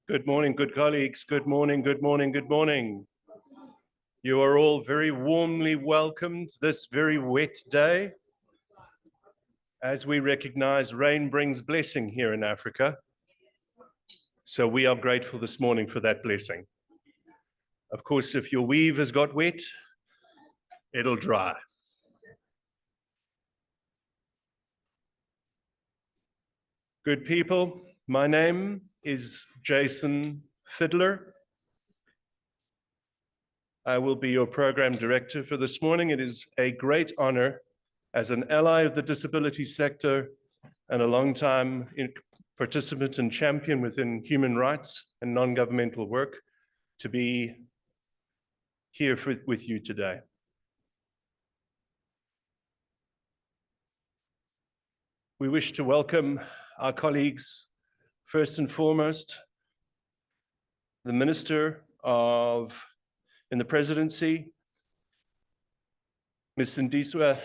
Good morning, good colleagues. Good morning, good morning, good morning. You are all very warmly welcomed this very wet day. As we recognize, rain brings blessing here in Africa. So we are grateful this morning for that blessing. Of course, if your weave has got wet, it'll dry. Good people, my name is Jason Fiddler. I will be your program director for this morning. It is a great honor as an ally of the disability sector and a long-time participant and champion within human rights and non-governmental work to be here with you today. We wish to welcome our colleagues, first and foremost, the Minister in the Presidency, Ms. Sindiswa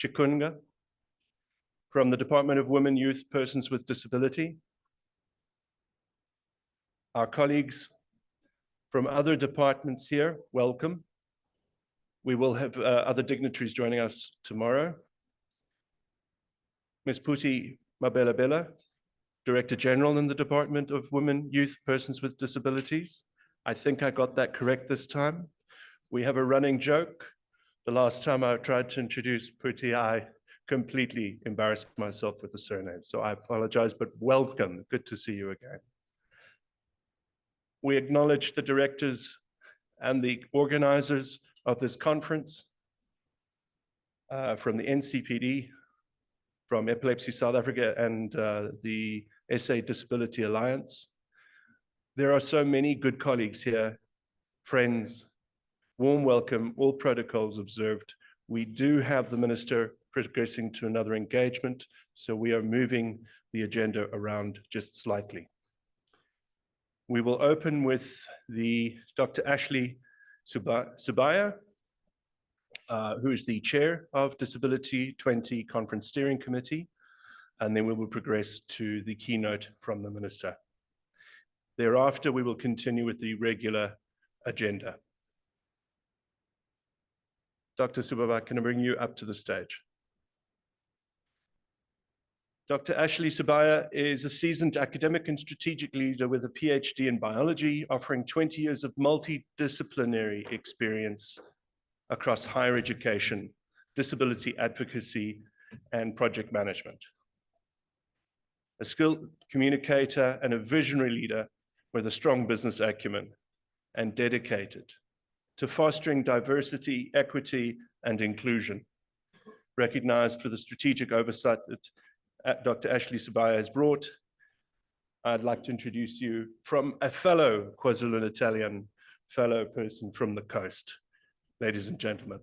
Chikunga, from the Department of Women, Youth, Persons with Disability. Our colleagues from other departments here, welcome. We will have other dignitaries joining us tomorrow. Ms. Puti Mabelabela, Director General in the Department of Women, Youth, Persons with Disabilities. I think I got that correct this time. We have a running joke. The last time I tried to introduce Puti, I completely embarrassed myself with the surname. So I apologize, but welcome. Good to see you again. We acknowledge the directors and the organizers of this conference from the NCPD, from Epilepsy South Africa, and the SA Disability Alliance. There are so many good colleagues here, friends, warm welcome, all protocols observed. We do have the minister progressing to another engagement, so we are moving the agenda around just slightly. We will open with Dr. Ashley Subaya, who is the chair of Disability-20 Conference Steering Committee, and then we will progress to the keynote from the minister. Thereafter, we will continue with the regular agenda. Dr. Subaya, can I bring you up to the stage? Dr. Ashley Subaya is a seasoned academic and strategic leader with a PhD in biology, offering 20 years of multidisciplinary experience across higher education, disability advocacy, and project management. A skilled communicator and a visionary leader with a strong business acumen, and dedicated to fostering diversity, equity, and inclusion. Recognized for the strategic oversight that Dr. Ashley Subaya has brought, I'd like to introduce you from a fellow KwaZulu-Natalian, fellow person from the coast. Ladies and gentlemen.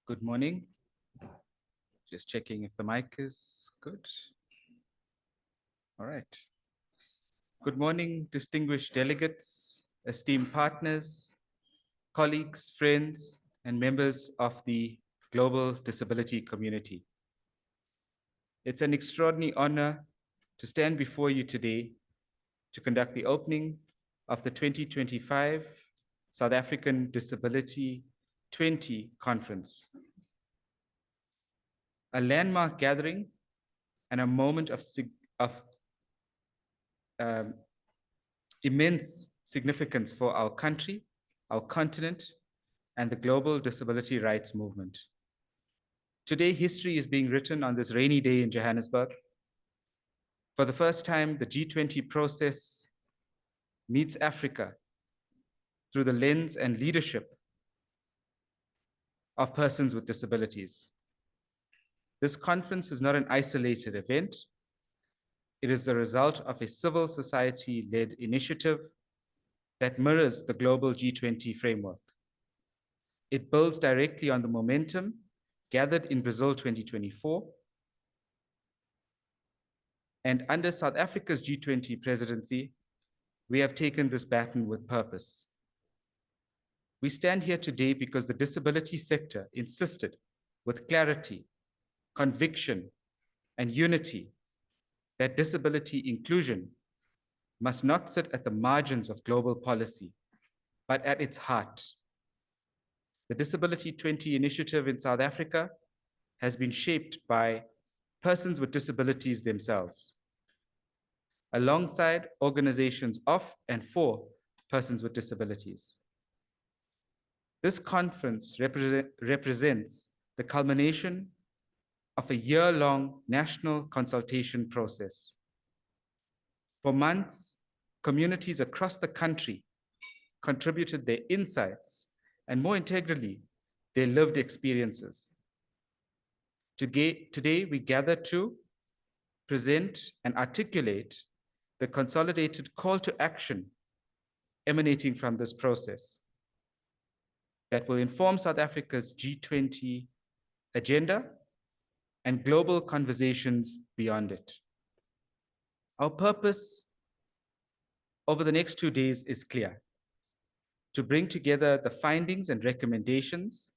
Good morning. Just checking if the mic is good. All right. Good morning, distinguished delegates, esteemed partners, colleagues, friends, and members of the global disability community. It's an extraordinary honor to stand before you today to conduct the opening of the 2025 South African Disability-20 Conference. A landmark gathering and a moment of immense significance for our country, our continent, and the global disability rights movement. Today, history is being written on this rainy day in Johannesburg. For the first time, the G20 process meets Africa through the lens and leadership of persons with disabilities. This conference is not an isolated event. It is the result of a civil society-led initiative that mirrors the global G20 framework. It builds directly on the momentum gathered in Brazil 2024. And under South Africa's G20 presidency, we have taken this baton with purpose. We stand here today because the disability sector insisted with clarity, conviction, and unity that disability inclusion must not sit at the margins of global policy, but at its heart. The Disability-20 initiative in South Africa has been shaped by persons with disabilities themselves, alongside organizations of and for persons with disabilities. This conference represents the culmination of a year-long national consultation process. For months, communities across the country contributed their insights and, more integrally, their lived experiences. Today, we gather to present and articulate the consolidated call to action emanating from this process that will inform South Africa's G20 agenda and global conversations beyond it. Our purpose over the next 2 days is clear: to bring together the findings and recommendations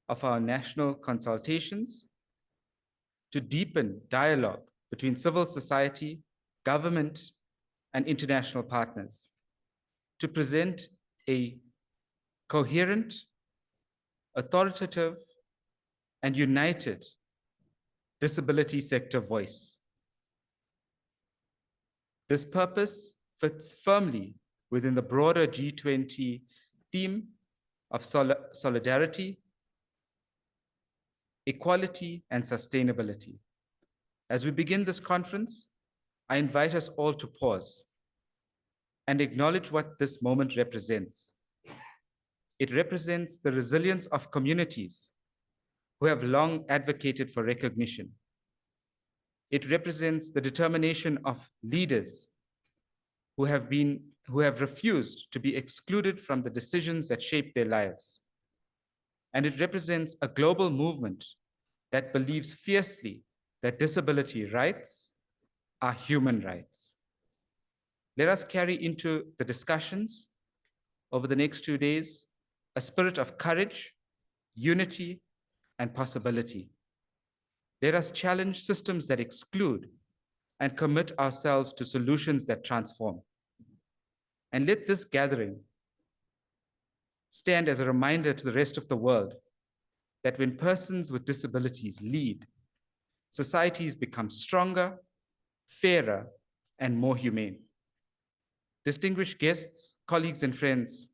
of our national consultations, to deepen dialogue between civil society, government, and international partners, to present a coherent, authoritative, and united disability sector voice. This purpose fits firmly within the broader G20 theme of solidarity, equality, and sustainability. As we begin this conference, I invite us all to pause and acknowledge what this moment represents. It represents the resilience of communities who have long advocated for recognition. It represents the determination of leaders who have refused to be excluded from the decisions that shape their lives. And it represents a global movement that believes fiercely that disability rights are human rights. Let us carry into the discussions over the next 2 days a spirit of courage, unity, and possibility. Let us challenge systems that exclude and commit ourselves to solutions that transform. And let this gathering stand as a reminder to the rest of the world that when persons with disabilities lead, societies become stronger, fairer, and more humane. Distinguished guests, colleagues, and friends,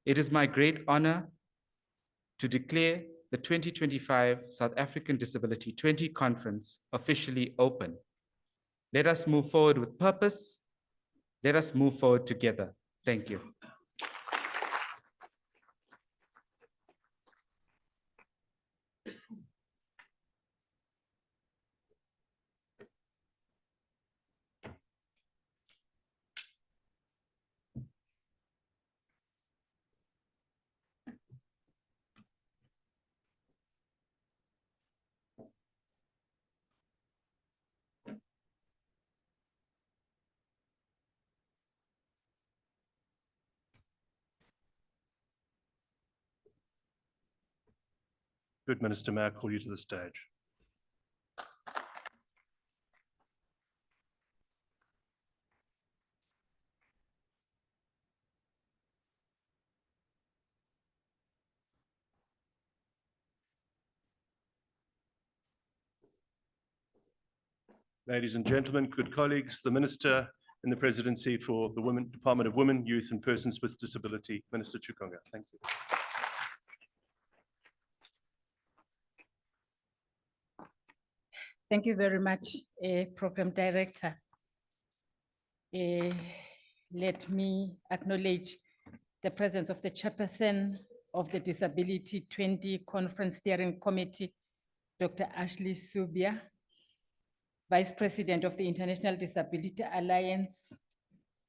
it is my great honor to declare the 2025 South African Disability-20 Conference officially open. Let us move forward with purpose. Let us move forward together. Thank you. Good, Minister, may I call you to the stage? Ladies and gentlemen, good colleagues, the Minister in the Presidency for the Department of Women, Youth and Persons with Disability, Minister Chukonga. Thank you. Thank you very much, Program Director. Let me acknowledge the presence of the Chairperson of the Disability-20 Conference Steering Committee, Dr. Ashley Subia, Vice President of the International Disability Alliance,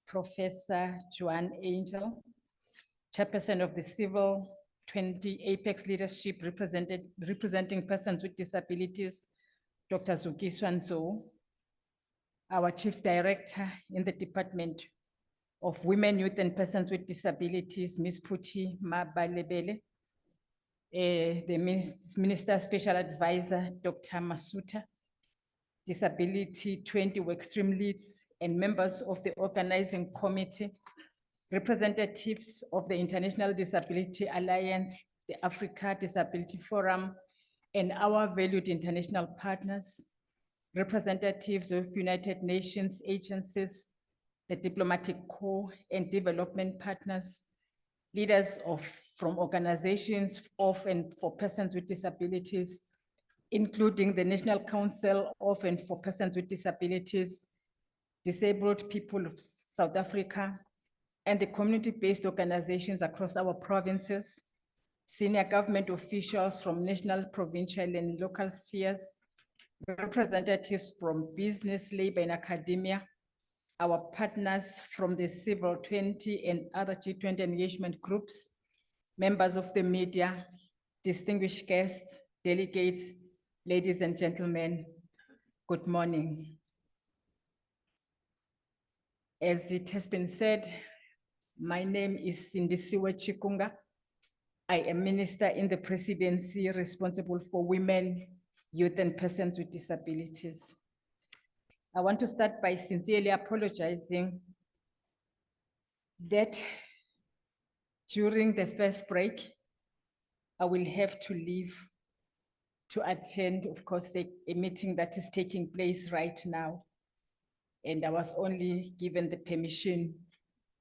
Professor Joan Angel, Chairperson of the Civil 20 Apex Leadership representing persons with disabilities, Dr. Zukiswa Nzo, our Chief Director in the Department of Women, Youth and Persons with Disabilities, Ms. Puti Mabalebele, the Minister Special Advisor, Dr. Masuta, Disability-20 workstream leads and members of the organizing committee, representatives of the International Disability Alliance, the Africa Disability Forum, and our valued international partners, representatives of United Nations agencies, the Diplomatic Corps and development partners, leaders from organizations of and for persons with disabilities, including the National Council of and for Persons with Disabilities, Disabled People of South Africa, and the community-based organizations across our provinces, senior government officials from national, provincial, and local spheres, representatives from business, labor, and academia, our partners from the Civil 20 and other G20 engagement groups, members of the media, distinguished guests, delegates, ladies and gentlemen, good morning. As it has been said, my name is Sindisiwe Chikunga. I am Minister in the Presidency responsible for women, youth, and persons with disabilities. I want to start by sincerely apologizing that during the first break, I will have to leave to attend, of course, a meeting that is taking place right now. And I was only given the permission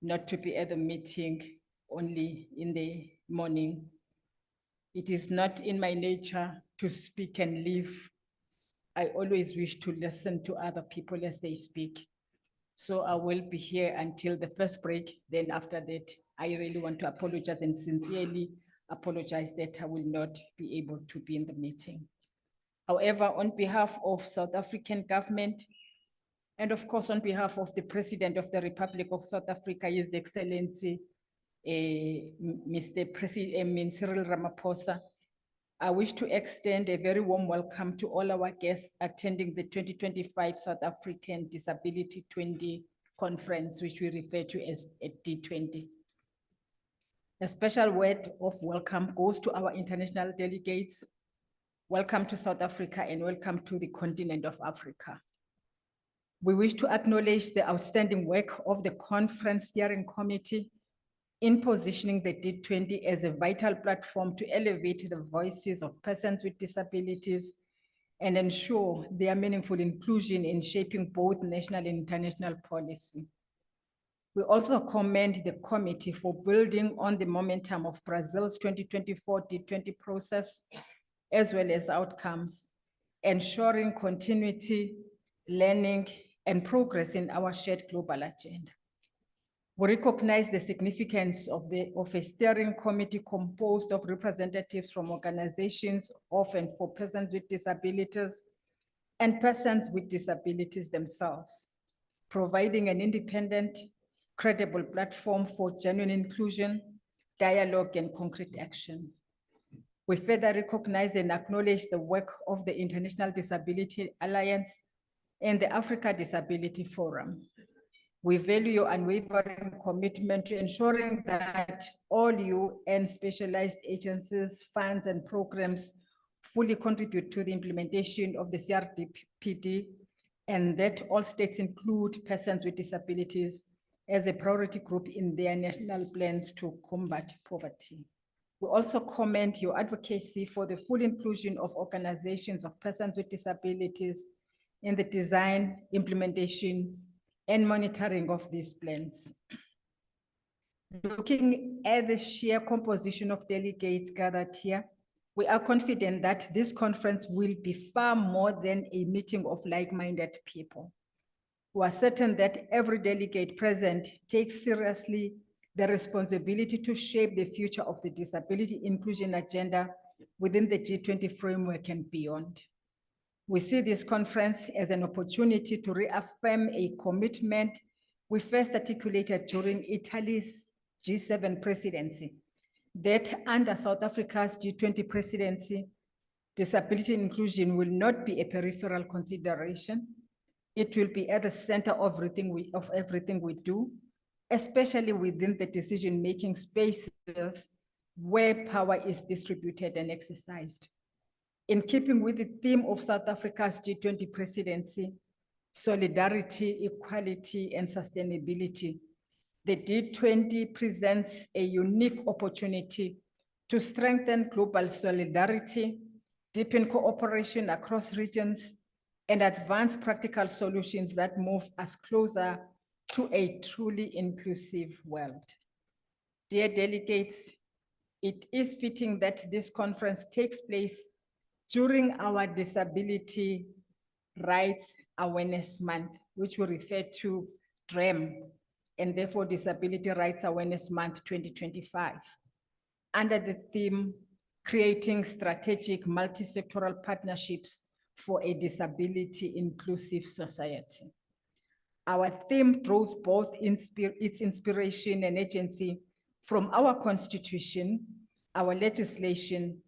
not to be at the meeting only in the morning. It is not in my nature to speak and leave. I always wish to listen to other people as they speak. So I will be here until the first break. Then after that, I really want to apologize and sincerely apologize that I will not be able to be in the meeting. However, on behalf of South African government, and of course, on behalf of the President of the Republic of South Africa, His Excellency, Mr. President Cyril Ramaphosa, I wish to extend a very warm welcome to all our guests attending the 2025 South African Disability-20 Conference, which we refer to as a D20. A special word of welcome goes to our international delegates. Welcome to South Africa and welcome to the continent of Africa. We wish to acknowledge the outstanding work of the Conference Steering Committee in positioning the D20 as a vital platform to elevate the voices of persons with disabilities and ensure their meaningful inclusion in shaping both national and international policy. We also commend the committee for building on the momentum of Brazil's 2024 D20 process, as well as outcomes, ensuring continuity, learning, and progress in our shared global agenda. We recognize the significance of a steering committee composed of representatives from organizations of and for persons with disabilities and persons with disabilities themselves, providing an independent, credible platform for genuine inclusion, dialogue, and concrete action. We further recognize and acknowledge the work of the International Disability Alliance and the Africa Disability Forum. We value your unwavering commitment to ensuring that all UN specialized agencies, funds, and programs fully contribute to the implementation of the CRDPD, and that all states include persons with disabilities as a priority group in their national plans to combat poverty. We also commend your advocacy for the full inclusion of organizations of persons with disabilities in the design, implementation, and monitoring of these plans. Looking at the sheer composition of delegates gathered here, we are confident that this conference will be far more than a meeting of like-minded people. We are certain that every delegate present takes seriously the responsibility to shape the future of the disability inclusion agenda within the G20 framework and beyond. We see this conference as an opportunity to reaffirm a commitment we first articulated during Italy's G7 presidency, that under South Africa's G20 presidency, disability inclusion will not be a peripheral consideration. It will be at the center of everything we do, especially within the decision-making spaces where power is distributed and exercised. In keeping with the theme of South Africa's G20 presidency, solidarity, equality, and sustainability, the D20 presents a unique opportunity to strengthen global solidarity, deepen cooperation across regions, and advance practical solutions that move us closer to a truly inclusive world. Dear delegates, it is fitting that this conference takes place during our Disability Rights Awareness Month, which we refer to DREM, and therefore Disability Rights Awareness Month 2025, under the theme, Creating Strategic Multi-Sectoral Partnerships for a Disability-Inclusive Society. Our theme draws both its inspiration and agency from our Constitution, our legislation,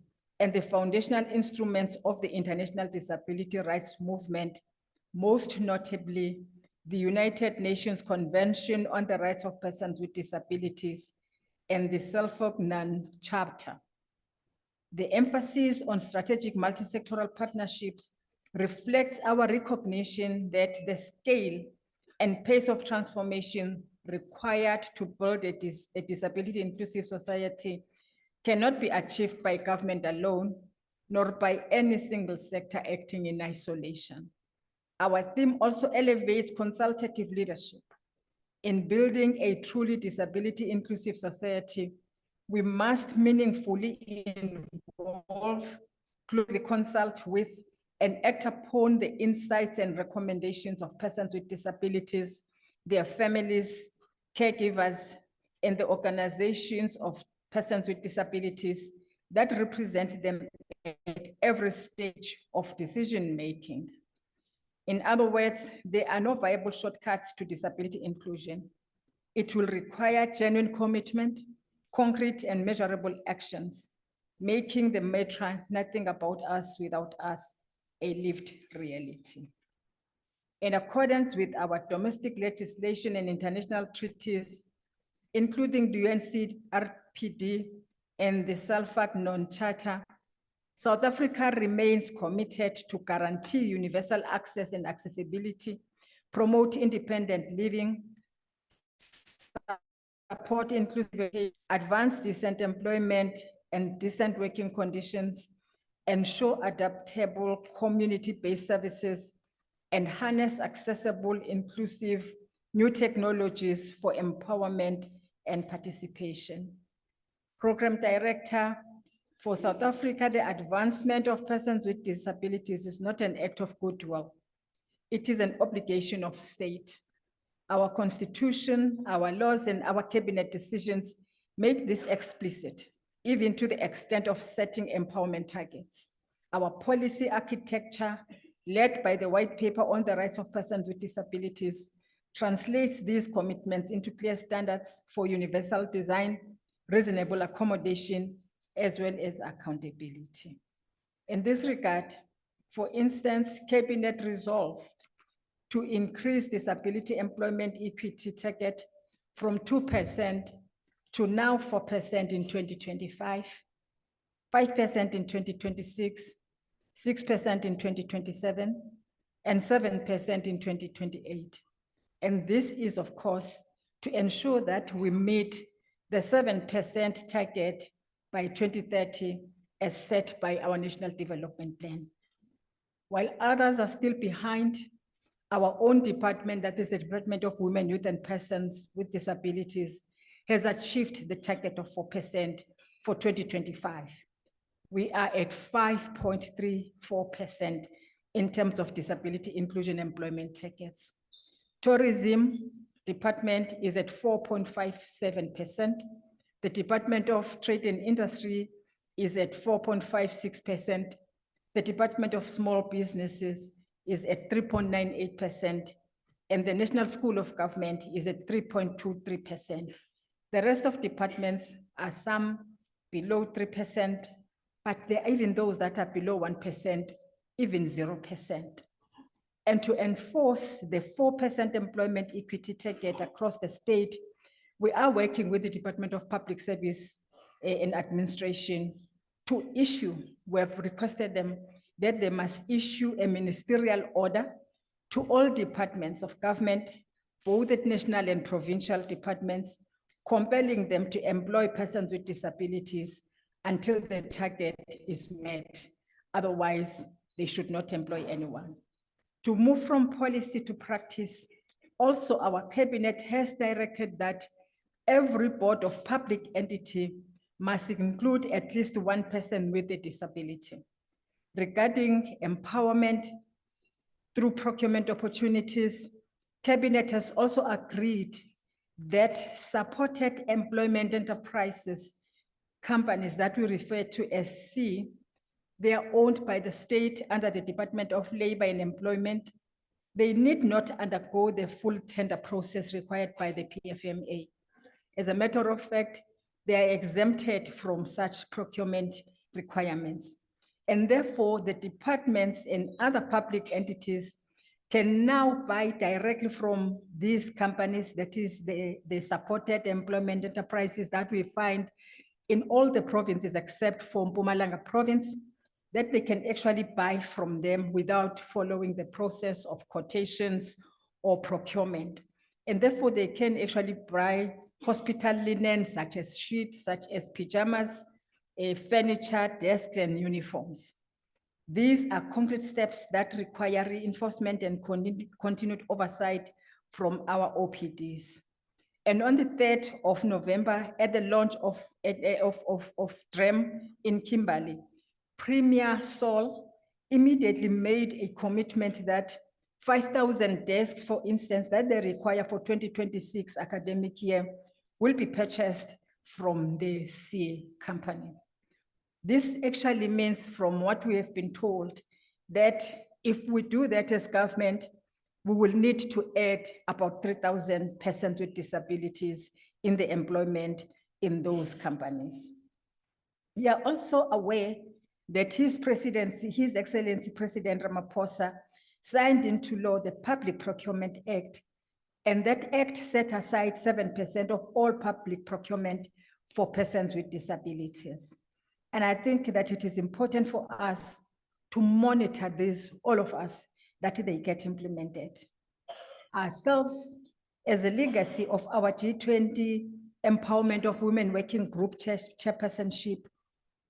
and the foundational instruments of the international disability rights movement, most notably the United Nations Convention on the Rights of Persons with Disabilities and the Self-Organized Charter. The emphasis on strategic multi-sectoral partnerships reflects our recognition that the scale and pace of transformation required to build a disability-inclusive society cannot be achieved by government alone, nor by any single sector acting in isolation. Our theme also elevates consultative leadership. In building a truly disability-inclusive society, we must meaningfully involve, closely consult with, and act upon the insights and recommendations of persons with disabilities, their families, caregivers, and the organizations of persons with disabilities that represent them at every stage of decision-making. In other words, there are no viable shortcuts to disability inclusion. It will require genuine commitment, concrete and measurable actions, making the mantra "nothing about us without us" a lived reality. In accordance with our domestic legislation and international treaties, including the NCPD and the SALFAC Non-Charter, South Africa remains committed to guarantee universal access and accessibility, promote independent living, support inclusive, advance decent employment and decent working conditions, ensure adaptable community-based services, and harness accessible, inclusive, new technologies for empowerment and participation. Program Director, for South Africa, the advancement of persons with disabilities is not an act of goodwill. It is an obligation of state. Our Constitution, our laws, and our cabinet decisions make this explicit, even to the extent of setting empowerment targets. Our policy architecture, led by the White Paper on the Rights of Persons with Disabilities, translates these commitments into clear standards for universal design, reasonable accommodation, as well as accountability. In this regard, for instance, Cabinet resolved to increase disability employment equity target from 2% to now 4% in 2025, 5% in 2026, 6% in 2027, and 7% in 2028. And this is, of course, to ensure that we meet the 7% target by 2030 as set by our National Development Plan. While others are still behind, our own department, that is the Department of Women, Youth, and Persons with Disabilities, has achieved the target of 4% for 2025. We are at 5.34% in terms of disability inclusion employment targets. Tourism department is at 4.57%. The Department of Trade and Industry is at 4.56%. The Department of Small Businesses is at 3.98%, and the National School of Government is at 3.23%. The rest of departments are some below 3%, but there are even those that are below 1%, even 0%. And to enforce the 4% employment equity target across the state, we are working with the Department of Public Service and Administration to issue, we have requested them that they must issue a ministerial order to all departments of government, both at national and provincial departments, compelling them to employ persons with disabilities until the target is met. Otherwise, they should not employ anyone. To move from policy to practice, also our cabinet has directed that every board of public entity must include at least one person with a disability. Regarding empowerment through procurement opportunities, cabinet has also agreed that supported employment enterprises, companies that we refer to as C, they are owned by the state under the Department of Labor and Employment. They need not undergo the full tender process required by the PFMA. As a matter of fact, they are exempted from such procurement requirements. And therefore, the departments and other public entities can now buy directly from these companies, that is the supported employment enterprises that we find in all the provinces except for Mpumalanga province, that they can actually buy from them without following the process of quotations or procurement. And therefore they can actually buy hospital linen, such as sheets, such as pajamas, furniture, desks, and uniforms. These are concrete steps that require reinforcement and continued oversight from our OPDs. And on the 3rd of November, at the launch of DREM in Kimberley, Premier Sol immediately made a commitment that 5,000 desks, for instance, that they require for 2026 academic year will be purchased from the C company. This actually means, from what we have been told, that if we do that as government, we will need to add about 3,000 persons with disabilities in the employment in those companies. We are also aware that His Presidency, His Excellency President Ramaphosa, signed into law the Public Procurement Act, and that act set aside 7% of all public procurement for persons with disabilities. And I think that it is important for us to monitor this, all of us, that they get implemented. Ourselves, as a legacy of our G20 Empowerment of Women Working Group chairpersonship,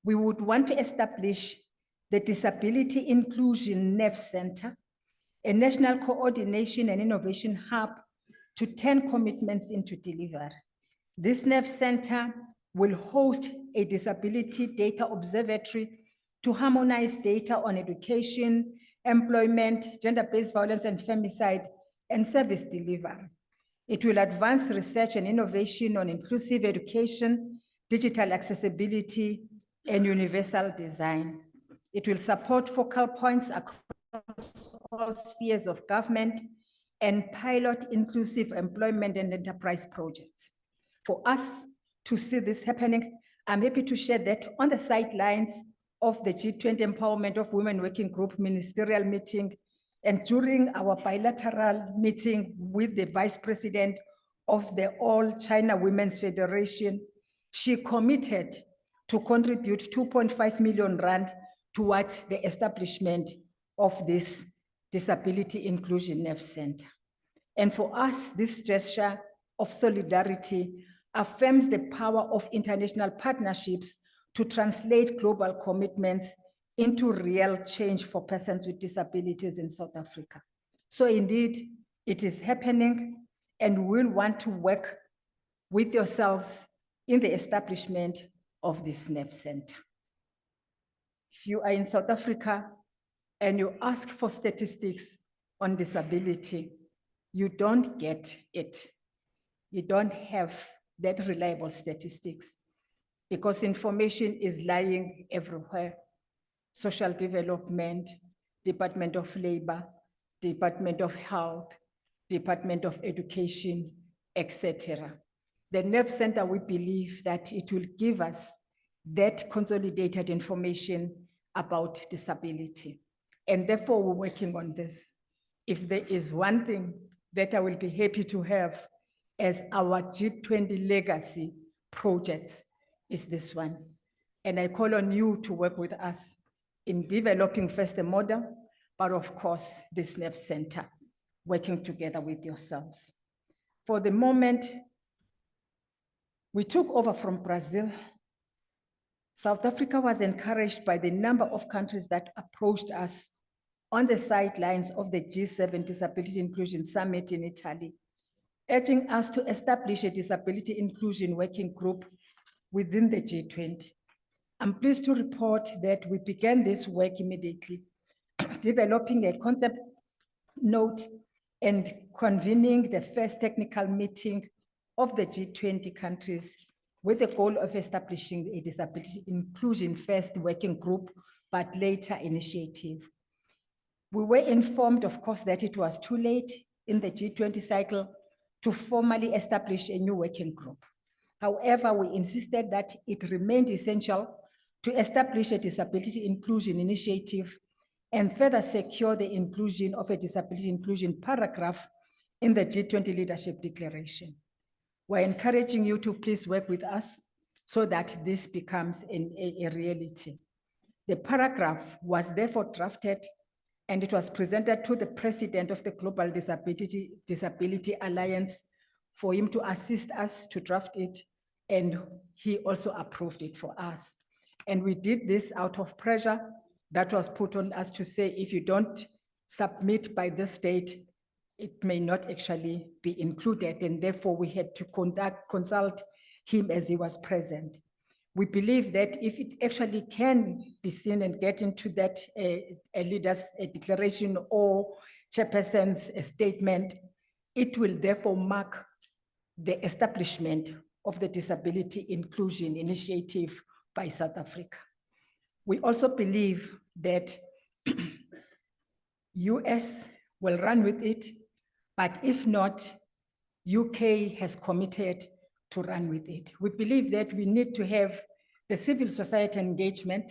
we would want to establish the Disability Inclusion NEF Center, a national coordination and innovation hub to turn commitments into delivery. This NEF Center will host a disability data observatory to harmonize data on education, employment, gender-based violence and femicide, and service delivery. It will advance research and innovation on inclusive education, digital accessibility, and universal design. It will support focal points across all spheres of government and pilot inclusive employment and enterprise projects. For us to see this happening, I'm happy to share that on the sidelines of the G20 Empowerment of Women Working Group ministerial meeting, and during our bilateral meeting with the Vice President of the All China Women's Federation, she committed to contribute 2.5 million rand towards the establishment of this Disability Inclusion NEF Center. And for us, this gesture of solidarity affirms the power of international partnerships to translate global commitments into real change for persons with disabilities in South Africa. So indeed, it is happening, and we'll want to work with yourselves in the establishment of this NEF Center. If you are in South Africa and you ask for statistics on disability, you don't get it. You don't have that reliable statistics because information is lying everywhere. Social Development, Department of Labor, Department of Health, Department of Education, etc. The Nerve Center, we believe that it will give us that consolidated information about disability. And therefore, we're working on this. If there is one thing that I will be happy to have as our G20 legacy projects, is this one. And I call on you to work with us in developing first a model, but of course, this Nerve Center, working together with yourselves. For the moment, we took over from Brazil. South Africa was encouraged by the number of countries that approached us on the sidelines of the G7 Disability Inclusion Summit in Italy, urging us to establish a disability inclusion working group within the G20. I'm pleased to report that we began this work immediately, developing a concept note and convening the first technical meeting of the G20 countries with the goal of establishing a disability inclusion first working group, but later initiative. We were informed, of course, that it was too late in the G20 cycle to formally establish a new working group. However, we insisted that it remained essential to establish a disability inclusion initiative and further secure the inclusion of a disability inclusion paragraph in the G20 Leadership Declaration. We're encouraging you to please work with us so that this becomes a reality. The paragraph was therefore drafted and it was presented to the president of the Global Disability Alliance for him to assist us to draft it, and he also approved it for us. And we did this out of pressure that was put on us to say, if you don't submit by this date, it may not actually be included, and therefore we had to consult him as he was present. We believe that if it actually can be seen and get into that a leader's declaration or chairperson's statement, it will therefore mark the establishment of the Disability Inclusion Initiative by South Africa. We also believe that US will run with it, but if not, UK has committed to run with it. We believe that we need to have the civil society engagement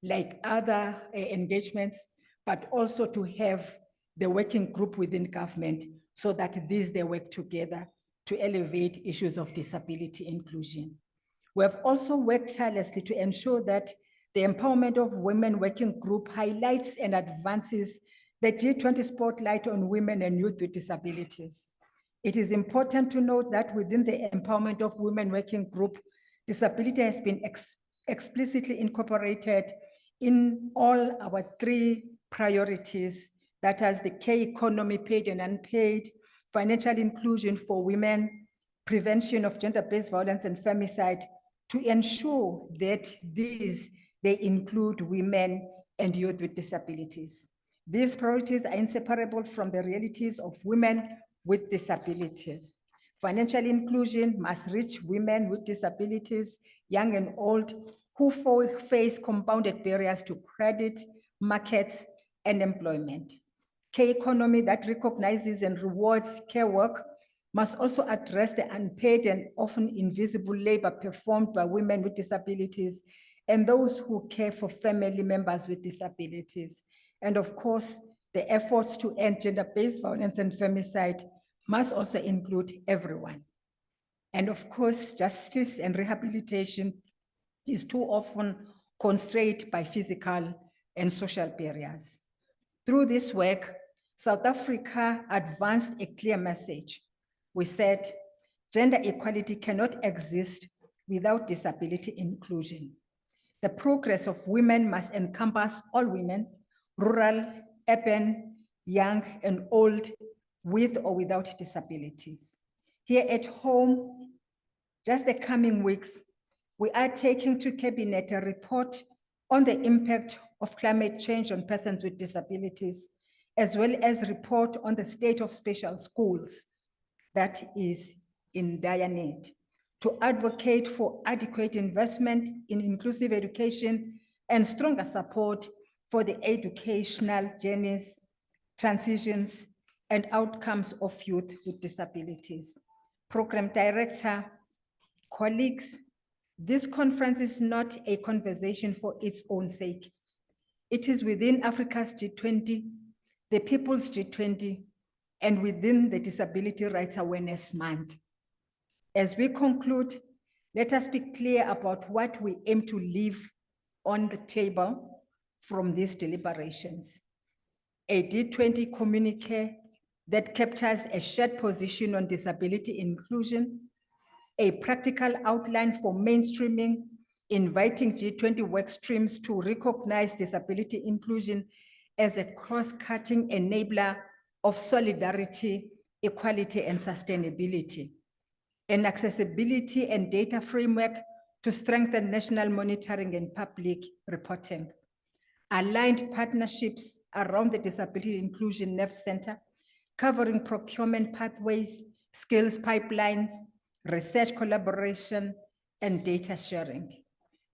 like other engagements, but also to have the working group within government so that they work together to elevate issues of disability inclusion. We have also worked tirelessly to ensure that the empowerment of women working group highlights and advances the G20 spotlight on women and youth with disabilities. It is important to note that within the empowerment of women working group, disability has been explicitly incorporated in all our 3 priorities, that is the K economy, paid and unpaid, financial inclusion for women, prevention of gender-based violence and femicide, to ensure that they include women and youth with disabilities. These priorities are inseparable from the realities of women with disabilities. Financial inclusion must reach women with disabilities, young and old, who face compounded barriers to credit, markets, and employment. Care economy that recognizes and rewards care work must also address the unpaid and often invisible labor performed by women with disabilities and those who care for family members with disabilities. And of course, the efforts to end gender-based violence and femicide must also include everyone. And of course, justice and rehabilitation is too often constrained by physical and social barriers. Through this work, South Africa advanced a clear message. We said, gender equality cannot exist without disability inclusion. The progress of women must encompass all women, rural, urban, young, and old, with or without disabilities. Here at home, just the coming weeks, we are taking to Cabinet a report on the impact of climate change on persons with disabilities, as well as a report on the state of special schools that is in dire need, to advocate for adequate investment in inclusive education and stronger support for the educational journeys, transitions, and outcomes of youth with disabilities. Program Director, colleagues, this conference is not a conversation for its own sake. It is within Africa's G20, the People's G20, and within the Disability Rights Awareness Month. As we conclude, let us be clear about what we aim to leave on the table from these deliberations. A D20 communique that captures a shared position on disability inclusion, a practical outline for mainstreaming, inviting G20 work streams to recognize disability inclusion as a cross-cutting enabler of solidarity, equality, and sustainability, an accessibility and data framework to strengthen national monitoring and public reporting, aligned partnerships around the Disability Inclusion Nerve Center, covering procurement pathways, skills pipelines, research collaboration, and data sharing.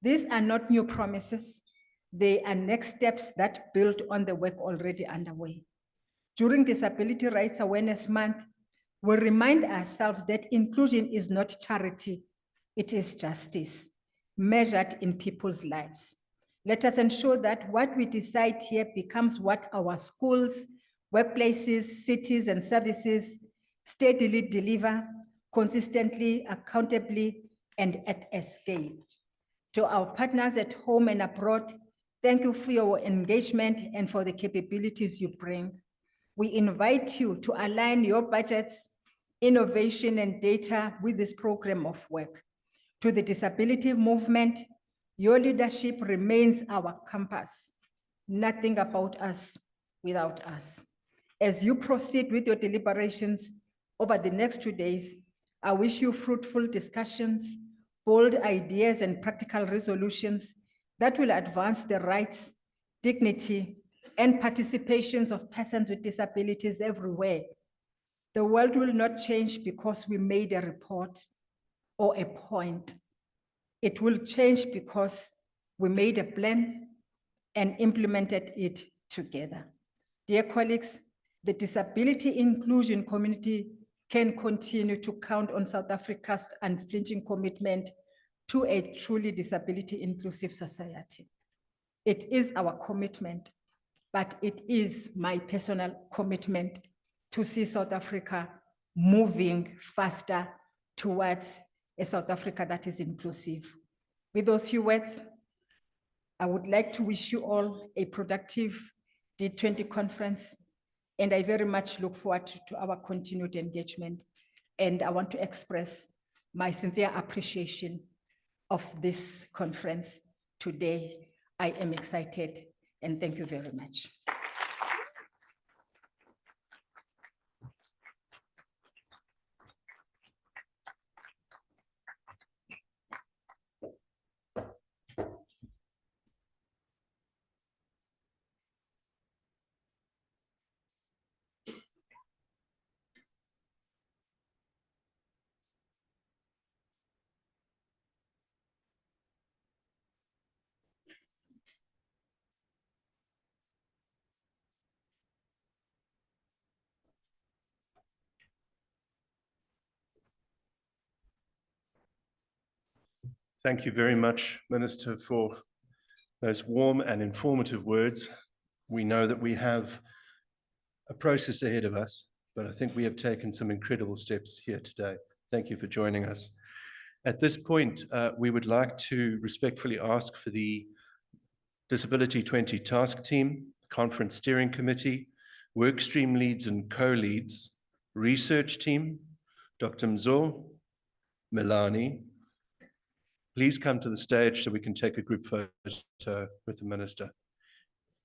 These are not new promises. They are next steps that build on the work already underway. During Disability Rights Awareness Month, we remind ourselves that inclusion is not charity, it is justice, measured in people's lives. Let us ensure that what we decide here becomes what our schools, workplaces, cities, and services steadily deliver, consistently, accountably, and at a scale. To our partners at home and abroad, thank you for your engagement and for the capabilities you bring. We invite you to align your budgets, innovation, and data with this program of work. To the disability movement, your leadership remains our compass. Nothing about us without us. As you proceed with your deliberations over the next 2 days, I wish you fruitful discussions, bold ideas, and practical resolutions that will advance the rights, dignity, and participations of persons with disabilities everywhere. The world will not change because we made a report or a point. It will change because we made a plan and implemented it together. Dear colleagues, the disability inclusion community can continue to count on South Africa's unflinching commitment to a truly disability inclusive society. It is our commitment, but it is my personal commitment to see South Africa moving faster towards a South Africa that is inclusive. With those few words, I would like to wish you all a productive D20 conference, and I very much look forward to our continued engagement. And I want to express my sincere appreciation of this conference today. I am excited, and thank you very much. Thank you very much, Minister, for those warm and informative words. We know that we have a process ahead of us, but I think we have taken some incredible steps here today. Thank you for joining us. At this point, we would like to respectfully ask for the Disability-20 Task Team, Conference Steering Committee, Workstream Leads and Co-Leads, Research Team, Dr. Mzo, Milani, please come to the stage so we can take a group photo with the Minister.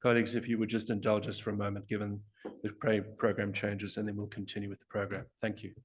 Colleagues, if you would just indulge us for a moment, given the program changes, and then we'll continue with the program. Thank you.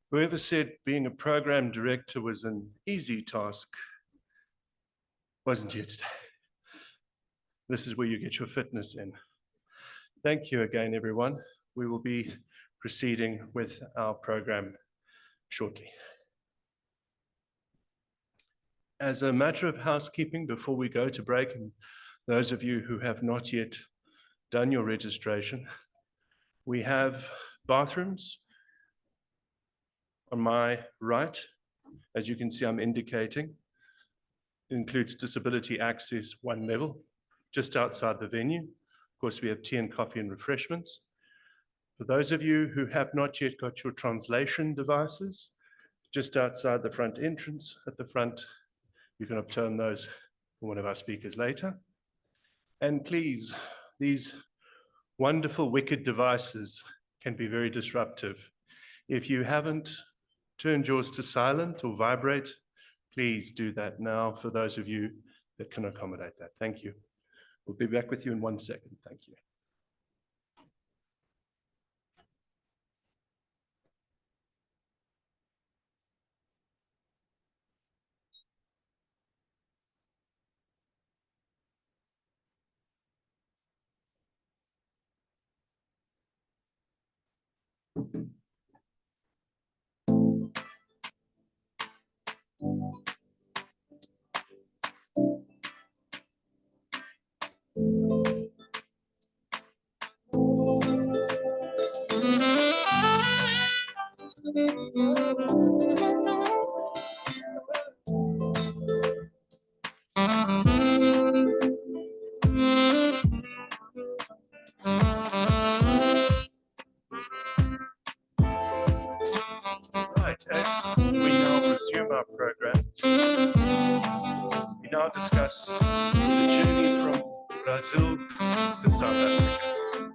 Whoever said being a program director was an easy task wasn't here today. This is where you get your fitness in. Thank you again, everyone. We will be proceeding with our program shortly. As a matter of housekeeping, before we go to break, and those of you who have not yet done your registration, we have bathrooms on my right. As you can see, I'm indicating. It includes disability access 1 level, just outside the venue. Of course, we have tea and coffee and refreshments. For those of you who have not yet got your translation devices, just outside the front entrance at the front, you can obtain those from one of our speakers later. And please, these wonderful wicked devices can be very disruptive. If you haven't turned yours to silent or vibrate, please do that now for those of you that can accommodate that. Thank you. We'll be back with you in 1 second. Thank you. Right, as we now resume our program, we now discuss the journey from Brazil to South Africa.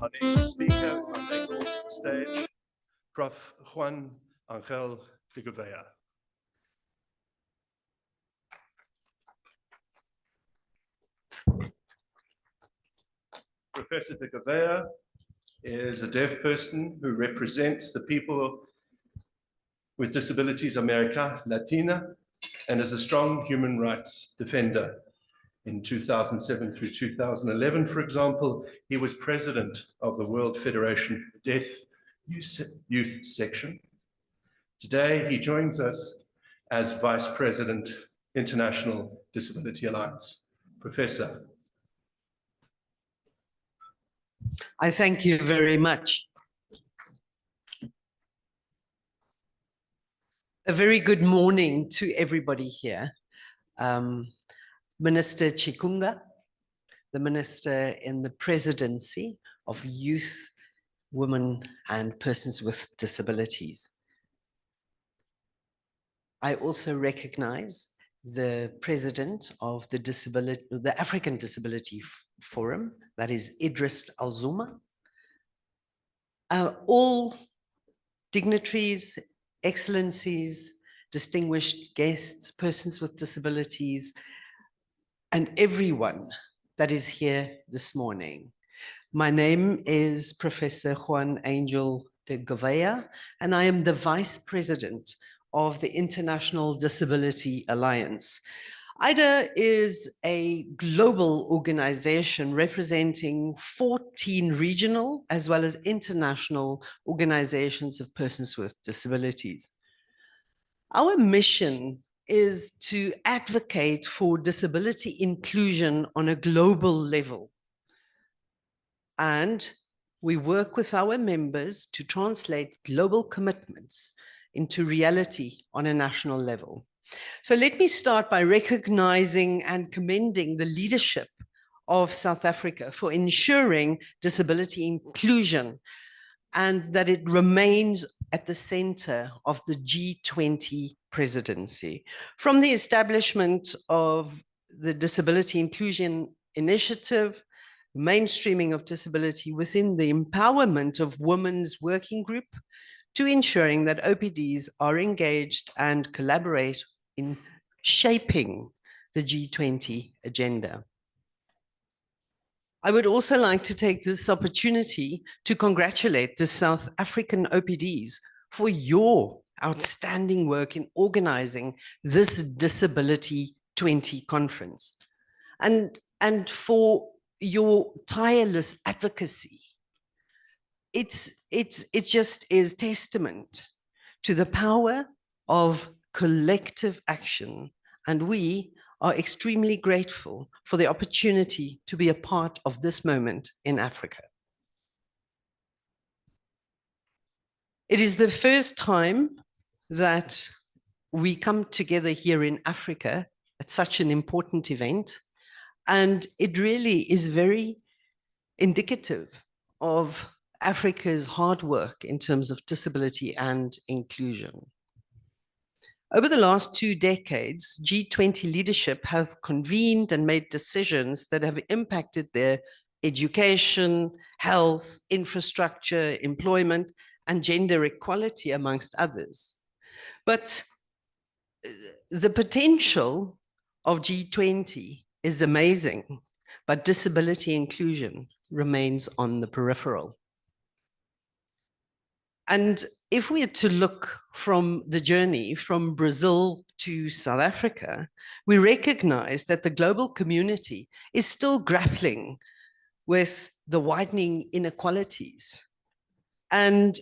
Our next speaker, if I may call to the stage, Prof. Juan Angel de Gouveia. Professor de Gouveia is a deaf person who represents the people with Disabilities America Latina and is a strong human rights defender. In 2007 through 2011, for example, he was president of the World Federation for Deaf Youth Section. Today, he joins us as Vice President, International Disability Alliance. Professor. I thank you very much. A very good morning to everybody here. Minister Chikunga, the Minister in the Presidency of Youth, Women and Persons with Disabilities. I also recognize the President of the African Disability Forum, that is Idris Al-Zuma. All dignitaries, excellencies, distinguished guests, persons with disabilities, and everyone that is here this morning. My name is Professor Juan Angel de Gouveia, and I am the Vice President of the International Disability Alliance. IDA is a global organization representing 14 regional as well as international organizations of persons with disabilities. Our mission is to advocate for disability inclusion on a global level. And we work with our members to translate global commitments into reality on a national level. So let me start by recognizing and commending the leadership of South Africa for ensuring disability inclusion and that it remains at the center of the G20 presidency. From the establishment of the Disability Inclusion Initiative, mainstreaming of disability within the empowerment of Women's Working Group, to ensuring that OPDs are engaged and collaborate in shaping the G20 agenda. I would also like to take this opportunity to congratulate the South African OPDs for your outstanding work in organizing this Disability-20 conference and for your tireless advocacy. It just is testament to the power of collective action, and we are extremely grateful for the opportunity to be a part of this moment in Africa. It is the first time that we come together here in Africa at such an important event, and it really is very indicative of Africa's hard work in terms of disability and inclusion. Over the last 2 decades, G20 leadership have convened and made decisions that have impacted their education, health, infrastructure, employment, and gender equality, amongst others. But the potential of G20 is amazing, but disability inclusion remains on the peripheral. And if we are to look from the journey from Brazil to South Africa, we recognize that the global community is still grappling with the widening inequalities. And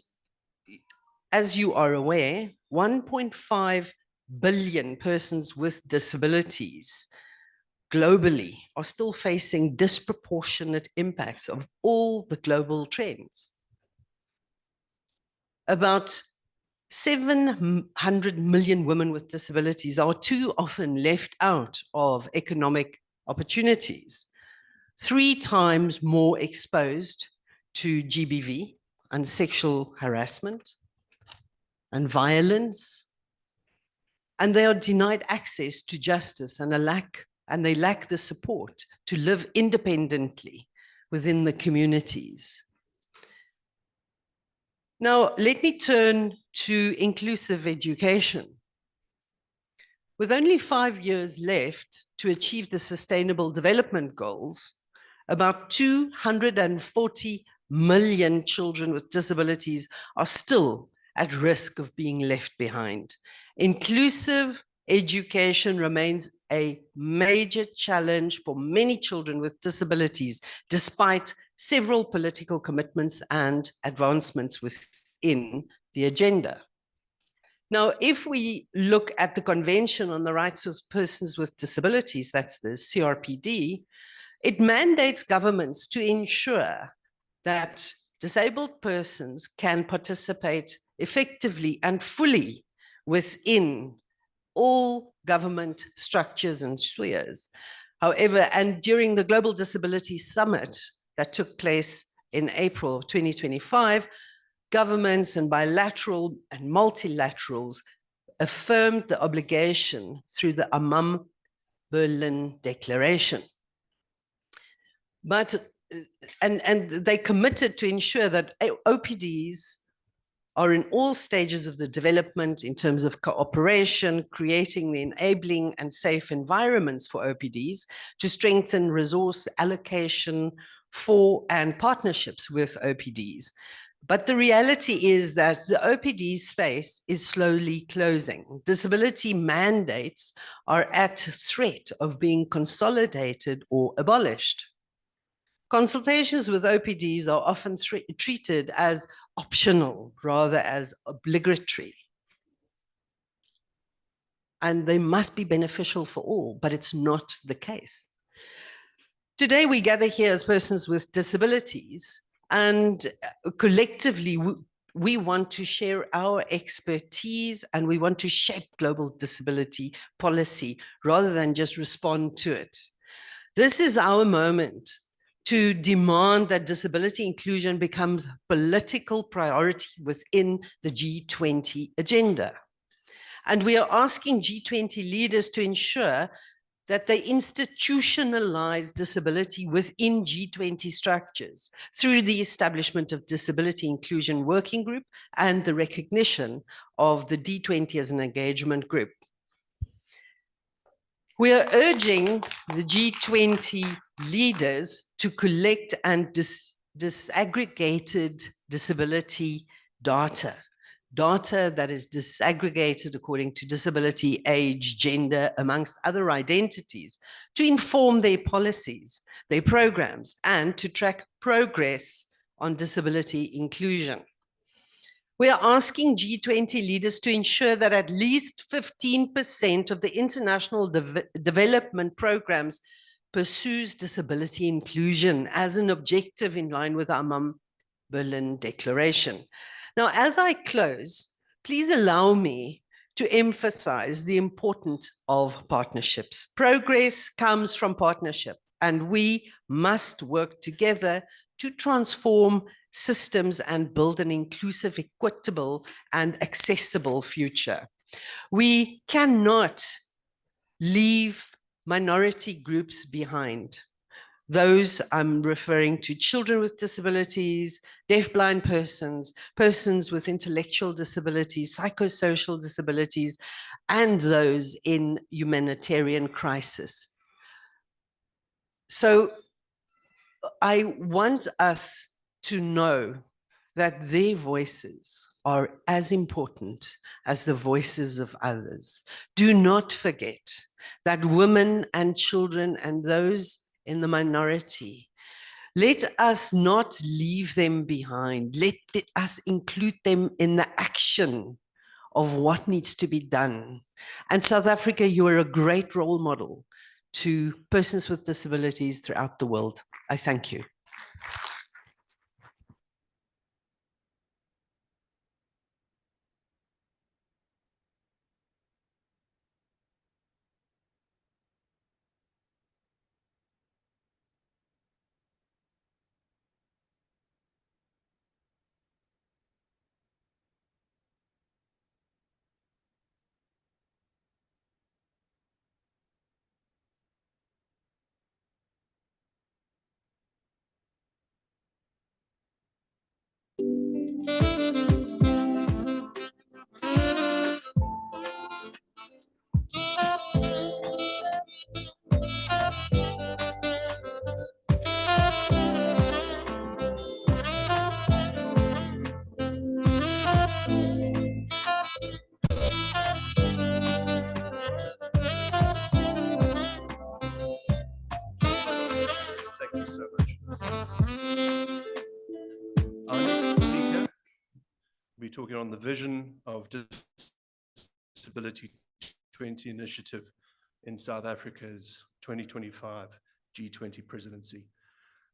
as you are aware, 1.5 billion persons with disabilities globally are still facing disproportionate impacts of all the global trends. About 700 million women with disabilities are too often left out of economic opportunities, 3 times more exposed to GBV and sexual harassment and violence, and they are denied access to justice and they lack the support to live independently within the communities. Now, let me turn to inclusive education. With only 5 years left to achieve the Sustainable Development Goals, about 240 million children with disabilities are still at risk of being left behind. Inclusive education remains a major challenge for many children with disabilities, despite several political commitments and advancements within the agenda. Now, if we look at the Convention on the Rights of Persons with Disabilities, that's the CRPD, it mandates governments to ensure that disabled persons can participate effectively and fully within all government structures and spheres. However, and during the Global Disability Summit that took place in April 2025, governments and bilateral and multilaterals affirmed the obligation through the Amman Berlin Declaration. But, and they committed to ensure that OPDs are in all stages of the development in terms of cooperation, creating the enabling and safe environments for OPDs to strengthen resource allocation for and partnerships with OPDs. But the reality is that the OPD space is slowly closing. Disability mandates are at threat of being consolidated or abolished. Consultations with OPDs are often treated as optional rather as obligatory. And they must be beneficial for all, but it's not the case. Today, we gather here as persons with disabilities, and collectively, we want to share our expertise and we want to shape global disability policy rather than just respond to it. This is our moment to demand that disability inclusion becomes a political priority within the G20 agenda. And we are asking G20 leaders to ensure that they institutionalize disability within G20 structures through the establishment of Disability Inclusion Working Group and the recognition of the D20 as an engagement group. We are urging the G20 leaders to collect and disaggregated disability data data that is disaggregated according to disability, age, gender, amongst other identities, to inform their policies, their programs, and to track progress on disability inclusion. We are asking G20 leaders to ensure that at least 15% of the international development programs pursues disability inclusion as an objective in line with our Berlin Declaration. Now, as I close, please allow me to emphasize the importance of partnerships. Progress comes from partnership, and we must work together to transform systems and build an inclusive, equitable, and accessible future. We cannot leave minority groups behind. Those I'm referring to children with disabilities, deafblind persons, persons with intellectual disabilities, psychosocial disabilities, and those in humanitarian crisis. So I want us to know that their voices are as important as the voices of others. Do not forget that women and children and those in the minority, let us not leave them behind. Let us include them in the action of what needs to be done. And South Africa, you are a great role model to persons with disabilities throughout the world. I thank you. Thank you so much. Our next speaker will be talking on the vision of Disability-20 initiative in South Africa's 2025 G20 presidency.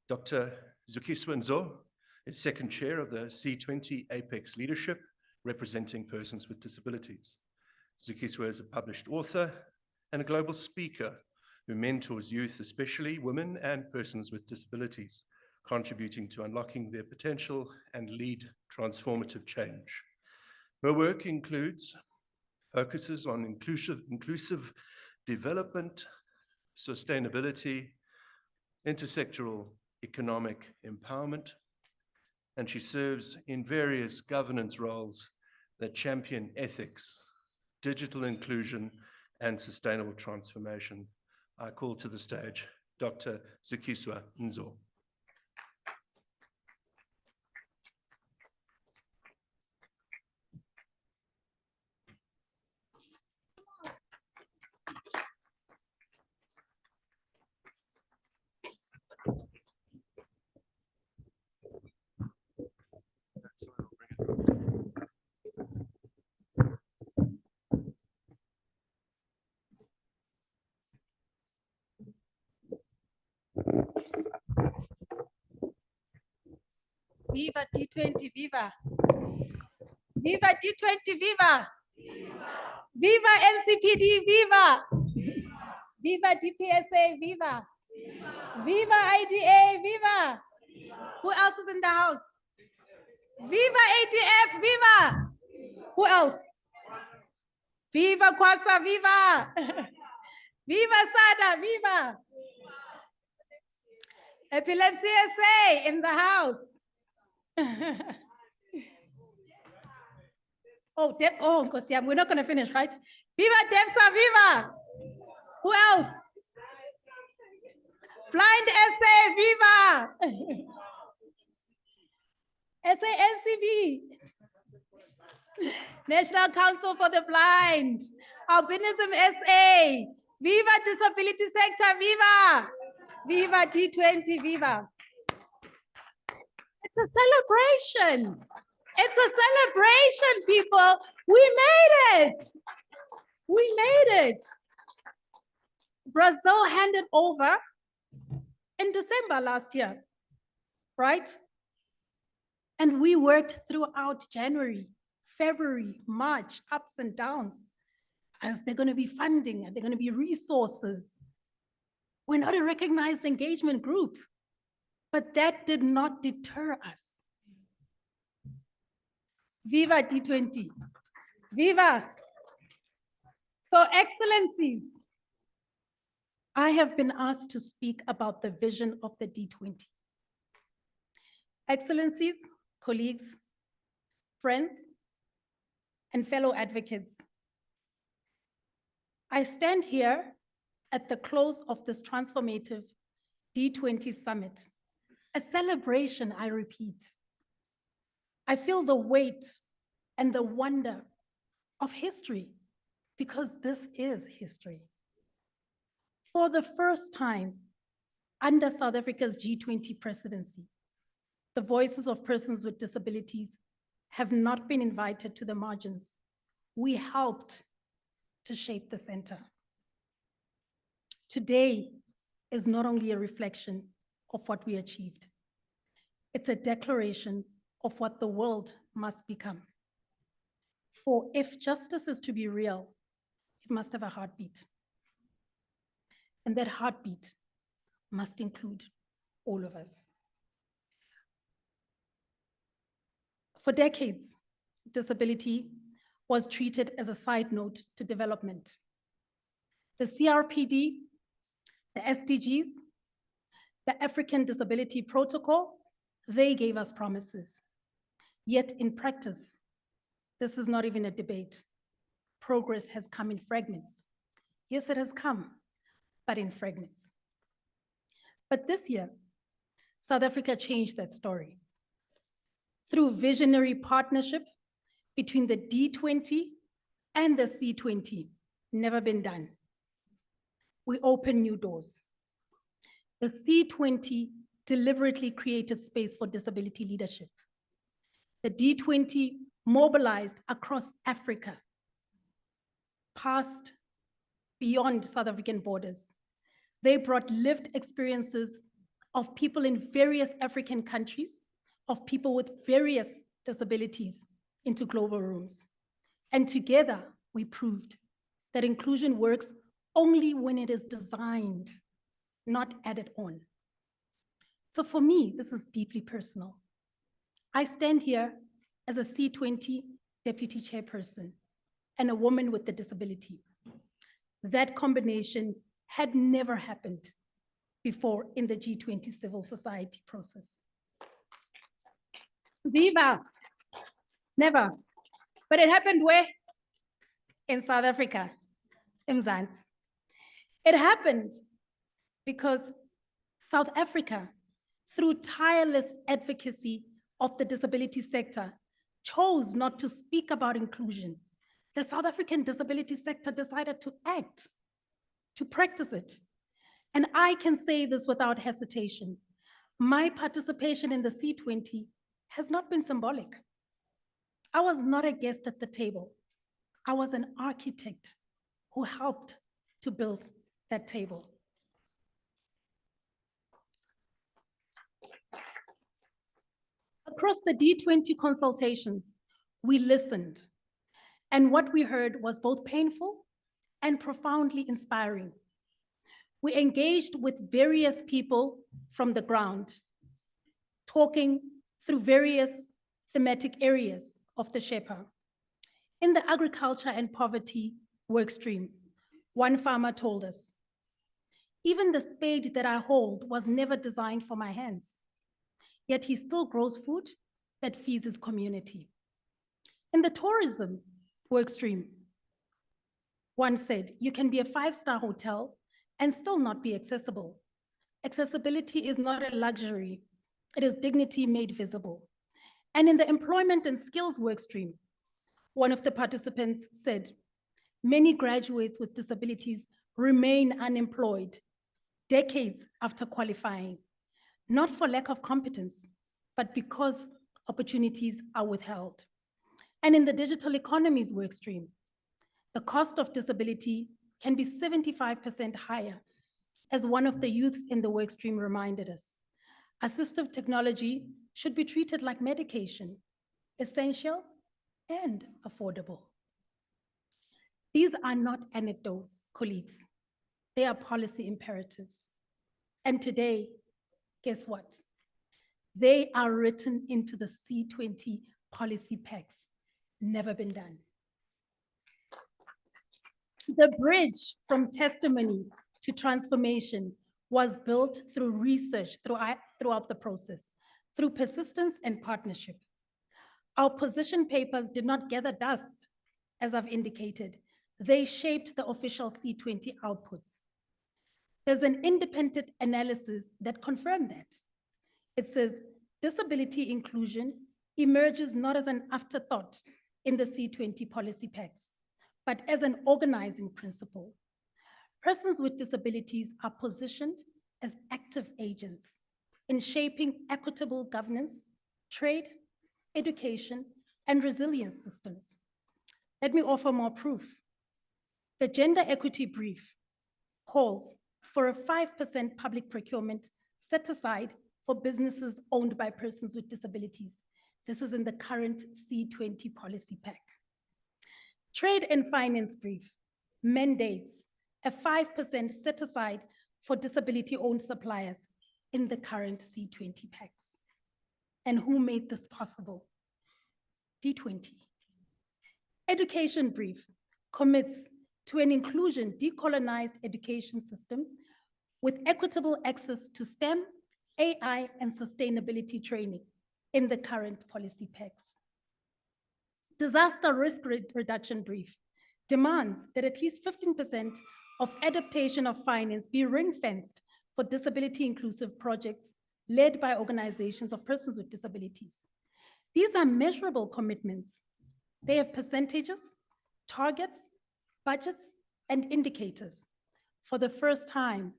Dr. Zukiswa Nzo is second chair of the C20 Apex Leadership, representing persons with disabilities. Zukiswa is a published author and a global speaker who mentors youth, especially women and persons with disabilities, contributing to unlocking their potential and lead transformative change. Her work focuses on inclusive development, sustainability, intersectoral economic empowerment, and she serves in various governance roles that champion ethics, digital inclusion, and sustainable transformation. I call to the stage Dr. Zukiswa Nzo. Viva D20, viva! Viva D20, viva! Viva NCPD, viva! Viva DPSA, viva! Viva IDA, viva! Who else is in the house? Viva ADF, viva! Who else? Viva Kwasa, viva! Viva Sada, viva! Epilepsy SA in the house. Oh, we're not going to finish, right? Viva Depsa, viva! Who else? Blind SA, viva! SA NCB. National Council for the Blind, Albinism SA, Viva Disability Sector, Viva! Viva D20, Viva! It's a celebration. It's a celebration, people. We made it. We made it. Brazil handed over in December last year, right? And we worked throughout January, February, March, ups and downs. Is there going to be funding? Are there going to be resources? We're not a recognized engagement group, but that did not deter us. Viva D20. Viva. So, Excellencies, I have been asked to speak about the vision of the D20. Excellencies, colleagues, friends, and fellow advocates, I stand here at the close of this transformative D20 summit, a celebration, I repeat. I feel the weight and the wonder of history, because this is history. For the first time under South Africa's G20 presidency, the voices of persons with disabilities have not been invited to the margins. We helped to shape the center. Today is not only a reflection of what we achieved, it's a declaration of what the world must become. For if justice is to be real, it must have a heartbeat. And that heartbeat must include all of us. For decades, disability was treated as a side note to development. The CRPD, the SDGs, the African Disability Protocol, they gave us promises. Yet in practice, this is not even a debate. Progress has come in fragments. Yes, it has come, but in fragments. But this year, South Africa changed that story. Through visionary partnership between the D20 and the C20, never been done. We opened new doors. The C20 deliberately created space for disability leadership. The D20 mobilized across Africa, past, beyond South African borders. They brought lived experiences of people in various African countries, of people with various disabilities into global rooms. And together, we proved that inclusion works only when it is designed, not added on. So for me, this is deeply personal. I stand here as a C20 deputy chairperson and a woman with a disability. That combination had never happened before in the G20 civil society process. Viva, never. But it happened where? In South Africa, in Mzansi. It happened because South Africa, through tireless advocacy of the disability sector, chose not to speak about inclusion. The South African disability sector decided to act, to practice it. And I can say this without hesitation. My participation in the C20 has not been symbolic. I was not a guest at the table. I was an architect who helped to build that table. Across the D20 consultations, we listened. And what we heard was both painful and profoundly inspiring. We engaged with various people from the ground, talking through various thematic areas of the Shepa. In the agriculture and poverty workstream, one farmer told us, even the spade that I hold was never designed for my hands, yet he still grows food that feeds his community. In the tourism workstream, one said, you can be a 5-star hotel and still not be accessible. Accessibility is not a luxury, it is dignity made visible. And in the employment and skills workstream, One of the participants said, many graduates with disabilities remain unemployed decades after qualifying, not for lack of competence, but because opportunities are withheld. And in the digital economies workstream, the cost of disability can be 75% higher, as one of the youths in the workstream reminded us. Assistive technology should be treated like medication, essential and affordable. These are not anecdotes, colleagues. They are policy imperatives. And today, guess what? They are written into the C20 policy packs. Never been done. The bridge from testimony to transformation was built through research throughout the process, through persistence and partnership. Our position papers did not gather dust, as I've indicated. They shaped the official C20 outputs. There's an independent analysis that confirmed that. It says, disability inclusion emerges not as an afterthought in the C20 policy packs, but as an organizing principle. Persons with disabilities are positioned as active agents in shaping equitable governance, trade, education, and resilience systems. Let me offer more proof. The gender equity brief calls for a 5% public procurement set aside for businesses owned by persons with disabilities. This is in the current C20 policy pack. Trade and finance brief mandates a 5% set aside for disability-owned suppliers in the current C20 packs. And who made this possible? D20. Education brief commits to an inclusion decolonized education system with equitable access to STEM, AI, and sustainability training in the current policy packs. Disaster risk reduction brief demands that at least 15% of adaptation of finance be ring-fenced for disability-inclusive projects led by organizations of persons with disabilities. These are measurable commitments. They have percentages, targets, budgets, and indicators. For the first time,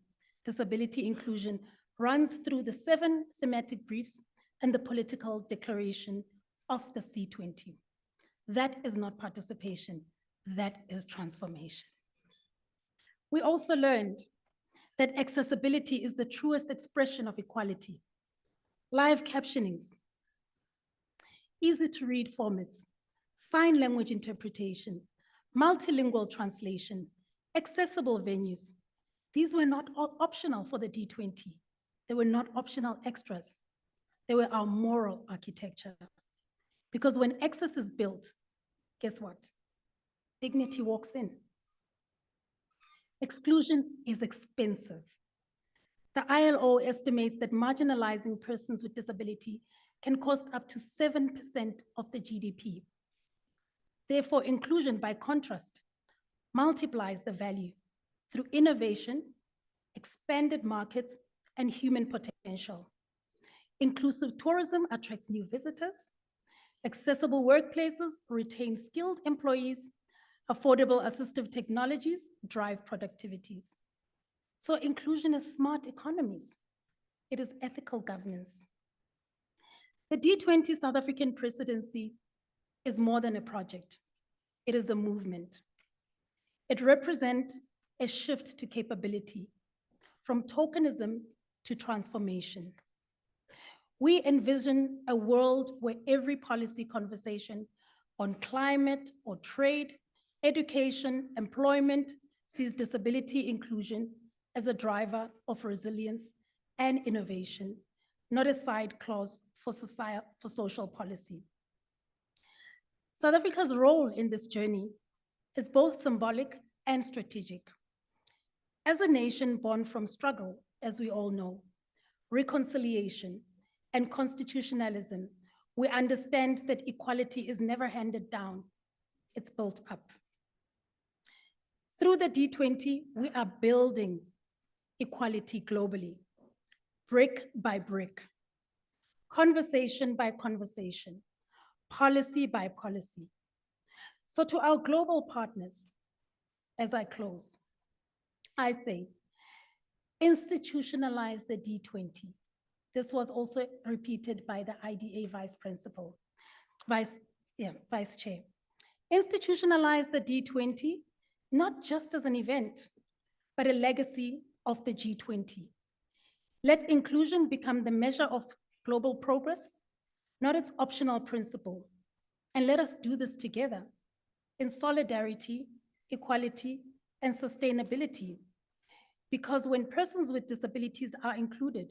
disability inclusion runs through the 7 thematic briefs and the political declaration of the C20. That is not participation, that is transformation. We also learned that accessibility is the truest expression of equality. Live captionings, easy to read formats, sign language interpretation, multilingual translation, accessible venues. These were not optional for the D20. They were not optional extras. They were our moral architecture. Because when access is built, guess what? Dignity walks in. Exclusion is expensive. The ILO estimates that marginalizing persons with disability can cost up to 7% of the GDP. Therefore, inclusion, by contrast, multiplies the value through innovation, expanded markets, and human potential. Inclusive tourism attracts new visitors. Accessible workplaces retain skilled employees. Affordable assistive technologies drive productivities. So inclusion is smart economies. It is ethical governance. The D20 South African presidency is more than a project. It is a movement. It represents a shift to capability, from tokenism to transformation. We envision a world where every policy conversation on climate or trade, education, employment sees disability inclusion as a driver of resilience and innovation, not a side clause for social policy. South Africa's role in this journey is both symbolic and strategic. As a nation born from struggle, as we all know, reconciliation and constitutionalism, we understand that equality is never handed down, it's built up. Through the D20, we are building equality globally, brick by brick, conversation by conversation, policy by policy. So to our global partners, as I close, I say, institutionalize the D20. This was also repeated by the IDA Vice Chair. Institutionalize the D20, not just as an event, but a legacy of the G20. Let inclusion become the measure of global progress, not its optional principle. And let us do this together in solidarity, equality, and sustainability. Because when persons with disabilities are included,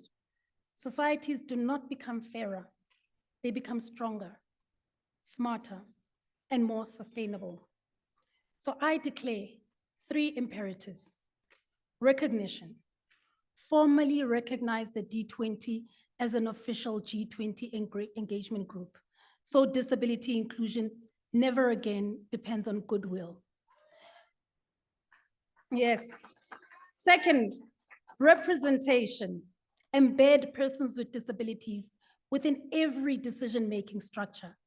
societies do not become fairer, they become stronger, smarter, and more sustainable. So I declare 3 imperatives. Recognition. Formally recognize the D20 as an official G20 engagement group, so disability inclusion never again depends on goodwill. Yes. Second, representation. Embed persons with disabilities within every decision-making structure,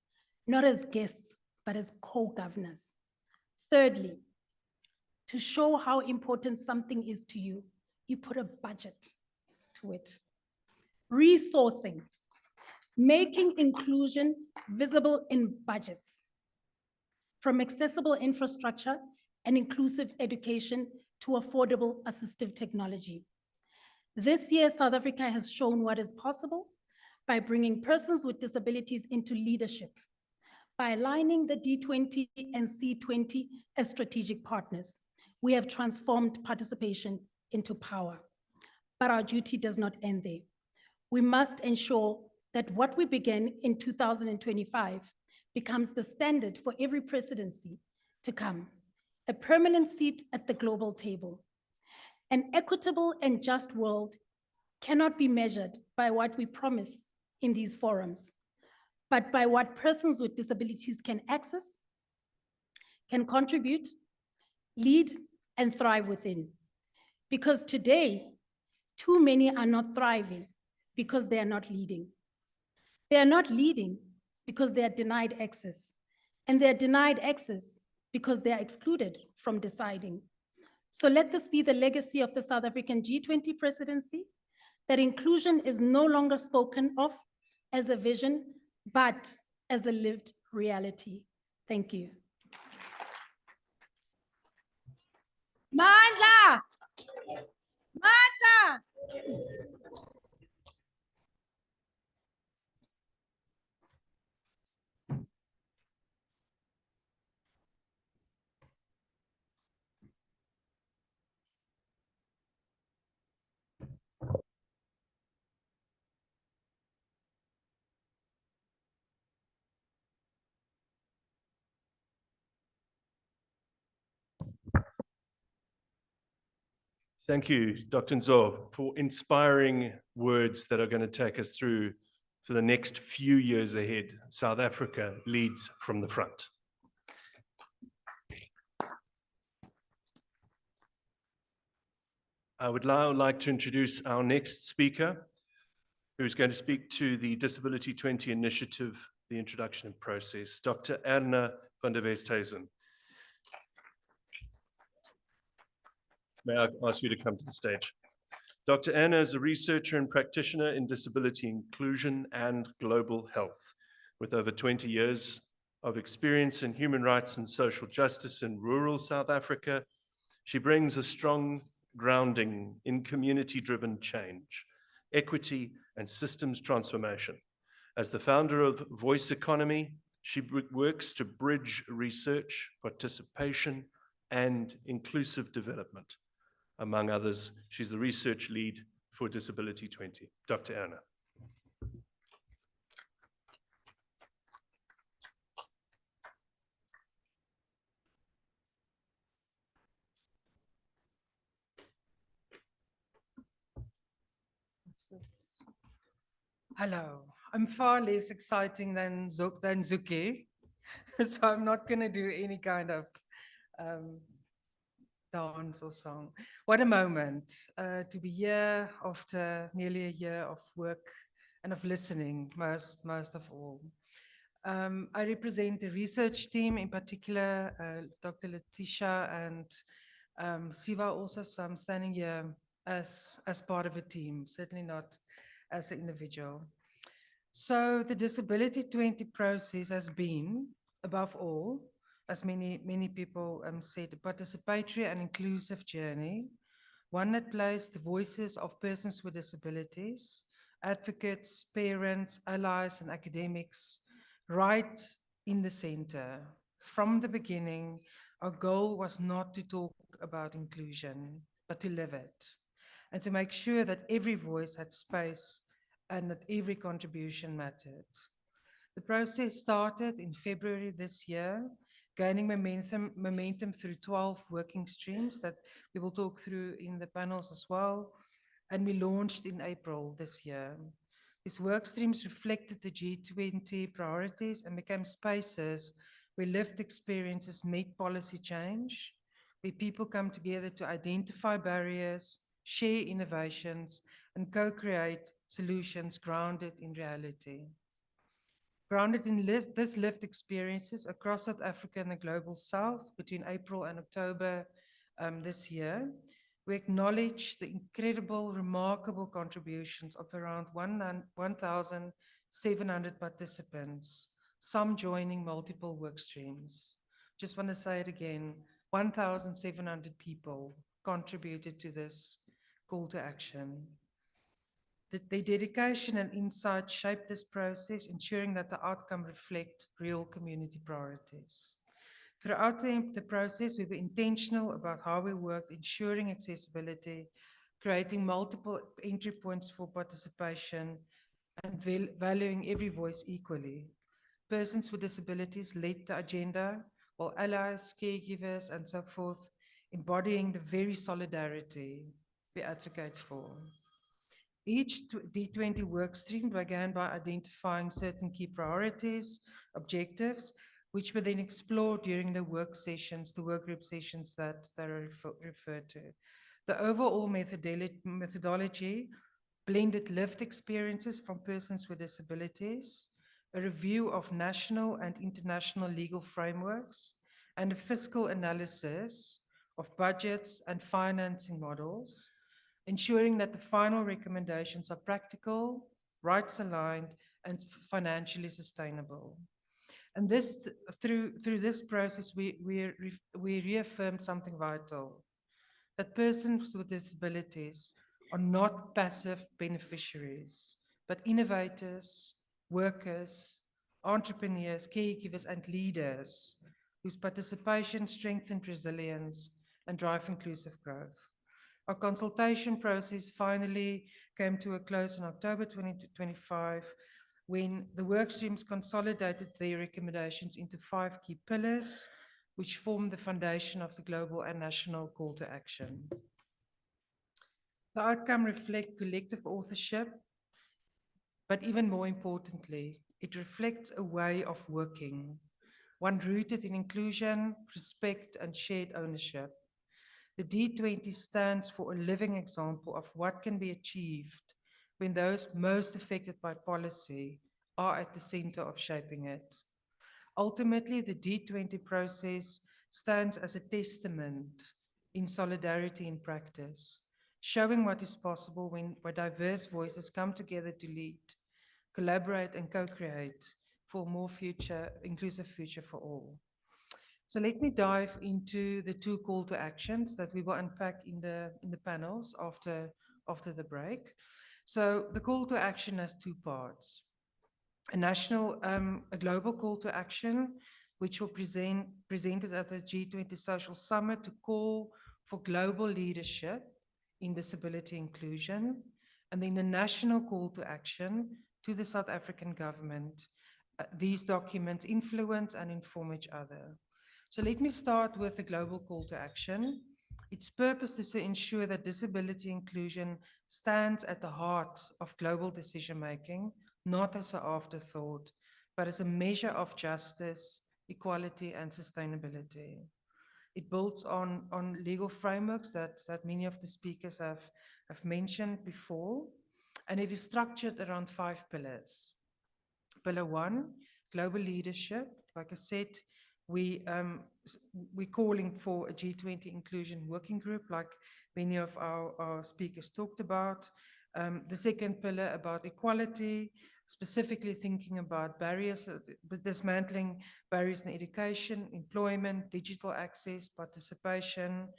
not as guests, but as co-governors. Thirdly, to show how important something is to you, you put a budget to it. Resourcing, making inclusion visible in budgets, from accessible infrastructure and inclusive education to affordable assistive technology. This year, South Africa has shown what is possible by bringing persons with disabilities into leadership, by aligning the D20 and C20 as strategic partners. We have transformed participation into power. But our duty does not end there. We must ensure that what we began in 2025 becomes the standard for every presidency to come, a permanent seat at the global table. An equitable and just world cannot be measured by what we promise in these forums, but by what persons with disabilities can access, can contribute, lead, and thrive within. Because today, too many are not thriving because they are not leading. They are not leading because they are denied access, and they are denied access because they are excluded from deciding. So let this be the legacy of the South African G20 presidency, that inclusion is no longer spoken of as a vision, but as a lived reality. Thank you. Mandla! Mandla! Thank you, Dr. Nzo, for inspiring words that are going to take us through for the next few years ahead. South Africa leads from the front. I would now like to introduce our next speaker, who's going to speak to the Disability-20 initiative, the introduction and process, Dr. Erna van der Westhuizen. May I ask you to come to the stage? Dr. Erna is a researcher and practitioner in disability inclusion and global health, with over 20 years of experience in human rights and social justice in rural South Africa. She brings a strong grounding in community-driven change, equity, and systems transformation. As the founder of Voice Economy, she works to bridge research, participation, and inclusive development. Among others, she's the research lead for Disability-20. Dr. Erna. Hello, I'm far less exciting than Zuki, so I'm not going to do any kind of dance or song. What a moment to be here after nearly a year of work and of listening, most of all. I represent the research team, in particular, Dr. Letitia and Siva also, so I'm standing here as part of a team, certainly not as an individual. So the Disability-20 process has been, above all, as many people said, a participatory and inclusive journey, one that placed the voices of persons with disabilities, advocates, parents, allies, and academics right in the center. From the beginning, our goal was not to talk about inclusion, but to live it, and to make sure that every voice had space and that every contribution mattered. The process started in February this year, gaining momentum through 12 working streams that we will talk through in the panels as well, and we launched in April this year. These work streams reflected the G20 priorities and became spaces where lived experiences meet policy change, where people come together to identify barriers, share innovations, and co-create solutions grounded in reality. Grounded in this lived experiences across South Africa and the Global South between April and October this year, we acknowledge the incredible, remarkable contributions of around 1,700 participants, some joining multiple work streams. Just want to say it again, 1,700 people contributed to this call to action. Their dedication and insight shaped this process, ensuring that the outcome reflect real community priorities. Throughout the process, we were intentional about how we worked, ensuring accessibility, creating multiple entry points for participation, and valuing every voice equally. Persons with disabilities led the agenda, while allies, caregivers, and so forth, embodying the very solidarity we advocate for. Each D20 workstream began by identifying certain key priorities, objectives, which were then explored during the work sessions, the work group sessions that are referred to. The overall methodology blended lived experiences from persons with disabilities, a review of national and international legal frameworks, and a fiscal analysis of budgets and financing models, ensuring that the final recommendations are practical, rights-aligned, and financially sustainable. And this, through this process, we reaffirmed something vital, that persons with disabilities are not passive beneficiaries, but innovators, workers, entrepreneurs, caregivers, and leaders whose participation strengthened resilience and drive inclusive growth. Our consultation process finally came to a close in October 2025, when the work streams consolidated their recommendations into 5 key pillars, which form the foundation of the global and national call to action. The outcome reflects collective authorship, but even more importantly, it reflects a way of working, one rooted in inclusion, respect, and shared ownership. The D20 stands for a living example of what can be achieved when those most affected by policy are at the center of shaping it. Ultimately, the D20 process stands as a testament in solidarity in practice, showing what is possible when diverse voices come together to lead, collaborate, and co-create for a more inclusive future for all. So let me dive into the 2 call to actions that we will unpack in the panels after the break. So the call to action has 2 parts. A global call to action, which will presented at the G20 Social Summit to call for global leadership in disability inclusion, and then a national call to action to the South African government. These documents influence and inform each other. So let me start with the global call to action. Its purpose is to ensure that disability inclusion stands at the heart of global decision-making, not as an afterthought, but as a measure of justice, equality, and sustainability. It builds on legal frameworks that many of the speakers have mentioned before, and it is structured around 5 pillars. Pillar 1, global leadership. Like I said, we're calling for a G20 inclusion working group, like many of our speakers talked about. The second pillar about equality, specifically thinking about barriers, dismantling barriers in education, employment, digital access, participation.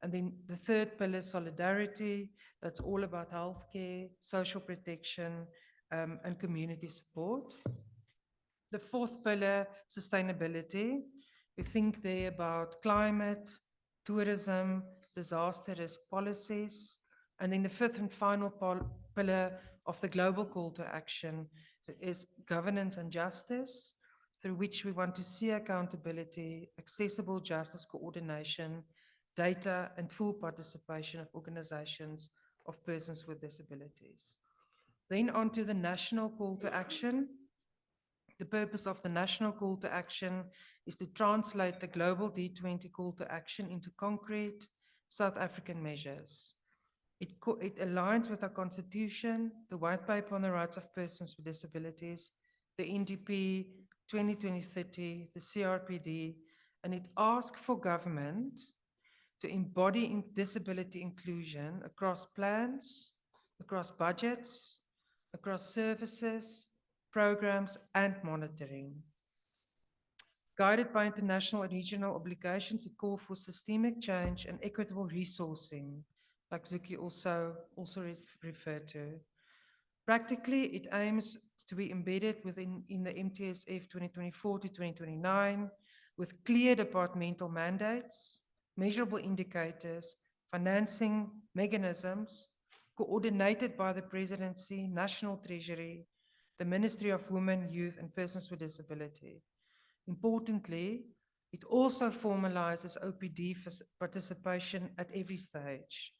And then the third pillar, solidarity, that's all about healthcare, social protection, and community support. The fourth pillar, sustainability. We think there about climate, tourism, disaster risk policies. And then the fifth and final pillar of the global call to action is governance and justice, through which we want to see accountability, accessible justice coordination, data, and full participation of organizations of persons with disabilities. Then on to the national call to action. The purpose of the national call to action is to translate the global D20 call to action into concrete South African measures. It aligns with our constitution, the white paper on the rights of persons with disabilities, the NDP 2020-30, the CRPD, and it asks for government to embody disability inclusion across plans, across budgets, across services, programs, and monitoring. Guided by international and regional obligations, it calls for systemic change and equitable resourcing, like Zuki also referred to. Practically, it aims to be embedded in the MTSF 2024 to 2029 with clear departmental mandates, measurable indicators, financing mechanisms, coordinated by the Presidency, National Treasury, the Ministry of Women, Youth and Persons with Disability. Importantly, it also formalizes OPD participation at every stage.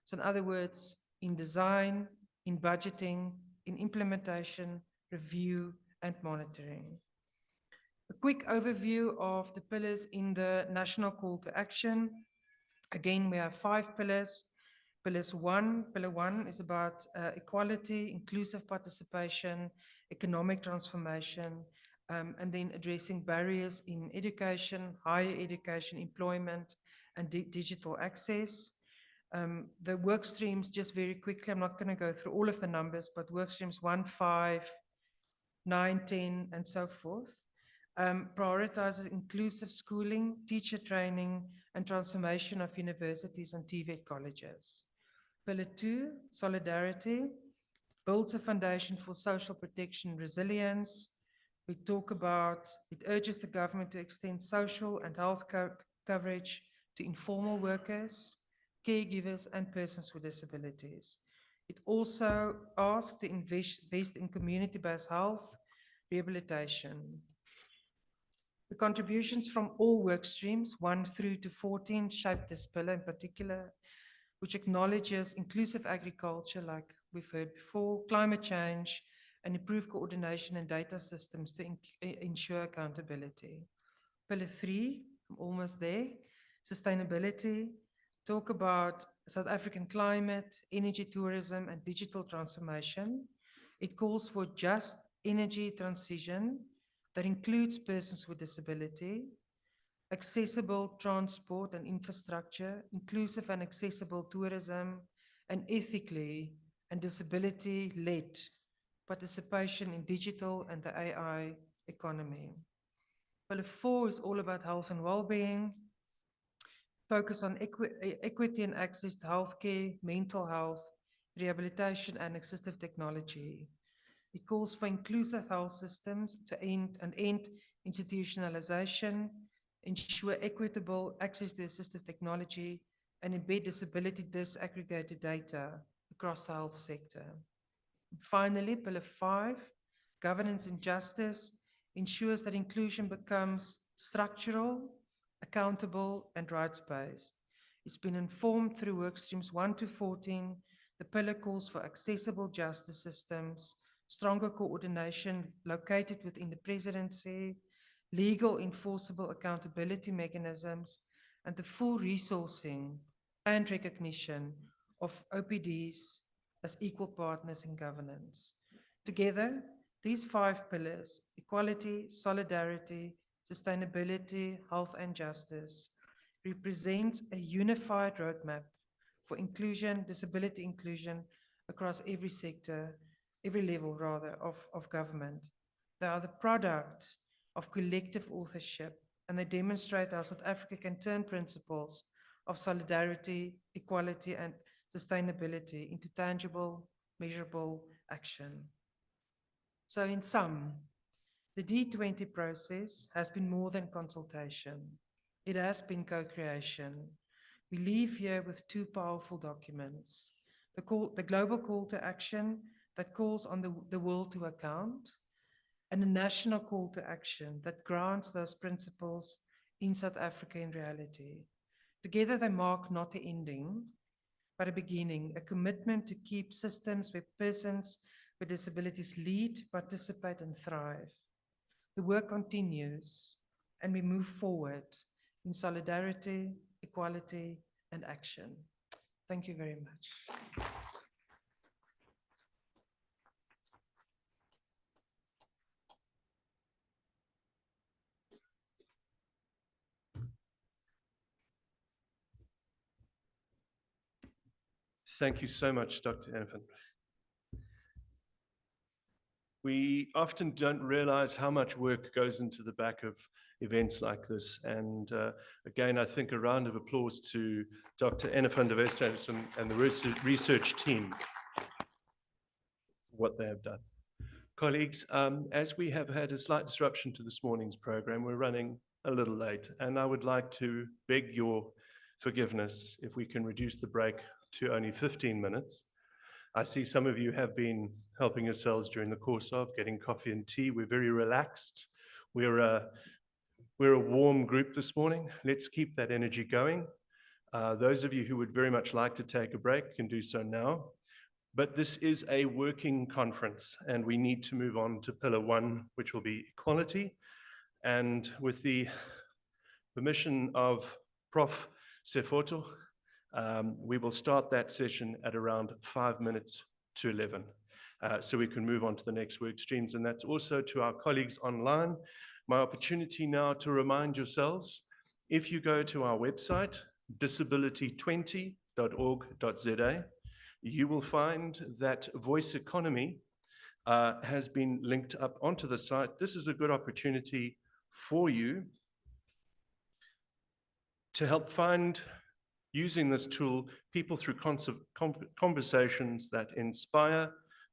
So in other words, in design, in budgeting, in implementation, review, and monitoring. A quick overview of the pillars in the National Call to Action. Again, we have 5 pillars. Pillar one is about equality, inclusive participation, economic transformation, and then addressing barriers in education, higher education, employment, and digital access. The work streams, just very quickly, I'm not going to go through all of the numbers, but work streams 1, 5, 9, 10, and so forth. Prioritizes inclusive schooling, teacher training, and transformation of universities and TVET colleges. Pillar 2, solidarity, builds a foundation for social protection resilience. We talk about, it urges the government to extend social and health coverage to informal workers, caregivers, and persons with disabilities. It also asks to invest in community-based health, rehabilitation. The contributions from all work streams, 1 through to 14, shape this pillar in particular, which acknowledges inclusive agriculture, like we've heard before, climate change, and improved coordination and data systems to ensure accountability. Pillar 3, I'm almost there, sustainability, talk about South African climate, energy tourism, and digital transformation. It calls for just energy transition that includes persons with disability, accessible transport and infrastructure, inclusive and accessible tourism, and ethically and disability-led participation in digital and the AI economy. Pillar 4 is all about health and well-being, focus on equity and access to healthcare, mental health, rehabilitation, and assistive technology. It calls for inclusive health systems to end institutionalization, ensure equitable access to assistive technology, and embed disability disaggregated data across the health sector. Finally, Pillar 5, governance and justice, ensures that inclusion becomes structural, accountable, and rights-based. It's been informed through work streams 1 to 14. The pillar calls for accessible justice systems, stronger coordination located within the presidency, legal enforceable accountability mechanisms, and the full resourcing and recognition of OPDs as equal partners in governance. Together, These 5 pillars, equality, solidarity, sustainability, health and justice, represent a unified roadmap for inclusion, disability inclusion across every sector, every level rather, of government. They are the product of collective authorship, and they demonstrate how South Africa can turn principles of solidarity, equality, and sustainability into tangible, measurable action. So in sum, the D20 process has been more than consultation. It has been co-creation. We leave here with 2 powerful documents: the global call to action that calls on the world to account, and a national call to action that grounds those principles in South Africa in reality. Together they mark not the ending, but a beginning, a commitment to keep systems where persons with disabilities lead, participate, and thrive. The work continues, and we move forward in solidarity, equality, and action. Thank you very much. Thank you so much, Dr. Anfan. We often don't realize how much work goes into the back of events like this. And again, I think a round of applause to Dr. Anfan de Westhuizen and the research team for what they have done. Colleagues, as we have had a slight disruption to this morning's program, we're running a little late, and I would like to beg your forgiveness if we can reduce the break to only 15 minutes. I see some of you have been helping yourselves during the course of getting coffee and tea. We're very relaxed. We're a warm group this morning. Let's keep that energy going. Those of you who would very much like to take a break can do so now. But this is a working conference, and we need to move on to pillar 1, which will be equality. And with the permission of Prof. Sefoto, we will start that session at around 5 minutes to 11. So we can move on to the next work streams. And that's also to our colleagues online. My opportunity now to remind yourselves, if you go to our website, disability20.org.za, you will find that voice economy has been linked up onto the site. This is a good opportunity for you to help find, using this tool, people through conversations that inspire,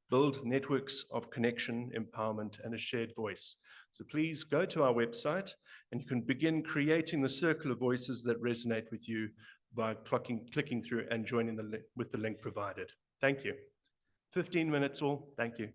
build networks of connection, empowerment, and a shared voice. So please go to our website, and you can begin creating the circle of voices that resonate with you by clicking through and joining with the link provided. Thank you. 15 minutes all. Thank you.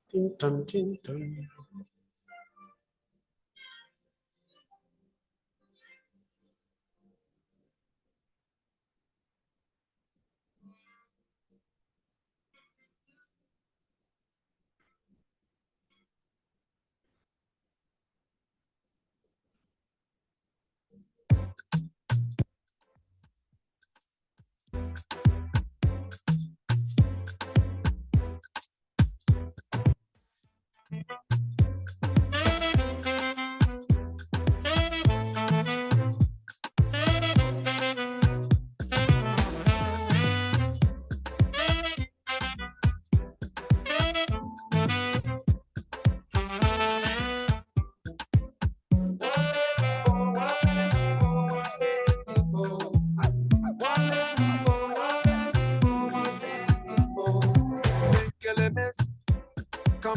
Ding, dong, ding, dong.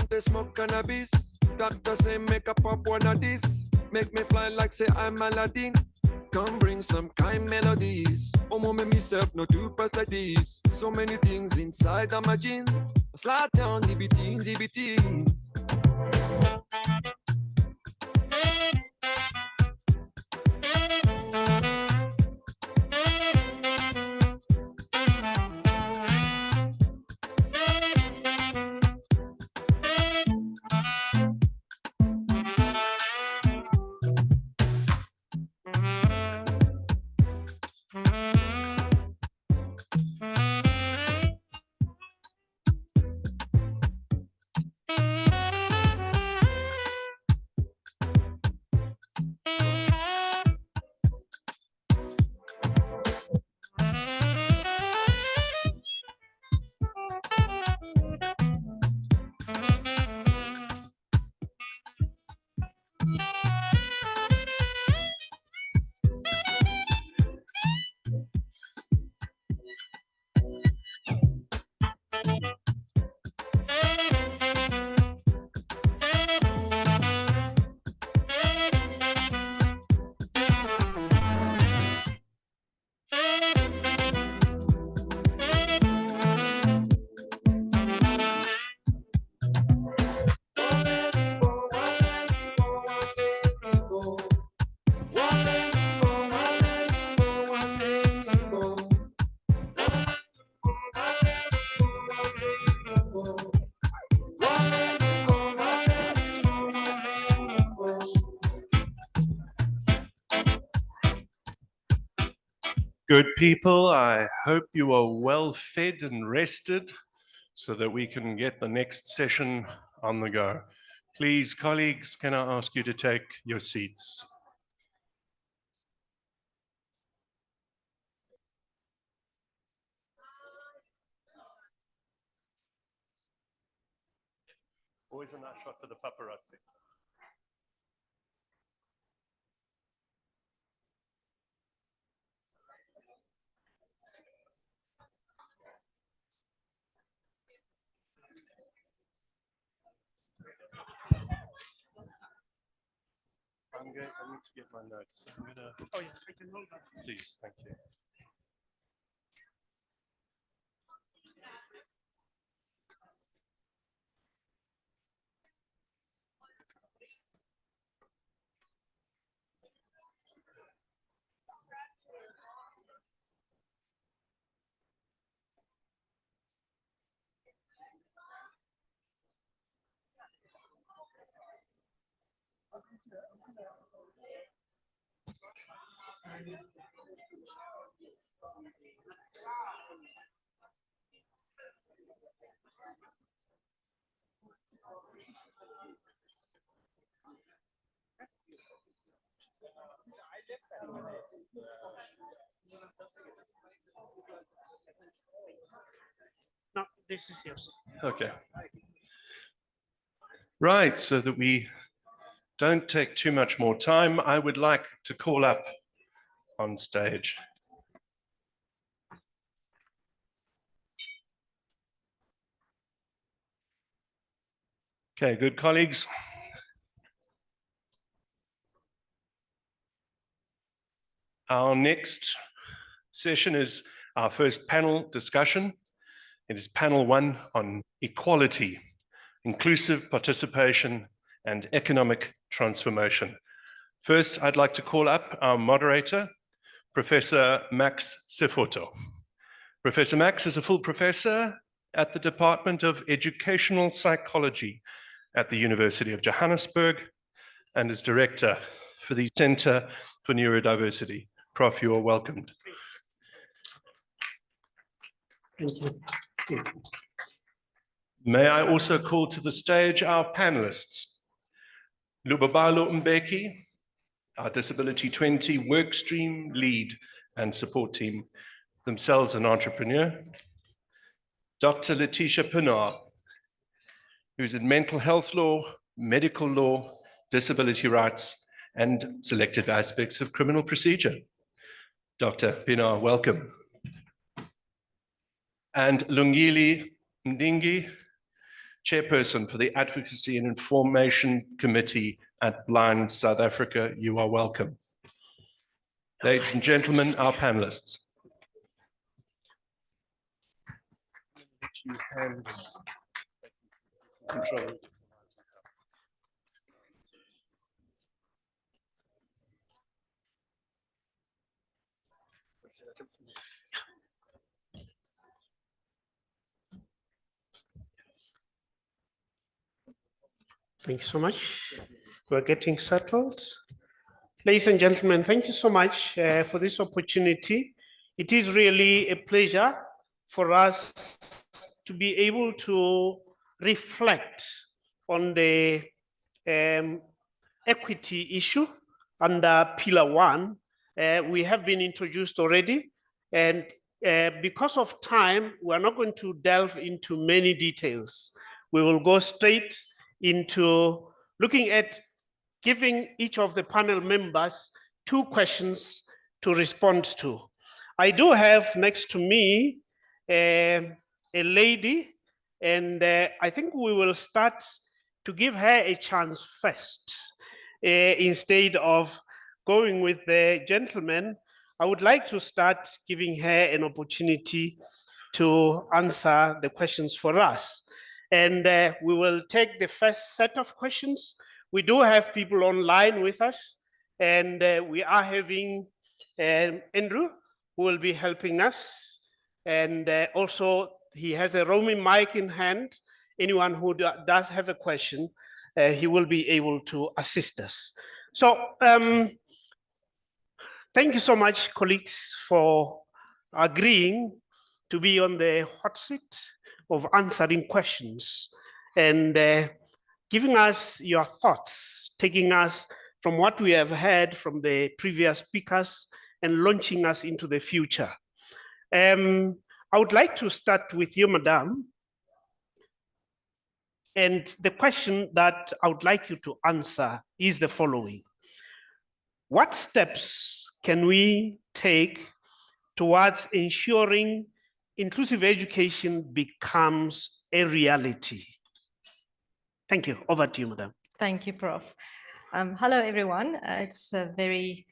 mom they smoke cannabis. Doctor say make a pop one of this. Make me fly like say I'm Aladdin. Come bring some kind melodies. Oh mama myself no do pass like this. So many things inside of my jeans. Slide down DBTs. Good people, I hope you are well fed and rested so that we can get the next session on the go. Please, colleagues, can I ask you to take your seats? Always a nice shot for the paparazzi. I need to get my notes. Oh yeah, I can hold that. Please, thank you. No, this is yours. Okay. Right, so that we don't take too much more time, I would like to call up on stage okay, good colleagues. Our next session is our first panel discussion. It is panel 1 on equality, inclusive participation, and economic transformation. First, I'd like to call up our moderator, Professor Max Sefoto. Professor Max is a full professor at the Department of Educational Psychology at the University of Johannesburg and is director for the Centre for Neurodiversity. Prof, you are welcomed. Thank you. May I also call to the stage our panelists, Lubabalo Mbeki, our Disability-20 workstream lead and support team, themselves an entrepreneur, Dr. Letitia Pinar, who's in mental health law, medical law, disability rights, and selected aspects of criminal procedure. Dr. Pinar, welcome. And Lungile Ndingi, Chairperson for the Advocacy and Information Committee at Blind South Africa. You are welcome. Ladies and gentlemen, our panelists. Control. Thank you so much. We're getting settled. Ladies and gentlemen, thank you so much for this opportunity. It is really a pleasure for us to be able to reflect on the equity issue under Pillar 1. We have been introduced already, and because of time, we're not going to delve into many details. We will go straight into looking at giving each of the panel members 2 questions to respond to. I do have next to me a lady, and I think we will start to give her a chance first. Instead of going with the gentleman, I would like to start giving her an opportunity to answer the questions for us. And we will take the first set of questions. We do have people online with us, and we are having Andrew, who will be helping us. And also, he has a roaming mic in hand. Anyone who does have a question, he will be able to assist us. So thank you so much, colleagues, for agreeing to be on the hot seat of answering questions and giving us your thoughts, taking us from what we have heard from the previous speakers and launching us into the future. I would like to start with you, Madam. And the question that I would like you to answer is the following. What steps can we take towards ensuring inclusive education becomes a reality? Thank you. Over to you, Madam. Thank you, Prof. Hello, everyone. It's very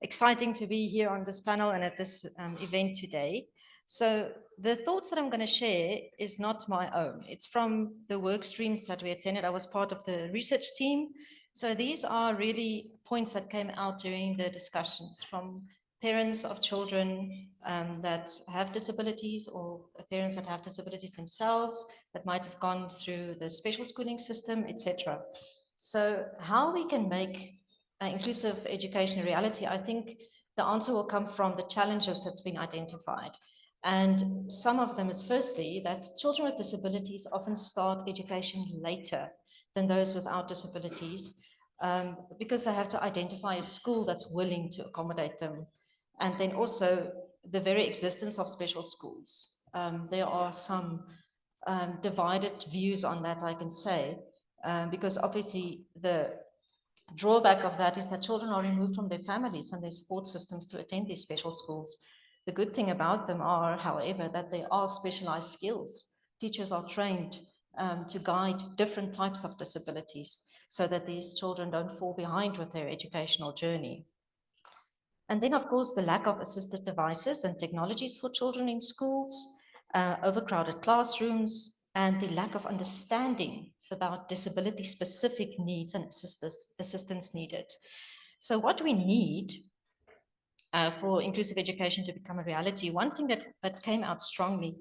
exciting to be here on this panel and at this event today. So the thoughts that I'm going to share is not my own. It's from the work streams that we attended. I was part of the research team. So these are really points that came out during the discussions from parents of children that have disabilities, or parents that have disabilities themselves that might have gone through the special schooling system, etc. So how we can make inclusive education a reality, I think the answer will come from the challenges that's been identified. And some of them is firstly that children with disabilities often start education later than those without disabilities because they have to identify a school that's willing to accommodate them. And then also the very existence of special schools. There are some divided views on that, I can say, because obviously the drawback of that is that children are removed from their families and their support systems to attend these special schools. The good thing about them are, however, that they are specialized skills. Teachers are trained to guide different types of disabilities so that these children don't fall behind with their educational journey. And then, of course, the lack of assistive devices and technologies for children in schools, overcrowded classrooms, and the lack of understanding about disability-specific needs and assistance needed. So what we need for inclusive education to become a reality, one thing that came out strongly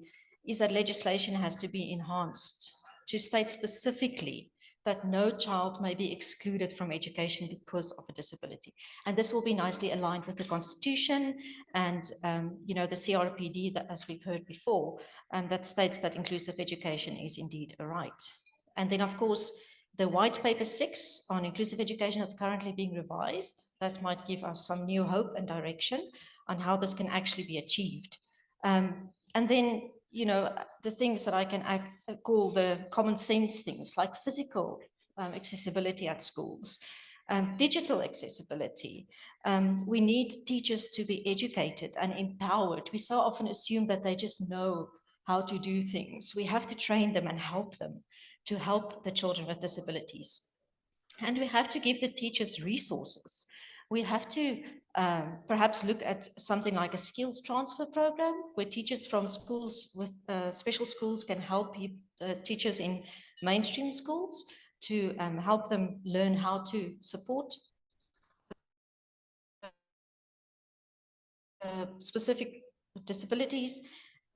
is that legislation has to be enhanced to state specifically that no child may be excluded from education because of a disability. And this will be nicely aligned with the Constitution and the CRPD, that, as we've heard before, that states that inclusive education is indeed a right. And then, of course, the White Paper 6 on inclusive education that's currently being revised, that might give us some new hope and direction on how this can actually be achieved. And then, the things that I can call the common sense things, like physical accessibility at schools, digital accessibility. We need teachers to be educated and empowered. We so often assume that they just know how to do things. We have to train them and help them. to help the children with disabilities. And we have to give the teachers resources. We have to perhaps look at something like a skills transfer program where teachers from schools with special schools can help teachers in mainstream schools to help them learn how to support specific disabilities.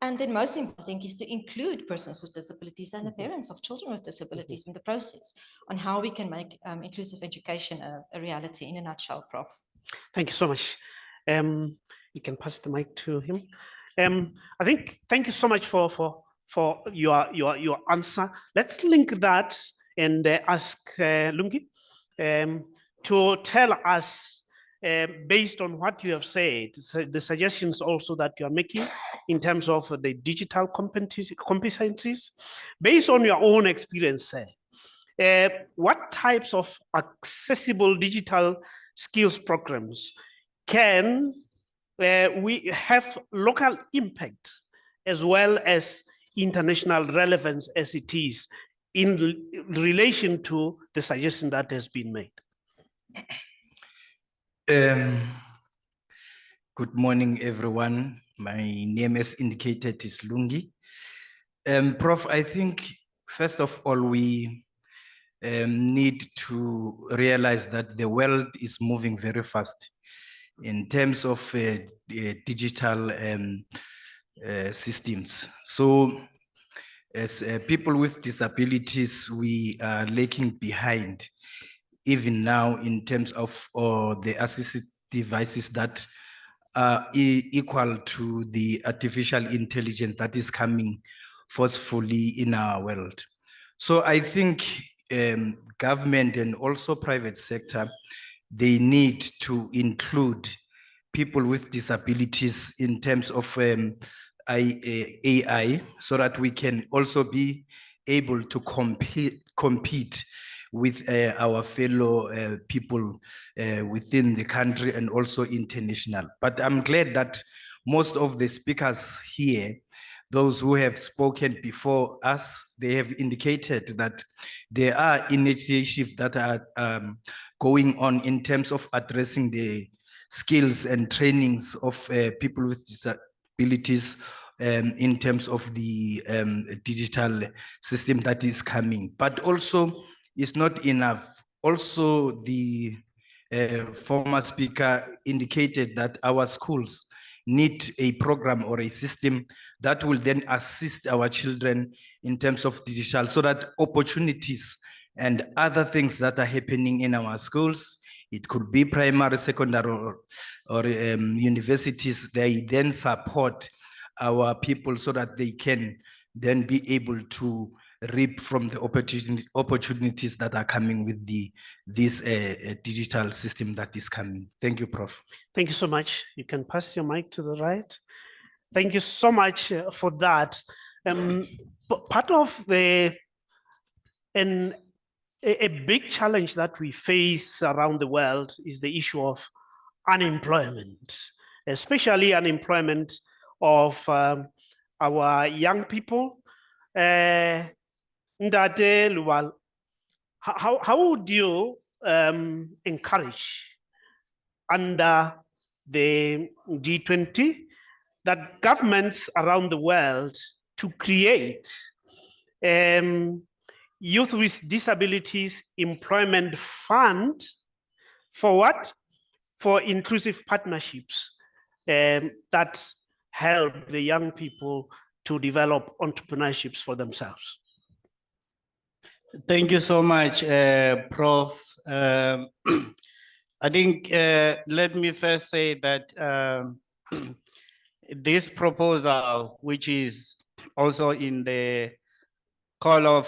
And then most important, I think, is to include persons with disabilities and the parents of children with disabilities in the process on how we can make inclusive education a reality in a nutshell, Prof. Thank you so much. You can pass the mic to him. I think, thank you so much for your answer. Let's link that and ask Lungi to tell us, based on what you have said, the suggestions also that you are making in terms of the digital competencies, based on your own experience, what types of accessible digital skills programs can we have local impact as well as international relevance as it is in relation to the suggestion that has been made? Good morning, everyone. My name, as indicated, is Lungi. Prof, I think, first of all, we need to realize that the world is moving very fast in terms of digital systems. So as people with disabilities, we are lagging behind even now in terms of the assistive devices that are equal to the artificial intelligence that is coming forcefully in our world. So I think government and also private sector, they need to include people with disabilities in terms of AI, so that we can also be able to compete with our fellow people within the country and also international. But I'm glad that most of the speakers here, those who have spoken before us, they have indicated that there are initiatives that are going on in terms of addressing the skills and trainings of people with disabilities in terms of the digital system that is coming. But also, it's not enough. Also, the former speaker indicated that our schools need a program or a system that will then assist our children in terms of digital, so that opportunities and other things that are happening in our schools, it could be primary, secondary, or universities, they then support our people so that they can then be able to reap from the opportunities that are coming with this digital system that is coming. Thank you, Prof. Thank you so much. You can pass your mic to the right. Thank you so much for that. Part of a big challenge that we face around the world is the issue of unemployment, especially unemployment of our young people. Ndade Luwal, how would you encourage under the D20 that governments around the world to create youth with disabilities employment fund for what? For inclusive partnerships that help the young people to develop entrepreneurships for themselves? Thank you so much, Prof. I think let me first say that this proposal, which is also in the call of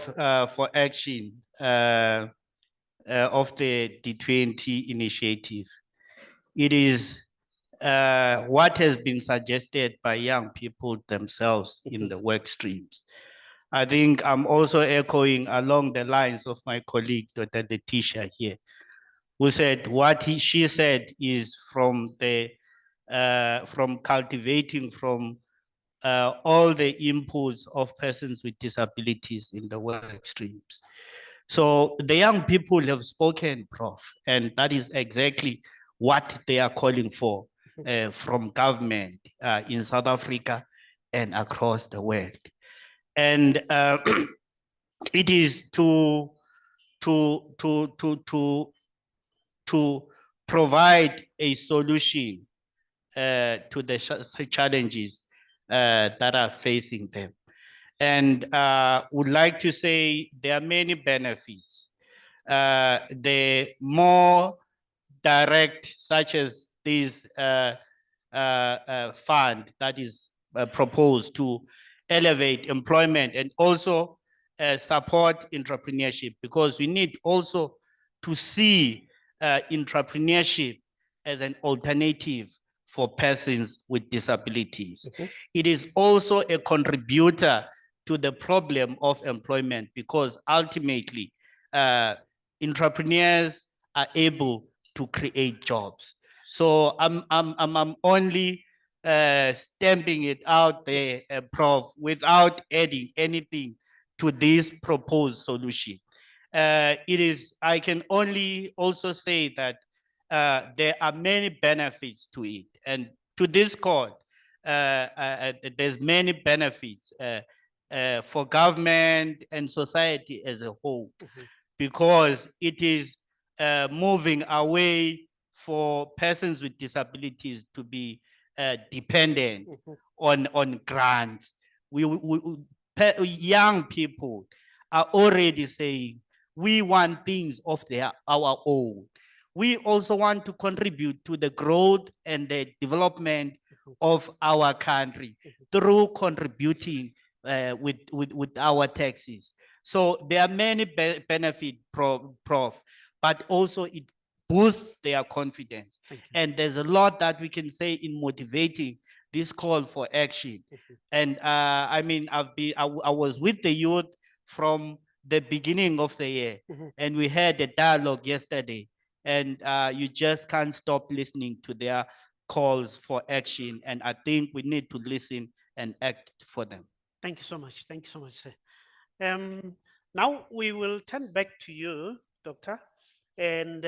for action of the D20 initiative, it is what has been suggested by young people themselves in the work streams. I think I'm also echoing along the lines of my colleague, Dr. Letitia here, who said what she said is from the from cultivating from all the inputs of persons with disabilities in the work streams. So the young people have spoken, Prof, and that is exactly what they are calling for from government in South Africa and across the world. And it is to provide a solution to the challenges that are facing them. And would like to say there are many benefits. The more direct, such as this fund that is proposed to elevate employment and also support entrepreneurship, because we need also to see entrepreneurship as an alternative for persons with disabilities. It is also a contributor to the problem of employment, because ultimately entrepreneurs are able to create jobs. So I'm only stamping it out there, Prof, without adding anything to this proposed solution. I can only also say that there are many benefits to it. And to this court, there's many benefits for government and society as a whole, because it is moving away for persons with disabilities to be dependent on grants. Young people are already saying, we want things of our own. We also want to contribute to the growth and the development of our country through contributing with our taxes. So there are many benefits, Prof, but also it boosts their confidence. And there's a lot that we can say in motivating this call for action. And I mean, I was with the youth from the beginning of the year, and we had a dialogue yesterday, and you just can't stop listening to their calls for action. And I think we need to listen and act for them. Thank you so much. Thank you so much, sir. Now we will turn back to you, Doctor. And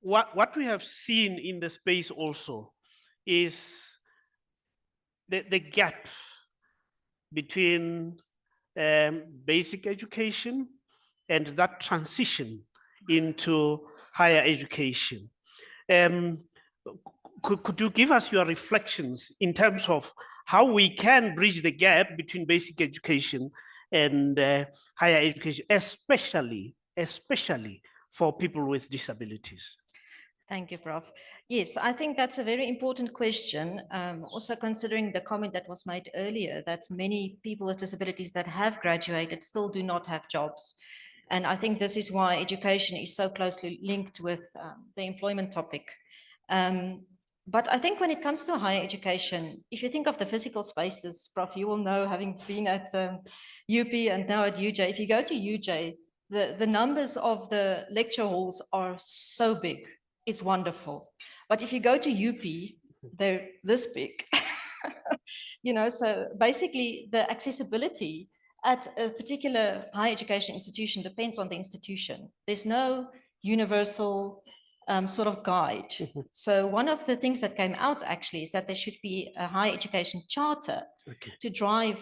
what we have seen in the space also is the gap between basic education and that transition into higher education. Could you give us your reflections in terms of how we can bridge the gap between basic education and higher education, especially for people with disabilities? Thank you, Prof. Yes, I think that's a very important question. Also considering the comment that was made earlier, that many people with disabilities that have graduated still do not have jobs. And I think this is why education is so closely linked with the employment topic. But I think when it comes to higher education, if you think of the physical spaces, Prof, you will know, having been at UP and now at UJ, if you go to UJ, the numbers of the lecture halls are so big. It's wonderful. But if you go to UP, they're this big. You know, so basically the accessibility at a particular higher education institution depends on the institution. There's no universal sort of guide. So one of the things that came out actually is that there should be a higher education charter to drive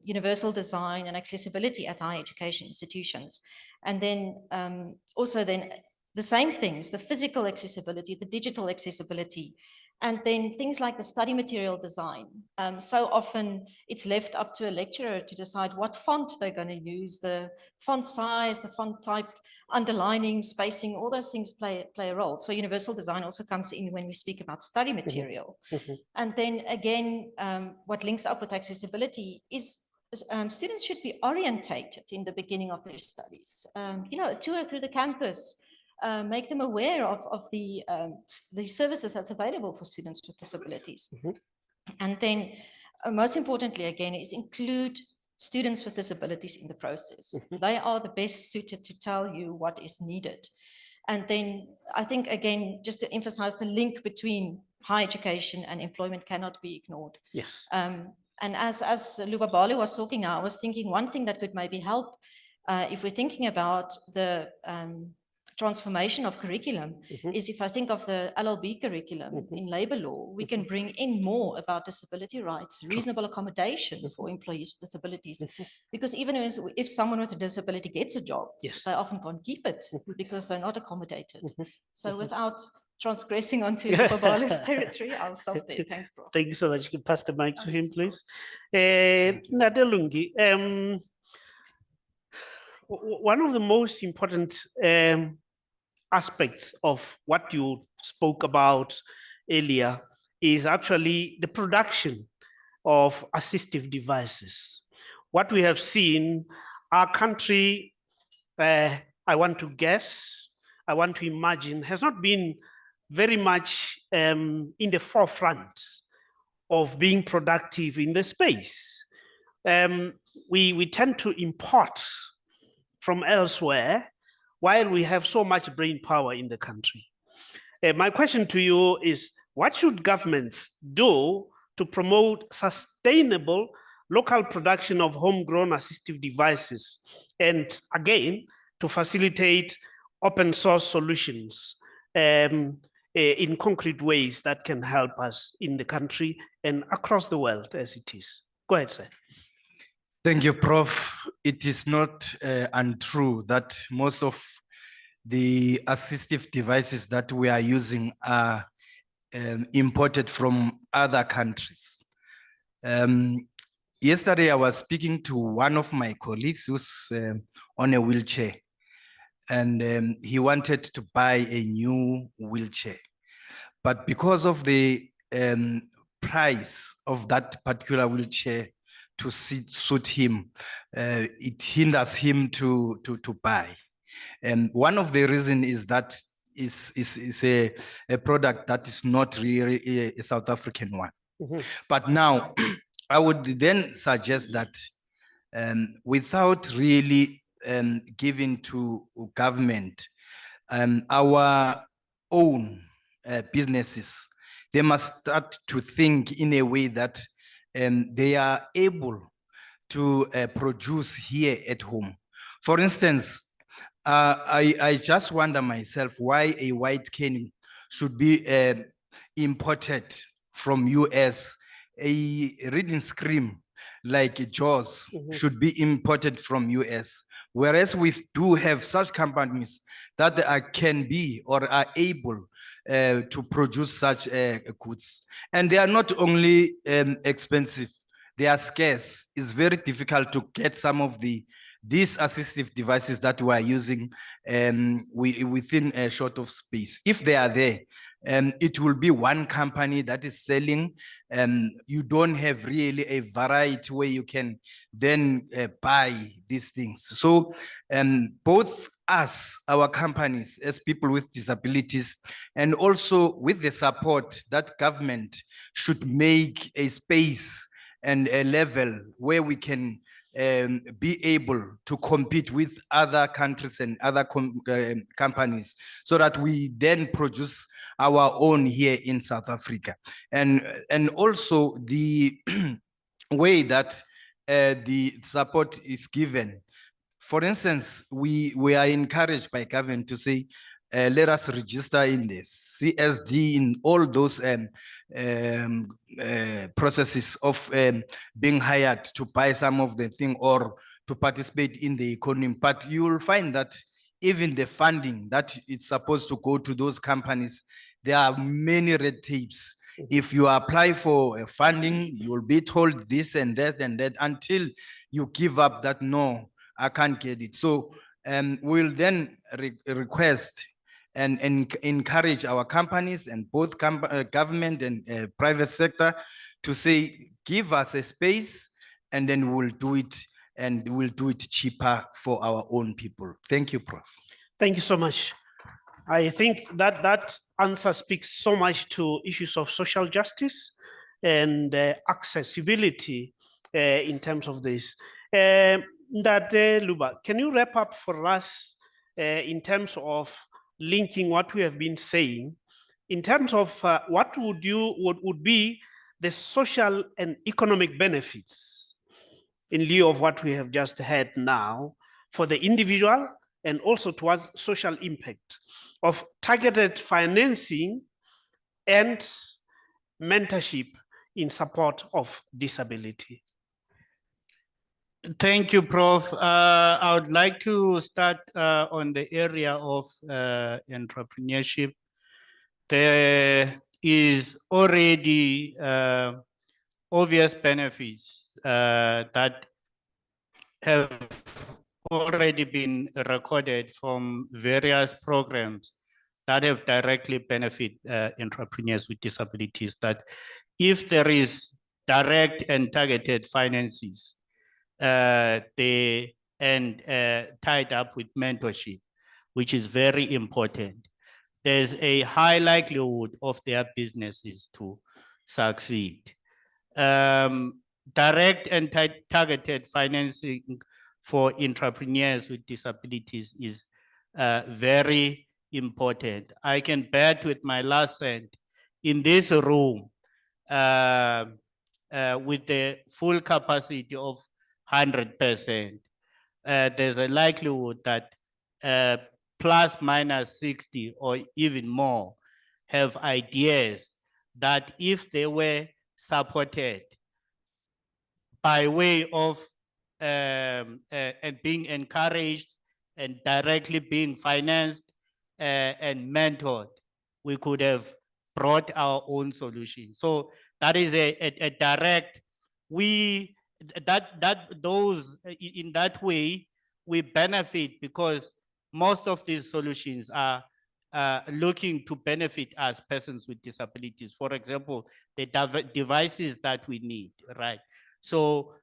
universal design and accessibility at higher education institutions. And then also then the same things, the physical accessibility, the digital accessibility, and then things like the study material design. So often it's left up to a lecturer to decide what font they're going to use, the font size, the font type, underlining, spacing, all those things play a role. So universal design also comes in when we speak about study material. And then again, what links up with accessibility is students should be orientated in the beginning of their studies. You know, a tour through the campus, make them aware of the services that's available for students with disabilities. And then most importantly, again, is include students with disabilities in the process. They are the best suited to tell you what is needed. And then I think, again, just to emphasize the link between higher education and employment cannot be ignored. Yes. And as Lubabali was talking now, I was thinking one thing that could maybe help if we're thinking about the transformation of curriculum is if I think of the LLB curriculum in labor law, we can bring in more about disability rights, reasonable accommodation for employees with disabilities. Because even if someone with a disability gets a job, Yes. they often can't keep it because they're not accommodated. So without transgressing onto Babala's territory, I'll stop there. Thanks, Prof. Thank you so much. You can pass the mic to him, please. Nadelungi, one of the most important aspects of what you spoke about earlier is actually the production of assistive devices. What we have seen, our country, I want to guess, I want to imagine, has not been very much in the forefront of being productive in the space. We tend to import from elsewhere while we have so much brain power in the country. My question to you is, what should governments do to promote sustainable local production of homegrown assistive devices, and again, to facilitate open source solutions in concrete ways that can help us in the country and across the world as it is? Go ahead, sir. Thank you, Prof. It is not untrue that most of the assistive devices that we are using are imported from other countries. Yesterday, I was speaking to one of my colleagues who's on a wheelchair, and he wanted to buy a new wheelchair. But because of the price of that particular wheelchair to suit him, it hinders him to buy. And one of the reasons is that is a product that is not really a South African one. But now, I would then suggest that without really giving to government, our own businesses, they must start to think in a way that they are able to produce here at home. For instance, I just wonder myself why a white cane should be imported from US. A reading screen like Jaws should be imported from US, whereas we do have such companies that can be or are able to produce such goods. And they are not only expensive, they are scarce. It's very difficult to get some of these assistive devices that we are using within a short of space. If they are there, it will be one company that is selling, you don't have really a variety where you can then buy these things. So both us, our companies, as people with disabilities, and also with the support that government should make a space and a level where we can be able to compete with other countries and other companies, so that we then produce our own here in South Africa. And also the way that the support is given. For instance, we are encouraged by government to say, let us register in this CSD, in all those processes of being hired to buy some of the thing or to participate in the economy. But you will find that even the funding that it's supposed to go to those companies, there are many red tapes. If you apply for funding, you will be told this and that and that until you give up that, no, I can't get it. So we'll then request and encourage our companies and both government and private sector to say, give us a space and then we'll do it, and we'll do it cheaper for our own people. Thank you, Prof. Thank you so much. I think that that answer speaks so much to issues of social justice and accessibility in terms of this. Ndade Luba, can you wrap up for us in terms of linking what we have been saying in terms of what would be the social and economic benefits in lieu of what we have just heard now for the individual and also towards social impact of targeted financing and mentorship in support of disability. Thank you, Prof. I would like to start on the area of entrepreneurship. There is already obvious benefits that have already been recorded from various programs that have directly benefit entrepreneurs with disabilities, that if there is direct and targeted finances tied up with mentorship, which is very important, there's a high likelihood of their businesses to succeed. Direct and targeted financing for entrepreneurs with disabilities is very important. I can bet with my last cent in this room with the full capacity of 100%, there's a likelihood that plus minus 60 or even more have ideas that if they were supported by way of and being encouraged and directly being financed and mentored, we could have brought our own solution. So that is a direct, in that way, we benefit because most of these solutions are looking to benefit us persons with disabilities. For example, the devices that we need, right? So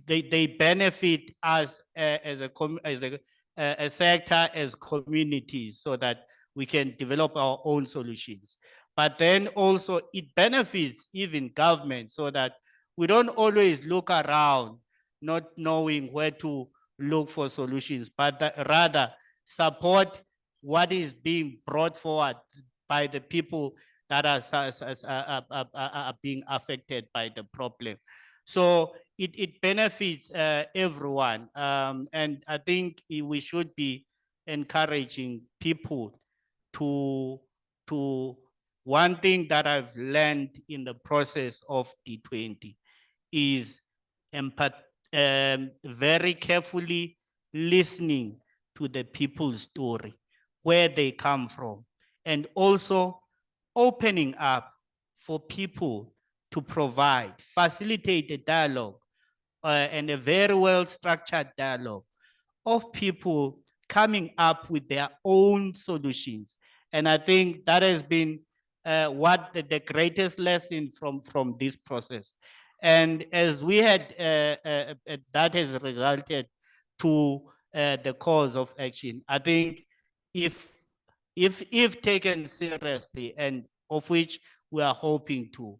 they benefit us as a sector, as communities, so that we can develop our own solutions. But then also it benefits even government, so that we don't always look around not knowing where to look for solutions, but rather support what is being brought forward by the people that are being affected by the problem. So it benefits everyone. And I think we should be encouraging people to one thing that I've learned in the process of D20 is very carefully listening to the people's story, where they come from, and also opening up for people to provide, facilitate a dialogue and a very well-structured dialogue of people coming up with their own solutions. And I think that has been what the greatest lesson from this process. And as we had, that has resulted to the cause of action. I think if taken seriously, and of which we are hoping to,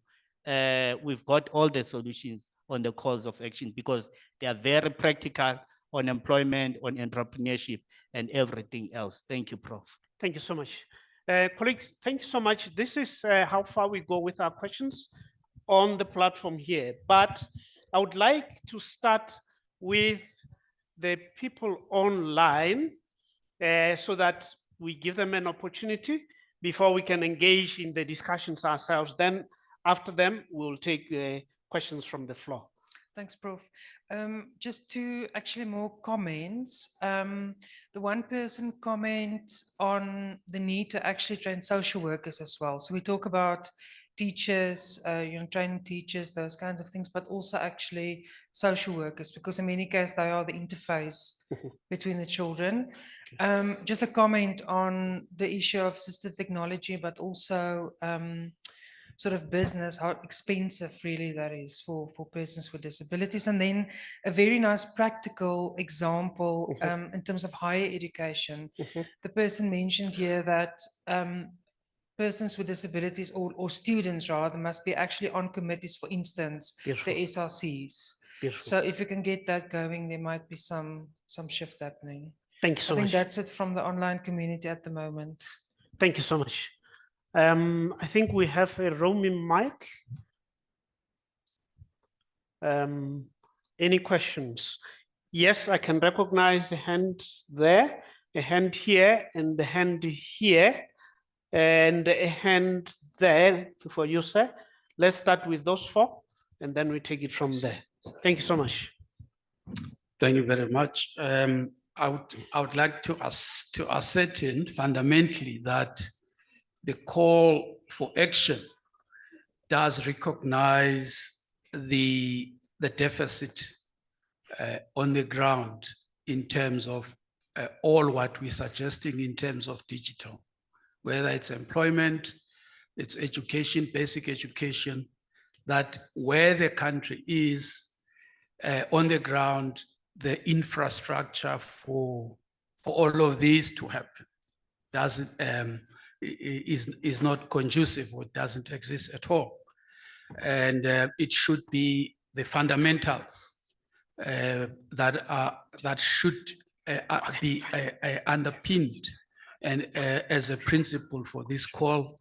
we've got all the solutions on the calls of action, because they are very practical on employment, on entrepreneurship, and everything else. Thank you, Prof. Thank you so much. Colleagues, thank you so much. This is how far we go with our questions on the platform here. But I would like to start with the people online so that we give them an opportunity before we can engage in the discussions ourselves. Then after them, we'll take the questions from the floor. Thanks, Prof. Just to actually more comments. The one person comments on the need to actually train social workers as well. So we talk about teachers, training teachers, those kinds of things, but also actually social workers, because in many cases they are the interface between the children. Just a comment on the issue of assistive technology, but also sort of business, how expensive really that is for persons with disabilities. And then a very nice practical example in terms of higher education. The person mentioned here that persons with disabilities or students rather must be actually on committees, for instance, the SRCs. So if you can get that going, there might be some shift happening. Thank you I so think much. that's it from the online community at the moment. Thank you so much. I think we have a roaming mic. Any questions? Yes, I can recognize the hands there, a hand here, and the hand here, and a hand there for you, sir. Let's start with those four, and then we take it from there. Thank you so much. Thank you very much. I would like to ascertain fundamentally that the call for action does recognize the deficit on the ground in terms of all what we're suggesting in terms of digital, whether it's employment, it's education, basic education, that where the country is on the ground, the infrastructure for all of these to happen is not conducive or doesn't exist at all. And it should be the fundamentals that should be underpinned and as a principle for this call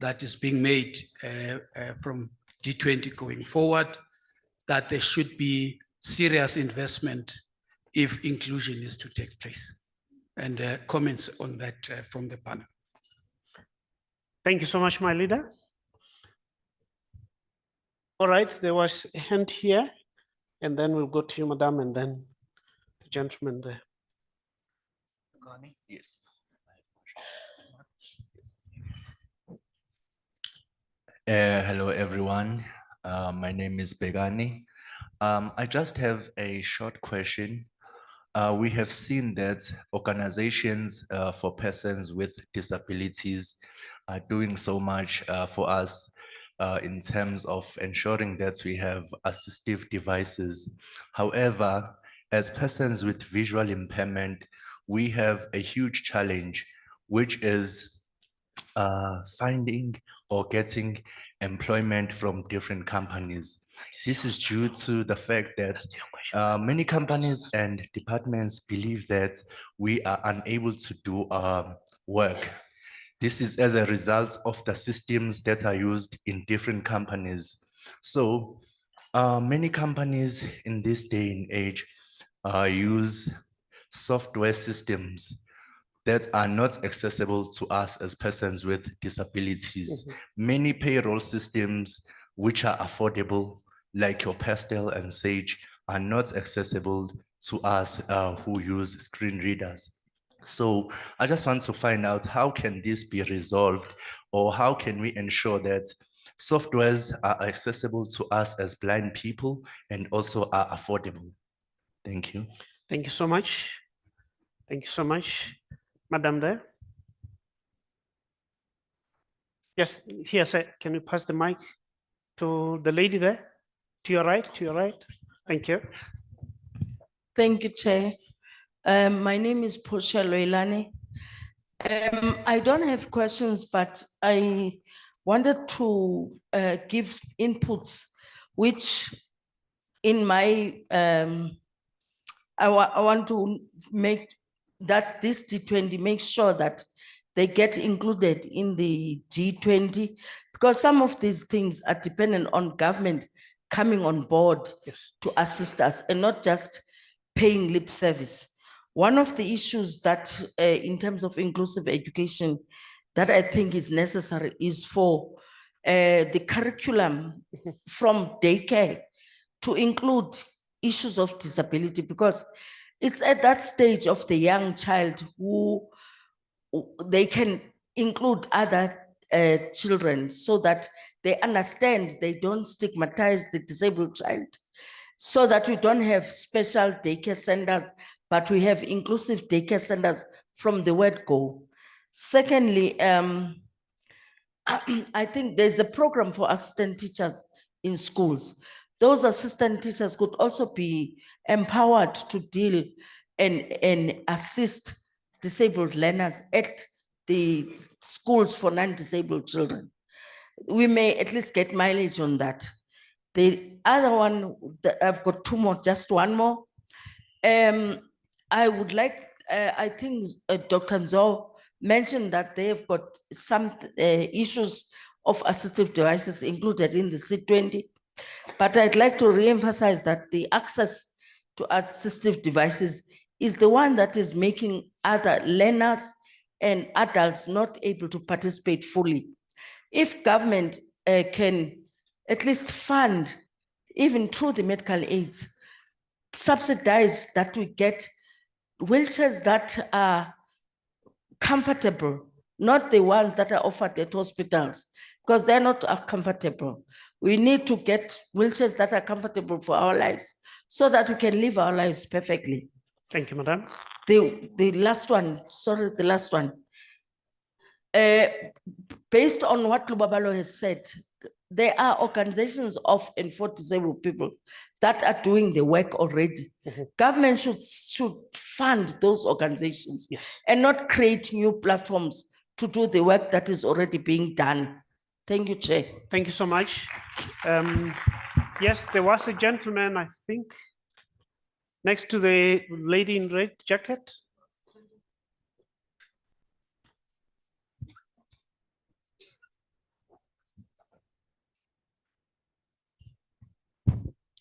that is being made from D20 going forward, that there should be serious investment if inclusion is to take place. And comments on that from the panel. Thank you so much, my leader. All right, there was a hand here, and then we'll go to you, madam, and then the gentleman there. Yes. Hello, everyone. My name is Begani. I just have a short question. We have seen that organizations for persons with disabilities are doing so much for us in terms of ensuring that we have assistive devices. However, as persons with visual impairment, we have a huge challenge, which is finding or getting employment from different companies. This is due to the fact that many companies and departments believe that we are unable to do work. This is as a result of the systems that are used in different companies. So many companies in this day and age use software systems that are not accessible to us as persons with disabilities. Many payroll systems which are affordable, like your Pastel and Sage, are not accessible to us who use screen readers. So I just want to find out, how can this be resolved, or how can we ensure that softwares are accessible to us as blind people and also are affordable? Thank you. Thank you so much. Thank you so much. Madam there. Yes, here, sir. Can you pass the mic to the lady there? To your right, to your right. Thank you. Thank you, Chair. My name is Portia Loilane. I don't have questions, but I wanted to give inputs, which in my, I want to make that this D20 makes sure that they get included in the G20, because some of these things are dependent on government coming on board to assist us and not just paying lip service. One of the issues that in terms of inclusive education that I think is necessary is for the curriculum from daycare to include issues of disability, because it's at that stage of the young child who they can include other children so that they understand, they don't stigmatize the disabled child, so that we don't have special daycare centers, but we have inclusive daycare centers from the word go. Secondly, I think there's a program for assistant teachers in schools. Those assistant teachers could also be empowered to deal and assist disabled learners at the schools for non-disabled children. We may at least get mileage on that. The other one, I've got two more, just one more. I would like I think Dr. Nzo mentioned that they have got some issues of assistive devices included in the C20. But I'd like to re-emphasize that the access to assistive devices is the one that is making other learners and adults not able to participate fully. If government can at least fund, even through the medical aids, subsidize that we get wheelchairs that are comfortable, not the ones that are offered at hospitals, because they're not comfortable. We need to get wheelchairs that are comfortable for our lives so that we can live our lives perfectly. Thank you, Madam. The last one, sorry, the last one. Based on what Lubabalo has said, there are organizations of and for disabled people that are doing the work already. Government should fund those organizations and not create new platforms to do the work that is already being done. Thank you, Chair. Thank you so much. Yes, there was a gentleman, I think, next to the lady in red jacket.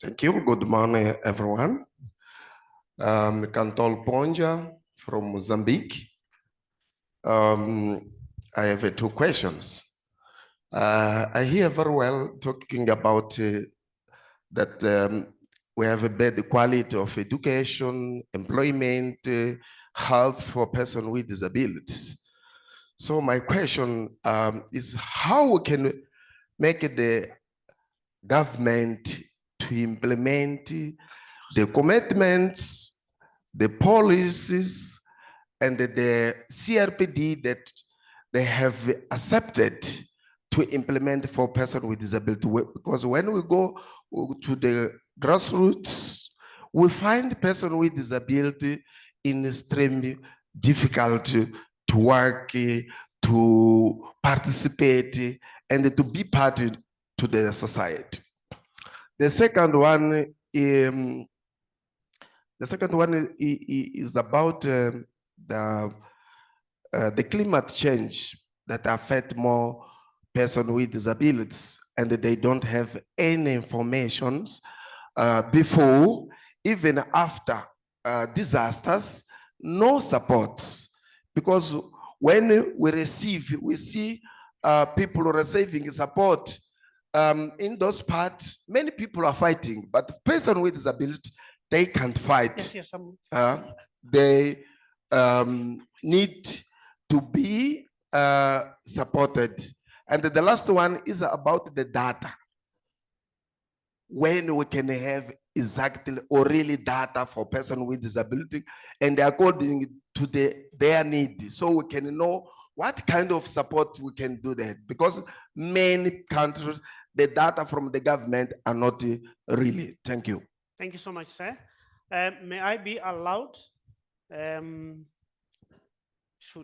Thank you. Good morning, everyone. Cantol Ponja from Mozambique. I have two questions. I hear very well talking about that we have a bad quality of education, employment, health for persons with disabilities. So my question is how we can make the government to implement the commitments, the policies, and the CRPD that they have accepted to implement for persons with disability. Because when we go to the grassroots, we find persons with disability in extremely difficult to work, to participate, and to be part to the society. The second one is about the climate change that affect more persons with disabilities, and they don't have any information before, even after disasters, no supports. Because when we see people receiving support in those parts, many people are fighting, but persons with disability, they can't fight. Yes, They need to be supported. And the last one is about the data. When we can have exactly or really data for persons with disability and according to their need, so we can know what kind of support we can do that, because many countries, the data from the government are not really. Thank you. Thank you so much, sir. May I be allowed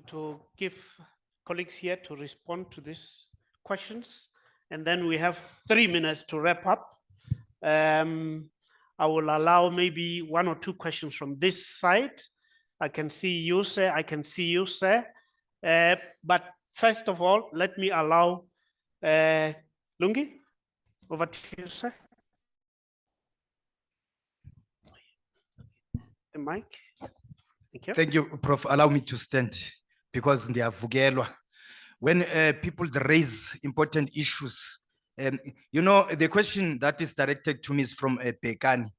to give colleagues here to respond to these questions? And then we have 3 minutes to wrap up. I will allow maybe 1 or 2 questions from this side. I can see you, sir. I can see you, sir. But first of all, let me allow Lungi, over to you, sir. The mic. Thank you. Thank you, Prof. Allow me to stand because they are vugelwa. When people raise important issues, you know, the question that is directed to me is from Pekani.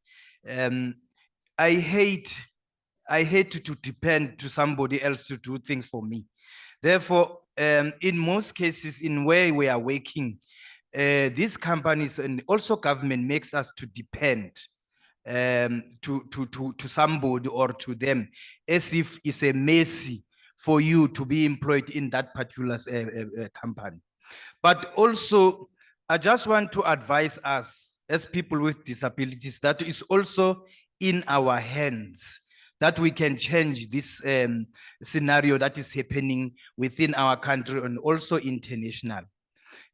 I hate to depend to somebody else to do things for me. Therefore, in most cases, in where we are working, these companies and also government makes us to depend to somebody or to them, as if it's a mercy for you to be employed in that particular company. But also, I just want to advise us as people with disabilities that it's also in our hands that we can change this scenario that is happening within our country and also international.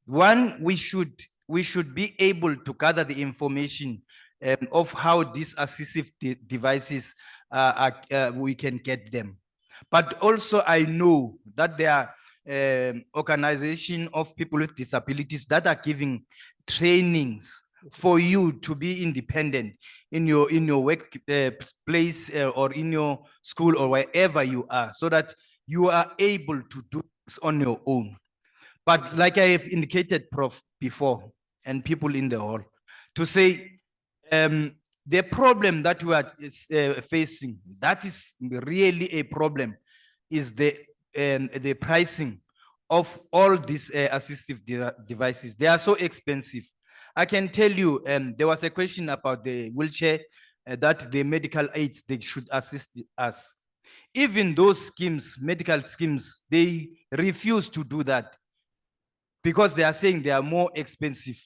One, we should be able to gather the information of how these assistive devices we can get them. But also I know that there are organization of people with disabilities that are giving trainings for you to be independent in your work place or in your school or wherever you are, so that you are able to do this on your own. But like I have indicated, Prof, before, and people in the hall, to say the problem that we are facing, that is really a problem, is the pricing of all these assistive devices. They are so expensive. I can tell you, there was a question about the wheelchair that the medical aids, they should assist us. Even those schemes, medical schemes, they refuse to do that because they are saying they are more expensive.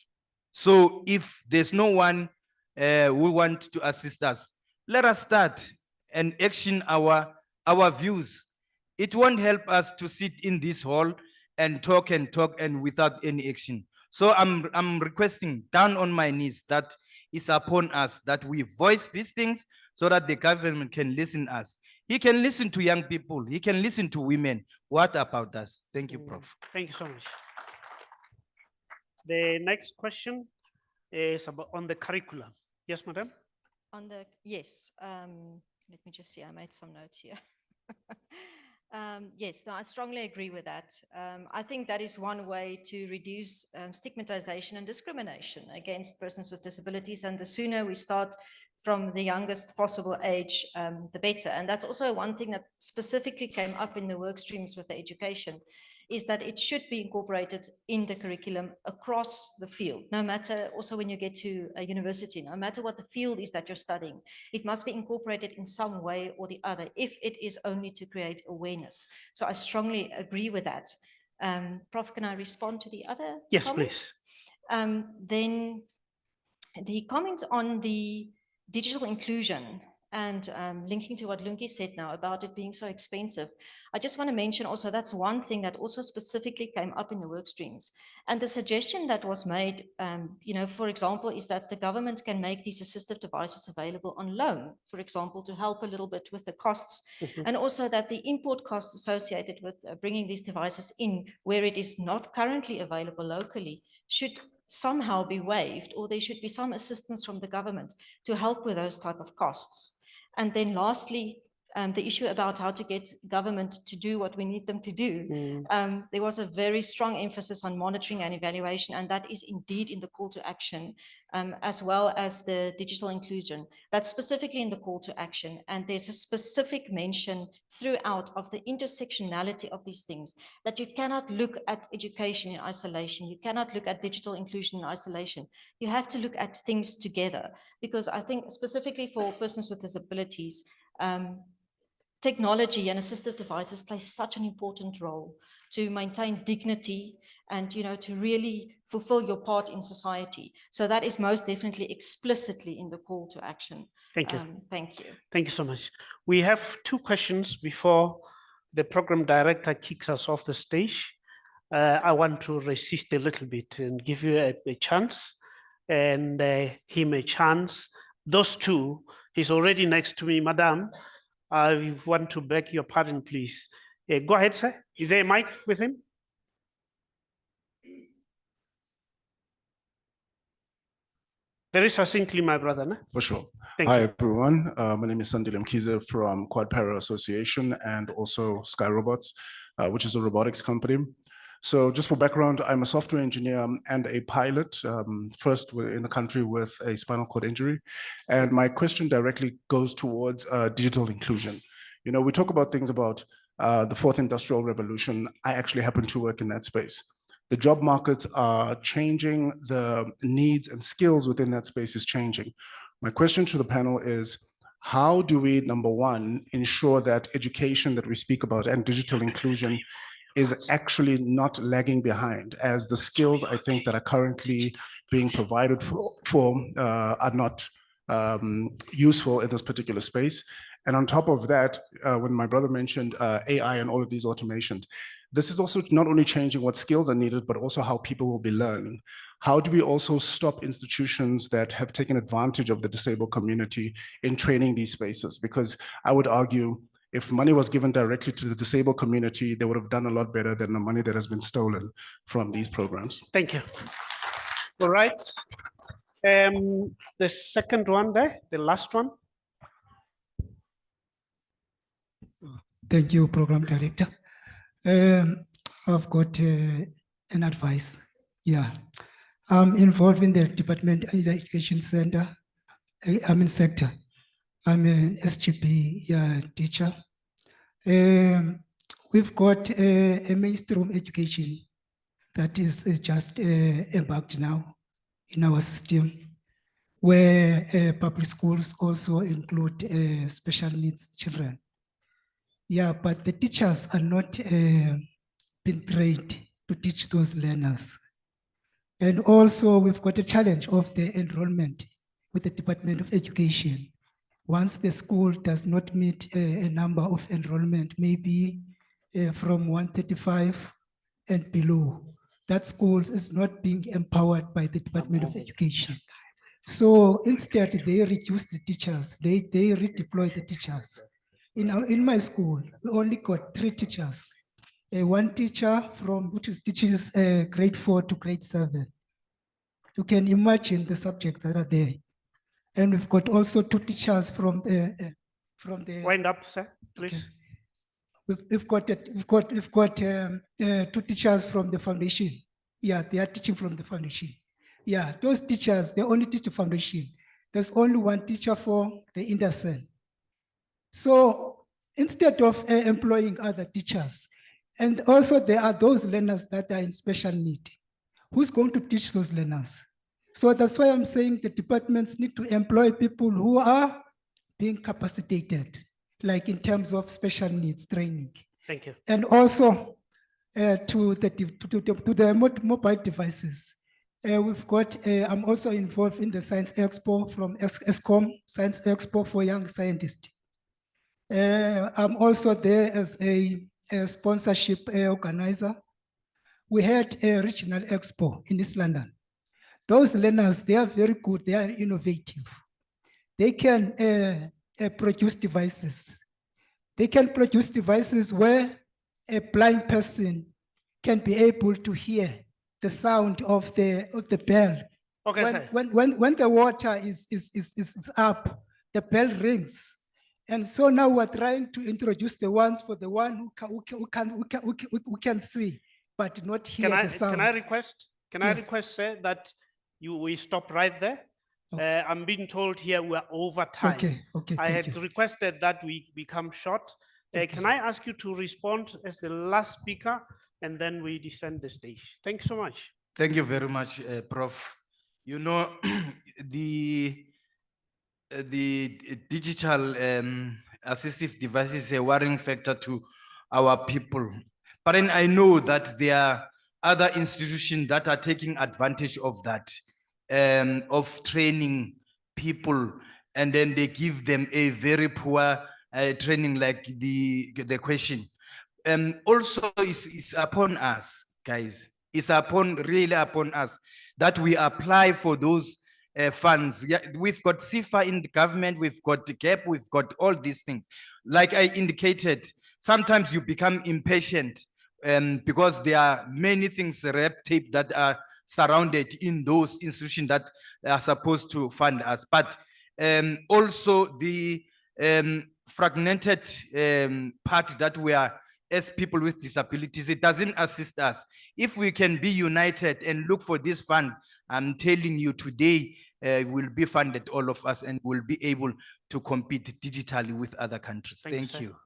So if there's no one who want to assist us, let us start and action our views. It won't help us to sit in this hall and talk and without any action. So I'm requesting down on my knees that it's upon us that we voice these things so that the government can listen us. He can listen to young people. He can listen to women. What about us? Thank you, Prof. Thank you so much. The next question is about on the curriculum. Yes, madam? Yes, let me just see, I made some notes here. Yes, no, I strongly agree with that. I think that is one way to reduce stigmatization and discrimination against persons with disabilities. And the sooner we start from the youngest possible age, the better. And that's also one thing that specifically came up in the work streams with the education, is that it should be incorporated in the curriculum across the field, no matter, also when you get to a university, no matter what the field is that you're studying, it must be incorporated in some way or the other, if it is only to create awareness. So I strongly agree with that. Prof, can I respond to the other Yes, comment? please. Then the comment on the digital inclusion and linking to what Lungi said now about it being so expensive, I just want to mention also that's one thing that also specifically came up in the work streams. And the suggestion that was made, for example, is that the government can make these assistive devices available on loan, for example, to help a little bit with the costs. And also that the import costs associated with bringing these devices in where it is not currently available locally should somehow be waived, or there should be some assistance from the government to help with those type of costs. And then lastly, the issue about how to get government to do what we need them to do. There was a very strong emphasis on monitoring and evaluation, and that is indeed in the call to action, as well as the digital inclusion. That's specifically in the call to action, and there's a specific mention throughout of the intersectionality of these things, that you cannot look at education in isolation, you cannot look at digital inclusion in isolation. You have to look at things together, because I think specifically for persons with disabilities, technology and assistive devices play such an important role to maintain dignity and, to really fulfill your part in society. So that is most definitely explicitly in the call to action. Thank you. Thank you. Thank you so much. We have two questions before the program director kicks us off the stage. I want to resist a little bit and give you a chance, and him a chance. Those two, he's already next to me, madam. I want to beg your pardon, please. Go ahead, sir. Is there a mic with him? Very succinctly, my brother. No? For sure. Thank Hi, you. everyone. My name is Sandile Mkize from Quad Para Association and also Sky Robots, which is a robotics company. So just for background, I'm a software engineer and a pilot, first in the country with a spinal cord injury. And my question directly goes towards digital inclusion. We talk about things about the fourth industrial revolution. I actually happen to work in that space. The job markets are changing, the needs and skills within that space is changing. My question to the panel is, how do we, number one, ensure that education that we speak about and digital inclusion is actually not lagging behind, as the skills I think that are currently being provided for are not useful in this particular space. And on top of that, when my brother mentioned AI and all of these automations, this is also not only changing what skills are needed, but also how people will be learning. How do we also stop institutions that have taken advantage of the disabled community in training these spaces? Because I would argue, if money was given directly to the disabled community, they would have done a lot better than the money that has been stolen from these programs. Thank you. All right. The second one there, the last one. Thank you, Program Director. I've got an advice. Yeah, I'm involved in the Department of the Education Center. Sector. I'm an SGP teacher. We've got a mainstream education that is just embarked now in our system, where public schools also include special needs children. Yeah, but the teachers are not been trained to teach those learners. And also we've got a challenge of the enrollment with the Department of Education. Once the school does not meet a number of enrollment, maybe from 135 and below, that school is not being empowered by the Department of Education. So instead they reduce the teachers, they redeploy the teachers. In my school, we only got 3 teachers. One teacher which teaches grade 4 to grade 7. You can imagine the subjects that are there. And we've got also 2 teachers from the Wind up, sir, please. Okay. We've got 2 teachers from the foundation. Yeah, they are teaching from the foundation. Yeah, those teachers, they only teach the foundation. There's only 1 teacher for the Anderson. So instead of employing other teachers, and also there are those learners that are in special need. Who's going to teach those learners? So that's why I'm saying the departments need to employ people who are being capacitated, like in terms of special needs training. Thank you. And also to the mobile devices. We've got, I'm also involved in the Science Expo from ESCOM, Science Expo for Young Scientists. I'm also there as a sponsorship organizer. We had a regional expo in East London. Those learners, they are very good, they are innovative. They can produce devices. They can produce devices where a blind person can be able to hear the sound of the bell. Okay, when the water is up, the bell rings. And so now we're trying to introduce the ones for the one who can see, but not hear the sound. Can I request, Yes. sir, that we stop right there? I'm being told here we are over time. Okay, I thank had you. requested that we become short. Can I ask you to respond as the last speaker, and then we descend the stage? Thanks so much. Thank you very much, Prof. You know, the digital assistive device is a worrying factor to our people. But then I know that there are other institutions that are taking advantage of that, of training people, and then they give them a very poor training, like the question. Also, it's upon us, guys. It's really upon us that we apply for those funds. Yeah, we've got CIFA in the government, we've got the GAP, we've got all these things. Like I indicated, sometimes you become impatient because there are many things, red tape, that are surrounded in those institutions that are supposed to fund us. But also the fragmented part that we are as people with disabilities, it doesn't assist us. If we can be united and look for this fund, I'm telling you today, will be funded, all of us, and will be able to compete digitally with other countries. Thank you.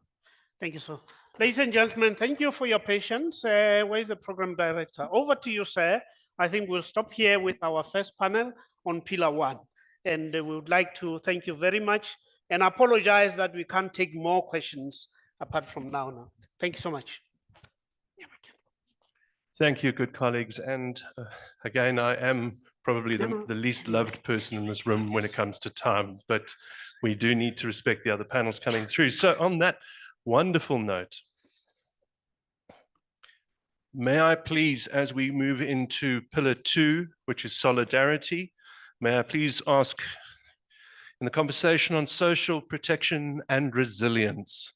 Thank you, sir. Ladies and gentlemen, thank you for your patience. Where's the program director? Over to you, sir. I think we'll stop here with our first panel on Pillar 1. And we would like to thank you very much and apologize that we can't take more questions apart from now. Thank you so much. Thank you, good colleagues. And again, I am probably the least loved person in this room when it comes to time, but we do need to respect the other panels coming through. So on that wonderful note, may I please, as we move into Pillar 2, which is solidarity, may I please ask, in the conversation on social protection and resilience,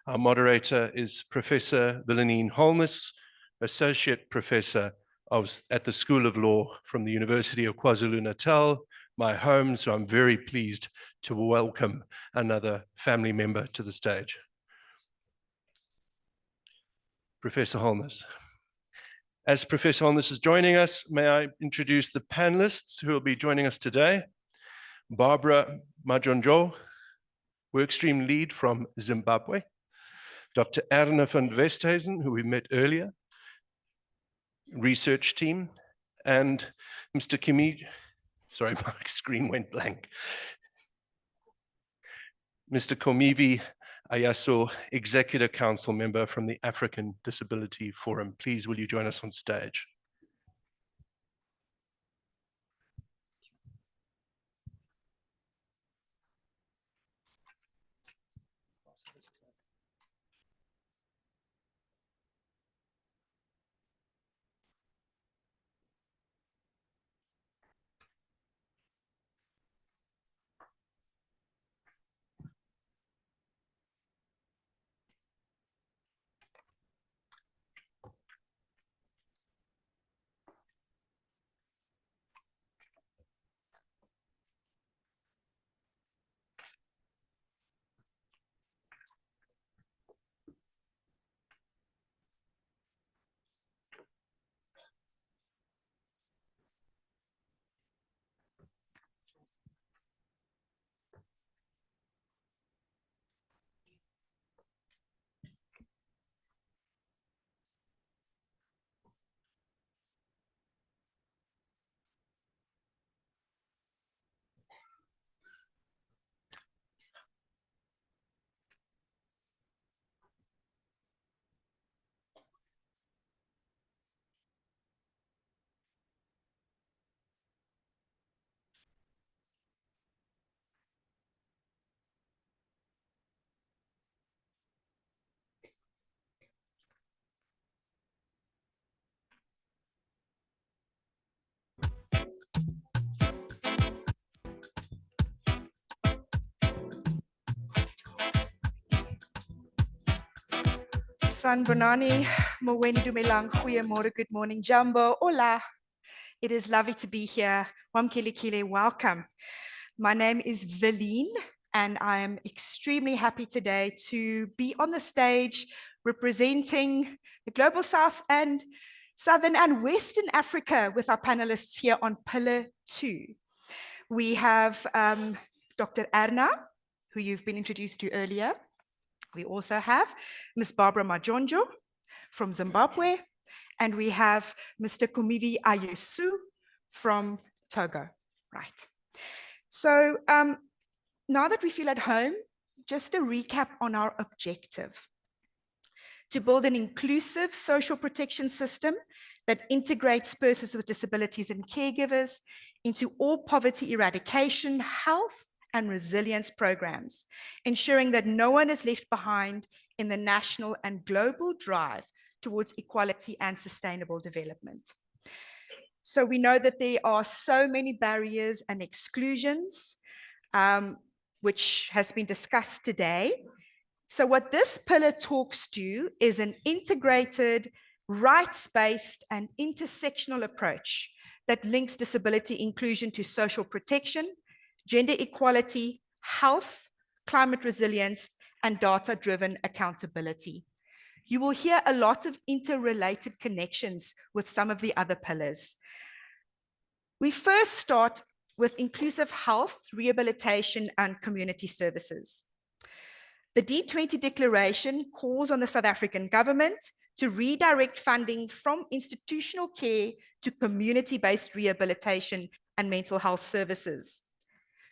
Our moderator is Professor Wilhelmine Holmes, Associate Professor at the School of Law from the University of KwaZulu-Natal, my home, so I'm very pleased to welcome another family member to the stage. Professor Holmes. As Professor Holmes is joining us, may I introduce the panelists who will be joining us today. Barbara Majonjo, Workstream Lead from Zimbabwe. Dr. Erna van Westhuizen, who we met earlier, research team, and Mr. Sorry, my screen went blank. Mr. Komivi Ayaso, Executive Council member from the African Disability Forum. Please, will you join us on stage? Sanbonani, Mweni Dumelang, goeiemorgen, good morning, Jumbo, hola. It is lovely to be here. Wamkilikile, welcome. My name is Veline, and I am extremely happy today to be on the stage representing the Global South and Southern and Western Africa with our panelists here on Pillar 2. We have Dr. Erna, who you've been introduced to earlier. We also have Ms. Barbara Majonjo from Zimbabwe, and we have Mr. Komivi Ayesu from Togo, right? So now that we feel at home, just a recap on our objective: to build an inclusive social protection system that integrates persons with disabilities and caregivers into all poverty eradication, health, and resilience programs, ensuring that no one is left behind in the national and global drive towards equality and sustainable development. So we know that there are so many barriers and exclusions, which has been discussed today. So what this pillar talks to is an integrated, rights-based and intersectional approach that links disability inclusion to social protection, gender equality, health, climate resilience, and data-driven accountability. You will hear a lot of interrelated connections with some of the other pillars. We first start with inclusive health, rehabilitation, and community services. The D20 declaration calls on the South African government to redirect funding from institutional care to community-based rehabilitation and mental health services,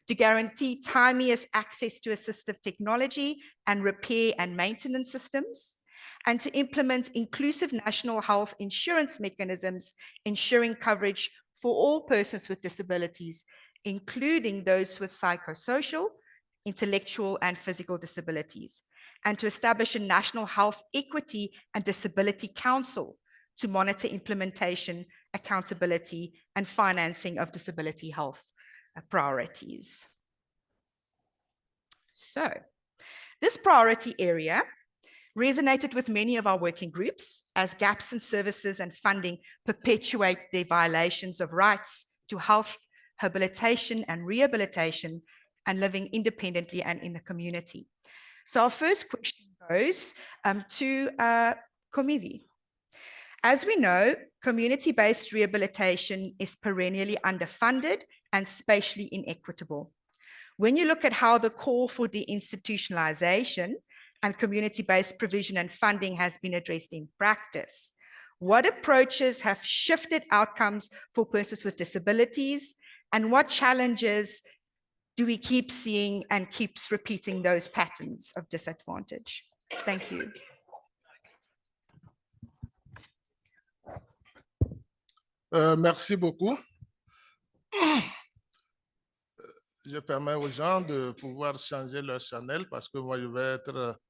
to guarantee timeous access to assistive technology and repair and maintenance systems, and to implement inclusive national health insurance mechanisms, ensuring coverage for all persons with disabilities, including those with psychosocial, intellectual, and physical disabilities, and to establish a national health equity and disability council to monitor implementation, accountability, and financing of disability health priorities. So, this priority area resonated with many of our working groups as gaps in services and funding perpetuate the violations of rights to health, habilitation and rehabilitation, and living independently and in the community. So our first question goes to Komivi. As we know, community-based rehabilitation is perennially underfunded and spatially inequitable. When you look at how the call for deinstitutionalization and community-based provision and funding has been addressed in practice, what approaches have shifted outcomes for persons with disabilities, and what challenges do we keep seeing and keeps repeating those patterns of disadvantage? Thank you. Merci beaucoup. Je permets aux gens de pouvoir changer leur channel parce que moi, je vais être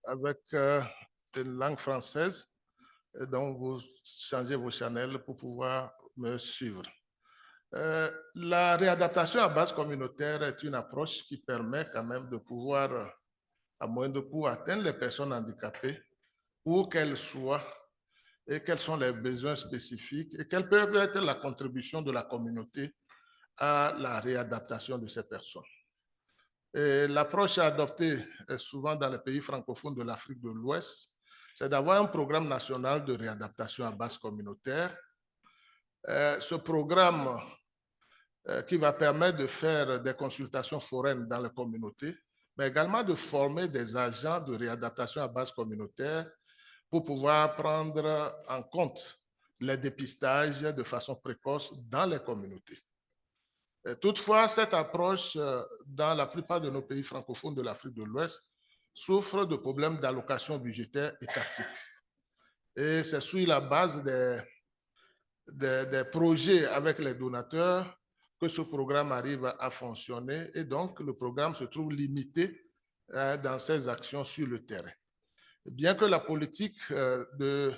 avec une langue française. Et donc, vous changez vos channels pour pouvoir me suivre. La réadaptation à base communautaire est une approche qui permet quand même de pouvoir, à moindre coût, atteindre les personnes handicapées où qu'elles soient et quels sont les besoins spécifiques et quelle peut être la contribution de la communauté à la réadaptation de ces personnes. L'approche adoptée souvent dans les pays francophones de l'Afrique de l'Ouest, c'est d'avoir un programme national de réadaptation à base communautaire. Ce programme qui va permettre de faire des consultations foraines dans les communautés, mais également de former des agents de réadaptation à base communautaire pour pouvoir prendre en compte les dépistages de façon précoce dans les communautés. Toutefois, cette approche, dans la plupart de nos pays francophones de l'Afrique de l'Ouest, souffre de problèmes d'allocation budgétaire étatique. Et c'est sur la base des projets avec les donateurs que ce programme arrive à fonctionner. Et donc, le programme se trouve limité dans ses actions sur le terrain. Bien que la politique de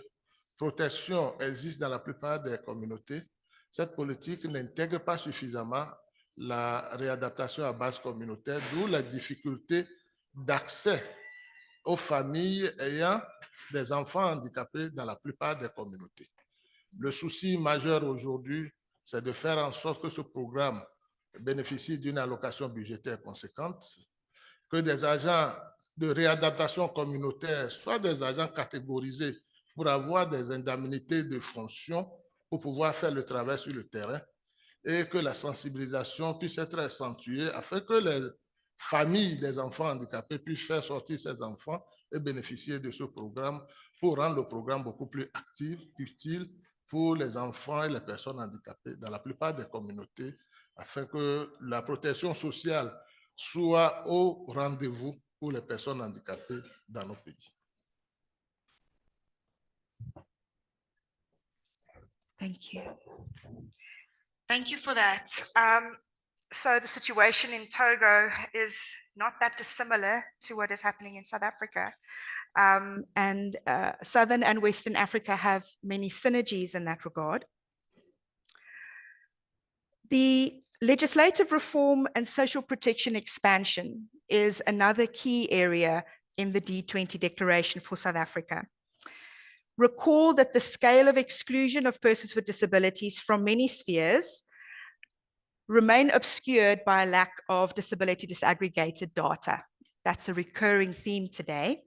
protection existe dans la plupart des communautés, cette politique n'intègre pas suffisamment la réadaptation à base communautaire, d'où la difficulté d'accès aux familles ayant des enfants handicapés dans la plupart des communautés. Le souci majeur aujourd'hui, c'est de faire en sorte que ce programme bénéficie d'une allocation budgétaire conséquente, que des agents de réadaptation communautaire soient des agents catégorisés pour avoir des indemnités de fonction pour pouvoir faire le travail sur le terrain et que la sensibilisation puisse être accentuée afin que les familles des enfants handicapés puissent faire sortir ces enfants et bénéficier de ce programme pour rendre le programme beaucoup plus actif, utile pour les enfants et les personnes handicapées dans la plupart des communautés afin que la protection sociale soit au rendez-vous pour les personnes handicapées dans nos pays. Thank you. Thank you for that. So the situation in Togo is not that dissimilar to what is happening in South Africa. And Southern and Western Africa have many synergies in that regard. The legislative reform and social protection expansion is another key area in the D20 Declaration for South Africa. Recall that the scale of exclusion of persons with disabilities from many spheres remain obscured by a lack of disability disaggregated data. That's a recurring theme today.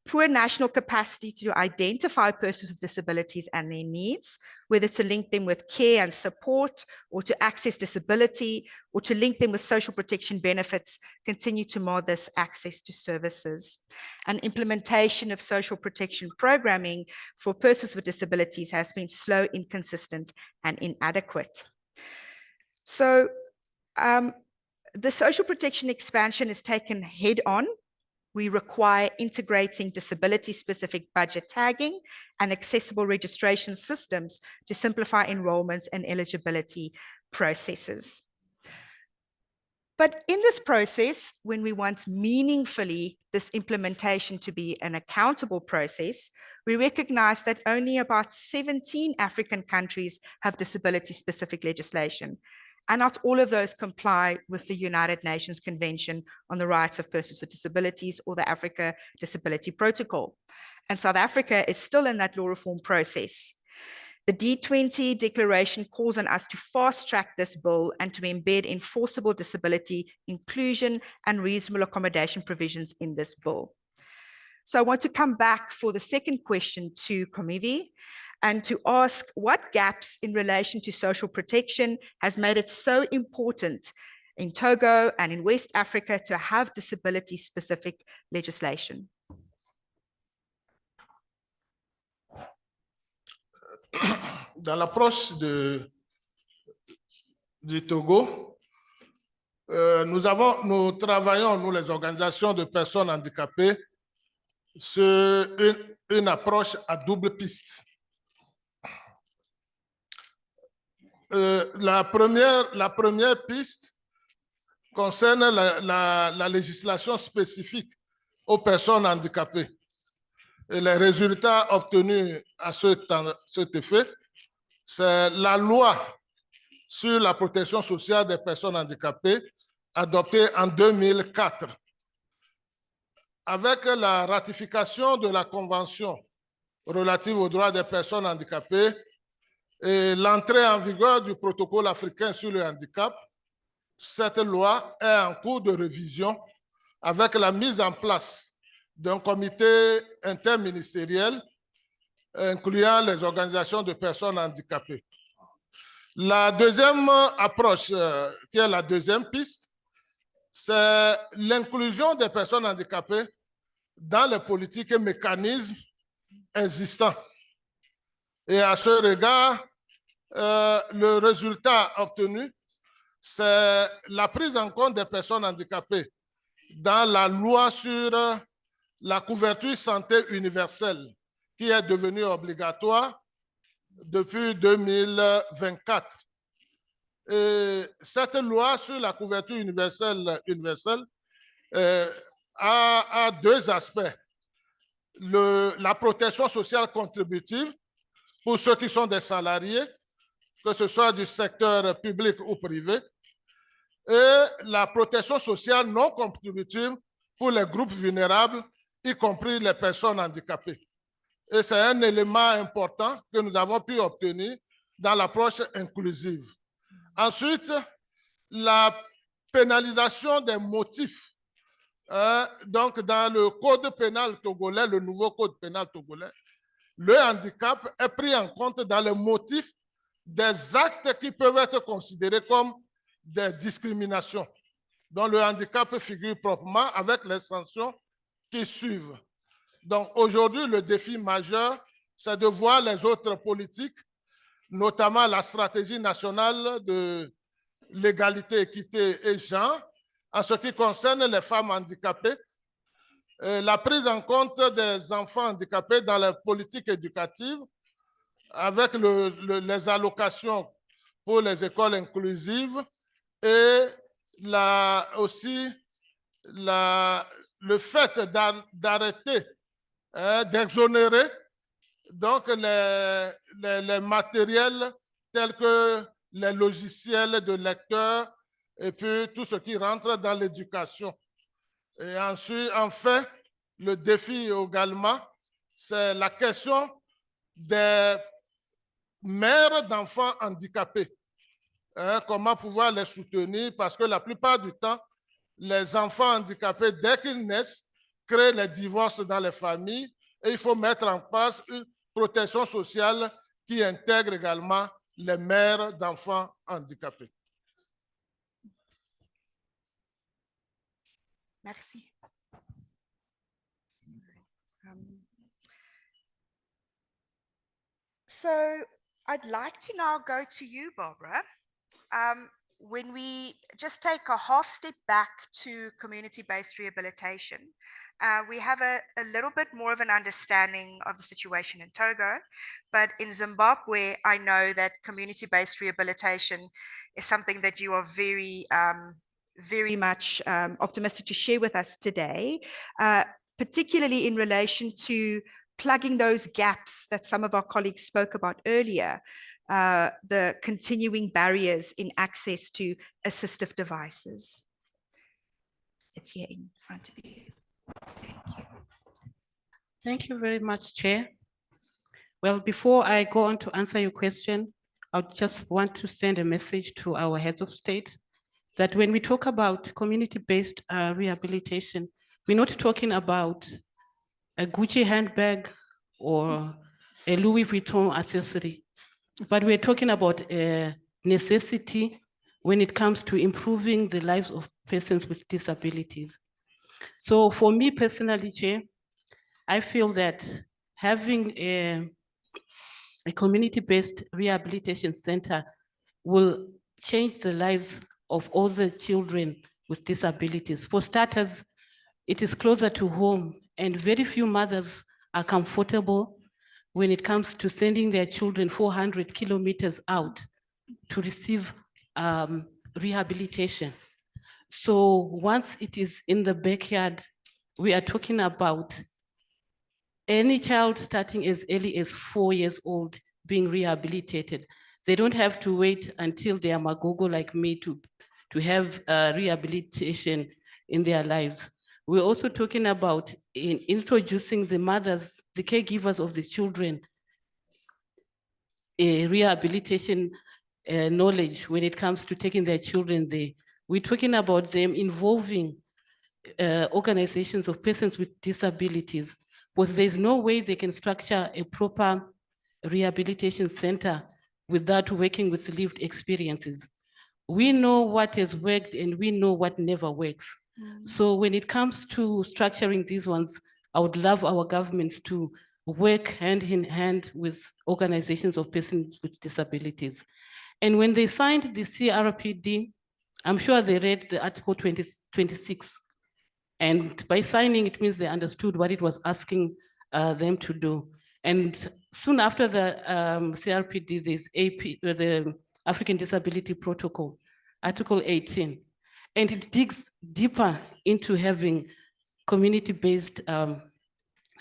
Poor national capacity to identify persons with disabilities and their needs, whether to link them with care and support, or to access disability, or to link them with social protection benefits, continue to mar this access to services. And implementation of social protection programming for persons with disabilities has been slow, inconsistent, and inadequate. So the social protection expansion is taken head on. We require integrating disability-specific budget tagging and accessible registration systems to simplify enrollments and eligibility processes. But in this process, when we want meaningfully this implementation to be an accountable process, we recognize that only about 17 African countries have disability-specific legislation. and not all of those comply with the United Nations Convention on the Rights of Persons with Disabilities or the Africa Disability Protocol. And South Africa is still in that law reform process. The D20 declaration calls on us to fast track this bill and to embed enforceable disability, inclusion, and reasonable accommodation provisions in this bill. So I want to come back for the second question to Komivi and to ask what gaps in relation to social protection has made it so important in Togo and in West Africa to have disability-specific legislation. Dans l'approche du Togo, nous travaillons, nous les organisations de personnes handicapées, sur une approche à double piste. La première piste concerne la législation spécifique aux personnes handicapées. Et les résultats obtenus à cet effet, c'est la loi sur la protection sociale des personnes handicapées adoptée en 2004. Avec la ratification de la Convention relative aux droits des personnes handicapées et l'entrée en vigueur du protocole africain sur le handicap, cette loi est en cours de révision avec la mise en place d'un comité interministériel incluant les organisations de personnes handicapées. La deuxième approche, qui est la deuxième piste, c'est l'inclusion des personnes handicapées dans les politiques et mécanismes existants. Et à ce regard, le résultat obtenu, c'est la prise en compte des personnes handicapées dans la loi sur la couverture santé universelle qui est devenue obligatoire depuis 2024. Et cette loi sur la couverture universelle a deux aspects. La protection sociale contributive pour ceux qui sont des salariés, que ce soit du secteur public ou privé, et la protection sociale non contributive pour les groupes vulnérables, y compris les personnes handicapées. Et c'est un élément important que nous avons pu obtenir dans l'approche inclusive. Ensuite, la pénalisation des motifs. Donc, dans le code pénal togolais, le nouveau code pénal togolais, le handicap est pris en compte dans le motif des actes qui peuvent être considérés comme des discriminations, dont le handicap figure proprement avec les sanctions qui suivent. Donc aujourd'hui, le défi majeur, c'est de voir les autres politiques, notamment la stratégie nationale de l'égalité, équité et genre, en ce qui concerne les femmes handicapées, la prise en compte des enfants handicapés dans la politique éducative, avec les allocations pour les écoles inclusives et aussi le fait d'arrêter, d'exonérer donc les matériels tels que les logiciels de lecteurs et puis tout ce qui rentre dans l'éducation. Et ensuite, enfin, le défi également, c'est la question des mères d'enfants handicapés. Comment pouvoir les soutenir, parce que la plupart du temps, les enfants handicapés, dès qu'ils naissent, créent les divorces dans les familles et il faut mettre en place une protection sociale qui intègre également les mères d'enfants handicapés. Merci. So I'd like to now go to you, Barbara. When we just take a half step back to community-based rehabilitation, we have a little bit more of an understanding of the situation in Togo, but in Zimbabwe, I know that community-based rehabilitation is something that you are very much optimistic to share with us today, particularly in relation to plugging those gaps that some of our colleagues spoke about earlier. the continuing barriers in access to assistive devices. It's here in front of you. Thank you. Thank you very much, Chair. Well, before I go on to answer your question, I just want to send a message to our heads of state that when we talk about community-based rehabilitation, we're not talking about a Gucci handbag or a Louis Vuitton accessory, but we're talking about a necessity when it comes to improving the lives of persons with disabilities. So for me personally, Chair, I feel that having a community-based rehabilitation center will change the lives of all the children with disabilities. For starters, it is closer to home, and very few mothers are comfortable when it comes to sending their children 400 kilometers out to receive rehabilitation. So once it is in the backyard, we are talking about any child starting as early as 4 years old being rehabilitated. They don't have to wait until they are magogo like me to have rehabilitation in their lives. We're also talking about introducing the mothers, the caregivers of the children, rehabilitation knowledge when it comes to taking their children there. We're talking about them involving organizations of persons with disabilities, because there's no way they can structure a proper rehabilitation center without working with lived experiences. We know what has worked and we know what never works. So when it comes to structuring these ones, I would love our governments to work hand in hand with organizations of persons with disabilities. And when they signed the CRPD, I'm sure they read the Article 26. And by signing, it means they understood what it was asking them to do. And soon after the CRPD, there's the African Disability Protocol, Article 18. And it digs deeper into having community-based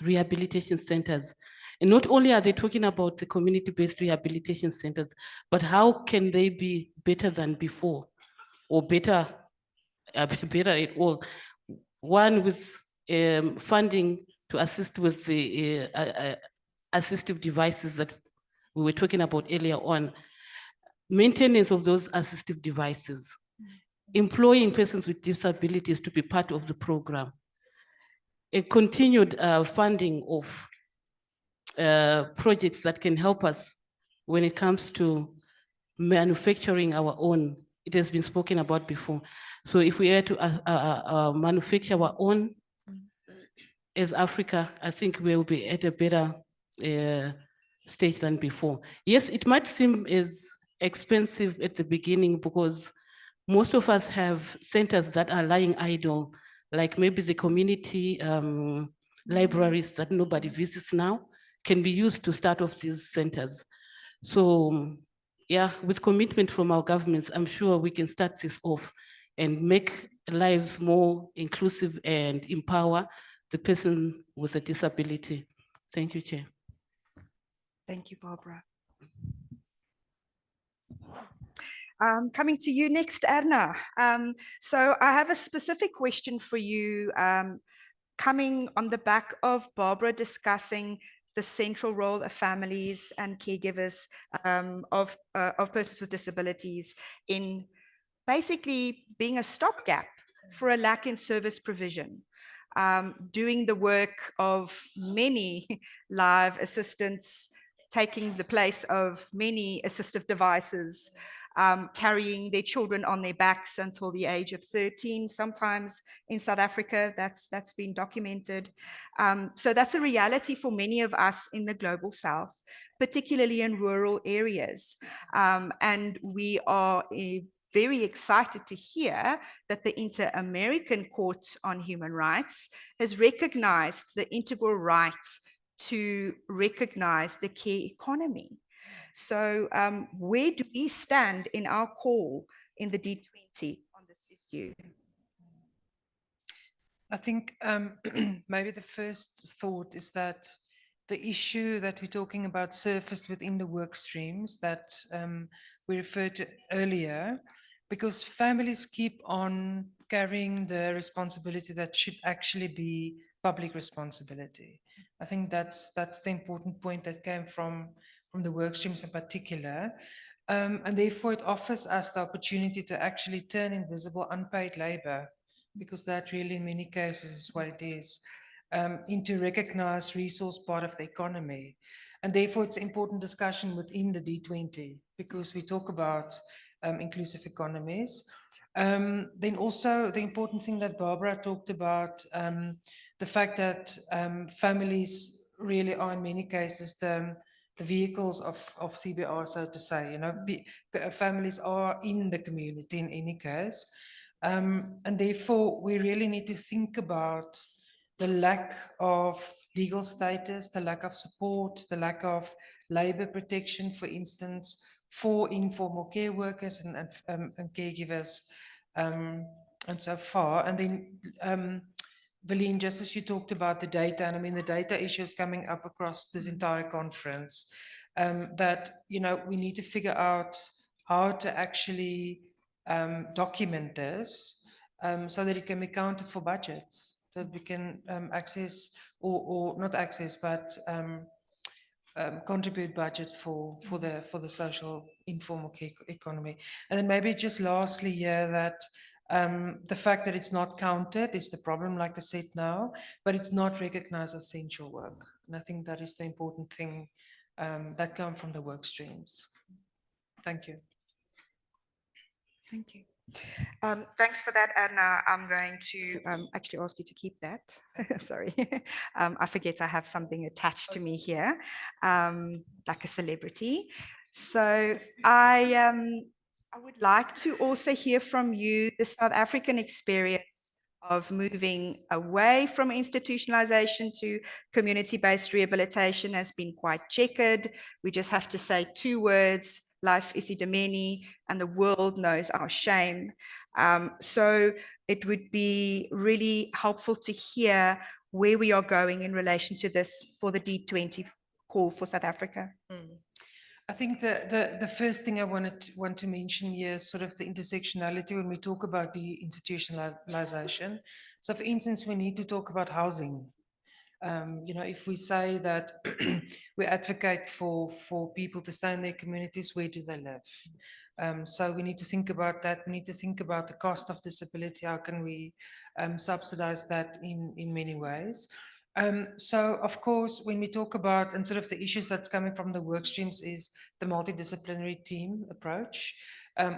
rehabilitation centers. And not only are they talking about the community-based rehabilitation centers, but how can they be better than before, or better at all? One with funding to assist with the assistive devices that we were talking about earlier on, maintenance of those assistive devices, employing persons with disabilities to be part of the program, a continued funding of projects that can help us when it comes to manufacturing our own. It has been spoken about before. So if we are to manufacture our own as Africa, I think we will be at a better stage than before. Yes, it might seem as expensive at the beginning because most of us have centers that are lying idle, like maybe the community libraries that nobody visits now can be used to start off these centers. So yeah, with commitment from our governments, I'm sure we can start this off and make lives more inclusive and empower the person with a disability. Thank you, Chair. Thank you, Barbara. Coming to you next, Erna. So I have a specific question for you, coming on the back of Barbara discussing the central role of families and caregivers of persons with disabilities in basically being a stopgap for a lack in service provision, doing the work of many live assistants, taking the place of many assistive devices, carrying their children on their backs until the age of 13, sometimes in South Africa, that's been documented. So that's a reality for many of us in the global South, particularly in rural areas. And we are very excited to hear that the Inter-American Court on Human Rights has recognized the integral right to recognize the care economy. So where do we stand in our call in the D20 on this issue? I think maybe the first thought is that the issue that we're talking about surfaced within the work streams that we referred to earlier, because families keep on carrying the responsibility that should actually be public responsibility. I think that's the important point that came from the work streams in particular. And therefore it offers us the opportunity to actually turn invisible unpaid labor, because that really in many cases is what it is, into recognized resource part of the economy. And therefore it's important discussion within the D20, because we talk about inclusive economies. Then also the important thing that Barbara talked about, the fact that families really are in many cases the vehicles of CBR, so to say, you know, families are in the community in any case. And therefore we really need to think about the lack of legal status, the lack of support, the lack of labor protection, for instance, for informal care workers and caregivers, and so far. And then, Valine, just as you talked about the data, and I mean, the data issue is coming up across this entire conference, that, you know, we need to figure out how to actually document this so that it can be counted for budgets, that we can access or not access, but contribute budget for the social informal care economy. And then maybe just lastly here that the fact that it's not counted is the problem, like I said now, but it's not recognized as essential work. And I think that is the important thing that comes from the work streams. Thank you. Thank you. Thanks for that, Adna. I'm going to actually ask you to keep that. Sorry. I forget I have something attached to me here, like a celebrity. So I would like to also hear from you the South African experience of moving away from institutionalization to community-based rehabilitation has been quite checkered. We just have to say 2 words: life isidameni, and the world knows our shame. So it would be really helpful to hear where we are going in relation to this for the D20 call for South Africa. I think the first thing I want to mention here is sort of the intersectionality when we talk about the institutionalization. So for instance, we need to talk about housing. You know, if we say that we advocate for people to stay in their communities, where do they live? So we need to think about that. We need to think about the cost of disability. How can we subsidize that in many ways? So of course, when we talk about and sort of the issues that's coming from the work streams is the multidisciplinary team approach.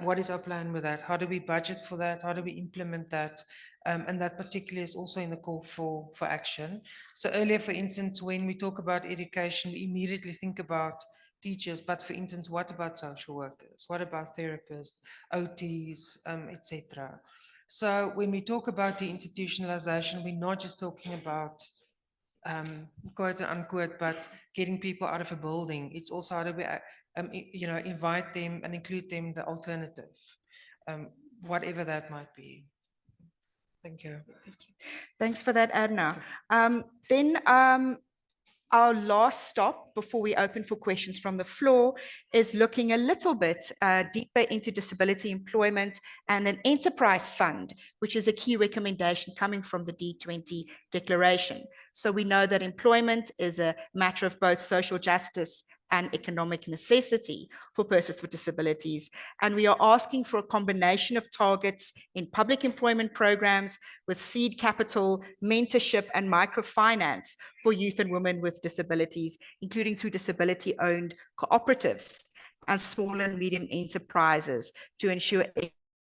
What is our plan with that? How do we budget for that? How do we implement that? And that particularly is also in the call for action. So earlier, for instance, when we talk about education, we immediately think about teachers, but for instance, what about social workers? What about therapists, OTs, etc.? So when we talk about the institutionalization, we're not just talking about quote unquote, but getting people out of a building. It's also how do we, you know, invite them and include them in the alternative, whatever that might be. Thank you. Thanks for that, Adna. Then our last stop before we open for questions from the floor is looking a little bit deeper into disability employment and an enterprise fund, which is a key recommendation coming from the D20 declaration. So we know that employment is a matter of both social justice and economic necessity for persons with disabilities. And we are asking for a combination of targets in public employment programs with seed capital, mentorship, and microfinance for youth and women with disabilities, including through disability-owned cooperatives and small and medium enterprises to ensure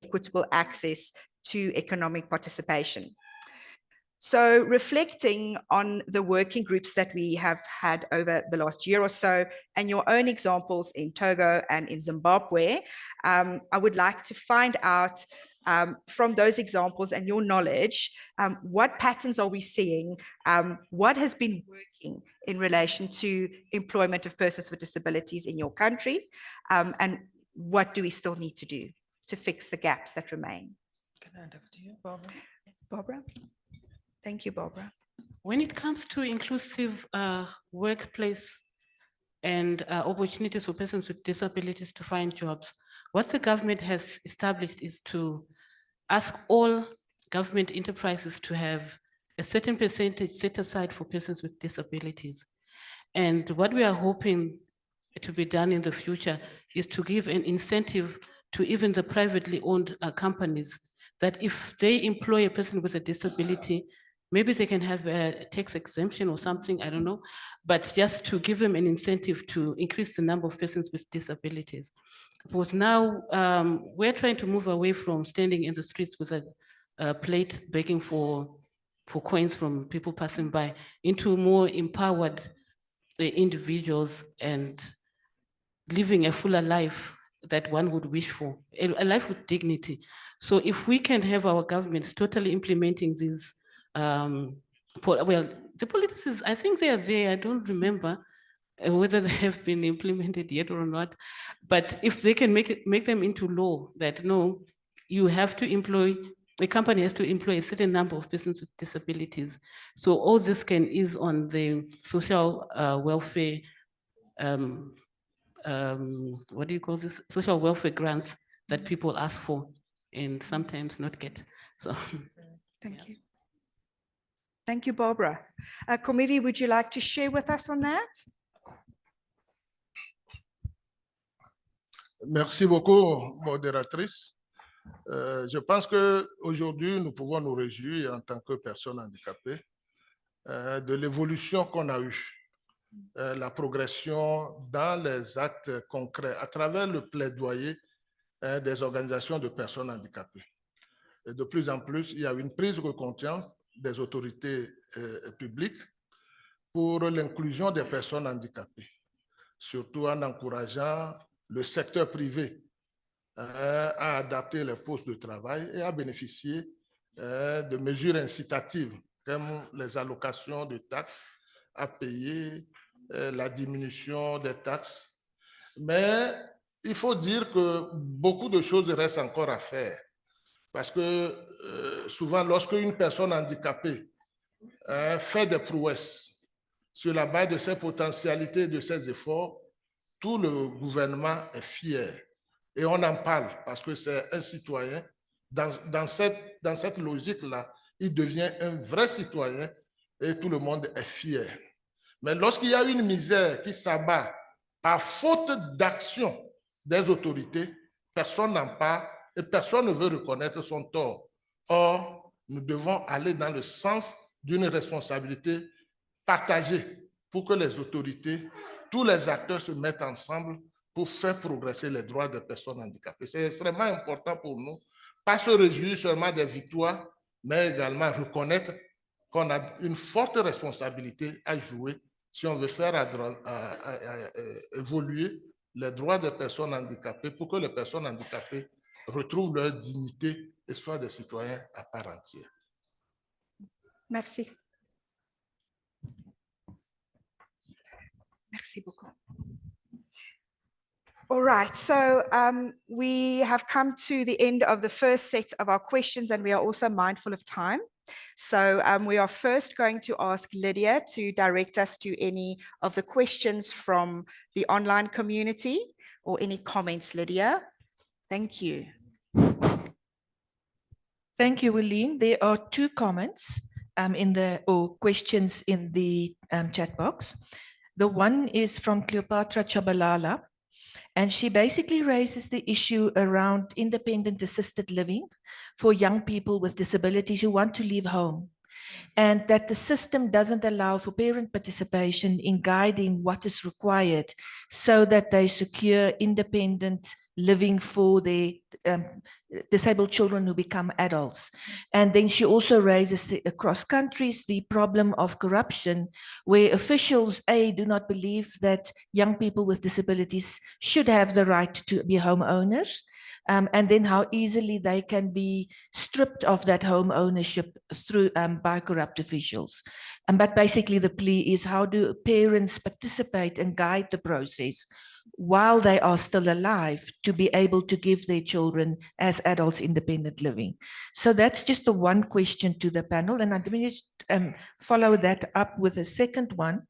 equitable access to economic participation. So reflecting on the working groups that we have had over the last year or so, and your own examples in Togo and in Zimbabwe, I would like to find out from those examples and your knowledge, what patterns are we seeing? What has been working in relation to employment of persons with disabilities in your country? And what do we still need to do to fix the gaps that remain? Can I hand over to you, Barbara? Barbara? Thank you, Barbara. when it comes to inclusive workplace and opportunities for persons with disabilities to find jobs, what the government has established is to ask all government enterprises to have a certain percentage set aside for persons with disabilities. And what we are hoping to be done in the future is to give an incentive to even the privately owned companies that if they employ a person with a disability, maybe they can have a tax exemption or something, I don't know, but just to give them an incentive to increase the number of persons with disabilities. Because now we're trying to move away from standing in the streets with a plate begging for coins from people passing by into more empowered individuals and living a fuller life that one would wish for, a life with dignity. So if we can have our governments totally implementing these, well, the policies, I think they are there, I don't remember whether they have been implemented yet or not, but if they can make them into law that no, you have to employ, a company has to employ a certain number of persons with disabilities. So all this can ease on the social welfare, what do you call this? Social welfare grants that people ask for and sometimes not get. So, Thank you. Thank you, Barbara. Komivi, would you like to share with us on that? Merci beaucoup, modératrice. Je pense qu'aujourd'hui, nous pouvons nous réjouir en tant que personnes handicapées de l'évolution qu'on a eue, la progression dans les actes concrets à travers le plaidoyer des organisations de personnes handicapées. Et de plus en plus, il y a une prise de conscience des autorités publiques pour l'inclusion des personnes handicapées, surtout en encourageant le secteur privé à adapter les postes de travail et à bénéficier de mesures incitatives comme les allocations de taxes à payer, la diminution des taxes. Mais il faut dire que beaucoup de choses restent encore à faire parce que souvent, lorsque une personne handicapée fait des prouesses sur la base de ses potentialités et de ses efforts, tout le gouvernement est fier. Et on en parle parce que c'est un citoyen. Dans cette logique-là, il devient un vrai citoyen et tout le monde est fier. Mais lorsqu'il y a une misère qui s'abat par faute d'action des autorités, personne n'en parle et personne ne veut reconnaître son tort. Or, nous devons aller dans le sens d'une responsabilité partagée pour que les autorités, tous les acteurs se mettent ensemble pour faire progresser les droits des personnes handicapées. C'est extrêmement important pour nous, pas se réjouir seulement des victoires, mais également reconnaître qu'on a une forte responsabilité à jouer si on veut faire évoluer les droits des personnes handicapées pour que les personnes handicapées retrouvent leur dignité et soient des citoyens à part entière. Merci. Merci beaucoup. All right, so we have come to the end of the first set of our questions and we are also mindful of time. So we are first going to ask Lydia to direct us to any of the questions from the online community or any comments, Lydia. Thank you. Thank you, Willeen. There are two comments or questions in the chat box. The one is from Cleopatra Chabalala, and she basically raises the issue around independent assisted living for young people with disabilities who want to leave home, and that the system doesn't allow for parent participation in guiding what is required so that they secure independent living for their disabled children who become adults. And then she also raises across countries the problem of corruption, where officials, do not believe that young people with disabilities should have the right to be homeowners, and then how easily they can be stripped of that home ownership through by corrupt officials. But basically the plea is, how do parents participate and guide the process while they are still alive to be able to give their children as adults independent living. So that's just the one question to the panel. And let me just follow that up with a second one,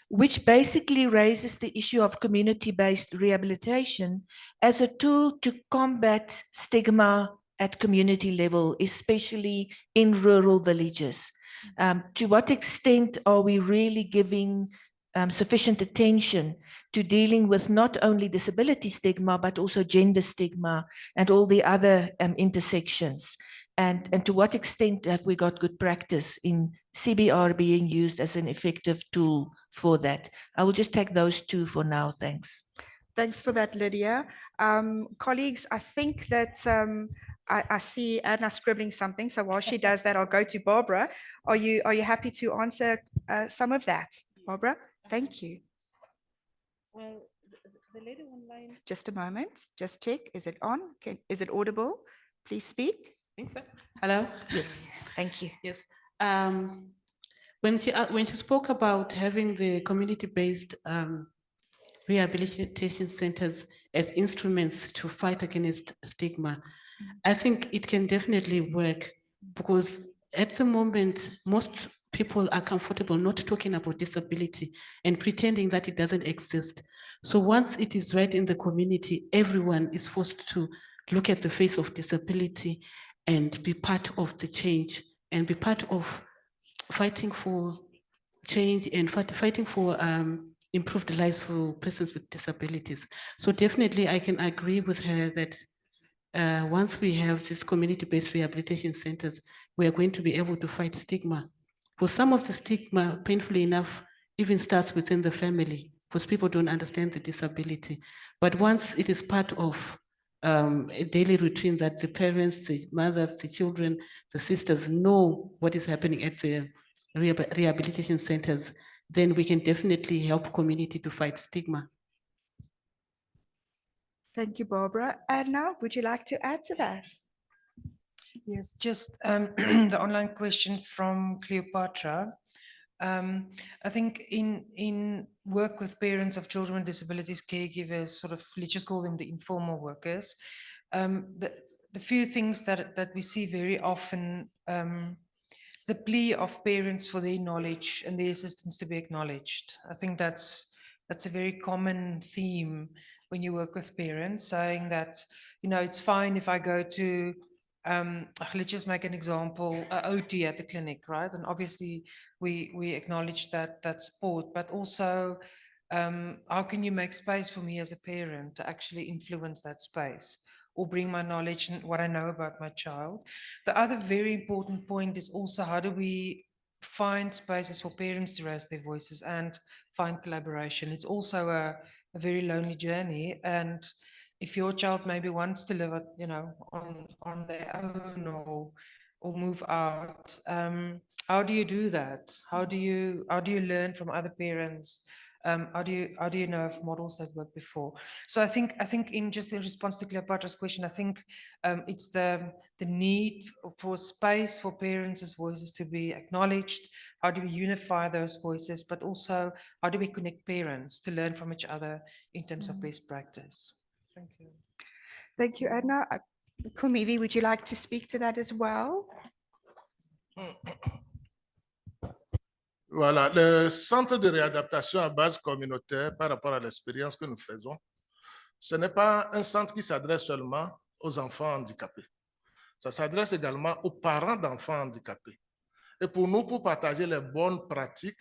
which basically raises the issue of community-based rehabilitation as a tool to combat stigma at community level, especially in rural villages. To what extent are we really giving sufficient attention to dealing with not only disability stigma, but also gender stigma and all the other intersections? And to what extent have we got good practice in CBR being used as an effective tool for that? I will just take those two for now. Thanks. Thanks for that, Lydia. Colleagues, I think that I see Anna scribbling something. So while she does that, I'll go to Barbara. Are you happy to answer some of that, Barbara? Thank you. Well, the lady online. Just a moment. Just check. Is it on? Is it audible? Please speak. I think so. Hello? Yes. Thank you. Yes. When she spoke about having the community-based rehabilitation centers as instruments to fight against stigma, I think it can definitely work, because at the moment, most people are comfortable not talking about disability and pretending that it doesn't exist. So once it is right in the community, everyone is forced to look at the face of disability and be part of the change and be part of fighting for change and fighting for improved lives for persons with disabilities. So definitely I can agree with her that once we have these community-based rehabilitation centers, we are going to be able to fight stigma. For some of the stigma, painfully enough, even starts within the family, because people don't understand the disability. But once it is part of a daily routine that the parents, the mothers, the children, the sisters know what is happening at the rehabilitation centers, then we can definitely help community to fight stigma. Thank you, Barbara. Anna, would you like to add to that? Yes, just the online question from Cleopatra. I think in work with parents of children with disabilities, caregivers, sort of, let's just call them the informal workers, the few things that we see very often is the plea of parents for their knowledge and their assistance to be acknowledged. I think that's a very common theme when you work with parents, saying that, you know, it's fine if I go to let's just make an example, OT at the clinic, right? And obviously we acknowledge that support, but also how can you make space for me as a parent to actually influence that space or bring my knowledge and what I know about my child? The other very important point is also, how do we find spaces for parents to raise their voices and find collaboration? It's also a very lonely journey, and if your child maybe wants to live, you know, on their own or move out, how do you do that? How do you learn from other parents? How do you know of models that worked before? So I think in response to Cleopatra's question, I think it's the need for space for parents' voices to be acknowledged. How do we unify those voices, but also how do we connect parents to learn from each other in terms of best practice? Thank you. Thank you, Edna. Kumivi, would you like to speak to that as well? Voilà, le centre de réadaptation à base communautaire, par rapport à l'expérience que nous faisons, ce n'est pas un centre qui s'adresse seulement aux enfants handicapés. Ça s'adresse également aux parents d'enfants handicapés. Et pour nous, pour partager les bonnes pratiques,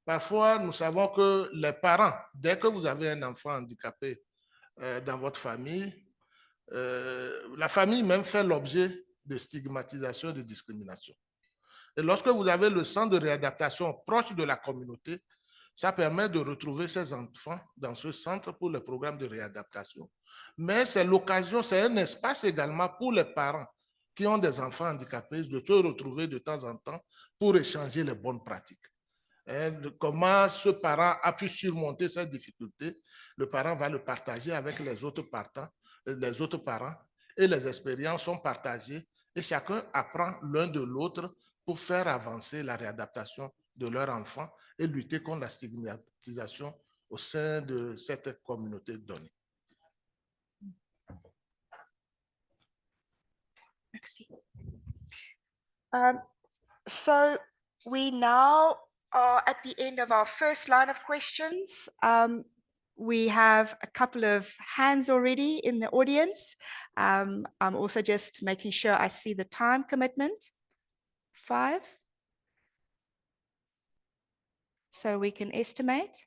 parfois nous savons que les parents, dès que vous avez un enfant handicapé dans votre famille, la famille même fait l'objet de stigmatisation et de discrimination. Et lorsque vous avez le centre de réadaptation proche de la communauté, ça permet de retrouver ces enfants dans ce centre pour le programme de réadaptation. Mais c'est l'occasion, c'est un espace également pour les parents qui ont des enfants handicapés de se retrouver de temps en temps pour échanger les bonnes pratiques. Comment ce parent a pu surmonter cette difficulté, le parent va le partager avec les autres parents et les expériences sont partagées et chacun apprend l'un de l'autre pour faire avancer la réadaptation de leur enfant et lutter contre la stigmatisation au sein de cette communauté donnée. Merci. So we now are at the end of our first line of questions. We have a couple of hands already in the audience. I'm also just making sure I see the time commitment. 5. So we can estimate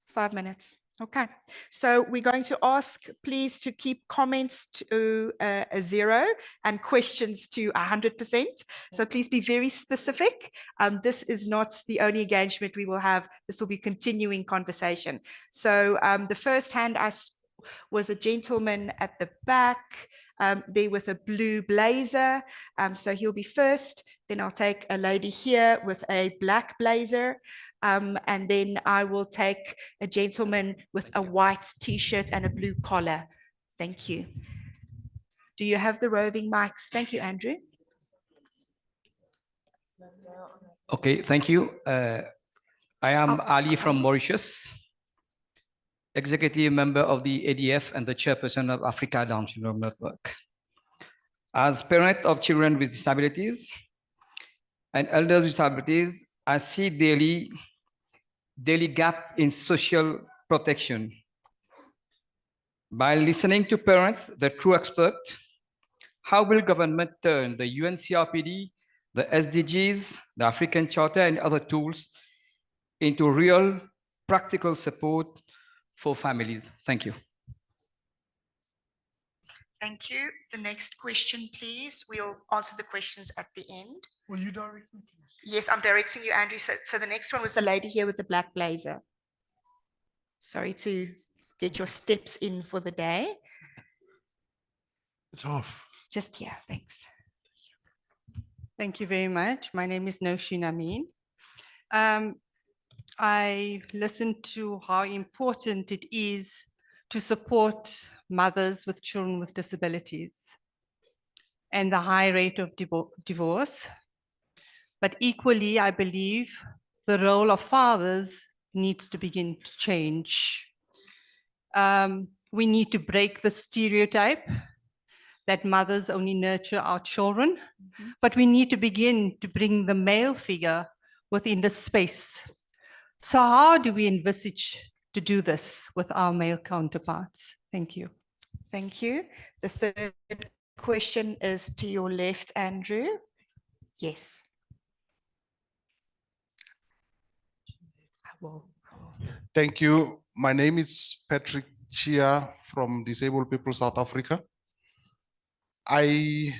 5 minutes. Okay, so we're going to ask please to keep comments to a 0 and questions to 100%. So please be very specific. This is not the only engagement we will have. This will be continuing conversation. So the first hand was a gentleman at the back there with a blue blazer. So he'll be first. Then I'll take a lady here with a black blazer. And then I will take a gentleman with a white t-shirt and a blue collar. Thank you. Do you have the roving mics? Thank you, Andrew. Okay, thank you. I am Ali from Mauritius, executive member of the ADF and the chairperson of Africa Down Syndrome Network. As parent of children with disabilities and elders with disabilities, I see daily gap in social protection. By listening to parents, the true expert, how will government turn the UNCRPD, the SDGs, the African Charter, and other tools into real practical support for families? Thank you. Thank you. The next question, please. We'll answer the questions at the end. Will you direct me? Yes, I'm directing you, Andrew. So the next one was the lady here with the black blazer. Sorry to get your steps in for the day. It's off. Just here, thanks. Thank you very much. My name is Noshin Amin. I listened to how important it is to support mothers with children with disabilities and the high rate of divorce. But equally, I believe the role of fathers needs to begin to change. We need to break the stereotype that mothers only nurture our children, but we need to begin to bring the male figure within the space. So how do we envisage to do this with our male counterparts? Thank you. Thank you. The third question is to your left, Andrew. Yes. Thank you. My name is Patrick Chia from Disabled People South Africa. I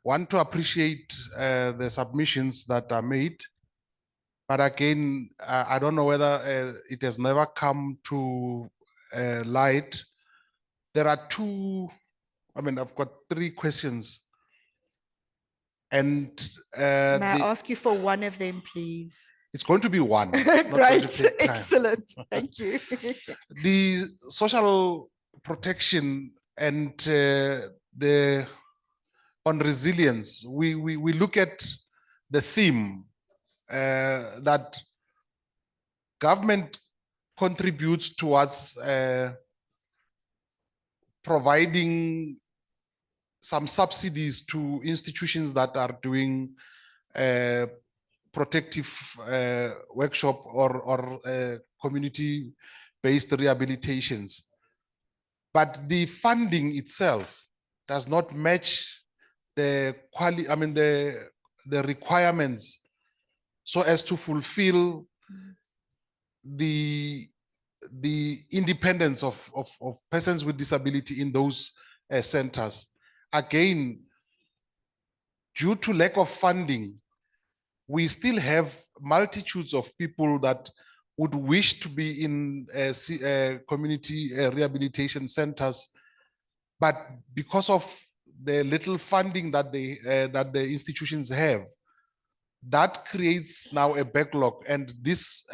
want to appreciate the submissions that are made, but again, I don't know whether it has never come to light. There are I've got 3 questions. And may I ask you for one of them, please? It's going to be one. It's not going to Great, take time. excellent. Thank you. The social protection and on resilience, we look at the theme that government contributes towards providing some subsidies to institutions that are doing protective workshop or community-based rehabilitations. But the funding itself does not match the the requirements so as to fulfill the independence of persons with disability in those centers. Again, due to lack of funding, we still have multitudes of people that would wish to be in community rehabilitation centers, but because of the little funding that the institutions have, that creates now a backlog, and these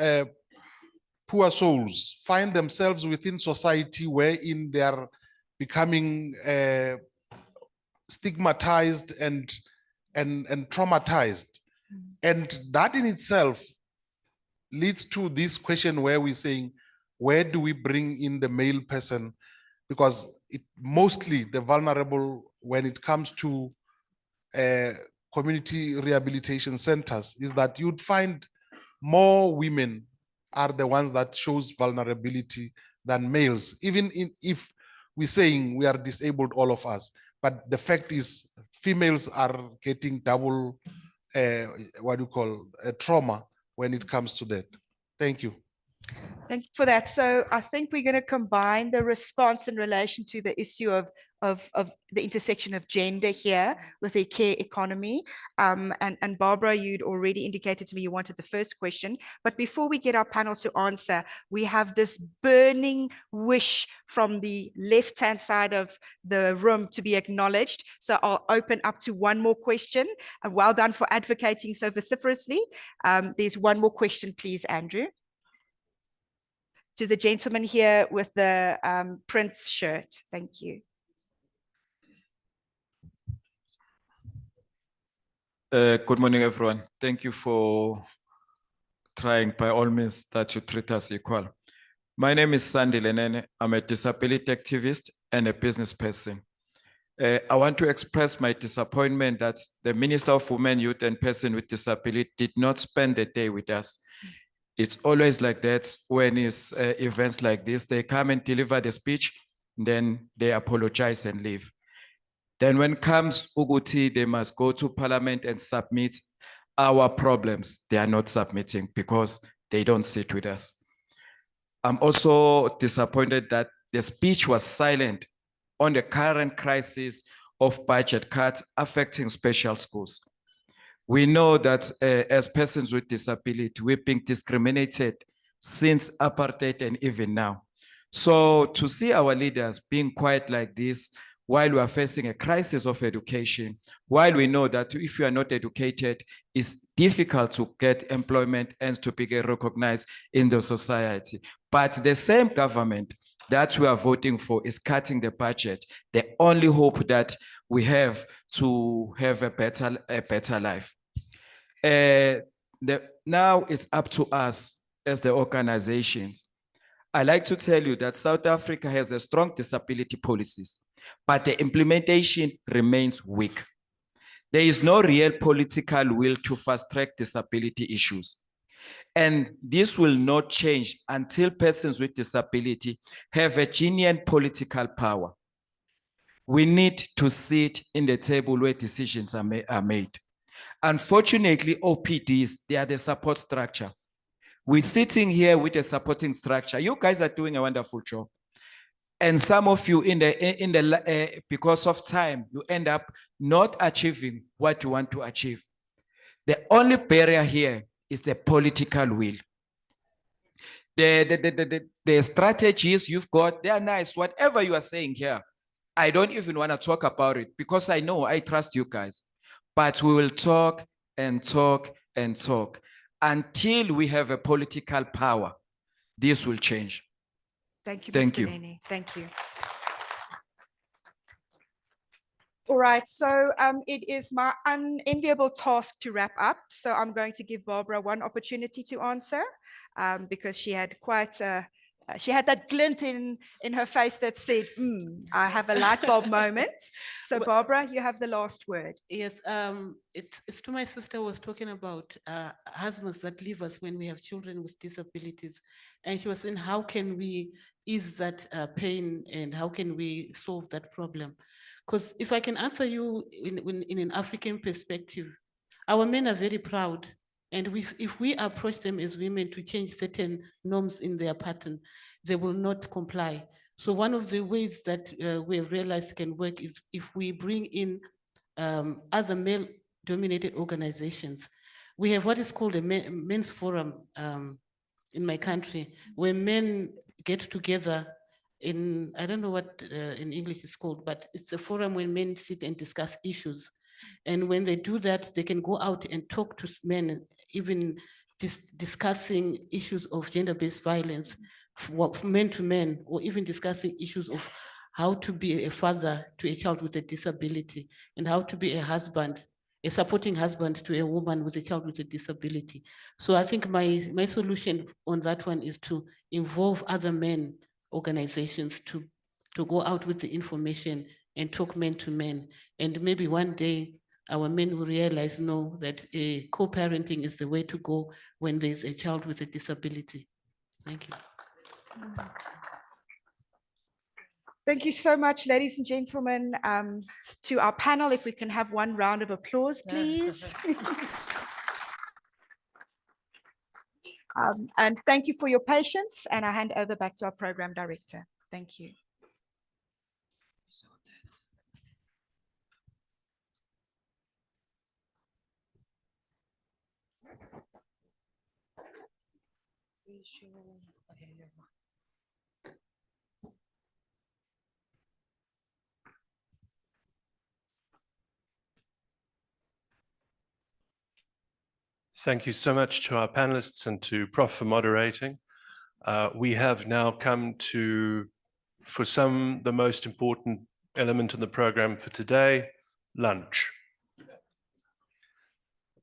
poor souls find themselves within society wherein they are becoming stigmatized and traumatized. And that in itself leads to this question where we're saying, where do we bring in the male person? Because it mostly the vulnerable when it comes to community rehabilitation centers is that you'd find more women are the ones that shows vulnerability than males, even if we're saying we are disabled, all of us. But the fact is females are getting double, trauma when it comes to that. Thank you. Thank you for that. So I think we're going to combine the response in relation to the issue of the intersection of gender here with the care economy. And Barbara, you'd already indicated to me you wanted the first question. But before we get our panel to answer, we have this burning wish from the left-hand side of the room to be acknowledged. So I'll open up to one more question. And well done for advocating so vociferously. There's one more question, please, Andrew. To the gentleman here with the Prince shirt. Thank you. Good morning, everyone. Thank you for trying by all means that you treat us equal. My name is Sandy Lenene. I'm a disability activist and a business person. I want to express my disappointment that the Minister of Women, Youth and Persons with Disability did not spend the day with us. It's always like that when it's events like this, they come and deliver the speech, then they apologize and leave. Then when comes Uguti, they must go to Parliament and submit our problems. They are not submitting because they don't sit with us. I'm also disappointed that the speech was silent on the current crisis of budget cuts affecting special schools. We know that as persons with disability, we're being discriminated since apartheid and even now. So to see our leaders being quiet like this, while we are facing a crisis of education, while we know that if you are not educated, it's difficult to get employment and to be recognized in the society. But the same government that we are voting for is cutting the budget. The only hope that we have to have a better life. Now it's up to us as the organizations. I like to tell you that South Africa has a strong disability policies, but the implementation remains weak. There is no real political will to fast-track disability issues. And this will not change until persons with disability have a genuine political power. We need to sit in the table where decisions are made. Unfortunately, OPDs, they are the support structure. We're sitting here with a supporting structure. You guys are doing a wonderful job. And some of you, because of time, you end up not achieving what you want to achieve. The only barrier here is the political will. The strategies you've got, they are nice. Whatever you are saying here, I don't even want to talk about it because I know I trust you guys. But we will talk and talk and talk until we have a political power. This will change. Thank you, Thank Mr. you. Nene. Thank you. All right, so it is my unenviable task to wrap up. So I'm going to give Barbara one opportunity to answer because she had quite she had that glint in her face that said, I have a light bulb moment. So Barbara, you have the last word. Yes, it's to my sister who was talking about husbands that leave us when we have children with disabilities. And she was saying, how can we ease that pain and how can we solve that problem? Because if I can answer you in an African perspective, our men are very proud. And if we approach them as women to change certain norms in their pattern, they will not comply. So one of the ways that we have realized can work is if we bring in other male-dominated organizations. We have what is called a men's forum in my country, where men get together in, I don't know what in English it's called, but it's a forum where men sit and discuss issues. And when they do that, they can go out and talk to men, even discussing issues of gender-based violence, men to men, or even discussing issues of how to be a father to a child with a disability and how to be a husband a supporting husband to a woman with a child with a disability. So I think my solution on that one is to involve other men organizations to go out with the information and talk men to men. And maybe one day our men will realize, no, that co-parenting is the way to go when there's a child with a disability. Thank you. Thank you so much, ladies and gentlemen. To our panel, if we can have one round of applause, please. And thank you for your patience, and I hand over back to our program director. Thank you. Thank you so much to our panelists and to Prof for moderating. We have now come to, for some, the most important element in the program for today, lunch.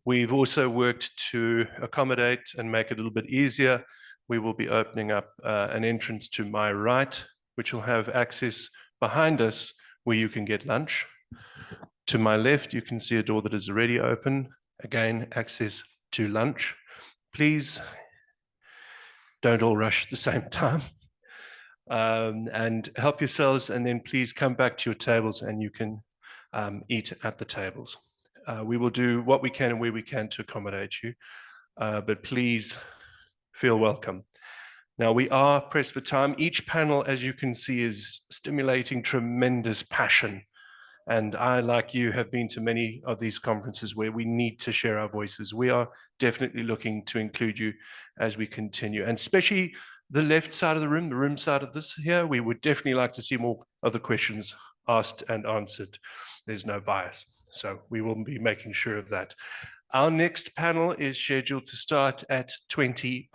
We've also worked to accommodate and make it a little bit easier. We will be opening up an entrance to my right, which will have access behind us where you can get lunch. To my left, you can see a door that is already open. Again, access to lunch. Please don't all rush at the same time. And help yourselves, and then please come back to your tables and you can eat at the tables. We will do what we can and where we can to accommodate you, but please feel welcome. Now, we are pressed for time. Each panel, as you can see, is stimulating tremendous passion. And I, like you, have been to many of these conferences where we need to share our voices. We are definitely looking to include you as we continue, and especially the left side of the room side of this here, we would definitely like to see more of the questions asked and answered. There's no bias, so we will be making sure of that. Our next panel is scheduled to start at 1:20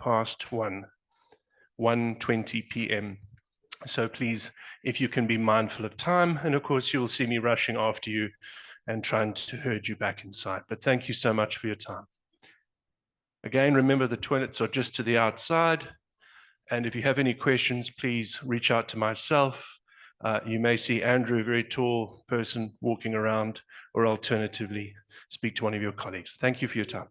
p.m. So please, if you can be mindful of time, and of course you will see me rushing after you and trying to herd you back inside. But thank you so much for your time. Again, remember the toilets are just to the outside. And if you have any questions, please reach out to myself. You may see Andrew, a very tall person walking around, or alternatively, speak to one of your colleagues. Thank you for your time.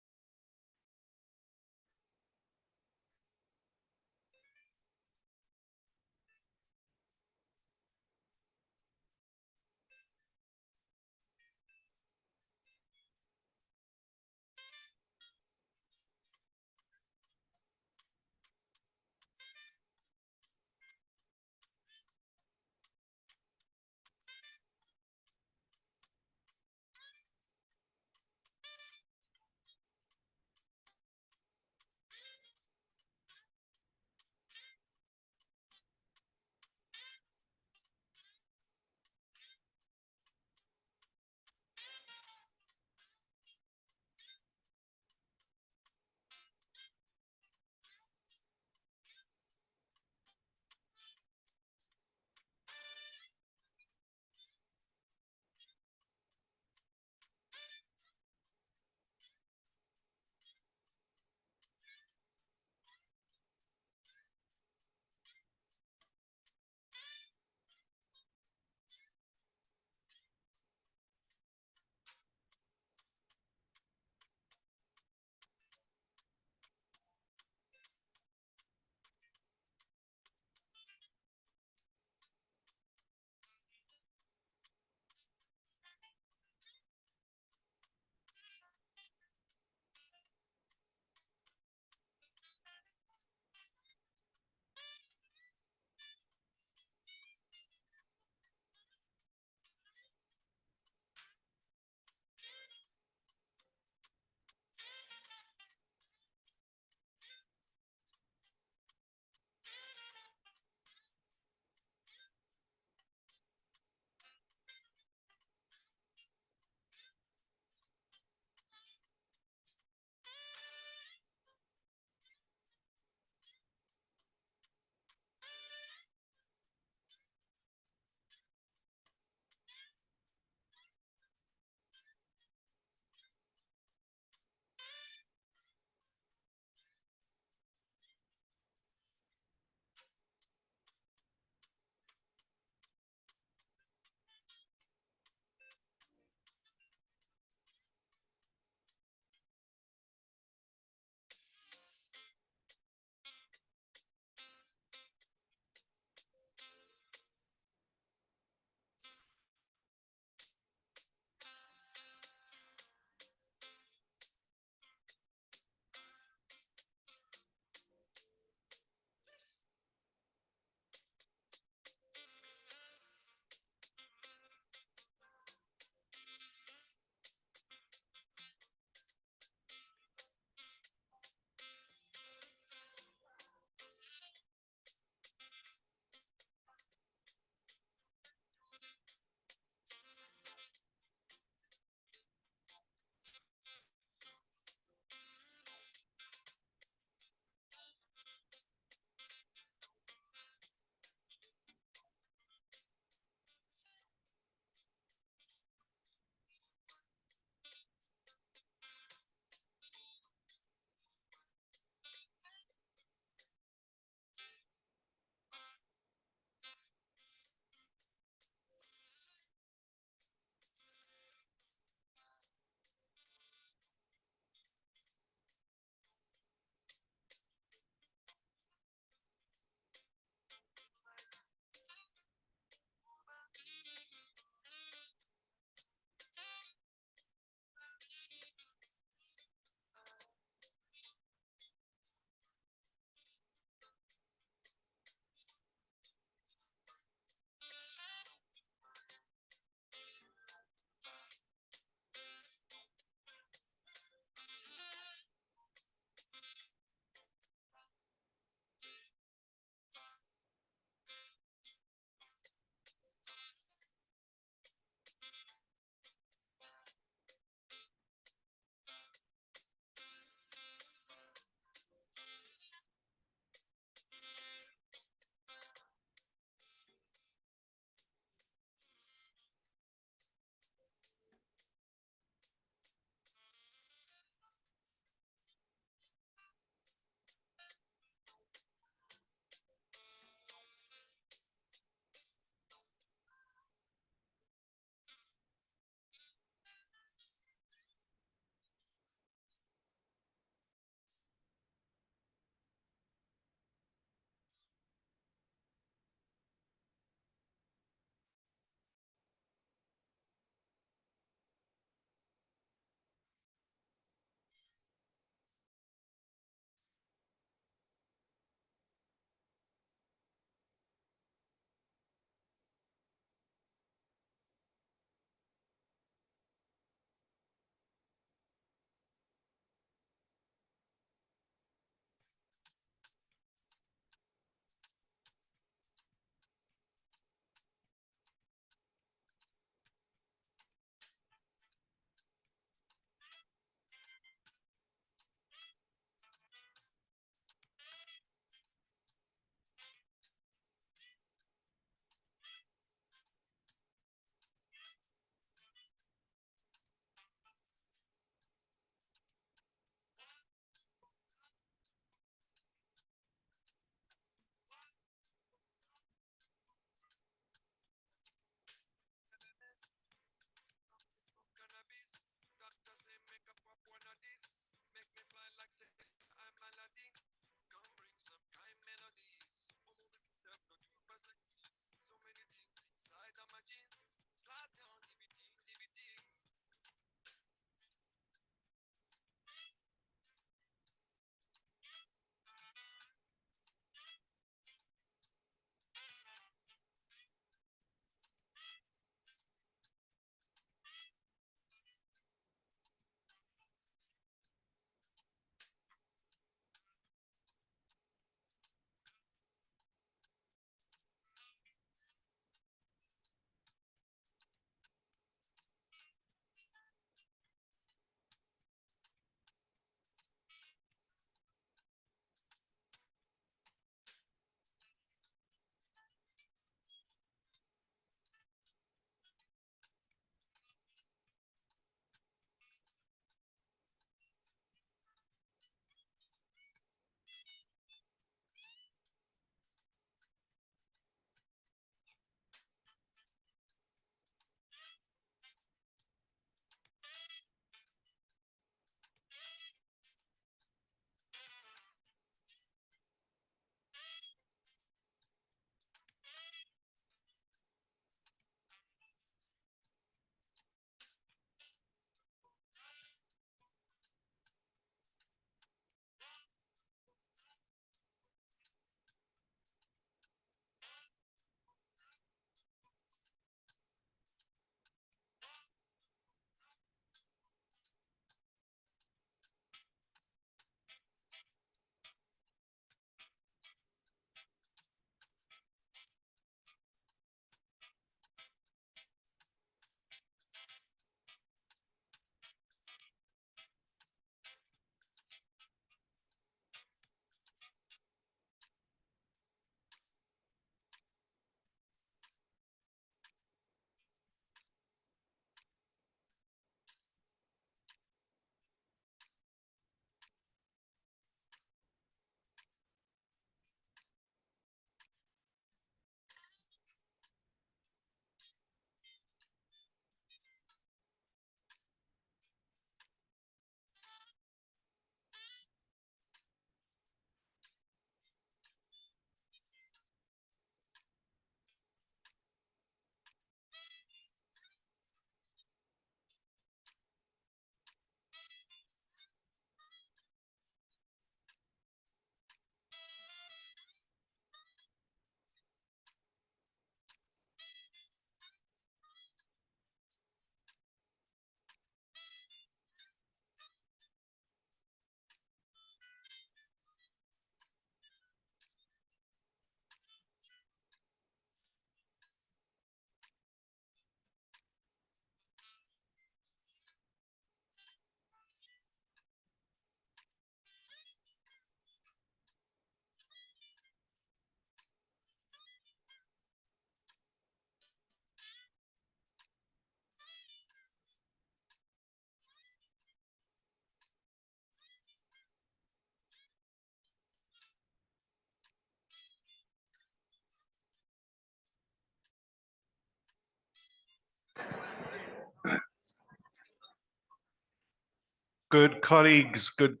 Good colleagues, good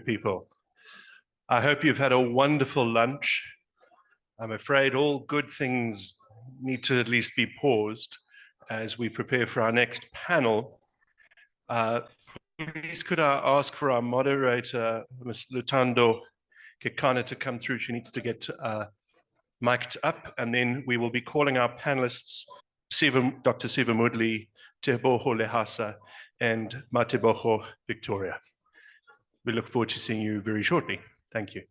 people. I hope you've had a wonderful lunch. I'm afraid all good things need to at least be paused as we prepare for our next panel. Please could I ask for our moderator, Ms. Lutando Kekana, to come through. She needs to get mic'd up, and then we will be calling our panelists, Dr. Siva Mudli, Teboho Lehasa, and Mateboho Victoria. We look forward to seeing you very shortly. Thank you.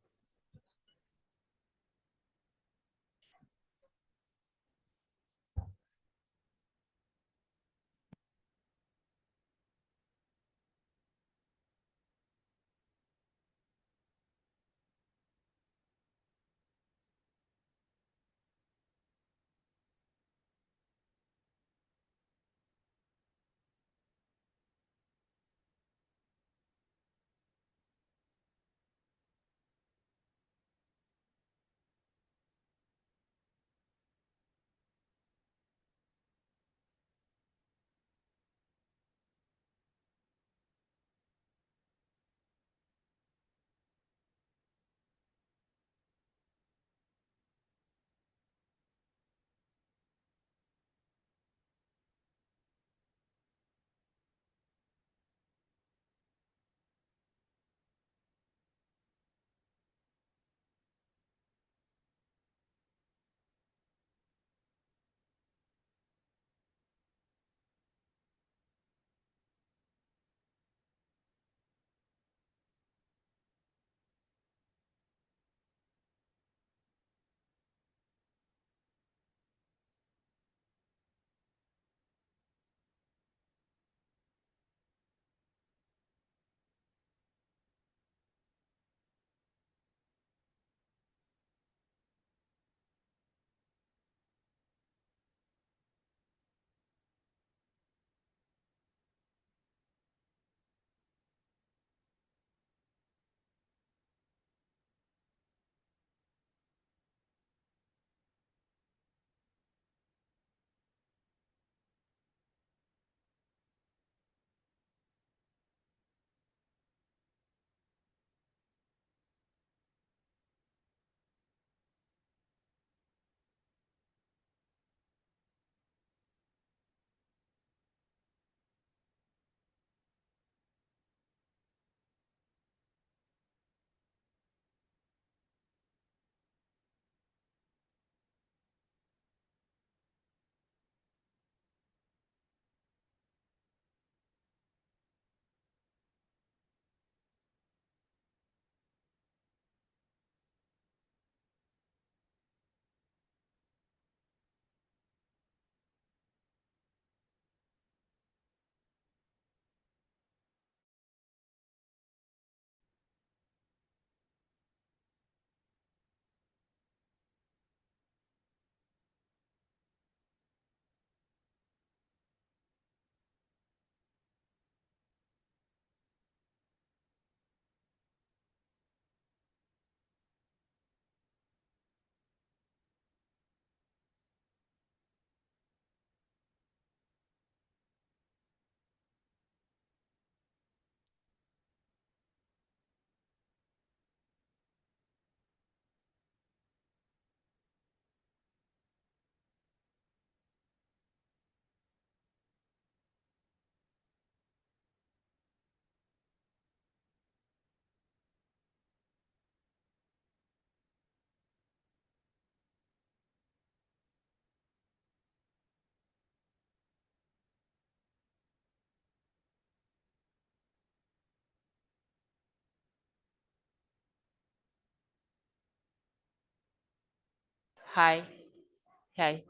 Hi. Hi.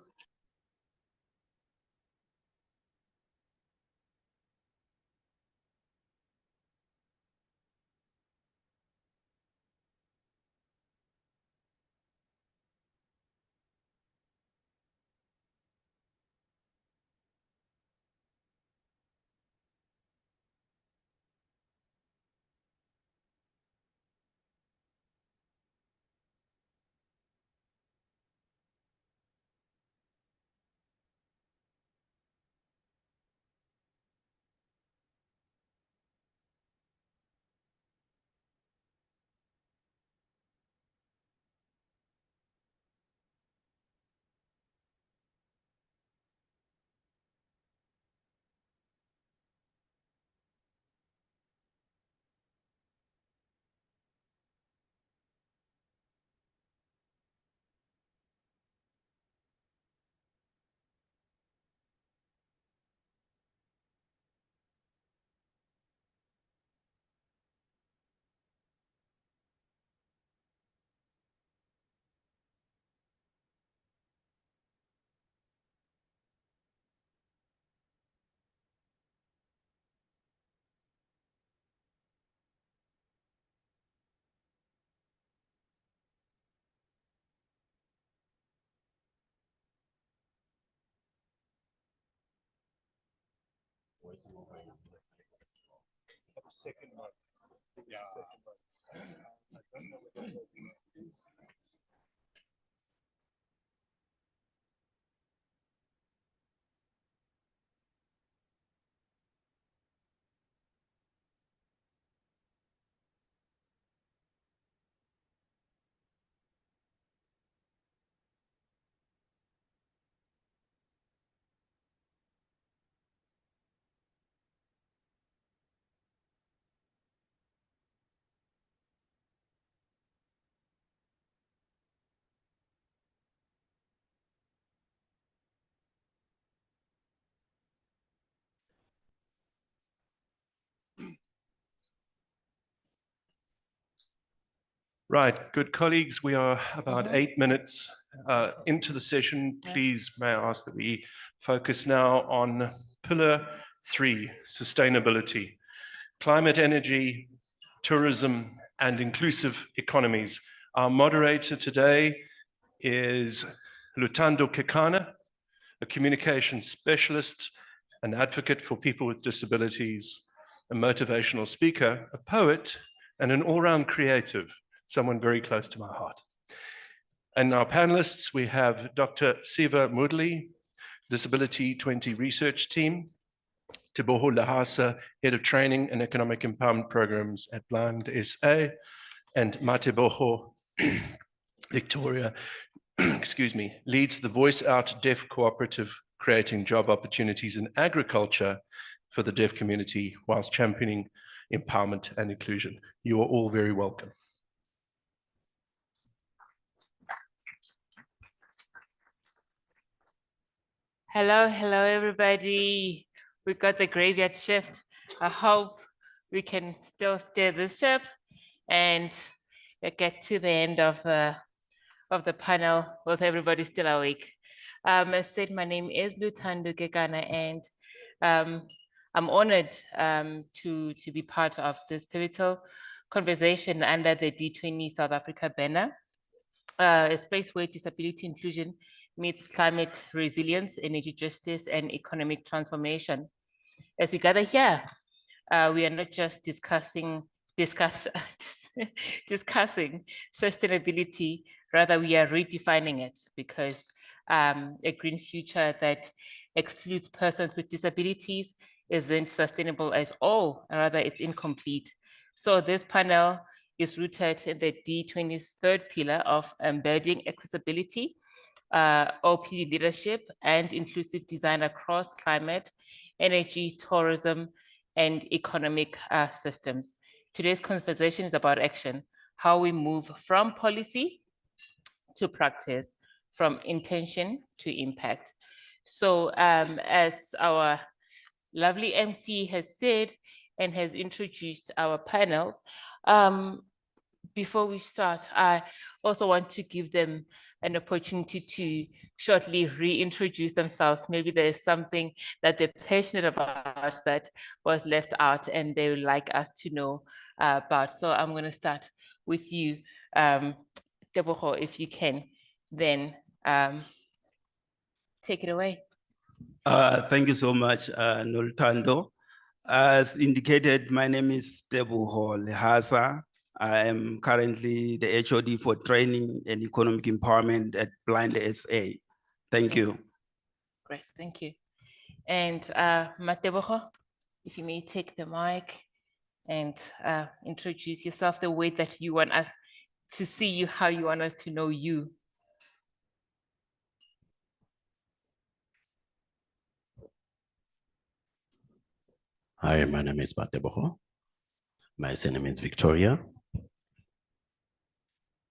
Right, good colleagues, we are about 8 minutes into the session. Please, may I ask that we focus now on pillar 3, sustainability, climate, energy, tourism, and inclusive economies. Our moderator today is Lutando Kekana, a communication specialist, an advocate for people with disabilities, a motivational speaker, a poet, and an all-round creative, someone very close to my heart. And our panelists, we have Dr. Siva Mudli, Disability-20 Research Team, Teboho Lahasa, Head of Training and Economic Empowerment Programs at Blind SA, and Mateboho Victoria, excuse me, leads the Voice Out Deaf Cooperative, creating job opportunities in agriculture for the deaf community whilst championing empowerment and inclusion. You are all very welcome. Hello, hello, everybody. We got the graveyard shift. I hope we can still steer this ship and get to the end of the panel with everybody still awake. As said, my name is Lutando Kekana, and I'm honored to be part of this pivotal conversation under the D20 South Africa banner, a space where disability inclusion meets climate resilience, energy justice, and economic transformation. As we gather here, we are not just discussing sustainability, rather we are redefining it, because a green future that excludes persons with disabilities isn't sustainable at all, rather it's incomplete. So this panel is rooted in the D20's third pillar of embedding accessibility, OPD leadership, and inclusive design across climate, energy, tourism, and economic systems. Today's conversation is about action, how we move from policy to practice, from intention to impact. So as our lovely MC has said and has introduced our panels, before we start, I also want to give them an opportunity to shortly reintroduce themselves. Maybe there's something that they're passionate about that was left out and they would like us to know about. So I'm going to start with you, Teboho, if you can, then take it away. Thank you so much, Noltando. As indicated, my name is Teboho Lehasa. I am currently the HOD for Training and Economic Empowerment at Blind SA. Thank you. Great, thank you. And Mateboho, if you may take the mic and introduce yourself the way that you want us to see you, how you want us to know you. Hi, my name is Mateboho. My surname is Victoria.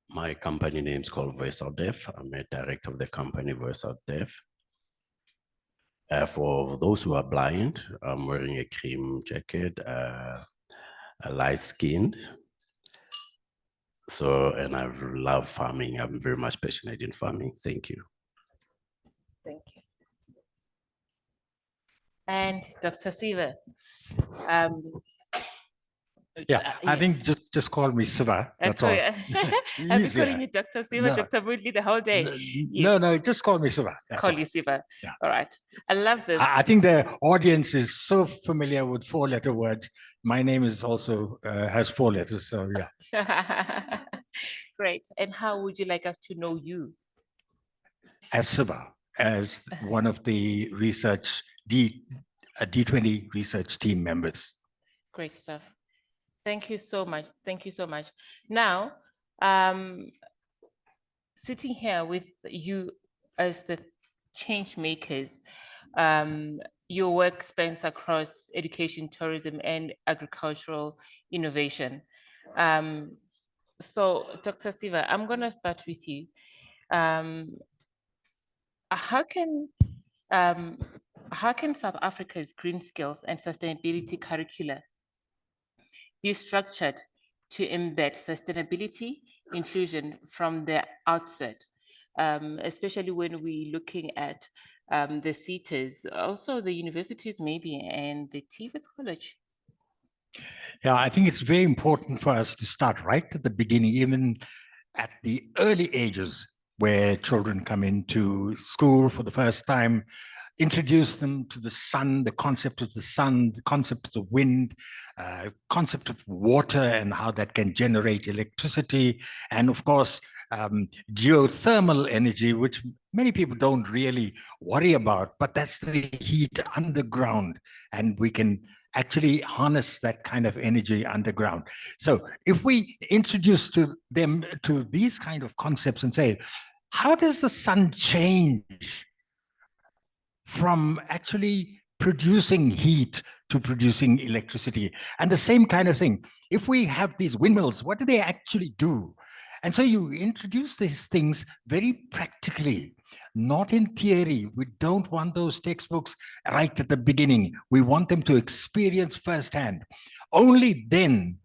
My company name is called Voice Out Deaf. I'm a director of the company Voice Out Deaf. For those who are blind, I'm wearing a cream jacket, a light skinned. So, and I love farming. I'm very much passionate in farming. Thank you. Thank you. And Dr. Siva, Yeah, I think just call me Siva. That's all. I've been calling you Dr. Siva, No. Dr. Woodley the whole day. No, just call me Siva. That's Call all. you Siva. Yeah. All right. I love this. I think the audience is so familiar with 4-letter words. My name is also has 4 letters, so yeah. Great. And how would you like us to know you? As Siva, as one of the research D20 research team members. Great stuff. Thank you so much. Thank you so much. Now, sitting here with you as the change makers, your work spans across education, tourism, and agricultural innovation. So, Dr. Siva, I'm going to start with you. How can South Africa's green skills and sustainability curricula be structured to embed sustainability inclusion from the outset, especially when we're looking at the CETAs, also the universities maybe, and the TVET College? Yeah, I think it's very important for us to start right at the beginning, even at the early ages where children come into school for the first time, introduce them to the sun, the concept of the sun, the concept of the wind, concept of water and how that can generate electricity, and of course, geothermal energy, which many people don't really worry about, but that's the heat underground, and we can actually harness that kind of energy underground. So if we introduce to them to these kind of concepts and say, how does the sun change from actually producing heat to producing electricity? And the same kind of thing, if we have these windmills, what do they actually do? And so you introduce these things very practically, not in theory. We don't want those textbooks right at the beginning. We want them to experience firsthand. Only then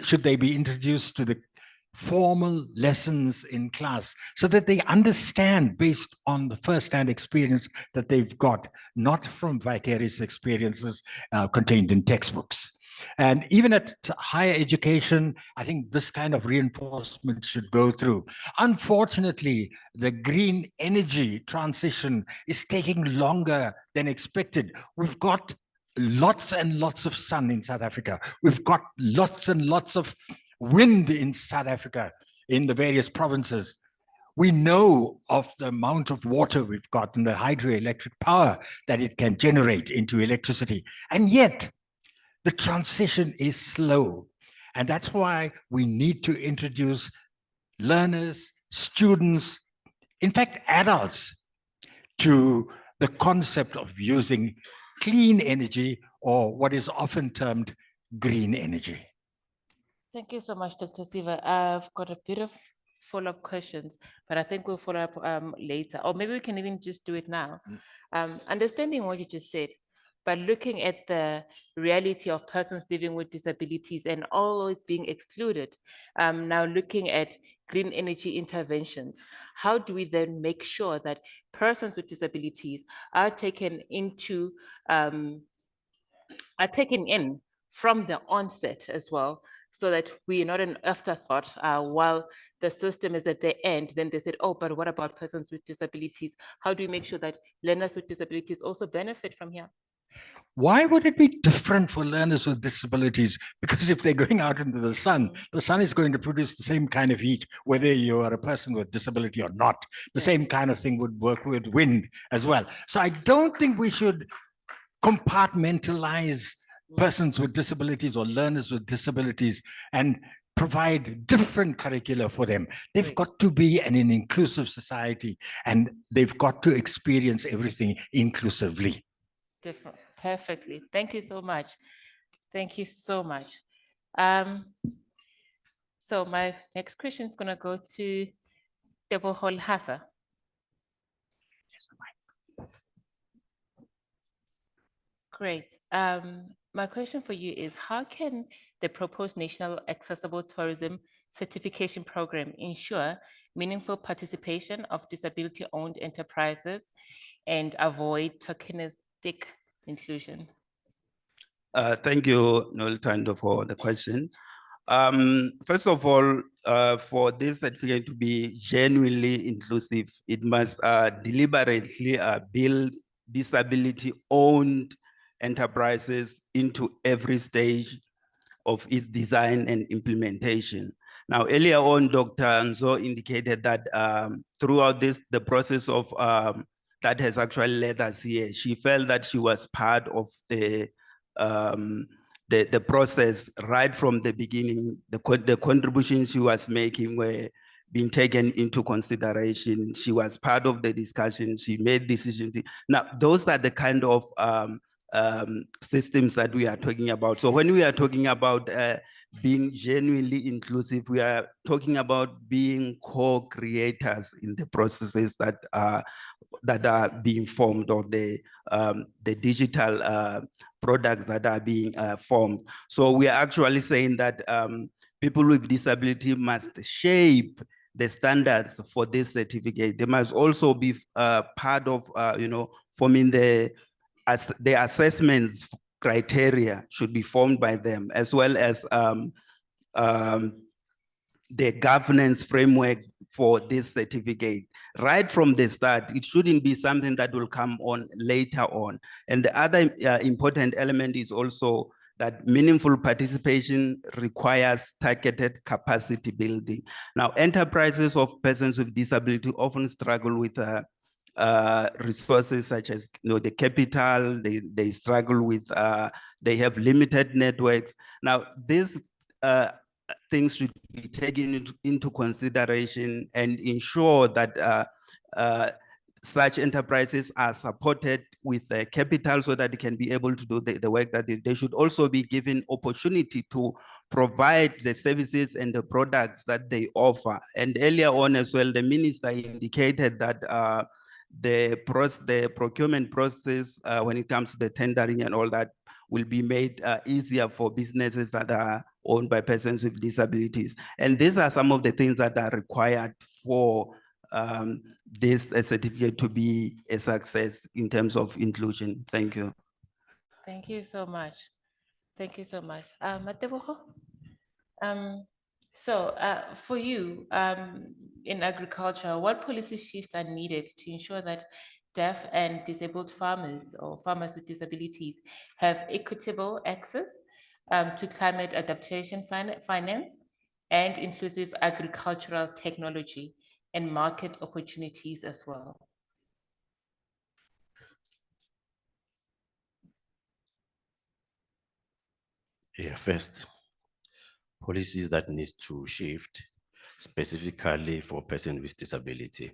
should they be introduced to the formal lessons in class so that they understand based on the first-hand experience that they've got, not from vicarious experiences contained in textbooks. And even at higher education, I think this kind of reinforcement should go through. Unfortunately, the green energy transition is taking longer than expected. We've got lots and lots of sun in South Africa. We've got lots and lots of wind in South Africa, in the various provinces. We know of the amount of water we've got and the hydroelectric power that it can generate into electricity. And yet, the transition is slow. And that's why we need to introduce learners, students, in fact, adults, to the concept of using clean energy, or what is often termed green energy. Thank you so much, Dr. Siva. I've got a bit of follow-up questions, but I think we'll follow up later, or maybe we can even just do it now. Understanding what you just said, but looking at the reality of persons living with disabilities and always being excluded, now looking at green energy interventions, how do we then make sure that persons with disabilities are taken into, are taken in from the onset as well, so that we're not an afterthought while the system is at the end, then they said, oh, but what about persons with disabilities? How do we make sure that learners with disabilities also benefit from here? Why would it be different for learners with disabilities? Because if they're going out into the sun is going to produce the same kind of heat, whether you are a person with disability or not. The same kind of thing would work with wind as well. So I don't think we should compartmentalize persons with disabilities or learners with disabilities and provide different curricula for them. They've got to be an inclusive society, and they've got to experience everything inclusively. Different. Perfectly. Thank you so much. Thank you so much. So my next question is going to go to Debohol Hassa. Great. My question for you is, how can the proposed National Accessible Tourism Certification Program ensure meaningful participation of disability-owned enterprises and avoid tokenistic inclusion? Thank you, Noel Tando, for the question. First of all, for this certificate to be genuinely inclusive, it must deliberately build disability-owned enterprises into every stage of its design and implementation. Now, earlier on, Dr. Anzo indicated that throughout the process of that has actually led us here, she felt that she was part of the process right from the beginning. The contributions she was making were being taken into consideration. She was part of the discussion. She made decisions. Now, those are the kind of systems that we are talking about. So when we are talking about being genuinely inclusive, we are talking about being co-creators in the processes that are being formed, or the digital products that are being formed. So we are actually saying that people with disability must shape the standards for this certificate. They must also be part of, forming the assessments criteria should be formed by them, as well as the governance framework for this certificate. Right from the start, it shouldn't be something that will come on later on. And the other important element is also that meaningful participation requires targeted capacity building. Now, enterprises of persons with disability often struggle with resources such as the capital. They struggle with, they have limited networks. Now, these things should be taken into consideration and ensure that such enterprises are supported with capital so that they can be able to do the work that they should also be given opportunity to provide the services and the products that they offer. And earlier on as well, the minister indicated that the procurement process when it comes to the tendering and all that will be made easier for businesses that are owned by persons with disabilities. And these are some of the things that are required for this certificate to be a success in terms of inclusion. Thank you. Thank you so much. Thank you so much. Matebogo? For you, in agriculture, what policy shifts are needed to ensure that deaf and disabled farmers or farmers with disabilities have equitable access to climate adaptation finance and inclusive agricultural technology and market opportunities as well? Yeah, first, policies that need to shift specifically for persons with disability.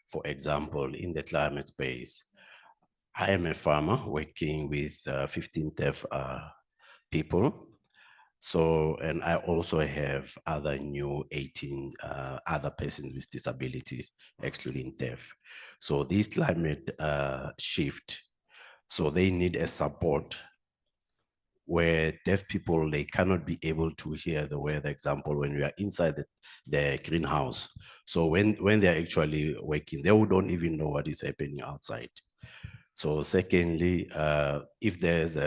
For example, in the climate space, I am a farmer working with 15 deaf people. So, and I also have other new 18 other persons with disabilities, excluding deaf. So this climate shift, so they need a support where deaf people, they cannot be able to hear the weather. Example, when we are inside the greenhouse. So when they're actually working, they don't even know what is happening outside. So secondly, if there's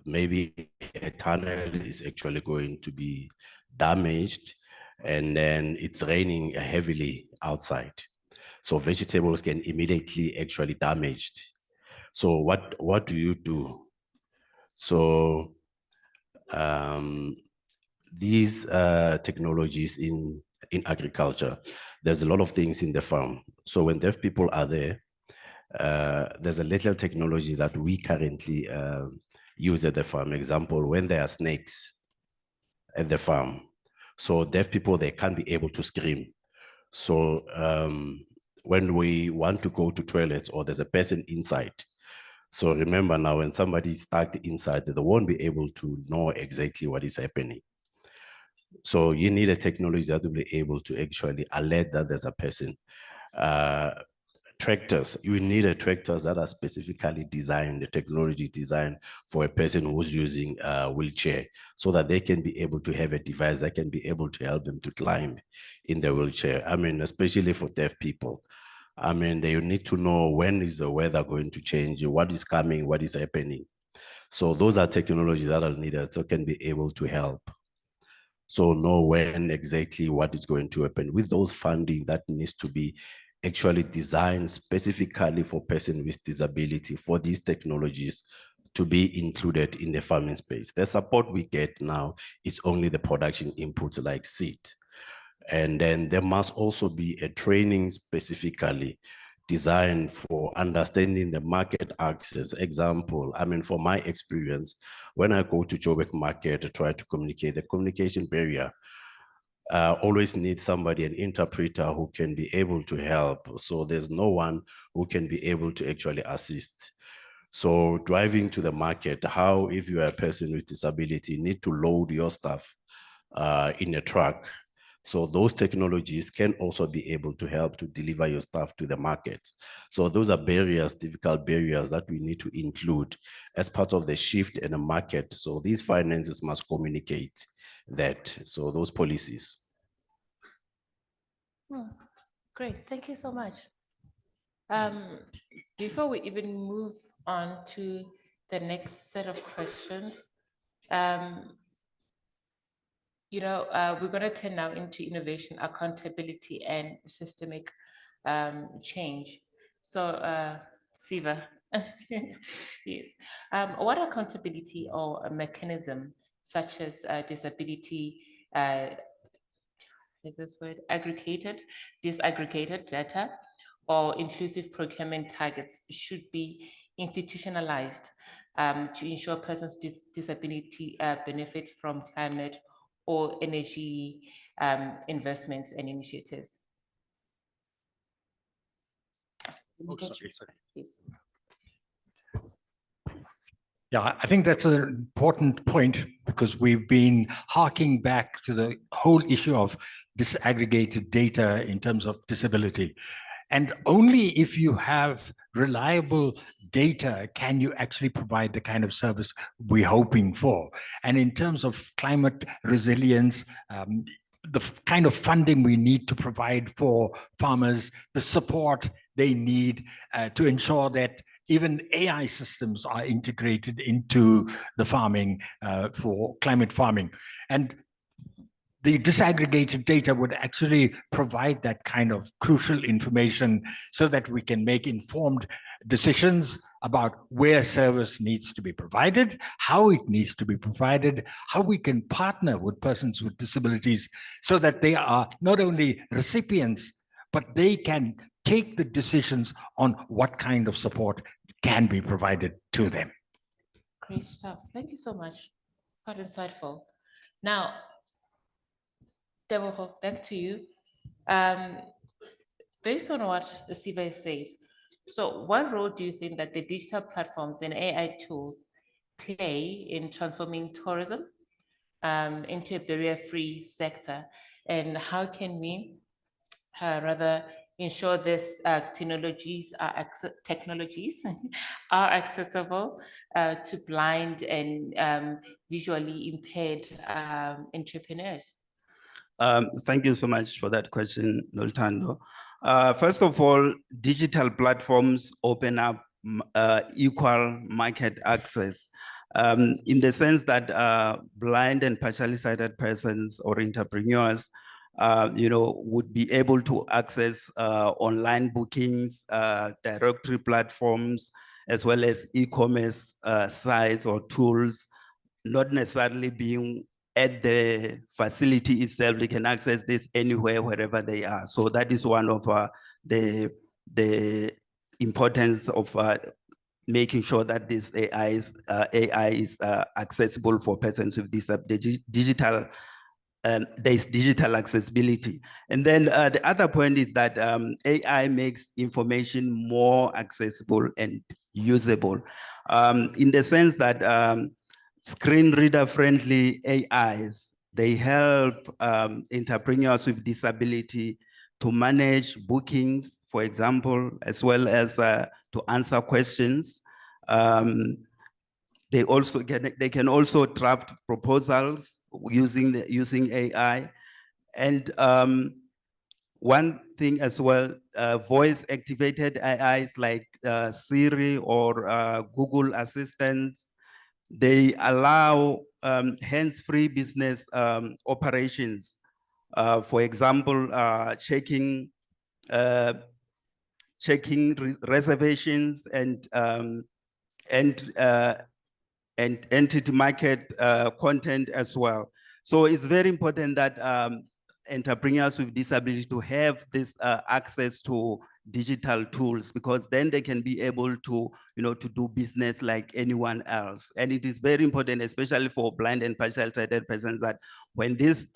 maybe a tunnel is actually going to be damaged and then it's raining heavily outside. So vegetables can immediately actually damaged. So what do you do? So these technologies in agriculture, there's a lot of things in the farm. So when deaf people are there, there's a little technology that we currently use at the farm. Example, when there are snakes at the farm, so deaf people, they can't be able to scream. So when we want to go to toilets or there's a person inside, so remember now, when somebody is stuck inside, they won't be able to know exactly what is happening. So you need a technology that will be able to actually alert that there's a person. Tractors, you need a tractors that are specifically designed, the technology designed for a person who's using a wheelchair, so that they can be able to have a device that can be able to help them to climb in the wheelchair. I mean, especially for deaf people. I mean, they need to know when is the weather going to change, what is coming, what is happening. So those are technologies that are needed that can be able to help. So know when exactly what is going to happen with those funding that needs to be actually designed specifically for persons with disability for these technologies to be included in the farming space. The support we get now is only the production inputs like seed. And then there must also be a training specifically designed for understanding the market access. Example, I mean, for my experience, when I go to Joburg market to try to communicate, the communication barrier always needs somebody, an interpreter who can be able to help. So there's no one who can be able to actually assist. So driving to the market, how, if you are a person with disability, need to load your stuff in a truck. So those technologies can also be able to help to deliver your stuff to the market. So those are barriers, difficult barriers that we need to include as part of the shift in the market. So these finances must communicate that. So those policies. Great, thank you so much. Before we even move on to the next set of questions, we're going to turn now into innovation, accountability, and systemic change. So, Siva, yes. What accountability or a mechanism such as disability, this word, disaggregated data or inclusive procurement targets should be institutionalized to ensure persons with disability benefit from climate or energy investments and initiatives? Please. Yeah, I think that's an important point because we've been harking back to the whole issue of disaggregated data in terms of disability. And only if you have reliable data can you actually provide the kind of service we're hoping for. And in terms of climate resilience, the kind of funding we need to provide for farmers, the support they need to ensure that even AI systems are integrated into the farming for climate farming. And the disaggregated data would actually provide that kind of crucial information so that we can make informed decisions about where service needs to be provided, how it needs to be provided, how we can partner with persons with disabilities so that they are not only recipients, but they can take the decisions on what kind of support can be provided to them. Great stuff. Thank you so much. Quite insightful. Now, Deboho, back to you. Based on what the Siva said, so what role do you think that the digital platforms and AI tools play in transforming tourism into a barrier-free sector? And how can we rather ensure these technologies are accessible to blind and visually impaired entrepreneurs? Thank you so much for that question, Noltando. First of all, digital platforms open up equal market access in the sense that blind and partially sighted persons or entrepreneurs would be able to access online bookings, directory platforms, as well as e-commerce sites or tools, not necessarily being at the facility itself. They can access this anywhere, wherever they are. So that is one of the importance of making sure that this AI is accessible for persons with digital. There's digital accessibility. And then the other point is that AI makes information more accessible and usable in the sense that screen reader friendly AIs, they help entrepreneurs with disability to manage bookings, for example, as well as to answer questions. They can also draft proposals using AI. And one thing as well, voice activated AIs like Siri or Google Assistants, They allow hands-free business operations. For example, checking reservations and entity market content as well. So it's very important that entrepreneurs with disabilities to have this access to digital tools, because then they can be able to, to do business like anyone else. And it is very important, especially for blind and partially sighted persons, that when these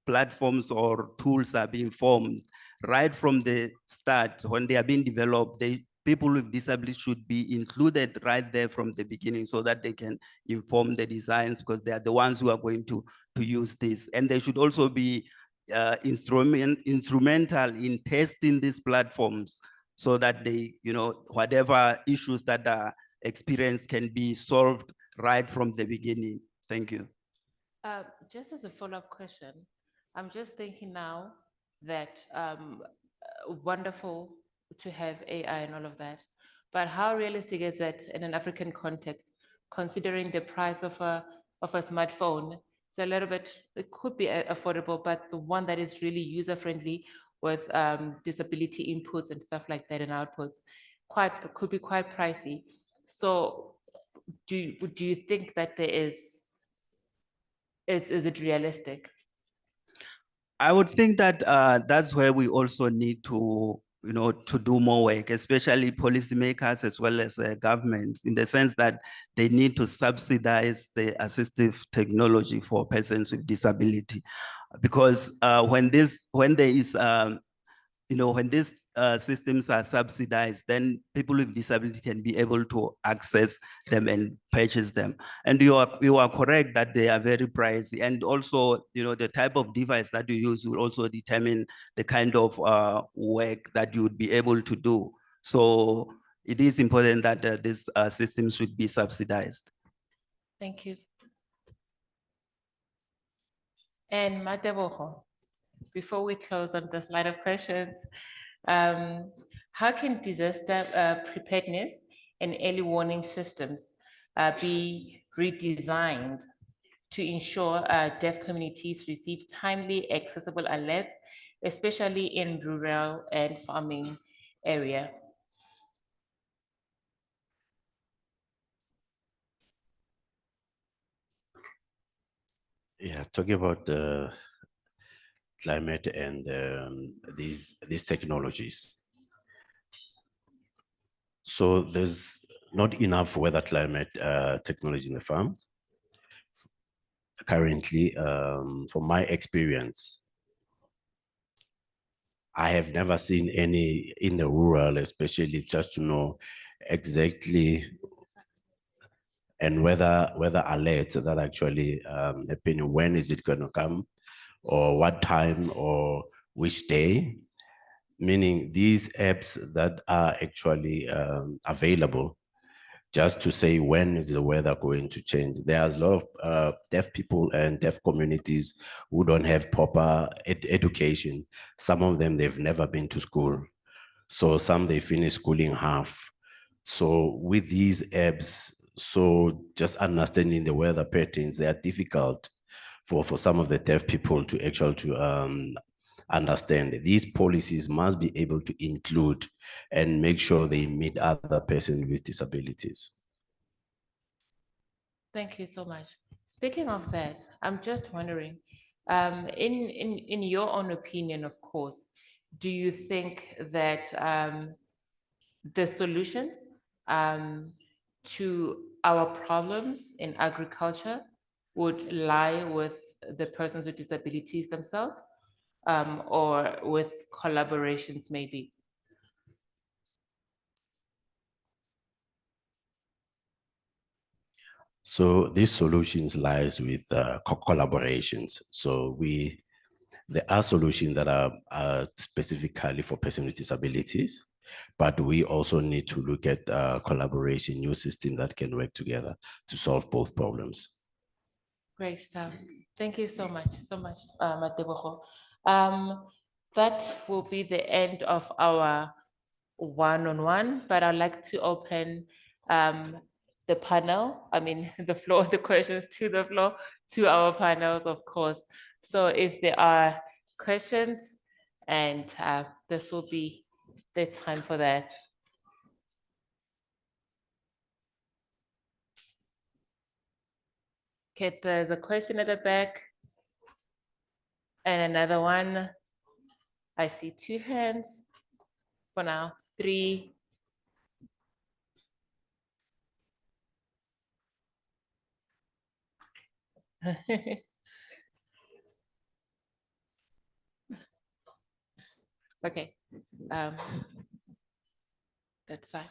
platforms or tools are being formed, right from the start, when they are being developed, people with disabilities should be included right there from the beginning, so that they can inform the designs, because they are the ones who are going to use this. And they should also be instrumental in testing these platforms, so that they, whatever issues that are experienced can be solved right from the beginning. Thank you. Just as a follow-up question, I'm just thinking now that wonderful to have AI and all of that, but how realistic is it in an African context, considering the price of a smartphone? It's a little bit, it could be affordable, but the one that is really user-friendly with disability inputs and stuff like that and outputs, could be quite pricey. So do you think that there is it realistic? I would think that that's where we also need to, to do more work, especially policymakers as well as governments, in the sense that they need to subsidize the assistive technology for persons with disability. Because when there is, when these systems are subsidized, then people with disability can be able to access them and purchase them. And you are correct that they are very pricey. And also, the type of device that you use will also determine the kind of work that you would be able to do. So it is important that these systems should be subsidized. Thank you. And Matebogo, before we close on this line of questions, how can disaster preparedness and early warning systems be redesigned to ensure deaf communities receive timely, accessible alerts, especially in rural and farming area? Yeah, talking about climate and these technologies. So there's not enough weather climate technology in the farms. Currently, from my experience, I have never seen any in the rural, especially just to know exactly and whether alerts that actually happen, when is it going to come, or what time, or which day. Meaning these apps that are actually available just to say when is the weather going to change. There's a lot of deaf people and deaf communities who don't have proper education. Some of them, they've never been to school. So some they finish schooling half. So with these apps, so just understanding the weather patterns, they are difficult for some of the deaf people to actually understand. These policies must be able to include and make sure they meet other persons with disabilities. Thank you so much. Speaking of that, I'm just wondering, in your own opinion, of course, do you think that the solutions to our problems in agriculture would lie with the persons with disabilities themselves, or with collaborations maybe? So these solutions lies with collaborations. So there are solutions that are specifically for persons with disabilities, but we also need to look at collaboration, new systems that can work together to solve both problems. Great stuff. Thank you so much, Matebogo. That will be the end of our one-on-one, but I'd like to open the panel, I mean, the floor, the questions to the floor, to our panels, of course. So if there are questions, and this will be the time for that. Okay, there's a question at the back. And another one. I see 2 hands for now, 3. Okay, that's fine.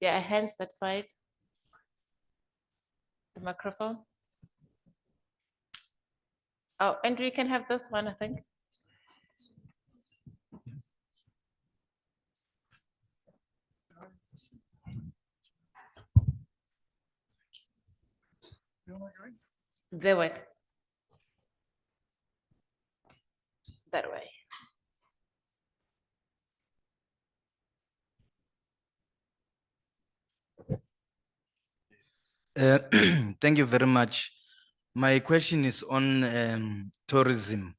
Yeah, hands that side. The microphone. Oh, Andrew, you can have this one, I think. The way. That way. Thank you very much. My question is on tourism.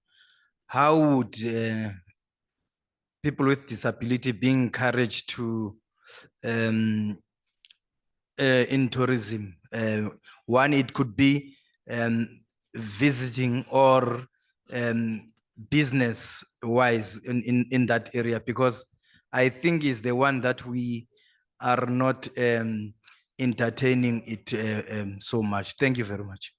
How would people with disability be encouraged to in tourism? One, it could be visiting or business wise in that area, because I think is the one that we are not entertaining it so much. Thank you very much.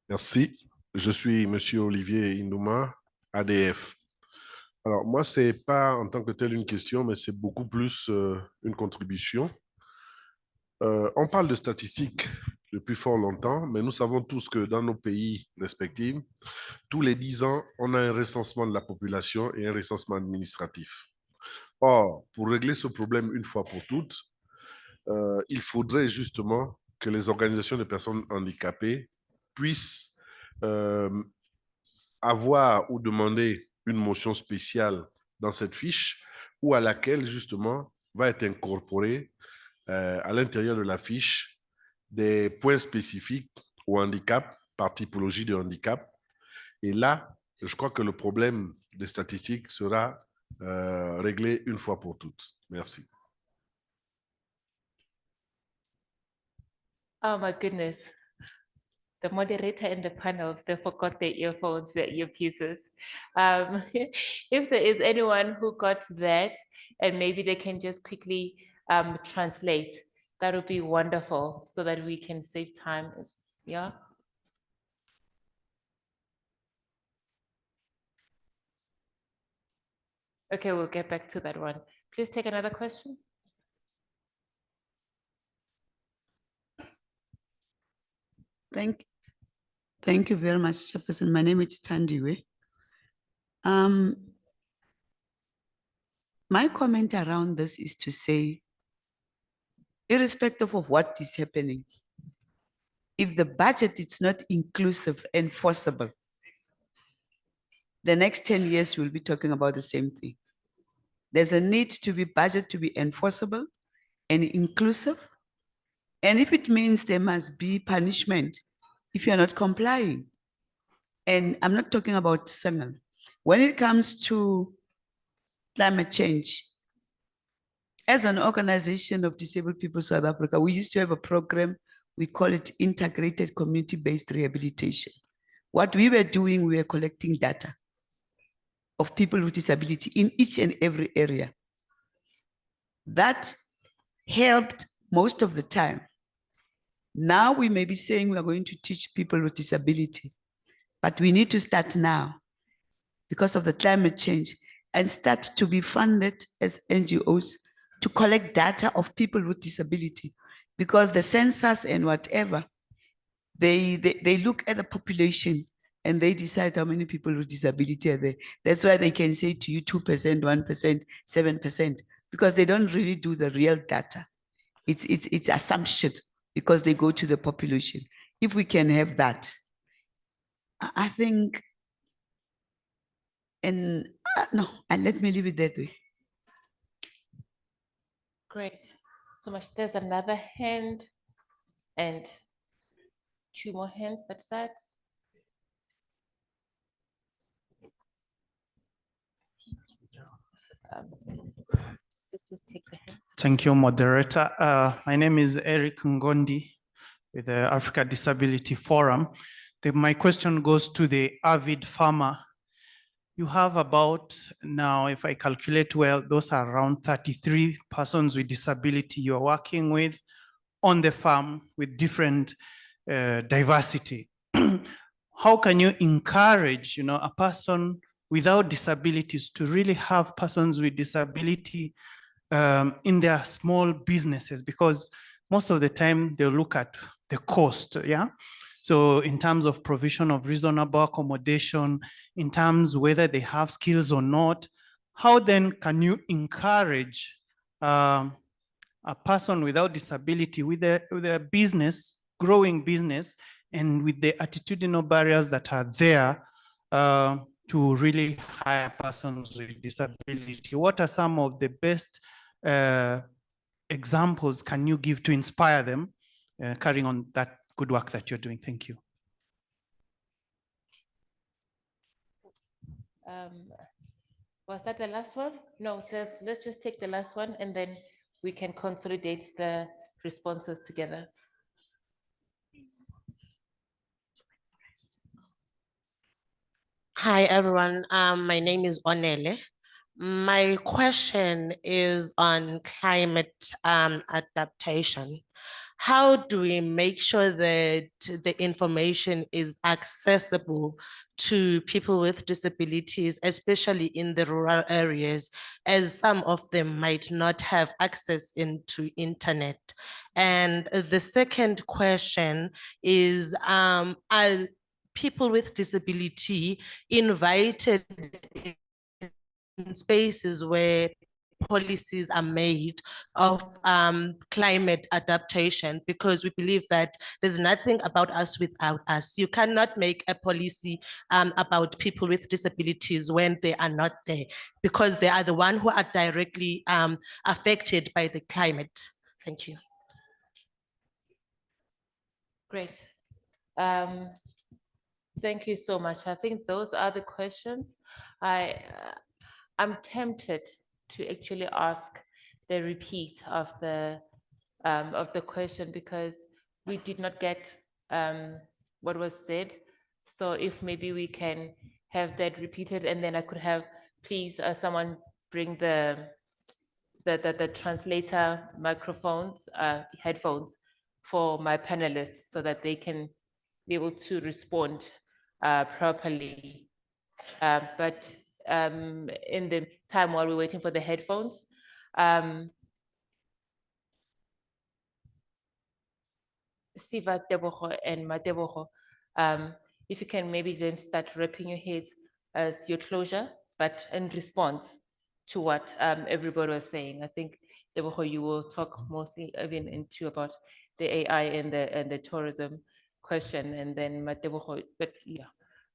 Merci. Je suis Monsieur Olivier Indouma, ADF. Alors, moi, ce n'est pas en tant que tel une question, mais c'est beaucoup plus une contribution. On parle de statistiques depuis fort longtemps, mais nous savons tous que dans nos pays respectifs, tous les 10 ans, on a un recensement de la population et un recensement administratif. Or, pour régler ce problème une fois pour toutes, il faudrait justement que les organisations de personnes handicapées puissent avoir ou demander une motion spéciale dans cette fiche, ou à laquelle justement va être incorporé à l'intérieur de la fiche des points spécifiques au handicap par typologie de handicap. Et là, je crois que le problème des statistiques sera réglé une fois pour toutes. Merci. Oh my goodness. The moderator and the panels, they forgot their earphones, their earpieces. If there is anyone who got that, and maybe they can just quickly translate, that would be wonderful so that we can save time. Yeah. Okay, we'll get back to that one. Please take another question. Thank you very much, Chairperson. My name is Tandiwe. My comment around this is to say, irrespective of what is happening, if the budget is not inclusive and forcible, the next 10 years we'll be talking about the same thing. There's a need to be budget to be enforceable and inclusive. And if it means there must be punishment if you're not complying. And I'm not talking about single. When it comes to climate change, as an organization of disabled people South Africa, we used to have a program, we call it integrated community-based rehabilitation. What we were doing, we were collecting data of people with disability in each and every area. That helped most of the time. Now we may be saying we are going to teach people with disability, but we need to start now because of the climate change and start to be funded as NGOs to collect data of people with disability, because the census and whatever, they look at the population and they decide how many people with disability are there. That's why they can say to you 2%, 1%, 7%, because they don't really do the real data. it's assumption because they go to the population. If we can have that, I think, and no, and let me leave it that way. Great. So much. There's another hand and 2 more hands that side. Let's just take the hands. Thank you, moderator. My name is Eric Ngondi with the Africa Disability Forum. My question goes to the avid farmer. You have about now, if I calculate well, those are around 33 persons with disability you're working with on the farm with different diversity. How can you encourage, a person without disabilities to really have persons with disability in their small businesses? Because most of the time they'll look at the cost, yeah? So in terms of provision of reasonable accommodation, in terms whether they have skills or not, how then can you encourage a person without disability with a business, growing business, and with the attitudinal barriers that are there to really hire persons with disability? What are some of the best examples can you give to inspire them carrying on that good work that you're doing? Thank you. Was that the last one? No, let's just take the last one and then we can consolidate the responses together. Hi, everyone. My name is Onele. My question is on climate adaptation. How do we make sure that the information is accessible to people with disabilities, especially in the rural areas, as some of them might not have access into internet? And the second question is, are people with disability invited in spaces where policies are made of climate adaptation? Because we believe that there's nothing about us without us. You cannot make a policy about people with disabilities when they are not there, because they are the ones who are directly affected by the climate. Thank you. Great. Thank you so much. I think those are the questions. I'm tempted to actually ask the repeat of the question, because we did not get what was said. So if maybe we can have that repeated, and then I could have, please, someone bring the translator microphones, headphones for my panelists, so that they can be able to respond properly. But in the time while we're waiting for the headphones, Siva, Tebogo, and Matebogo, if you can maybe then start wrapping your heads as your closure, but in response to what everybody was saying. I think, Tebogo, you will talk mostly even into about the AI and the tourism question, and then Matebogo, but yeah,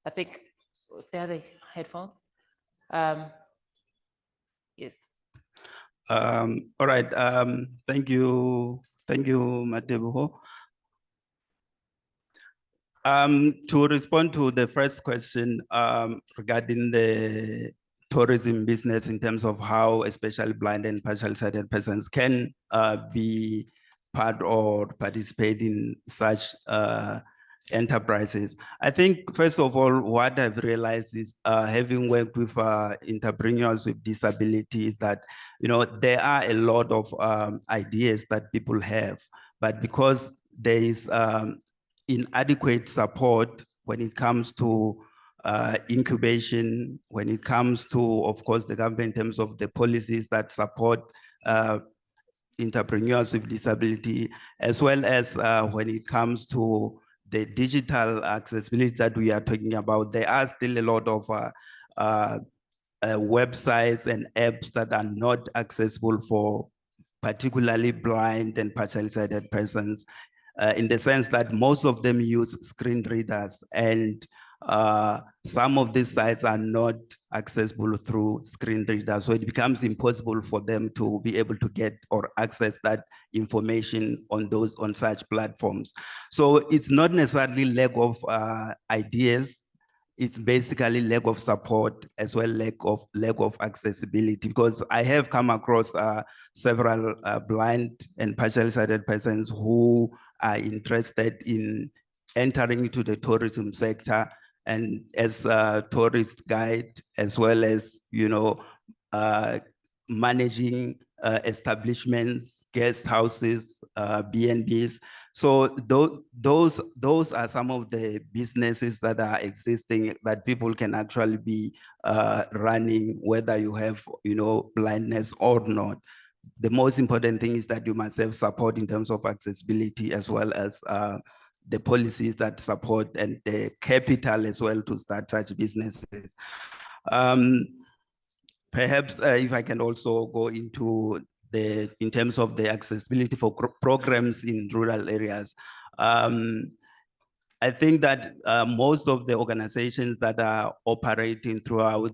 I think the other headphones. Yes. All right. Thank you, Matebogo. To respond to the first question regarding the tourism business in terms of how especially blind and partially sighted persons can be part or participate in such enterprises. I think, first of all, what I've realized is having worked with entrepreneurs with disabilities, that, there are a lot of ideas that people have, but because there is inadequate support when it comes to incubation, when it comes to, of course, the government in terms of the policies that support entrepreneurs with disability, as well as when it comes to the digital accessibility that we are talking about, there are still a lot of websites and apps that are not accessible for particularly blind and partially sighted persons, in the sense that most of them use screen readers, and some of these sites are not accessible through screen readers. So it becomes impossible for them to be able to get or access that information on such platforms. So it's not necessarily lack of ideas. It's basically lack of support as well, lack of accessibility, because I have come across several blind and partially sighted persons who are interested in entering into the tourism sector and as a tourist guide, as well as, managing establishments, guest houses, B&Bs. So those are some of the businesses that are existing that people can actually be running, whether you have, blindness or not. The most important thing is that you must have support in terms of accessibility, as well as the policies that support and the capital as well to start such businesses. Perhaps if I can also go into in terms of the accessibility for programs in rural areas. I think that most of the organizations that are operating throughout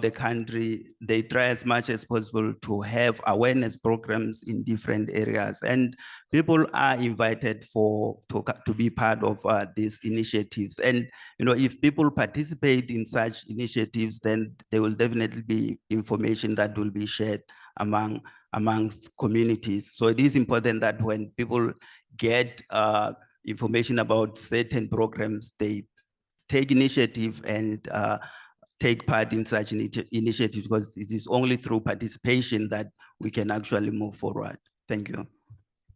the country, they try as much as possible to have awareness programs in different areas, and people are invited to be part of these initiatives. And if people participate in such initiatives, then there will definitely be information that will be shared amongst communities. So it is important that when people get information about certain programs, they take initiative and take part in such initiatives, because it is only through participation that we can actually move forward. Thank you.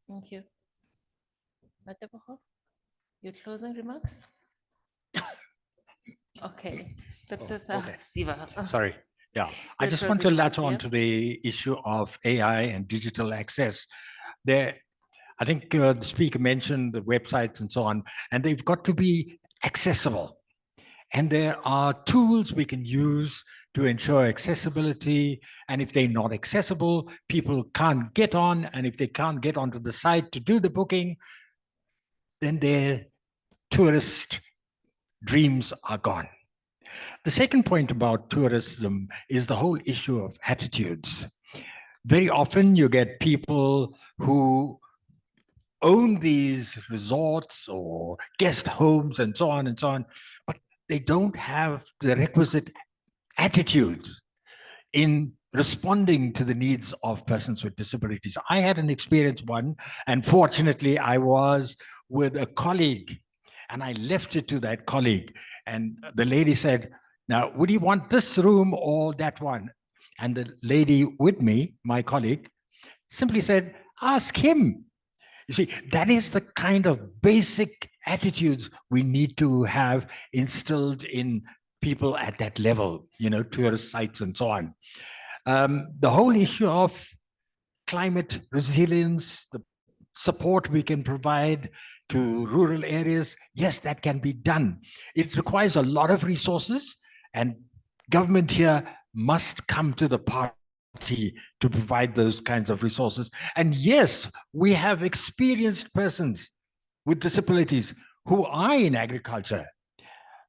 Thank you. Your closing remarks? Okay. Siva. Sorry. Yeah, I Your just want to closing latch remarks, on to the issue of AI and digital access. I think the speaker mentioned the websites and so on, and they've got to be accessible. And there are tools we can use to ensure accessibility. And if they're not accessible, people can't get on. And if they can't get onto the site to do the booking, then their tourist dreams are gone. The second point about tourism is the whole issue of attitudes. Very often you get people who own these resorts or guest homes and so on, but they don't have the requisite attitude in responding to the needs of persons with disabilities. I had an experience and fortunately I was with a colleague, and I left it to that colleague. And the lady said, "Now, would you want this room or that one?" And the lady with me, my colleague, simply said, "Ask him." You see, that is the kind of basic attitudes we need to have instilled in people at that level, tourist sites and so on. The whole issue of climate resilience, the support we can provide to rural areas, yes, that can be done. It requires a lot of resources, and government here must come to the party to provide those kinds of resources. And yes, we have experienced persons with disabilities who are in agriculture,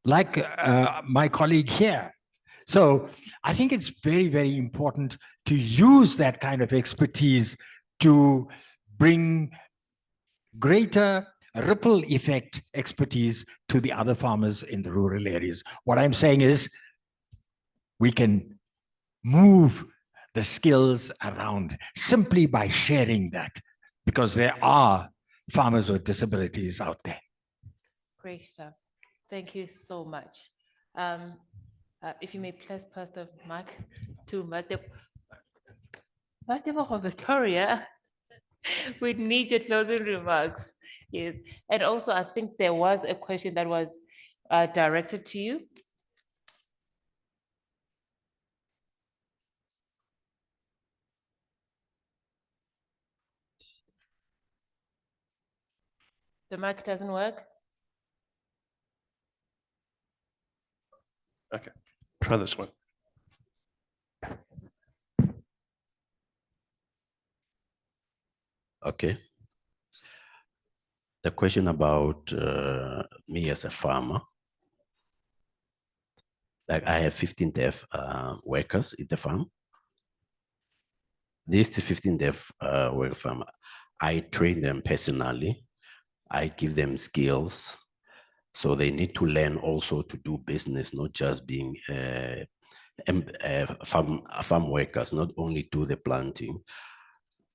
like my colleague here. So I think it's very, very important to use that kind of expertise to bring greater ripple effect expertise to the other farmers in the rural areas. What I'm saying is we can move the skills around simply by sharing that, because there are farmers with disabilities out there. Great stuff. Thank you so much. If you may please pass the mic to Victoria. We need your closing remarks. Yes. And also, I think there was a question that was directed to you. The mic doesn't work. Okay, try this one. Okay. The question about me as a farmer, like I have 15 deaf workers in the farm. These 15 deaf work farm, I train them personally. I give them skills. So they need to learn also to do business, not just being farm workers, not only do the planting.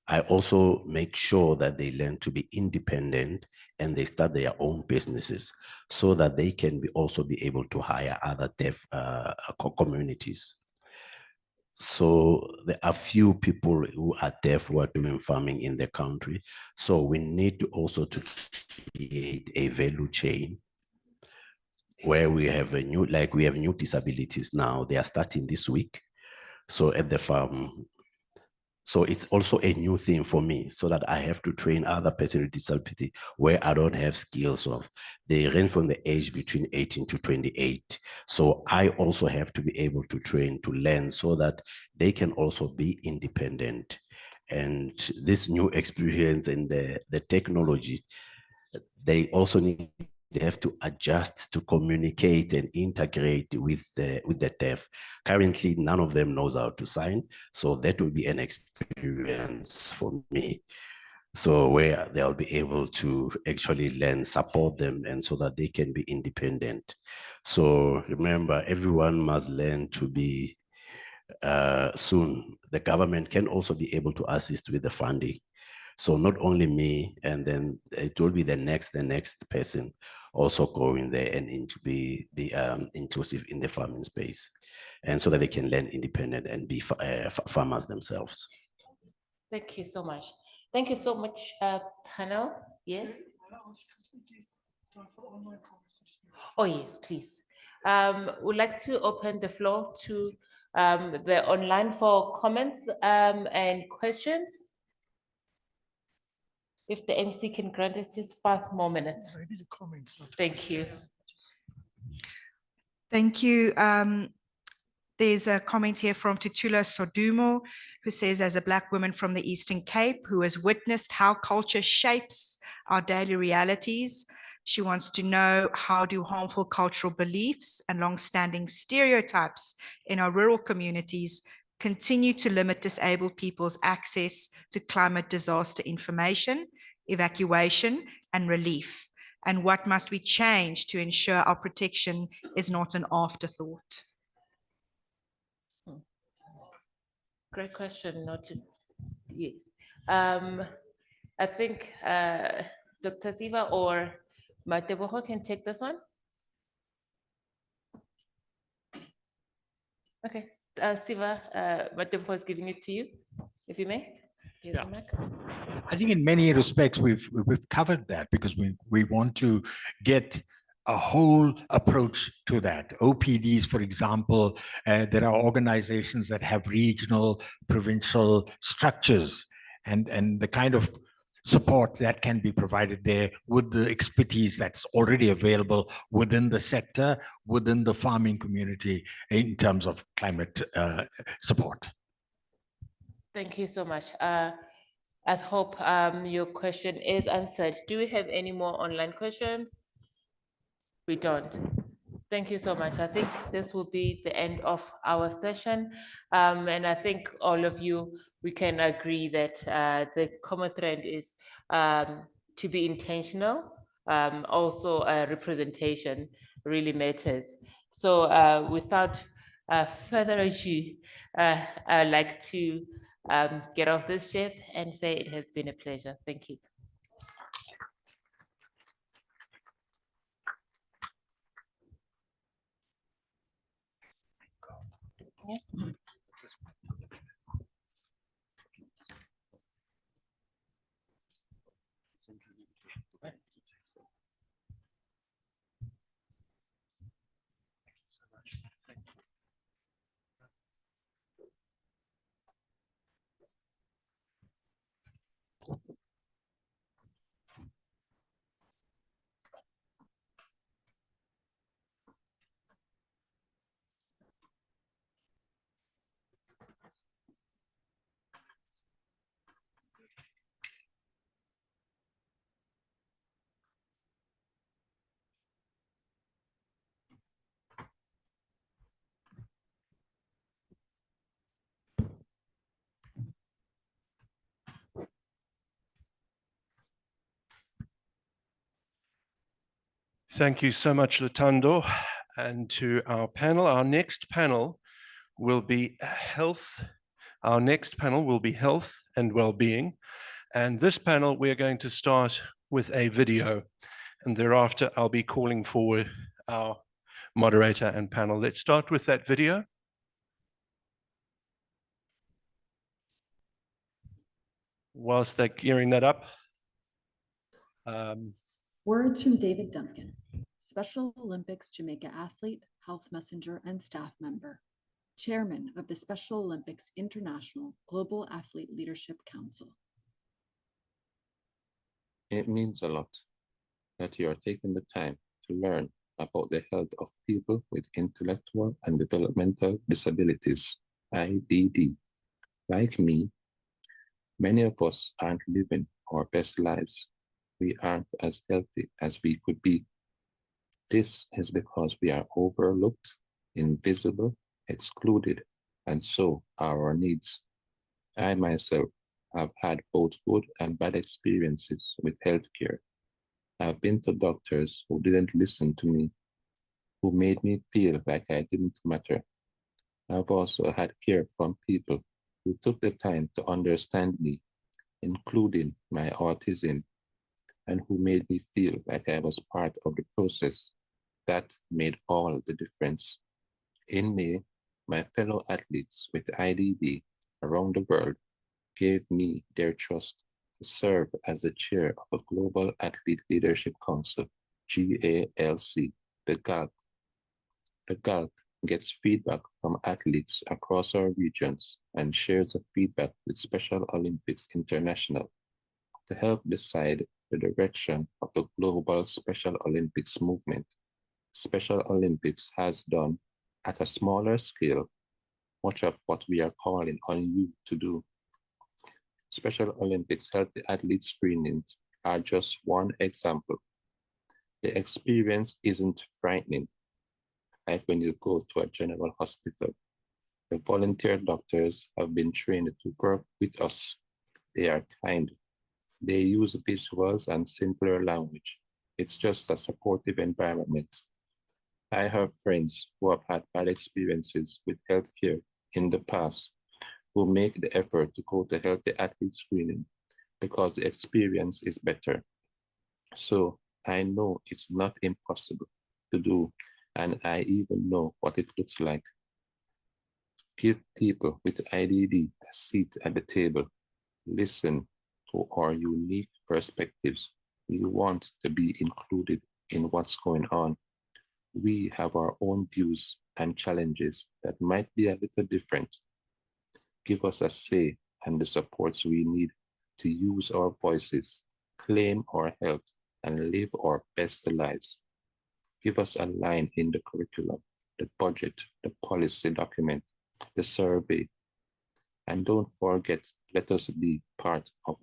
I also make sure that they learn to be independent and they start their own businesses so that they can also be able to hire other deaf communities. So there are few people who are deaf who are doing farming in the country. So we need to also to create a value chain where we have a new, like we have new disabilities now. They are starting this week. So at the farm, so it's also a new thing for me, so that I have to train other persons with disability where I don't have skills of. They range from the age between 18 to 28. So I also have to be able to train, to learn, so that they can also be independent. And this new experience and the technology, they also need, they have to adjust to communicate and integrate with the deaf. Currently, none of them knows how to sign, so that will be an experience for me. So where they'll be able to actually learn, support them, and so that they can be independent. So remember, everyone must learn to be, soon, the government can also be able to assist with the funding. So not only me, and then it will be the next person also going there and to be inclusive in the farming space, and so that they can learn independent and be farmers themselves. Thank you so much. Thank you so much, panel. Yes. Oh yes, please. Would like to open the floor to the online for comments and questions. If the MC can grant us just 5 more minutes. Thank you. Thank you. There's a comment here from Tutula Sodumo, who says, as a Black woman from the Eastern Cape who has witnessed how culture shapes our daily realities, she wants to know, how do harmful cultural beliefs and long-standing stereotypes in our rural communities continue to limit disabled people's access to climate disaster information, evacuation, and relief? And what must we change to ensure our protection is not an afterthought? Great question. Yes. I think Dr. Siva or Mateboho can take this one. Okay, Siva, Mateboho is giving it to you, if you may. Here's the mic. I think in many respects we've covered that, because we want to get a whole approach to that. OPDs, for example, there are organizations that have regional, provincial structures, and the kind of support that can be provided there with the expertise that's already available within the sector, within the farming community in terms of climate support. Thank you so much. I hope your question is answered. Do we have any more online questions? We don't. Thank you so much. I think this will be the end of our session. And I think all of you, we can agree that the common thread is to be intentional. Also, representation really matters. So without further ado, I'd like to get off this ship and say it has been a pleasure. Thank you. Yeah. Thank you so much, Latando. And to our panel, our next panel will be health. Our next panel will be health and well-being. And this panel, we're going to start with a video. And thereafter, I'll be calling forward our moderator and panel. Let's start with that video. Whilst they're gearing that up. Words from David Duncan, Special Olympics Jamaica athlete, health messenger, and staff member, chairman of the Special Olympics International Global Athlete Leadership Council. It means a lot that you are taking the time to learn about the health of people with intellectual and developmental disabilities, IDD. Like me, many of us aren't living our best lives. We aren't as healthy as we could be. This is because we are overlooked, invisible, excluded, and so are our needs. I myself have had both good and bad experiences with healthcare. I've been to doctors who didn't listen to me, who made me feel like I didn't matter. I've also had care from people who took the time to understand me, including my autism, and who made me feel like I was part of the process. That made all the difference. In May, my fellow athletes with IDD around the world gave me their trust to serve as the chair of a Global Athlete Leadership Council, GALC, the GALC. The GALC gets feedback from athletes across our regions and shares the feedback with Special Olympics International to help decide the direction of the global Special Olympics movement. Special Olympics has done, at a smaller scale, much of what we are calling on you to do. Special Olympics healthy athlete screenings are just one example. The experience isn't frightening, like when you go to a general hospital. The volunteer doctors have been trained to work with us. They are kind. They use visuals and simpler language. It's just a supportive environment. I have friends who have had bad experiences with healthcare in the past who make the effort to go to healthy athlete screening because the experience is better. So I know it's not impossible to do, and I even know what it looks like. Give people with IDD a seat at the table. Listen to our unique perspectives. We want to be included in what's going on. We have our own views and challenges that might be a little different. Give us a say and the supports we need to use our voices, claim our health, and live our best lives. Give us a line in the curriculum, the budget, the policy document, the survey. And don't forget, let us be part of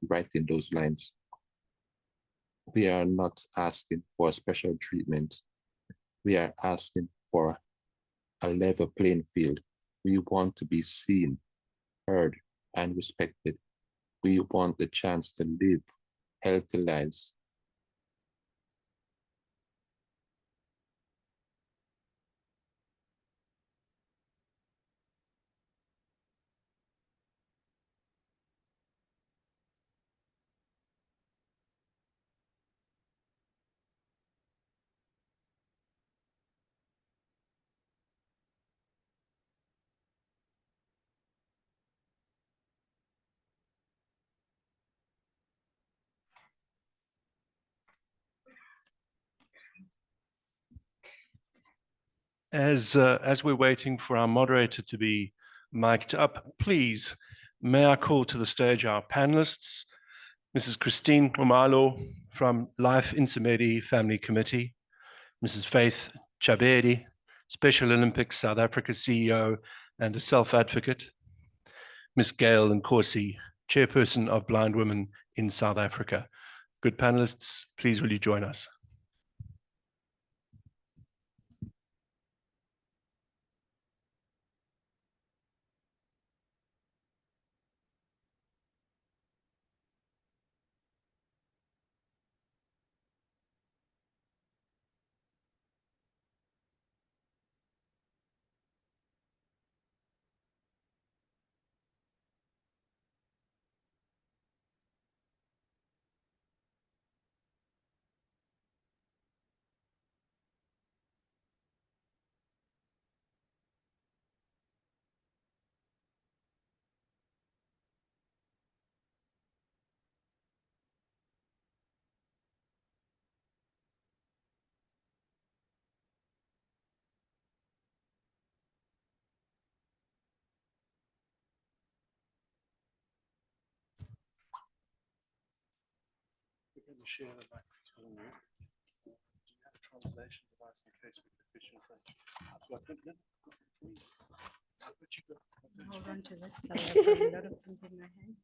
writing those lines. We are not asking for special treatment. We are asking for a level playing field. We want to be seen, heard, and respected. We want the chance to live healthy lives. As we're waiting for our moderator to be mic'd up, please, may I call to the stage our panelists, Mrs. Christine Umalo from Life Intermedi Family Committee, Mrs. Faith Chabedi, Special Olympics South Africa CEO and a self-advocate, Ms. Gail Nkosi, Chairperson of Blind Women in South Africa. Good panelists, please will you join us? share the microphone here. Do you have a translation device in case we could push in front? Hold on to this. Sorry, I've got a lot of things in my hand.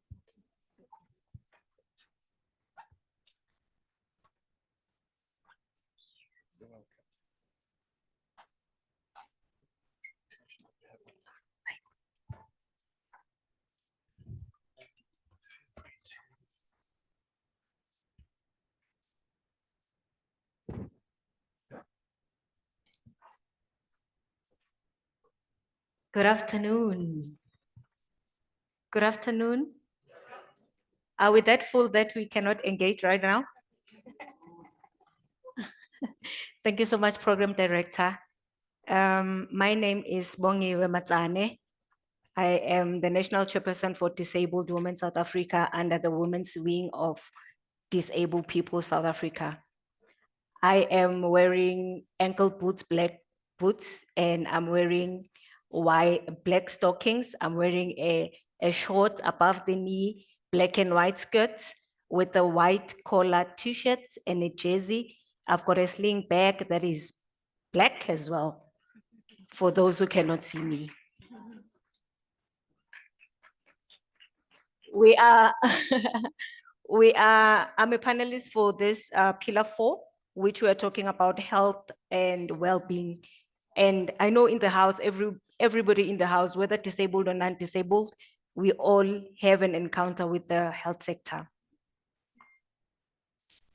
Good afternoon. Good afternoon. Are we that full that we cannot engage right now? Thank you so much, Program Director. My name is Bongiwe Matsane. I am the National Chairperson for Disabled Women South Africa under the Women's Wing of Disabled People South Africa. I am wearing ankle boots, black boots, and I'm wearing black stockings. I'm wearing a short above the knee, black and white skirt with a white collar t-shirt and a jersey. I've got a sling bag that is black as well, for those who cannot see me. I'm a panelist for this pillar 4, which we are talking about health and well-being. And I know in the house, everybody in the house, whether disabled or non-disabled, we all have an encounter with the health sector.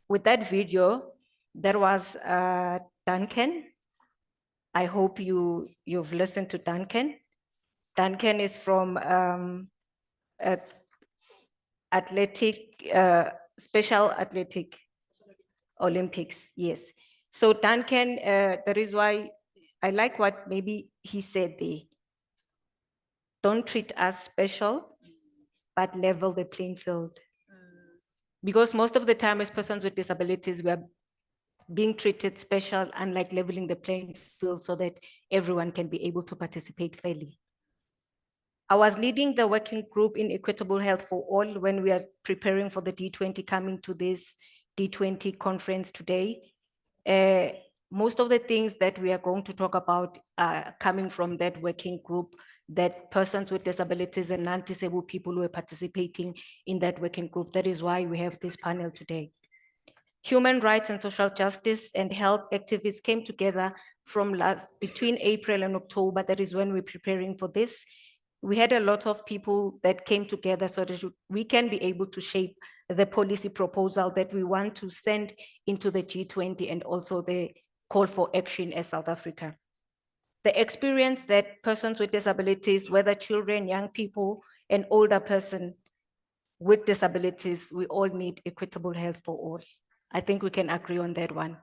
With that video, that was Duncan. I hope you've listened to Duncan. Duncan is from Special Athletic Olympics, yes. So Duncan, that is why I like what maybe he said there. Don't treat us special, but level the playing field. Because most of the time as persons with disabilities, we are being treated special, unlike leveling the playing field so that everyone can be able to participate fairly. I was leading the working group in Equitable Health for All when we are preparing for the D20 coming to this D20 conference today. Most of the things that we are going to talk about are coming from that working group, that persons with disabilities and non-disabled people who are participating in that working group. That is why we have this panel today. Human rights and social justice and health activists came together between April and October. That is when we're preparing for this. We had a lot of people that came together so that we can be able to shape the policy proposal that we want to send into the G20 and also the call for action as South Africa. The experience that persons with disabilities, whether children, young people, and older person with disabilities, we all need equitable health for all. I think we can agree on that one.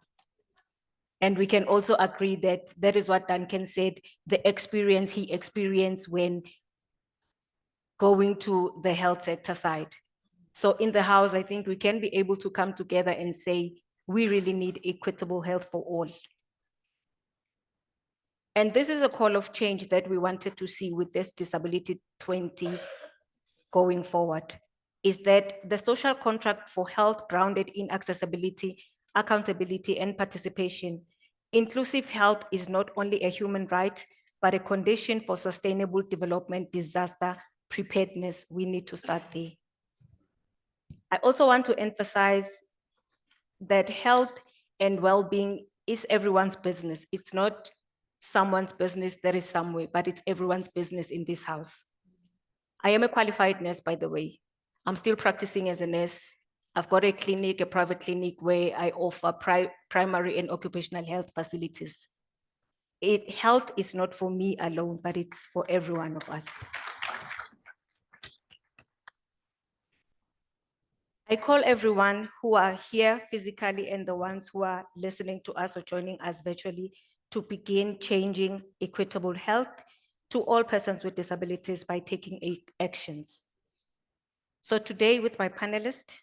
And we can also agree that that is what Duncan said, the experience he experienced when going to the health sector side. So in the house, I think we can be able to come together and say, we really need equitable health for all. And this is a call of change that we wanted to see with this Disability-20 going forward, is that the social contract for health grounded in accessibility, accountability, and participation. Inclusive health is not only a human right, but a condition for sustainable development, disaster preparedness. We need to start there. I also want to emphasize that health and well-being is everyone's business. It's not someone's business that is somewhere, but it's everyone's business in this house. I am a qualified nurse, by the way. I'm still practicing as a nurse. I've got a clinic, a private clinic where I offer primary and occupational health facilities. Health is not for me alone, but it's for every one of us. I call everyone who are here physically and the ones who are listening to us or joining us virtually to begin changing equitable health to all persons with disabilities by taking actions. So today with my panelists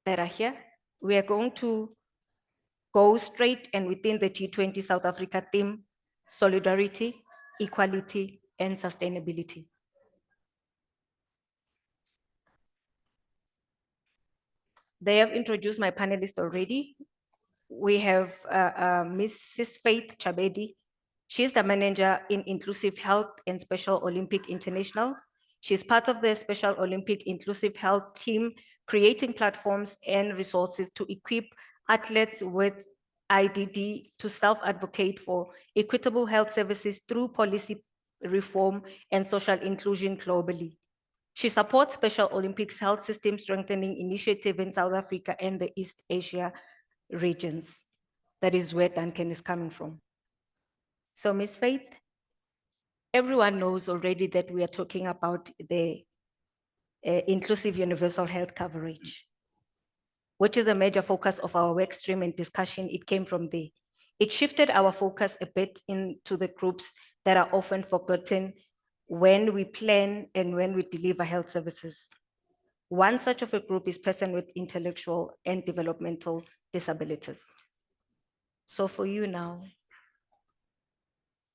that are here, we are going to go straight and within the G20 South Africa theme, solidarity, equality, and sustainability. They have introduced my panelists already. We have Mrs. Faith Chabedi. She's the manager in Inclusive Health and Special Olympic International. She's part of the Special Olympic Inclusive Health team, creating platforms and resources to equip athletes with IDD to self-advocate for equitable health services through policy reform and social inclusion globally. She supports Special Olympics health system strengthening initiative in South Africa and the East Asia regions. That is where Duncan is coming from. So Ms. Faith, everyone knows already that we are talking about the inclusive universal health coverage, which is a major focus of our work stream and discussion. It came from there. It shifted our focus a bit into the groups that are often forgotten when we plan and when we deliver health services. One such of a group is person with intellectual and developmental disabilities. So for you now,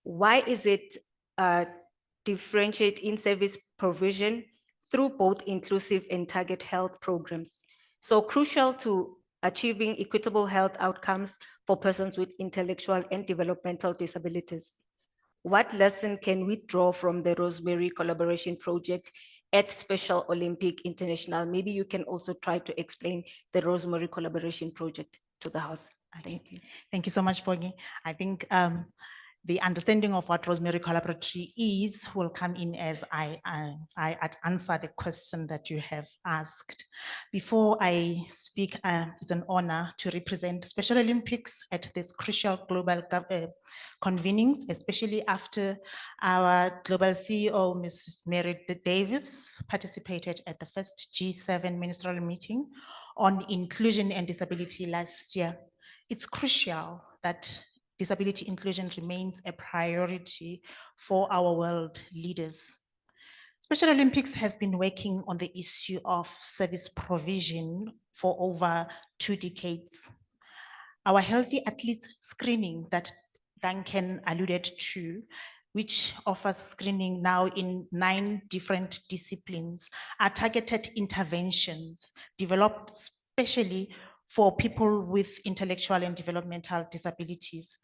why is it differentiate in service provision through both inclusive and target health programs? So crucial to achieving equitable health outcomes for persons with intellectual and developmental disabilities. What lesson can we draw from the Rosemary Collaboration Project at Special Olympic International? Maybe you can also try to explain the Rosemary Collaboration Project to the House. Thank you. Thank you so much, Bongi. I think the understanding of what Rosemary Collaboratory is will come in as I answer the question that you have asked. Before I speak, it's an honor to represent Special Olympics at this crucial global convenings, especially after our global CEO, Mrs. Mary Davis, participated at the first G7 ministerial meeting on inclusion and disability last year. It's crucial that disability inclusion remains a priority for our world leaders. Special Olympics has been working on the issue of service provision for over 2 decades. Our healthy athletes screening that Duncan alluded to, which offers screening now in 9 different disciplines, are targeted interventions developed specially for people with intellectual and developmental disabilities.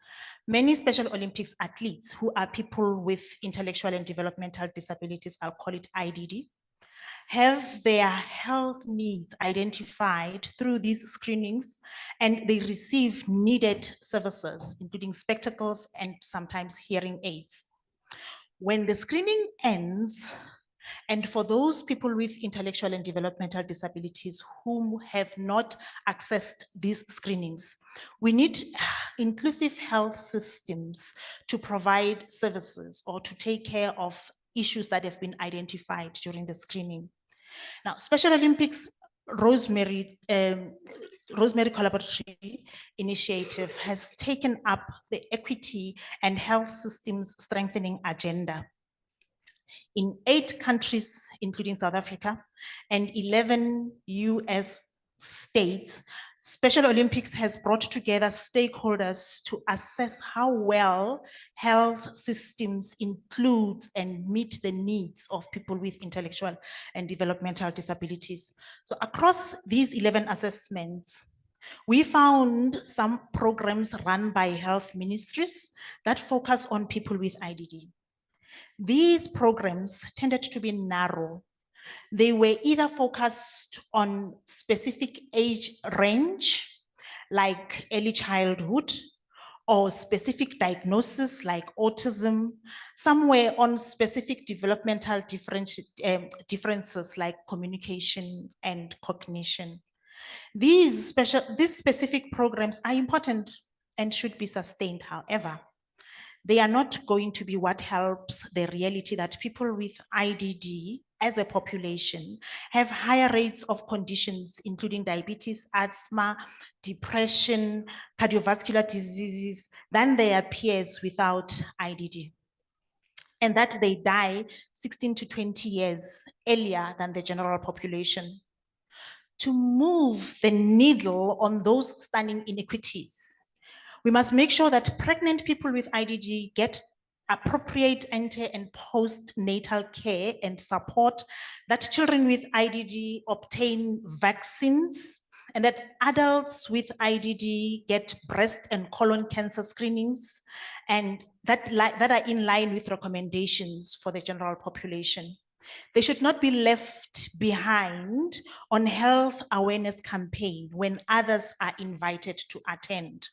Many Special Olympics athletes who are people with intellectual and developmental disabilities, I'll call it IDD, have their health needs identified through these screenings, and they receive needed services, including spectacles and sometimes hearing aids. When the screening ends, and for those people with intellectual and developmental disabilities whom have not accessed these screenings, we need inclusive health systems to provide services or to take care of issues that have been identified during the screening. Now, Special Olympics Rosemary Collaborative Initiative has taken up the equity and health systems strengthening agenda in 8 countries, including South Africa, and 11 US states. Special Olympics has brought together stakeholders to assess how well health systems include and meet the needs of people with intellectual and developmental disabilities. So across these 11 assessments, we found some programs run by health ministries that focus on people with IDD. These programs tended to be narrow. They were either focused on specific age range, like early childhood, or specific diagnosis like autism, somewhere on specific developmental differences like communication and cognition. These specific programs are important and should be sustained. However, they are not going to be what helps the reality that people with IDD as a population have higher rates of conditions, including diabetes, asthma, depression, cardiovascular diseases than their peers without IDD. And that they die 16 to 20 years earlier than the general population. To move the needle on those stunning inequities, we must make sure that pregnant people with IDD get appropriate ante and postnatal care and support, that children with IDD obtain vaccines and that adults with IDD get breast and colon cancer screenings, and that are in line with recommendations for the general population. They should not be left behind on health awareness campaign when others are invited to attend.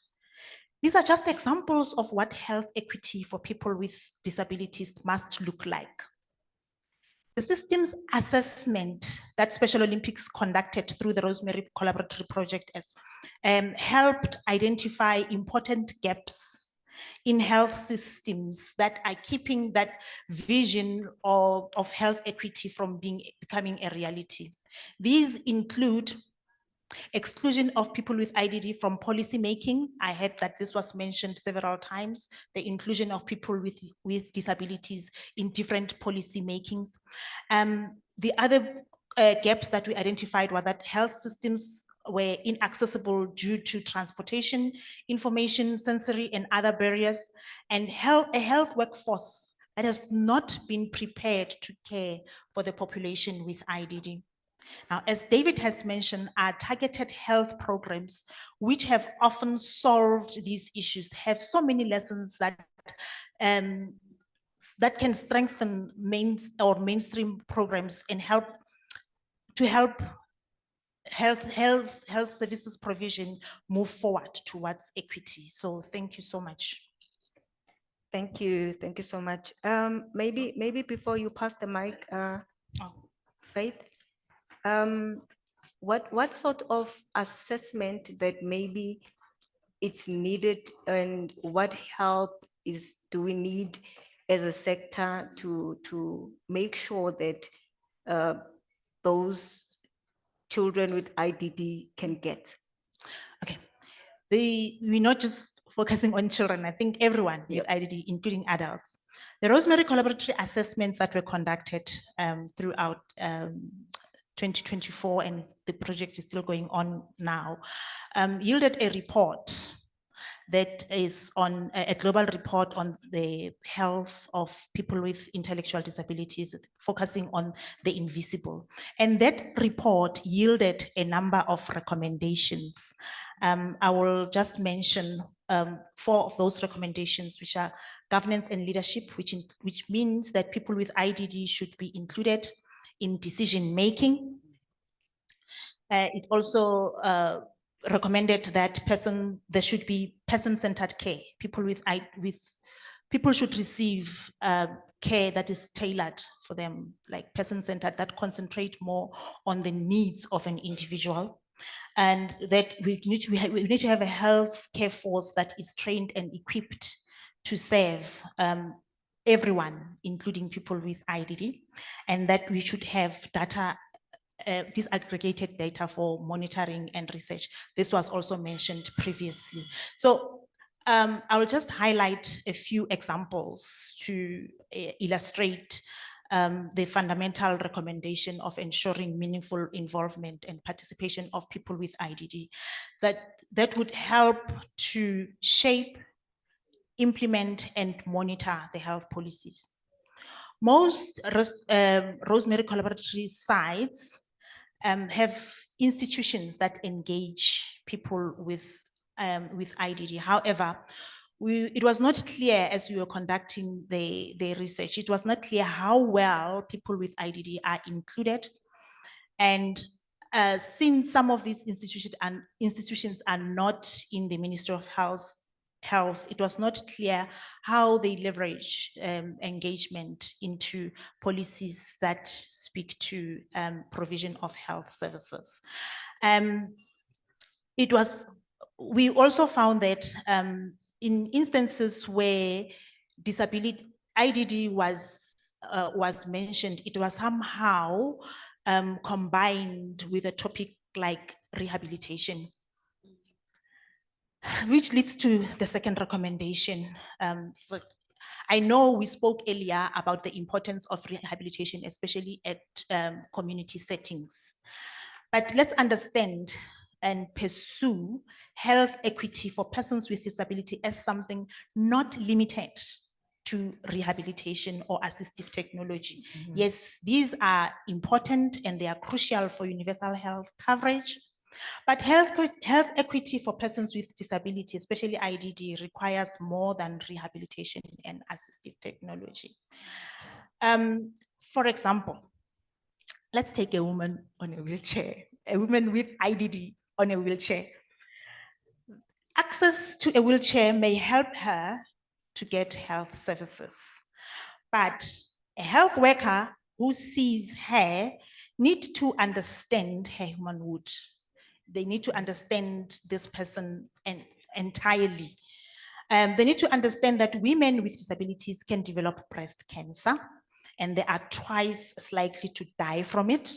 These are just examples of what health equity for people with disabilities must look like. The systems assessment that Special Olympics conducted through the Rosemary Collaboratory Project has helped identify important gaps in health systems that are keeping that vision of health equity from becoming a reality. These include exclusion of people with IDD from policy making. I heard that this was mentioned several times, the inclusion of people with disabilities in different policy makings. The other gaps that we identified were that health systems were inaccessible due to transportation, information, sensory, and other barriers, and a health workforce that has not been prepared to care for the population with IDD. Now, as David has mentioned, our targeted health programs, which have often solved these issues, have so many lessons that that can strengthen mainstream programs and help health services provision move forward towards equity. So thank you so much. Thank you so much. Maybe before you pass the mic, Faith, what sort of assessment that maybe it's needed, and what help do we need as a sector to make sure that those children with IDD can get? Okay, we're not just focusing on children. I think everyone with IDD, including adults. The Rosemary Collaboratory assessments that were conducted throughout 2024, and the project is still going on now, yielded a report that is on a global report on the health of people with intellectual disabilities, focusing on the invisible. And that report yielded a number of recommendations. I will just mention 4 of those recommendations, which are governance and leadership, which means that people with IDD should be included in decision making. It also recommended that there should be person-centered care. People should receive care that is tailored for them, like person-centered, that concentrate more on the needs of an individual. And that we need to have a health care force that is trained and equipped to serve everyone, including people with IDD, and that we should have data, disaggregated data for monitoring and research. This was also mentioned previously. So I will just highlight a few examples to illustrate the fundamental recommendation of ensuring meaningful involvement and participation of people with IDD, that would help to shape, implement, and monitor the health policies. Most Rosemary Collaboratory sites have institutions that engage people with IDD. However, it was not clear as we were conducting the research, it was not clear how well people with IDD are included. And since some of these institutions are not in the Ministry of Health, it was not clear how they leverage engagement into policies that speak to provision of health services. We also found that in instances where IDD was mentioned, it was somehow combined with a topic like rehabilitation, which leads to the second recommendation. I know we spoke earlier about the importance of rehabilitation, especially at community settings. But let's understand and pursue health equity for persons with disability as something not limited to rehabilitation or assistive technology. Yes, these are important and they are crucial for universal health coverage, But health equity for persons with disability, especially IDD, requires more than rehabilitation and assistive technology. For example, let's take a woman on a wheelchair, a woman with IDD on a wheelchair. Access to a wheelchair may help her to get health services, but a health worker who sees her need to understand her humanhood. They need to understand this person entirely. They need to understand that women with disabilities can develop breast cancer and they are twice as likely to die from it.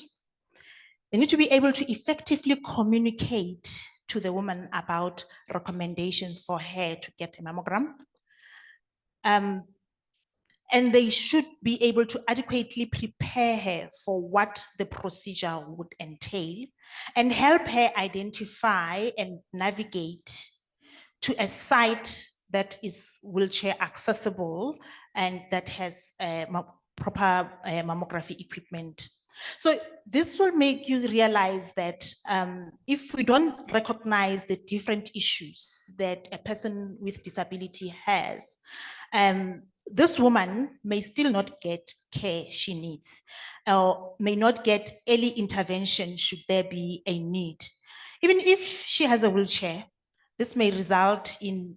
They need to be able to effectively communicate to the woman about recommendations for her to get a mammogram. And they should be able to adequately prepare her for what the procedure would entail and help her identify and navigate to a site that is wheelchair accessible and that has proper mammography equipment. So this will make you realize that if we don't recognize the different issues that a person with disability has, this woman may still not get care she needs, or may not get early intervention should there be a need. Even if she has a wheelchair, this may result in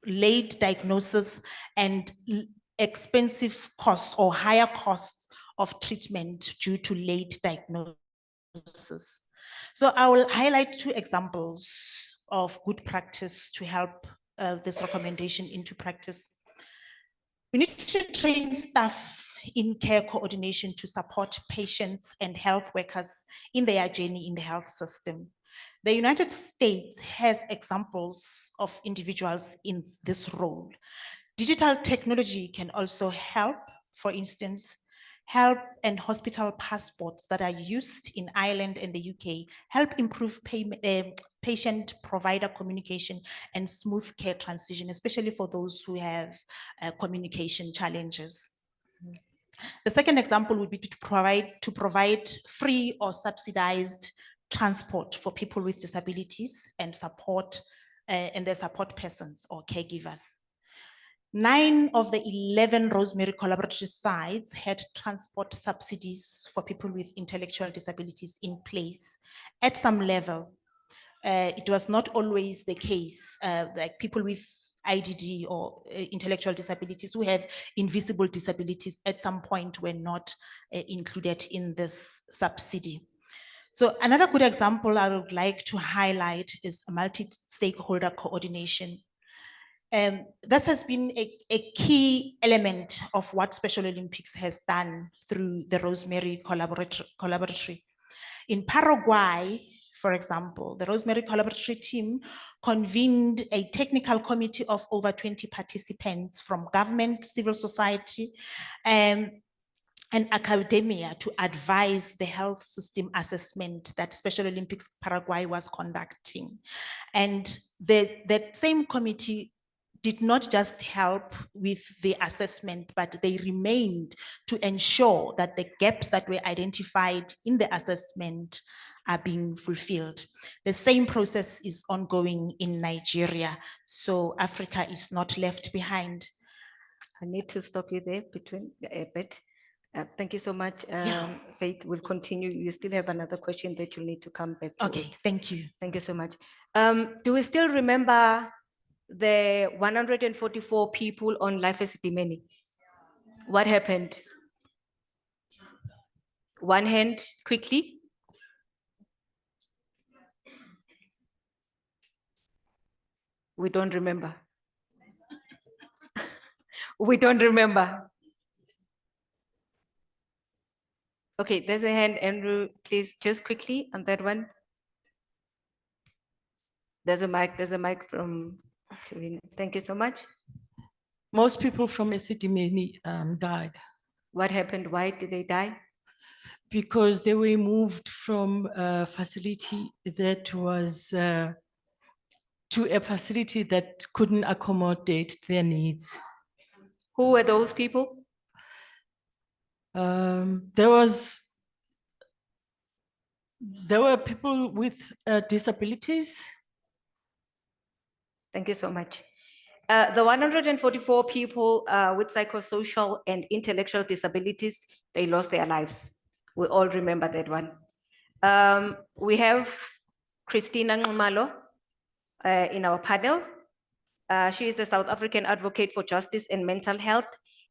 late diagnosis and expensive costs or higher costs of treatment due to late diagnosis. So I will highlight 2 examples of good practice to help this recommendation into practice. We need to train staff in care coordination to support patients and health workers in their journey in the health system. The United States has examples of individuals in this role. Digital technology can also help. For instance, health and hospital passports that are used in Ireland and the UK help improve patient-provider communication and smooth care transition, especially for those who have communication challenges. The second example would be to provide free or subsidized transport for people with disabilities and support and their support persons or caregivers. 9 of the 11 Rosemary collaborative sites had transport subsidies for people with intellectual disabilities in place at some level. It was not always the case, like people with IDD or intellectual disabilities who have invisible disabilities at some point were not included in this subsidy. So another good example I would like to highlight is multi-stakeholder coordination. This has been a key element of what Special Olympics has done through the Rosemary Collaboratory. In Paraguay, for example, the Rosemary Collaboratory team convened a technical committee of over 20 participants from government, civil society, and academia to advise the health system assessment that Special Olympics Paraguay was conducting. And that same committee did not just help with the assessment, but they remained to ensure that the gaps that were identified in the assessment are being fulfilled. The same process is ongoing in Nigeria, so Africa is not left behind. I need to stop you there between a bit. Thank you so much. Faith will continue. You still have another question that you'll need to come back to. Okay, thank you. Thank you so much. Do we still remember the 144 people on Life as Dimeni? What happened? One hand, quickly. We don't remember. We don't remember. Okay, there's a hand, Andrew, please, just quickly on that one. There's a mic from Serena. Thank you so much. Most people from Esidimeni died. What happened? Why did they die? Because they were moved from a facility that was to a facility that couldn't accommodate their needs. Who were those people? There were people with disabilities. Thank you so much. The 144 people with psychosocial and intellectual disabilities, they lost their lives. We all remember that one. We have Christina Ngumalo in our panel. She is the South African Advocate for Justice and Mental Health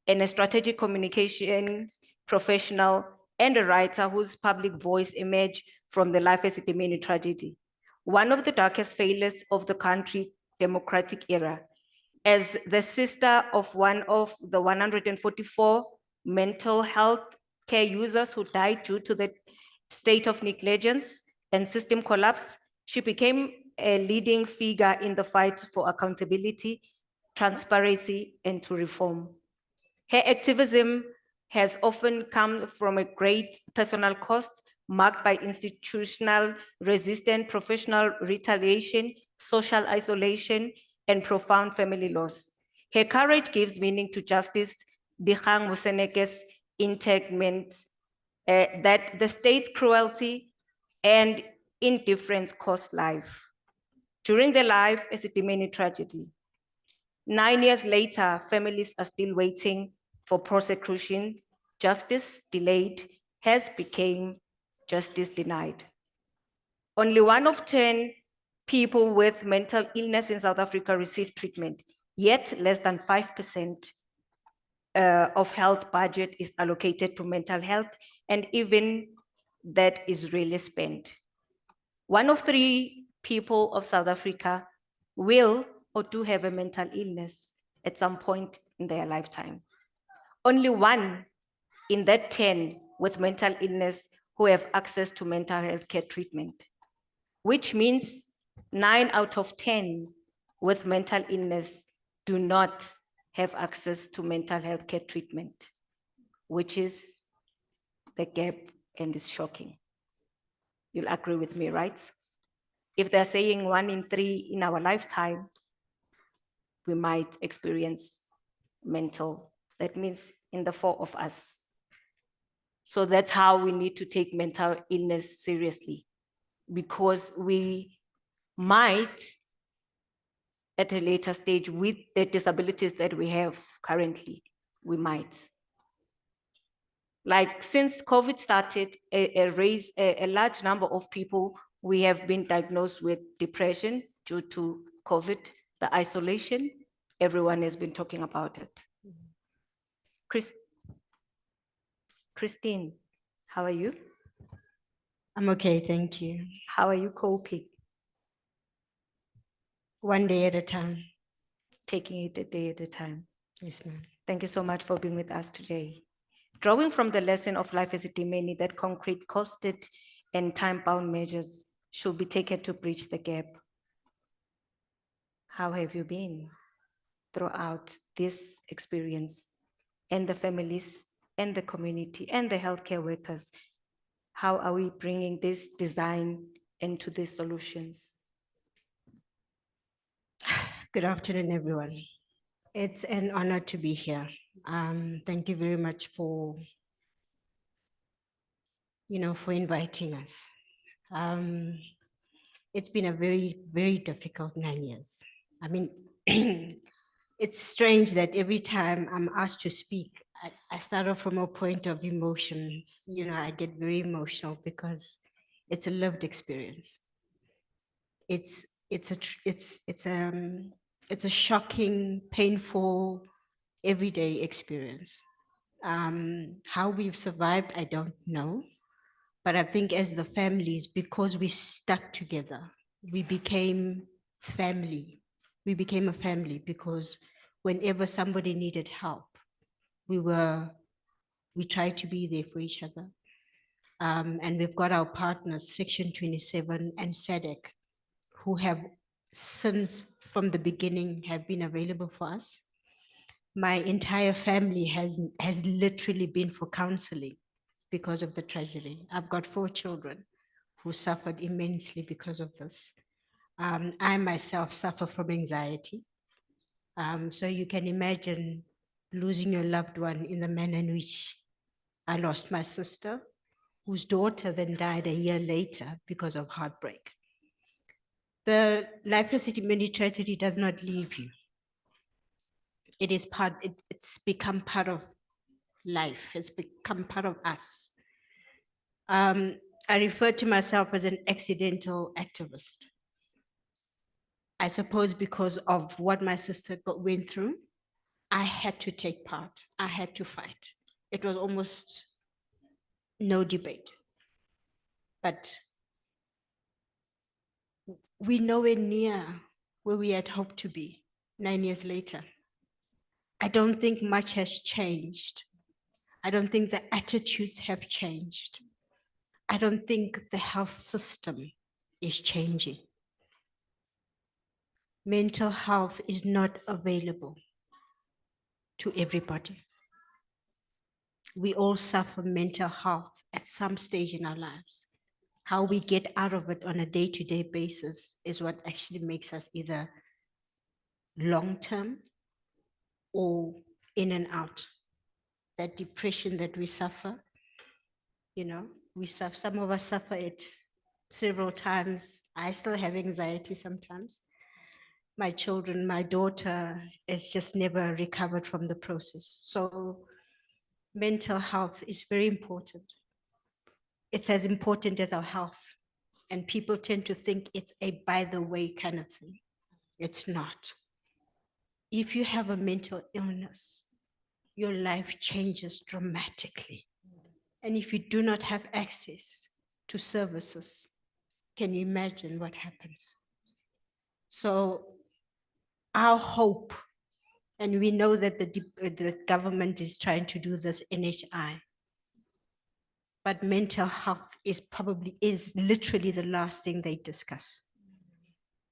and a strategic communications professional and a writer whose public voice emerged from the Life Esidimeni tragedy, one of the darkest failures of the country democratic era. As the sister of one of the 144 mental health care users who died due to the state of negligence and system collapse, she became a leading figure in the fight for accountability, transparency, and to reform. Her activism has often come from a great personal cost marked by institutional resistance, professional retaliation, social isolation, and profound family loss. Her courage gives meaning to Justice Dikgang Moseneke's indictment that the state's cruelty and indifference cost life. During the Life Esidimeni tragedy, 9 years later, families are still waiting for prosecution. Justice delayed has become justice denied. Only 1 of 10 people with mental illness in South Africa receive treatment, yet less than 5% of health budget is allocated to mental health, and even that is really spent. 1 of 3 people of South Africa will or do have a mental illness at some point in their lifetime. Only 1 in that 10 with mental illness who have access to mental health care treatment, which means 9 out of 10 with mental illness do not have access to mental health care treatment, which is the gap, and is shocking. You'll agree with me, right? If they're saying 1 in 3 in our lifetime, we might experience mental, that means in the 4 of us. So that's how we need to take mental illness seriously, because we might, at a later stage, with the disabilities that we have currently, we might. Like since COVID started, a large number of people, we have been diagnosed with depression due to COVID, the isolation. Everyone has been talking about it. Christine, how are you? I'm okay, thank you. How are you coping? One day at a time. Taking it a day at a time. Yes, ma'am. Thank you so much for being with us today. Drawing from the lesson of Life Esidimeni that concrete, costed, and time-bound measures should be taken to bridge the gap. How have you been throughout this experience, and the families and the community and the healthcare workers? How are we bringing this design into these solutions? Good afternoon, everyone. It's an honor to be here. Thank you very much for, for inviting us. It's been a very, very difficult 9 years. I mean, it's strange that every time I'm asked to speak, I start off from a point of emotions. I get very emotional because it's a lived experience. It's a shocking, painful, everyday experience. How we've survived, I don't know. But I think as the families, because we stuck together, we became family. We became a family because whenever somebody needed help, we tried to be there for each other. And we've got our partners, Section 27 and SADC, who have since from the beginning have been available for us. My entire family has literally been for counseling because of the tragedy. I've got 4 children who suffered immensely because of this. I myself suffer from anxiety. So you can imagine losing your loved one in the manner in which I lost my sister. whose daughter then died a year later because of heartbreak. The life facility tragedy does not leave you. It is it's become part of life. It's become part of us. I refer to myself as an accidental activist. I suppose because of what my sister went through, I had to take part. I had to fight. It was almost no debate. But we're nowhere near where we had hoped to be 9 years later. I don't think much has changed. I don't think the attitudes have changed. I don't think the health system is changing. Mental health is not available to everybody. We all suffer mental health at some stage in our lives. How we get out of it on a day-to-day basis is what actually makes us either long-term or in and out. That depression that we suffer, you know, some of us suffer it several times. I still have anxiety sometimes. My children, my daughter has just never recovered from the process. So mental health is very important. It's as important as our health. And people tend to think it's a by the way kind of thing. It's not. If you have a mental illness, your life changes dramatically. And if you do not have access to services, can you imagine what happens? So our hope, and we know that the government is trying to do this NHI, but mental health is literally the last thing they discuss.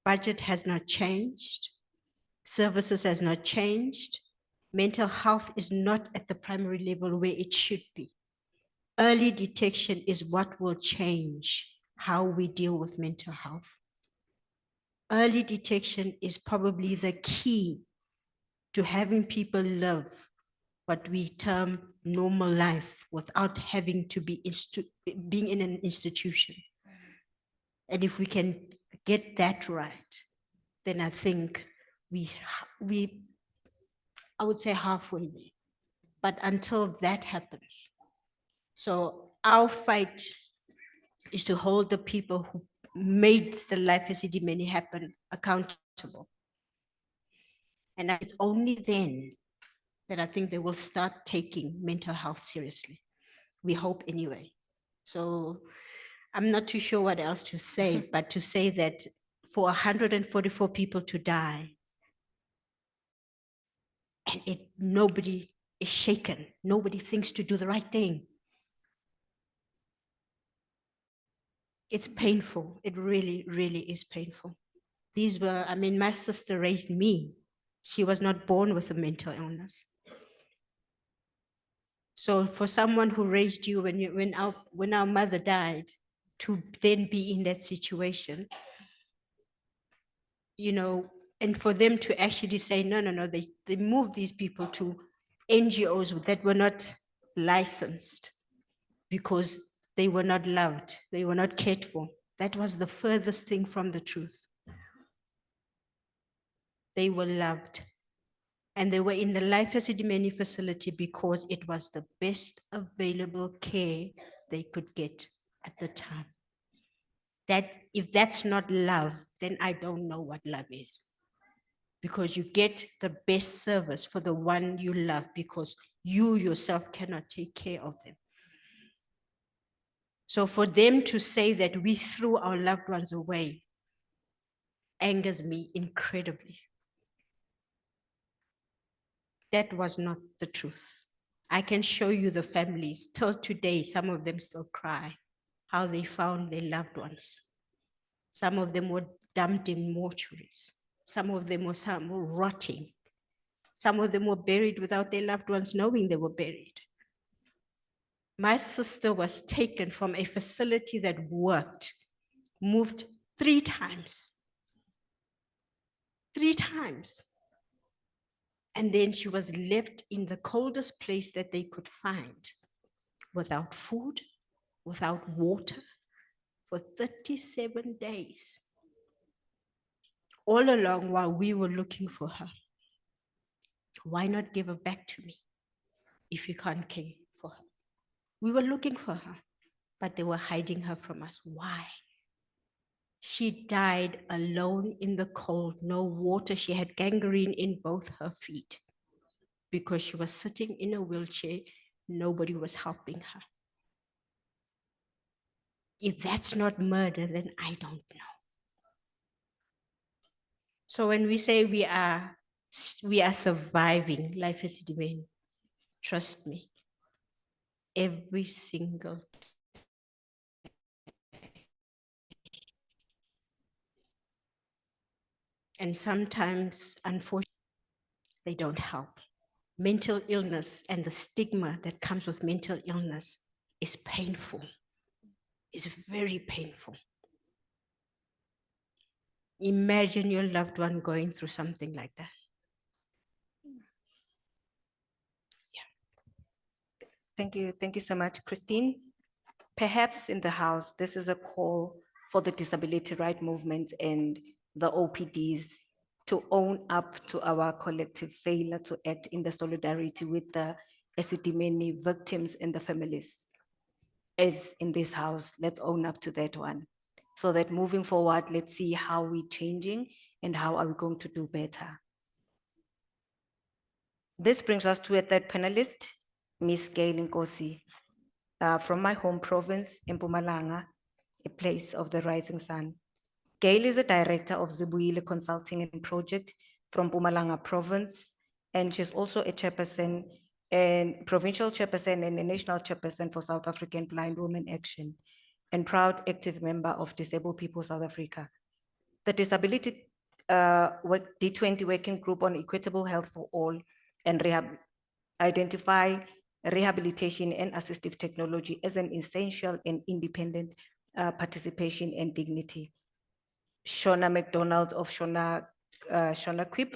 Budget has not changed. Services has not changed. Mental health is not at the primary level where it should be. Early detection is what will change how we deal with mental health. Early detection is probably the key to having people live what we term normal life without having to be being in an institution. And if we can get that right, then I think I would say halfway there. But until that happens, so our fight is to hold the people who made the life facility happen accountable. And it's only then that I think they will start taking mental health seriously. We hope anyway. So I'm not too sure what else to say, but to say that for 144 people to die, and nobody is shaken, nobody thinks to do the right thing. It's painful. It really, really is painful. These were, I mean, my sister raised me. She was not born with a mental illness. So for someone who raised you when our mother died, to then be in that situation, you know, and for them to actually say, no, they moved these people to NGOs that were not licensed because they were not loved, they were not cared for. That was the furthest thing from the truth. They were loved. And they were in the life facility facility because it was the best available care they could get at the time. That if that's not love, then I don't know what love is. Because you get the best service for the one you love because you yourself cannot take care of them. So for them to say that we threw our loved ones away angers me incredibly. That was not the truth. I can show you the families. Till today, some of them still cry how they found their loved ones. Some of them were dumped in mortuaries. Some of them were rotting. Some of them were buried without their loved ones knowing they were buried. My sister was taken from a facility that worked, moved 3 times. 3 times. And then she was left in the coldest place that they could find, without food, without water for 37 days. All along while we were looking for her. Why not give her back to me if you can't care for her? We were looking for her, but they were hiding her from us. Why? She died alone in the cold, no water. She had gangrene in both her feet because she was sitting in a wheelchair. Nobody was helping her. If that's not murder, then I don't know. So when we say we are surviving, life is demanding. Trust me, every single and sometimes, unfortunately, they don't help. Mental illness and the stigma that comes with mental illness is painful. It's very painful. Imagine your loved one going through something like that. Thank you so much, Christine. Perhaps in the House, this is a call for the disability right movement and the OPDs to own up to our collective failure to act in the solidarity with the Esidimeni victims and the families. As in this House, let's own up to that one. So that moving forward, let's see how we're changing and how are we going to do better. This brings us to a third panelist, Ms. Gail Nkosi, from my home province, Mpumalanga, a place of the rising sun. Gail is a director of Zibuyile Consulting and Project from Mpumalanga province, and she's also a chairperson and provincial chairperson and a national chairperson for South African Blind Women Action, and proud active member of Disabled People South Africa. The Disability D20 Working Group on Equitable Health for All and identify rehabilitation and assistive technology as an essential and independent participation and dignity. Shona McDonald of Shona Quip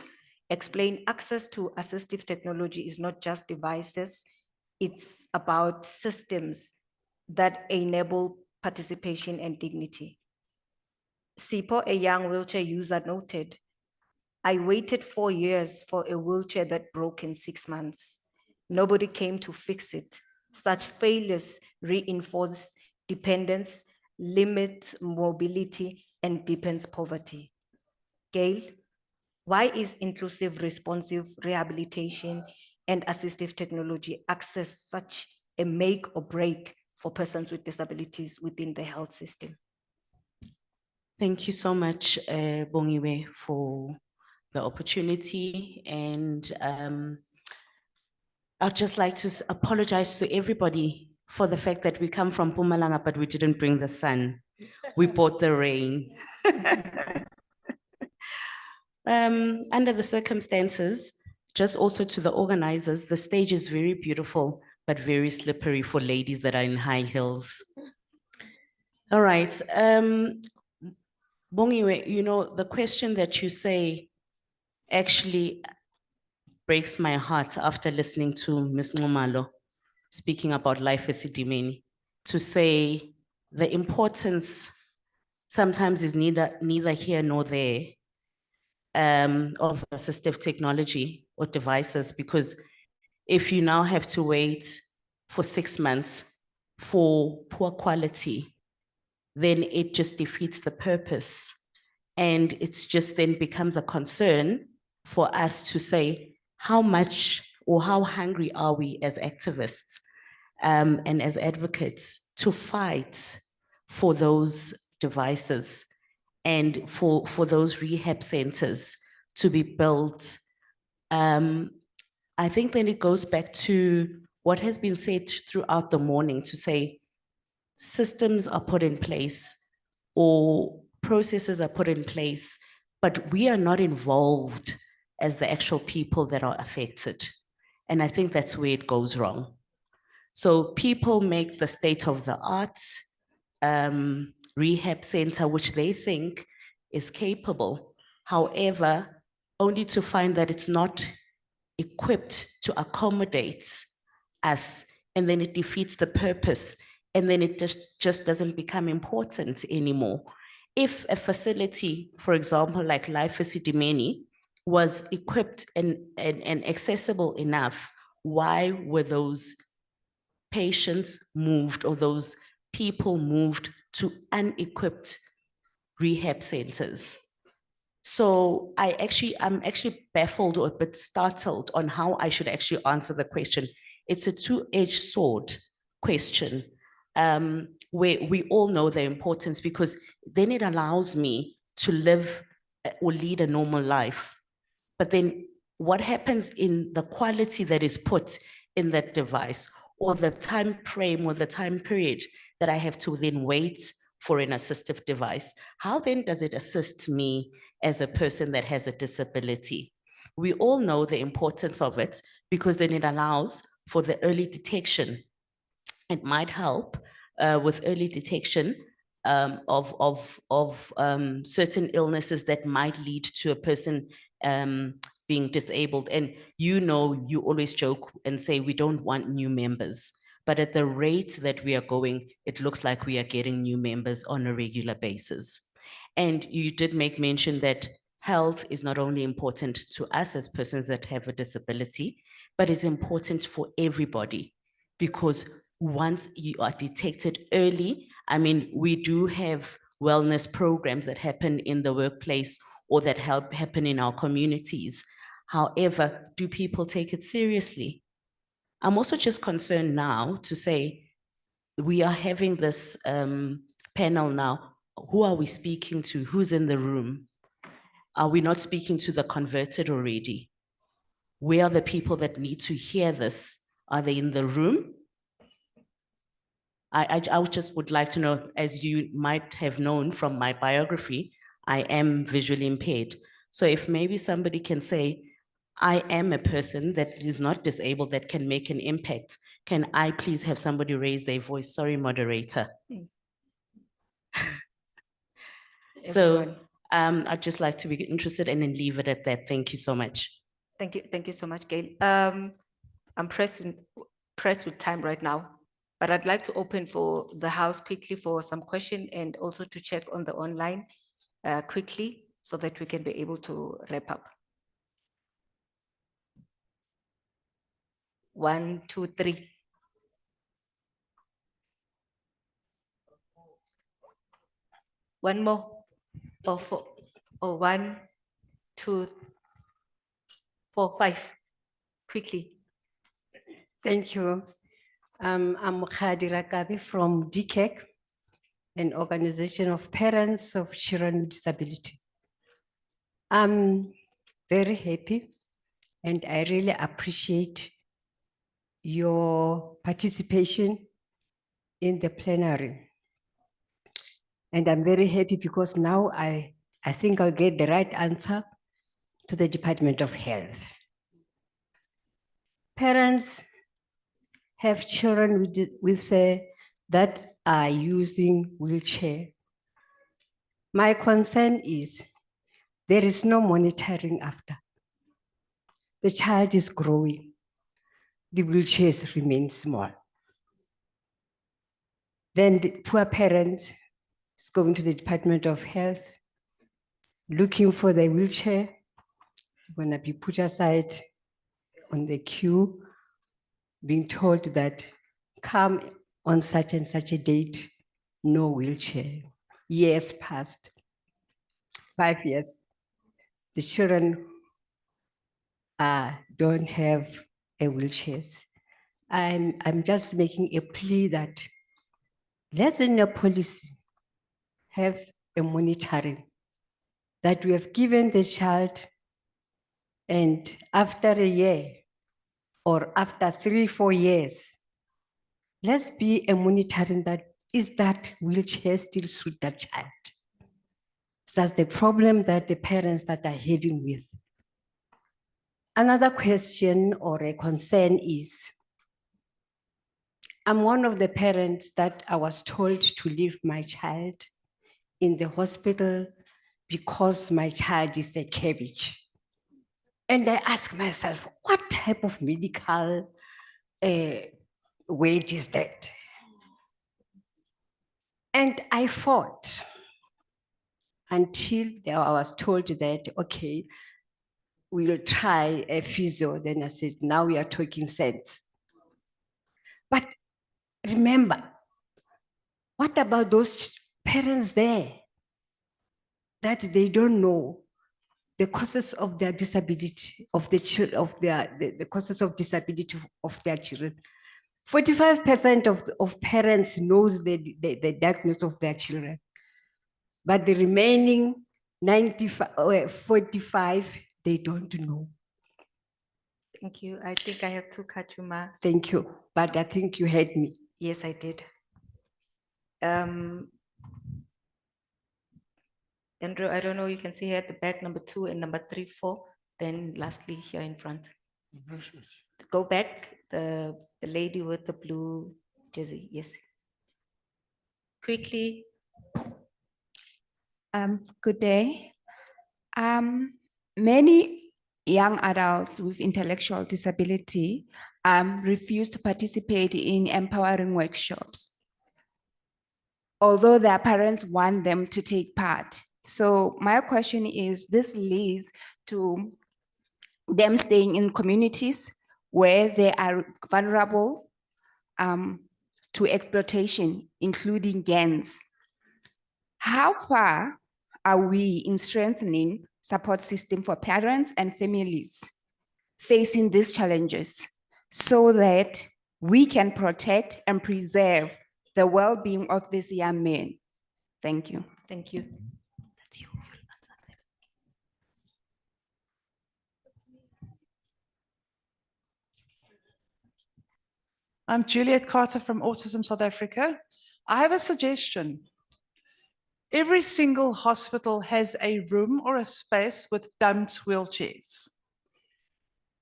explained access to assistive technology is not just devices, it's about systems that enable participation and dignity. Sipo, a young wheelchair user, noted, I waited 4 years for a wheelchair that broke in 6 months. Nobody came to fix it. Such failures reinforce dependence, limit mobility, and deepens poverty. Gail, why is inclusive, responsive rehabilitation and assistive technology access such a make or break for persons with disabilities within the health system? Thank you so much, Bongiwe, for the opportunity. And I'd just like to apologize to everybody for the fact that we come from Mpumalanga, but we didn't bring the sun. We brought the rain. Under the circumstances, just also to the organizers, the stage is very beautiful, but very slippery for ladies that are in high heels. All right. Bongiwe, you know, the question that you say actually breaks my heart after listening to Ms. Ngomalo speaking about life as Esidimeni, to say the importance sometimes is neither here nor there of assistive technology or devices, because if you now have to wait for 6 months for poor quality, then it just defeats the purpose. And it's just then becomes a concern for us to say, how much or how hungry are we as activists and as advocates to fight for those devices and for those rehab centers to be built. I think then it goes back to what has been said throughout the morning, to say systems are put in place or processes are put in place, but we are not involved as the actual people that are affected. And I think that's where it goes wrong. So people make the state-of-the-art rehab center, which they think is capable. However, only to find that it's not equipped to accommodate us, and then it defeats the purpose and then it just doesn't become important anymore. If a facility, for example, like Life Esidimeni, was equipped and accessible enough, why were those patients moved or those people moved to unequipped rehab centers? So I'm actually baffled or a bit startled on how I should actually answer the question. It's a two-edged sword question, where we all know the importance, because then it allows me to live or lead a normal life. But then what happens in the quality that is put in that device, or the time frame or the time period that I have to then wait for an assistive device? How then does it assist me as a person that has a disability? We all know the importance of it, because then it allows for the early detection. It might help with early detection of certain illnesses that might lead to a person being disabled. And you always joke and say we don't want new members, but at the rate that we are going, it looks like we are getting new members on a regular basis. And you did make mention that health is not only important to us as persons that have a disability, but it's important for everybody, because once you are detected early, I mean, we do have wellness programs that happen in the workplace or that happen in our communities. However, do people take it seriously? I'm also just concerned now to say we are having this panel now. Who are we speaking to? Who's in the room? Are we not speaking to the converted already? Where are the people that need to hear this? Are they in the room? I just would like to know, as you might have known from my biography, I am visually impaired. So if maybe somebody can say, I am a person that is not disabled that can make an impact, can I please have somebody raise their voice? Sorry, moderator. So I'd just like to be interested and then leave it at that. Thank you so much. Thank you so much, Gail. I'm pressed with time right now, but I'd like to open for the house quickly for some question and also to check on the online quickly so that we can be able to wrap up. 1, 2, 3. One more. Or 4. Or 1, 2, 4, 5. Quickly. Thank you. I'm Khadira Kabi from DCAC, an organization of parents of children with disability. I'm very happy and I really appreciate your participation in the plenary. And I'm very happy because now I think I'll get the right answer to the Department of Health. Parents have children that are using wheelchair. My concern is there is no monitoring after. The child is growing. The wheelchairs remain small. Then the poor parent is going to the Department of Health, looking for the wheelchair, going to be put aside on the queue, being told that come on such and such a date, no wheelchair. Years passed, 5 years. The children don't have a wheelchairs. I'm just making a plea that let's in a policy have a monitoring that we have given the child, and after a year or after 3-4 years, let's be a monitoring that is that wheelchair still suit that child. So that's the problem that the parents that are having with. Another question or a concern is, I'm one of the parents that I was told to leave my child in the hospital because my child is a cabbage. And I ask myself, what type of medical weight is that? And I fought until I was told that, okay, we'll try a physio. Then I said, now we are talking sense. But remember, what about those parents there that they don't know the causes of their disability, of the the causes of disability of their children? 45% of parents knows the diagnosis of their children, but the remaining 45, they don't know. Thank you. I think I have to cut you, Ma. Thank you, but I think you heard me. Yes, I did. Andrew, I don't know, you can see here at the back, number 2 and number 3, 4. Then lastly here in front. Go back, the lady with the blue jersey, yes. Quickly. Good day. Many young adults with intellectual disability refuse to participate in empowering workshops, although their parents want them to take part. So my question is, this leads to them staying in communities where they are vulnerable to exploitation, including gangs. How far are we in strengthening support system for parents and families facing these challenges so that we can protect and preserve the well-being of these young men? Thank you. Thank you. I'm Juliet Carter from Autism South Africa. I have a suggestion. Every single hospital has a room or a space with dumped wheelchairs.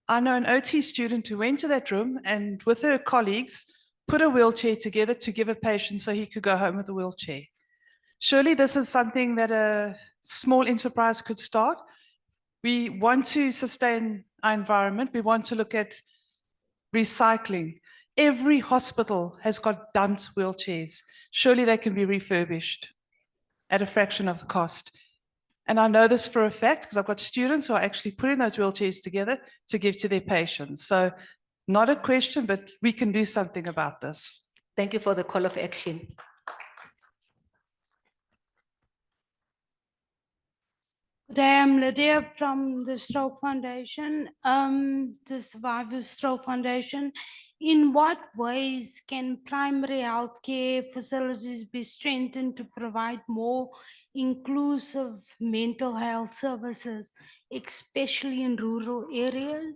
I know an OT student who went to that room and with her colleagues put a wheelchair together to give a patient so he could go home with a wheelchair. Surely this is something that a small enterprise could start. We want to sustain our environment. We want to look at recycling. Every hospital has got dumped wheelchairs. Surely they can be refurbished at a fraction of the cost. And I know this for a fact because I've got students who are actually putting those wheelchairs together to give to their patients. So not a question, but we can do something about this. Thank you for the call of action. I am Lydia from the Stroke Foundation, the Survivors Stroke Foundation. In what ways can primary healthcare facilities be strengthened to provide more inclusive mental health services, especially in rural areas?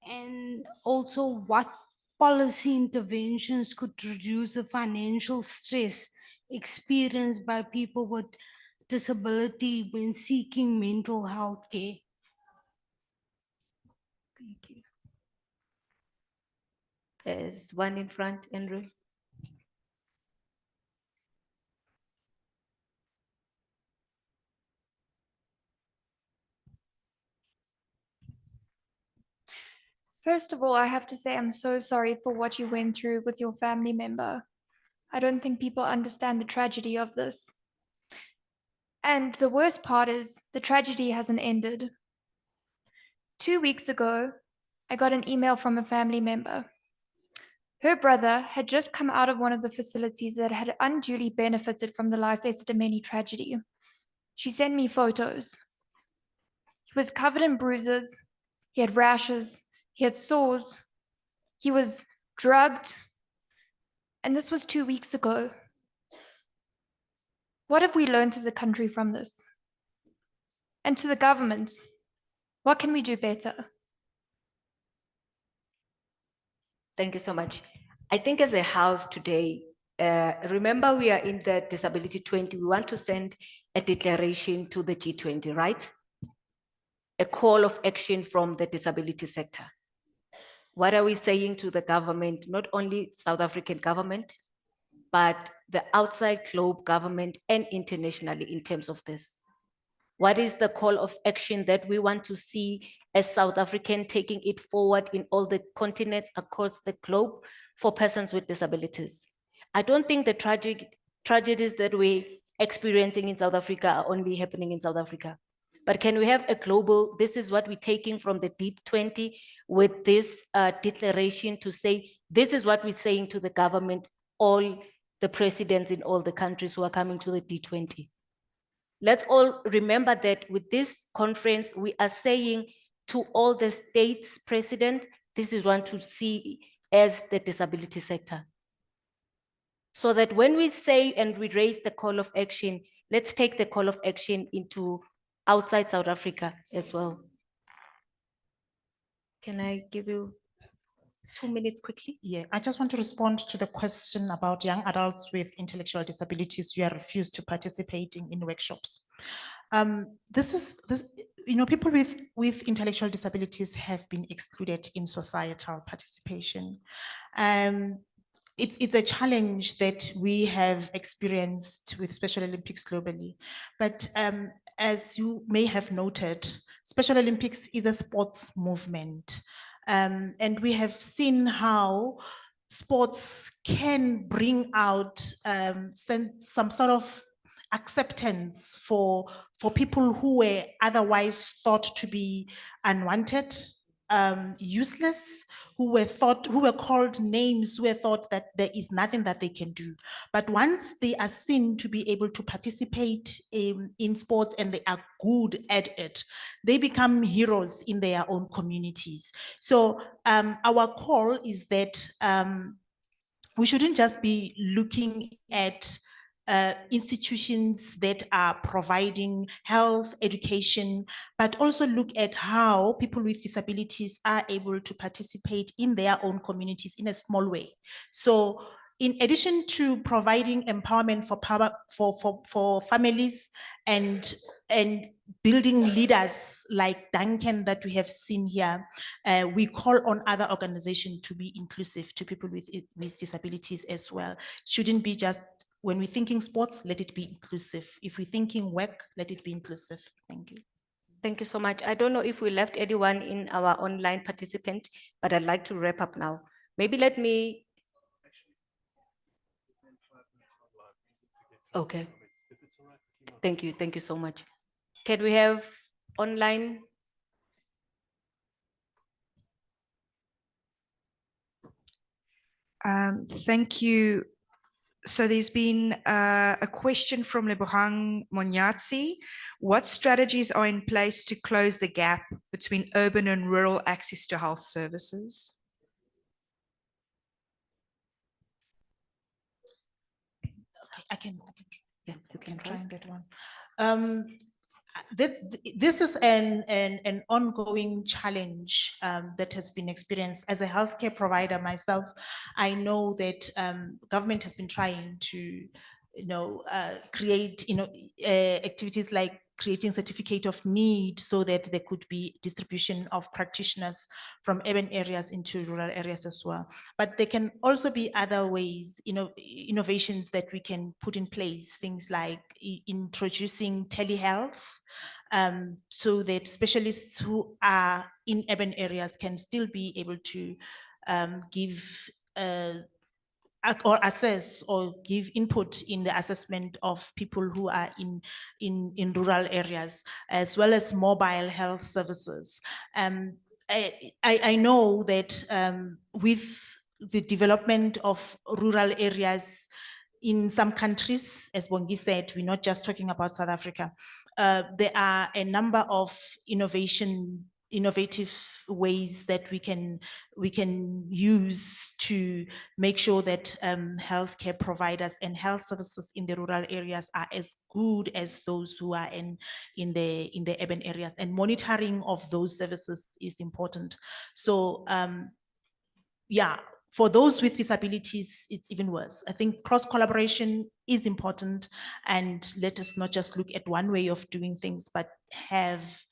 And also, what policy interventions could reduce the financial stress experienced by people with disability when seeking mental health care? Thank you. There's one in front, Andrew. First of all, I have to say I'm so sorry for what you went through with your family member. I don't think people understand the tragedy of this. And the worst part is the tragedy hasn't ended. 2 weeks ago, I got an email from a family member. Her brother had just come out of one of the facilities that had unduly benefited from the Life Estimeni tragedy. She sent me photos. He was covered in bruises, he had rashes, he had sores, he was drugged, and this was 2 weeks ago. What have we learned as a country from this? And to the government, what can we do better? Thank you so much. I think as a house today, remember we are in the Disability-20. We want to send a declaration to the G20, right? A call of action from the disability sector. What are we saying to the government, not only South African government, but the outside globe government and internationally in terms of this? What is the call of action that we want to see as South African taking it forward in all the continents across the globe for persons with disabilities? I don't think the tragedies that we're experiencing in South Africa are only happening in South Africa. But can we have a global, this is what we're taking from the D20 with this declaration to say, this is what we're saying to the government, all the presidents in all the countries who are coming to the D20. Let's all remember that with this conference, we are saying to all the states president, this is what to see as the disability sector. So that when we say and we raise the call of action, let's take the call of action into outside South Africa as well. Can I give you 2 minutes quickly? Yeah, I just want to respond to the question about young adults with intellectual disabilities who are refused to participating in workshops. People with intellectual disabilities have been excluded in societal participation. It's a challenge that we have experienced with Special Olympics globally. But as you may have noted, Special Olympics is a sports movement. And we have seen how sports can bring out some sort of acceptance for people who were otherwise thought to be unwanted, useless, who were called names, who were thought that there is nothing that they can do. But once they are seen to be able to participate in sports and they are good at it, they become heroes in their own communities. So our call is that we shouldn't just be looking at institutions that are providing health, education, but also look at how people with disabilities are able to participate in their own communities in a small way. So in addition to providing empowerment for families and building leaders like Duncan that we have seen here, we call on other organizations to be inclusive to people with disabilities as well. Shouldn't be just when we're thinking sports, let it be inclusive. If we're thinking work, let it be inclusive. Thank you. Thank you so much. I don't know if we left anyone in our online participant, but I'd like to wrap up now. Maybe let me. Okay. Thank you. Thank you so much. Can we have online? Thank you. So there's been a question from Lebohang Monyatsi. What strategies are in place to close the gap between urban and rural access to health services? Okay, I can yeah, you can try and get one. This is an ongoing challenge that has been experienced. As a healthcare provider myself, I know that government has been trying to, create, activities like creating certificate of need so that there could be distribution of practitioners from urban areas into rural areas as well. But there can also be other ways, innovations that we can put in place, things like introducing telehealth, so that specialists who are in urban areas can still be able to give or assess or give input in the assessment of people who are in rural areas, as well as mobile health services. I know that with the development of rural areas in some countries, as Bongi said, we're not just talking about South Africa. There are a number of innovative ways that we can use to make sure that healthcare providers and health services in the rural areas are as good as those who are in the urban areas, and monitoring of those services is important. So yeah, for those with disabilities, it's even worse. I think cross collaboration is important, and let us not just look at one way of doing things, but have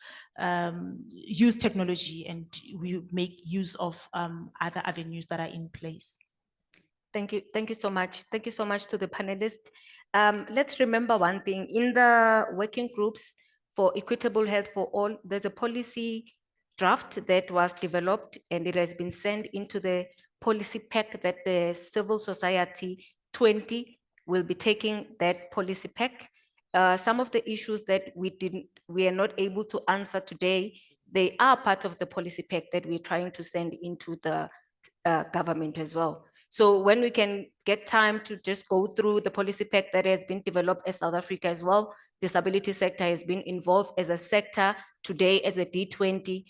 use technology and we make use of other avenues that are in place. Thank you. Thank you so much. Thank you so much to the panelists. Let's remember one thing. In the working groups for equitable health for all, there's a policy draft that was developed and it has been sent into the policy pack that the civil society 20 We'll be taking that policy pack. Some of the issues that we are not able to answer today, they are part of the policy pack that we're trying to send into the government as well. So when we can get time to just go through the policy pack that has been developed as South Africa as well, disability sector has been involved as a sector today as a D20.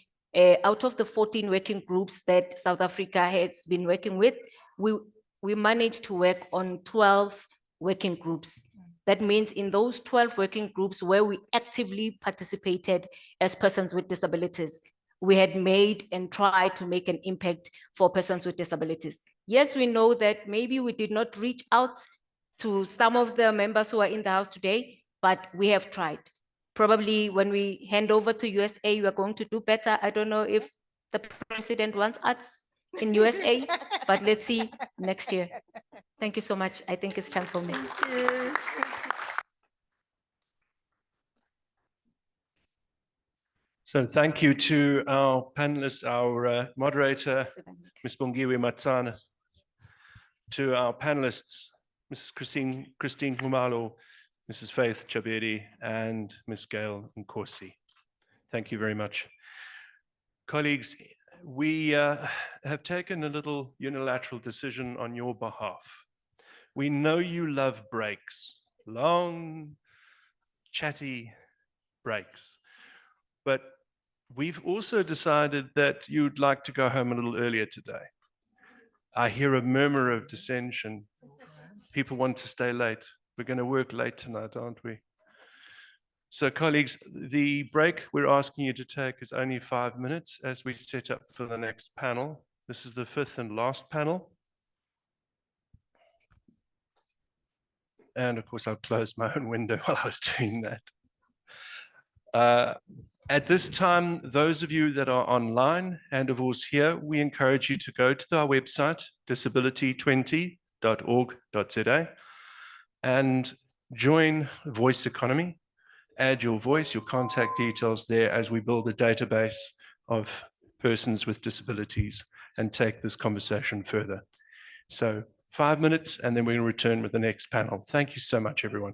Out of the 14 working groups that South Africa has been working with, we managed to work on 12 working groups. That means in those 12 working groups where we actively participated as persons with disabilities, we had made and tried to make an impact for persons with disabilities. Yes, we know that maybe we did not reach out to some of the members who are in the house today, but we have tried. Probably when we hand over to USA, we are going to do better. I don't know if the president wants us in USA, but let's see next year. Thank you so much. I think it's time for me. So thank you to our panelists, our moderator, Ms. Bongiwe Matsana, to our panelists, Mrs. Christine Khumalo, Mrs. Faith Chabedi, and Ms. Gail Nkosi. Thank you very much. Colleagues, we have taken a little unilateral decision on your behalf. We know you love breaks, long, chatty breaks, but we've also decided that you'd like to go home a little earlier today. I hear a murmur of dissension. People want to stay late. We're going to work late tonight, aren't we? So colleagues, the break we're asking you to take is only 5 minutes as we set up for the next panel. This is the fifth and last panel. And of course, I've closed my own window while I was doing that. At this time, those of you that are online and of course here, we encourage you to go to our website, disability20.org.za, and join Voice Economy. Add your voice, your contact details there as we build a database of persons with disabilities and take this conversation further. So 5 minutes, and then we're going to return with the next panel. Thank you so much, everyone.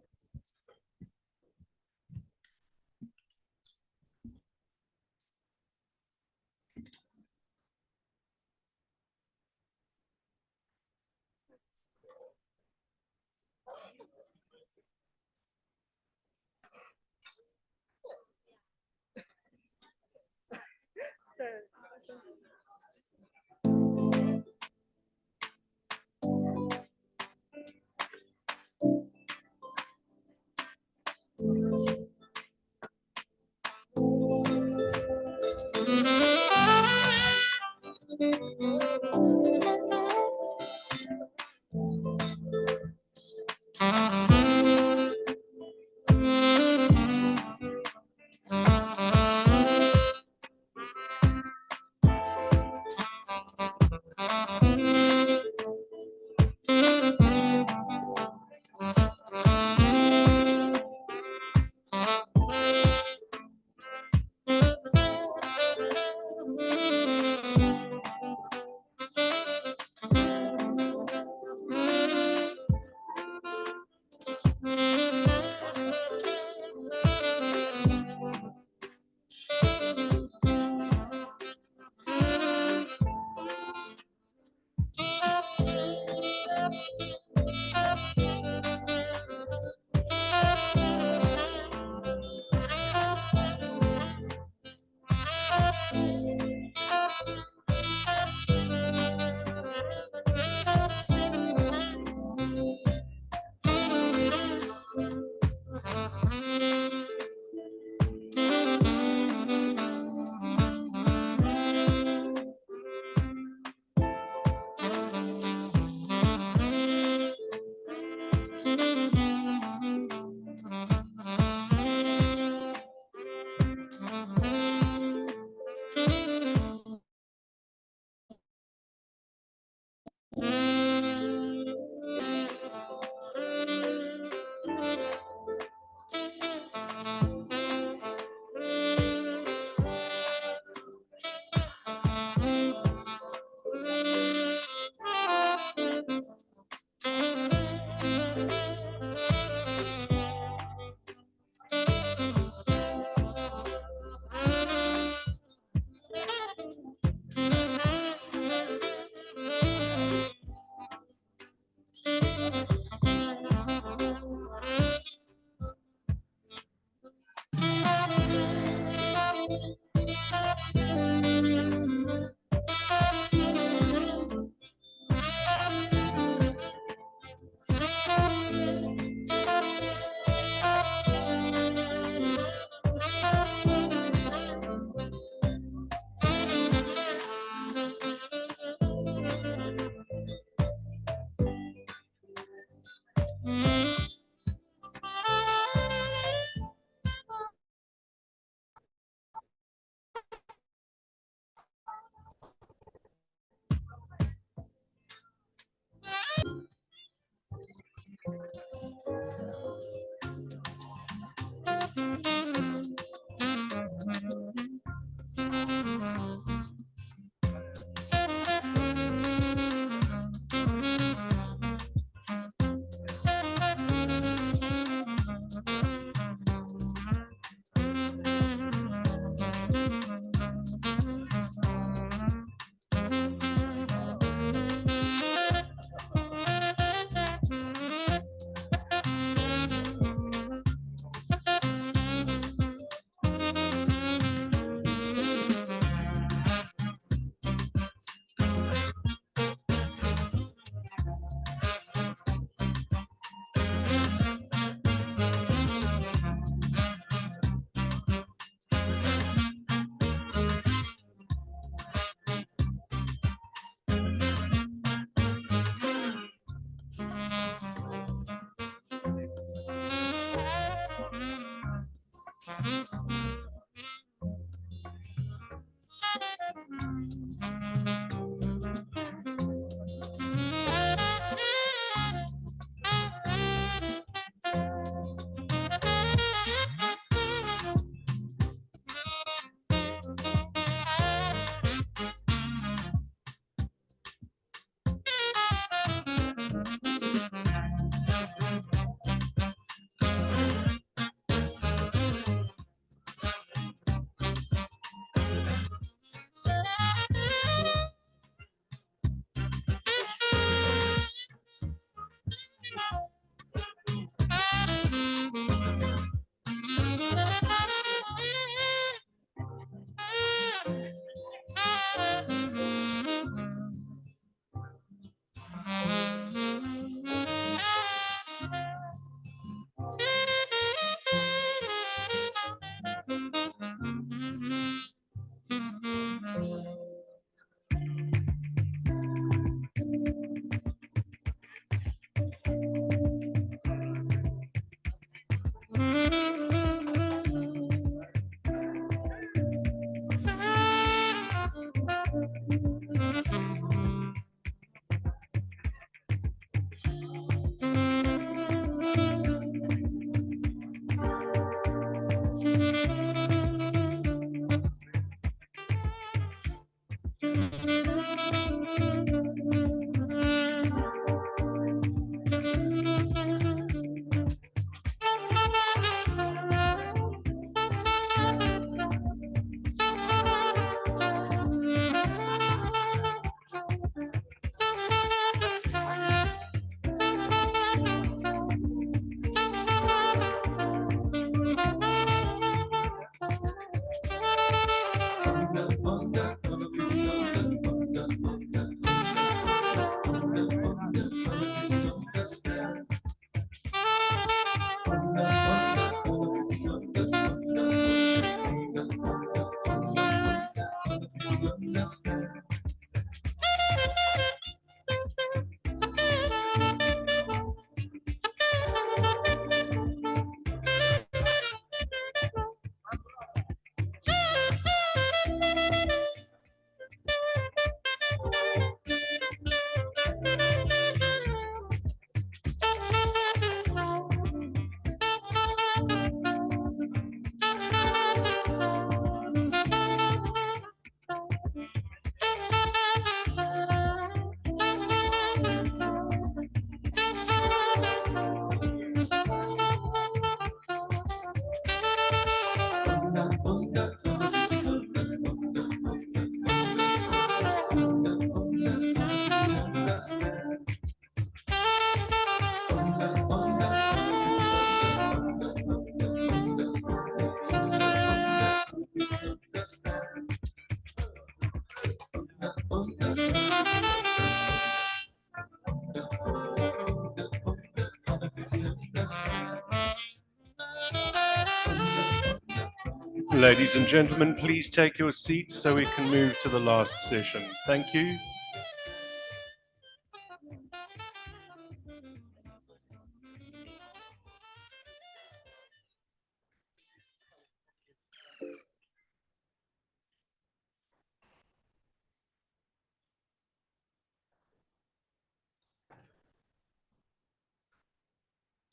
Ladies and gentlemen, please take your seats so we can move to the last session. Thank you.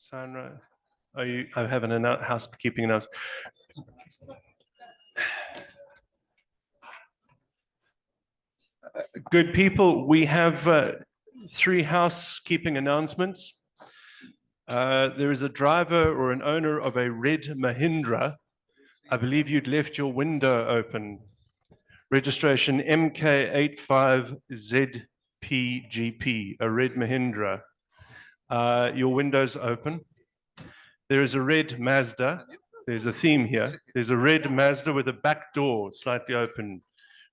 Sandra, I have an housekeeping announcement. Good people, we have 3 housekeeping announcements. There is a driver or an owner of a red Mahindra. I believe you'd left your window open. Registration MK85ZPGP, a red Mahindra. Your window's open. There is a red Mazda. There's a theme here. There's a red Mazda with a back door slightly open.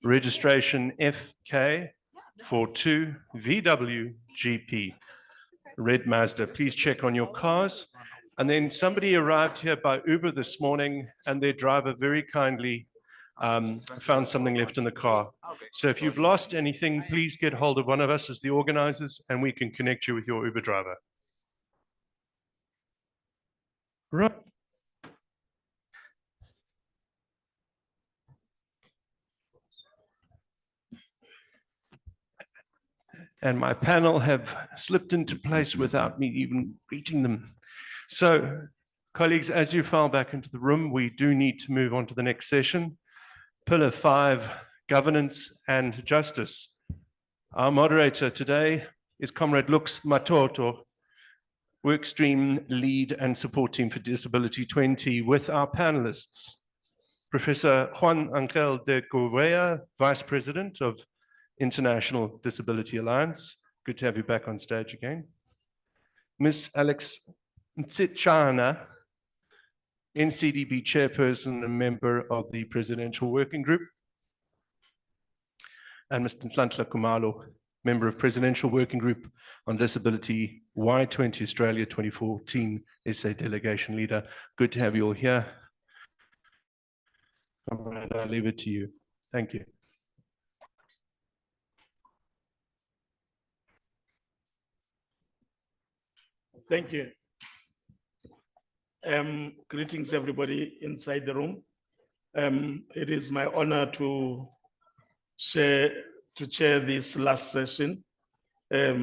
Registration FK42VWGP. Red Mazda. Please check on your cars. And then somebody arrived here by Uber this morning and their driver very kindly found something left in the car. So if you've lost anything, please get hold of one of us as the organizers and we can connect you with your Uber driver. Right. And my panel have slipped into place without me even greeting them. So, colleagues, as you file back into the room, we do need to move on to the next session. Pillar 5, Governance and Justice. Our moderator today is Comrade Lux Matoto, Workstream Lead and Support Team for Disability-20, with our panelists, Professor Juan Angel de Gouveia, Vice President of International Disability Alliance. Good to have you back on stage again. Ms. Alex Ntsichana, NCDB Chairperson and member of the Presidential Working Group. And Mr. Nhlanhla Khumalo, member of Presidential Working Group on Disability Y20 Australia 2014 SA Delegation Leader. Good to have you all here. Comrade, I leave it to you. Thank you. Thank you. Greetings, everybody inside the room. It is my honor to chair this last session. I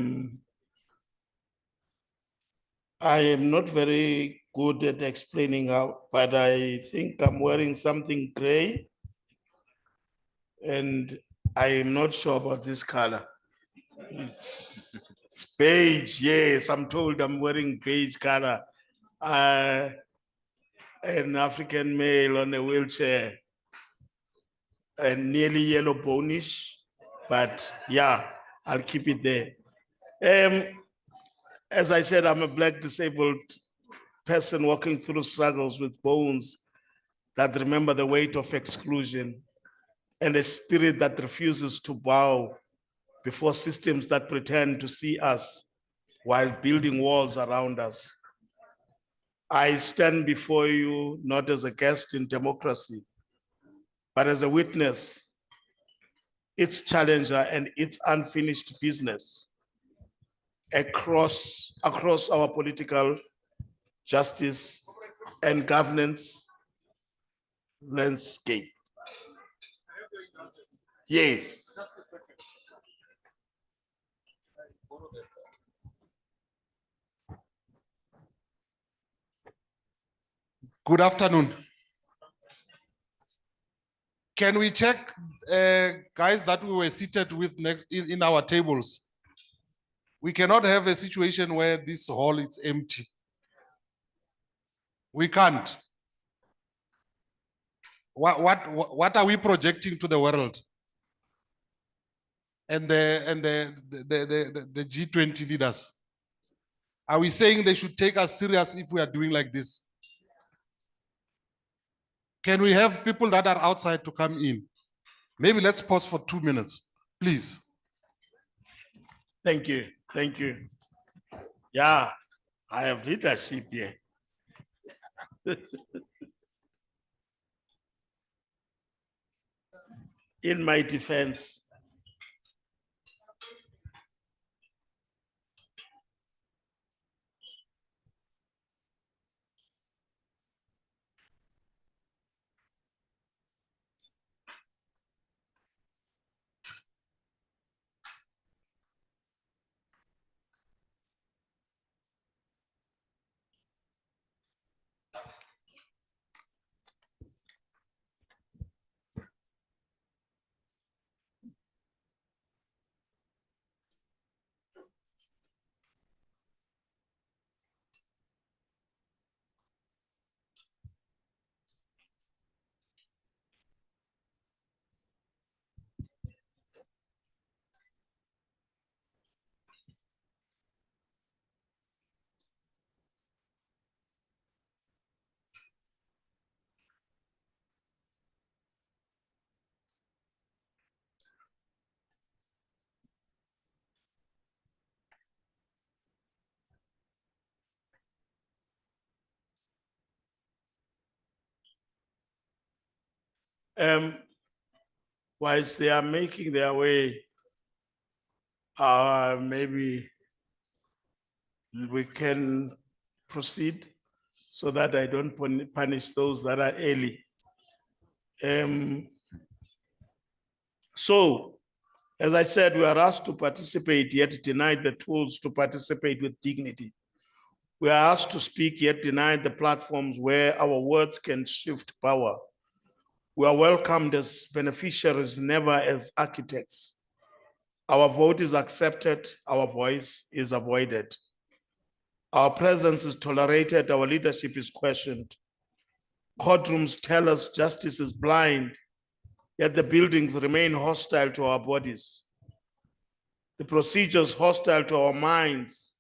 am not very good at explaining how, but I think I'm wearing something gray, and I am not sure about this color. It's beige, yes, I'm told I'm wearing beige color. An African male on a wheelchair and nearly yellow bonish, but yeah, I'll keep it there. As I said, I'm a Black disabled person walking through struggles with bones that remember the weight of exclusion and a spirit that refuses to bow before systems that pretend to see us while building walls around us. I stand before you not as a guest in democracy, but as a witness, its challenger and its unfinished business across our political justice and governance landscape. Yes. Good afternoon. Can we check guys that we were seated with in our tables? We cannot have a situation where this hall is empty. We can't. What are we projecting to the world? And the G20 leaders? Are we saying they should take us serious if we are doing like this? Can we have people that are outside to come in? Maybe let's pause for 2 minutes, please. Thank you. Thank you. Yeah, I have leadership here. In my defense, Whilst they are making their way, maybe we can proceed so that I don't punish those that are early. So, as I said, we are asked to participate, yet denied the tools to participate with dignity. We are asked to speak, yet denied the platforms where our words can shift power. We are welcomed as beneficiaries, never as architects. Our vote is accepted, our voice is avoided. Our presence is tolerated, our leadership is questioned. Courtrooms tell us justice is blind, yet the buildings remain hostile to our bodies. The procedures hostile to our minds,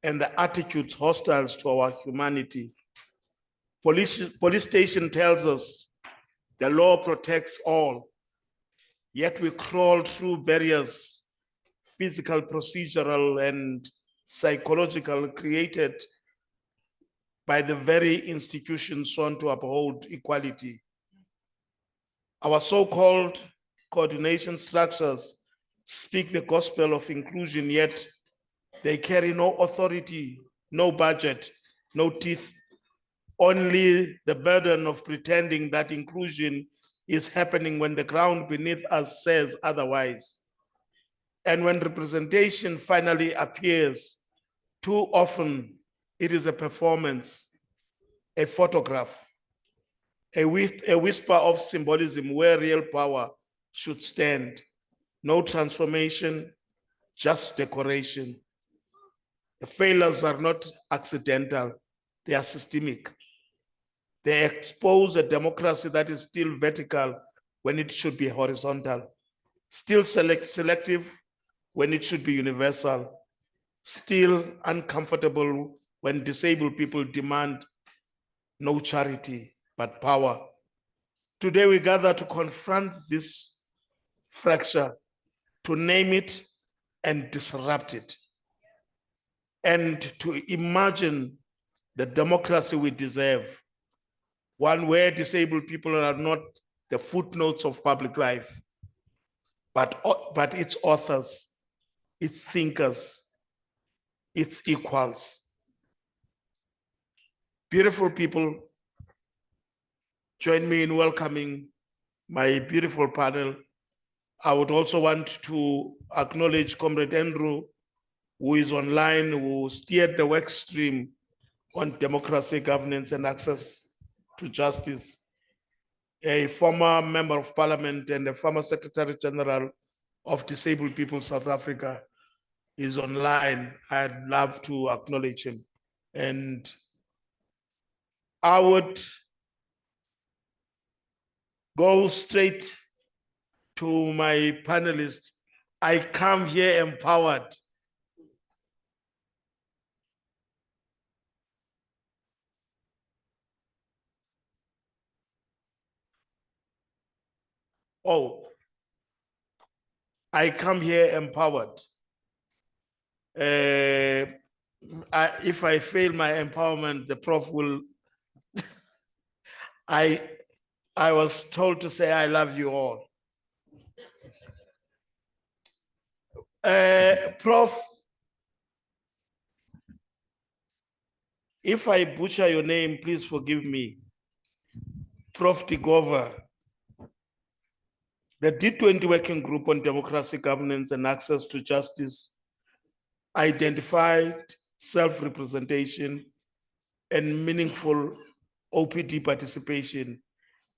and the attitudes hostile to our humanity. Police station tells us the law protects all, yet we crawl through barriers, physical, procedural, and psychological, created by the very institutions sworn to uphold equality. Our so-called coordination structures speak the gospel of inclusion, yet they carry no authority, no budget, no teeth, only the burden of pretending that inclusion is happening when the ground beneath us says otherwise. And when representation finally appears, too often it is a performance, a photograph, a whisper of symbolism where real power should stand. No transformation, just decoration. The failures are not accidental, they are systemic. They expose a democracy that is still vertical when it should be horizontal, still selective when it should be universal, still uncomfortable when disabled people demand no charity but power. Today we gather to confront this fracture, to name it and disrupt it, and to imagine the democracy we deserve, one where disabled people are not the footnotes of public life, but its authors, its thinkers, its equals. Beautiful people, join me in welcoming my beautiful panel. I would also want to acknowledge Comrade Andrew, who is online, who steered the work stream on democracy, governance, and access to justice. A former member of parliament and a former Secretary General of Disabled People South Africa is online. I'd love to acknowledge him. And I would go straight to my panelists. I come here empowered. Oh, I come here empowered. If I fail my empowerment, the prof will. I was told to say I love you all. Prof, if I butcher your name, please forgive me. Prof Tigova, the D20 Working Group on Democracy, Governance, and Access to Justice identified self-representation and meaningful OPD participation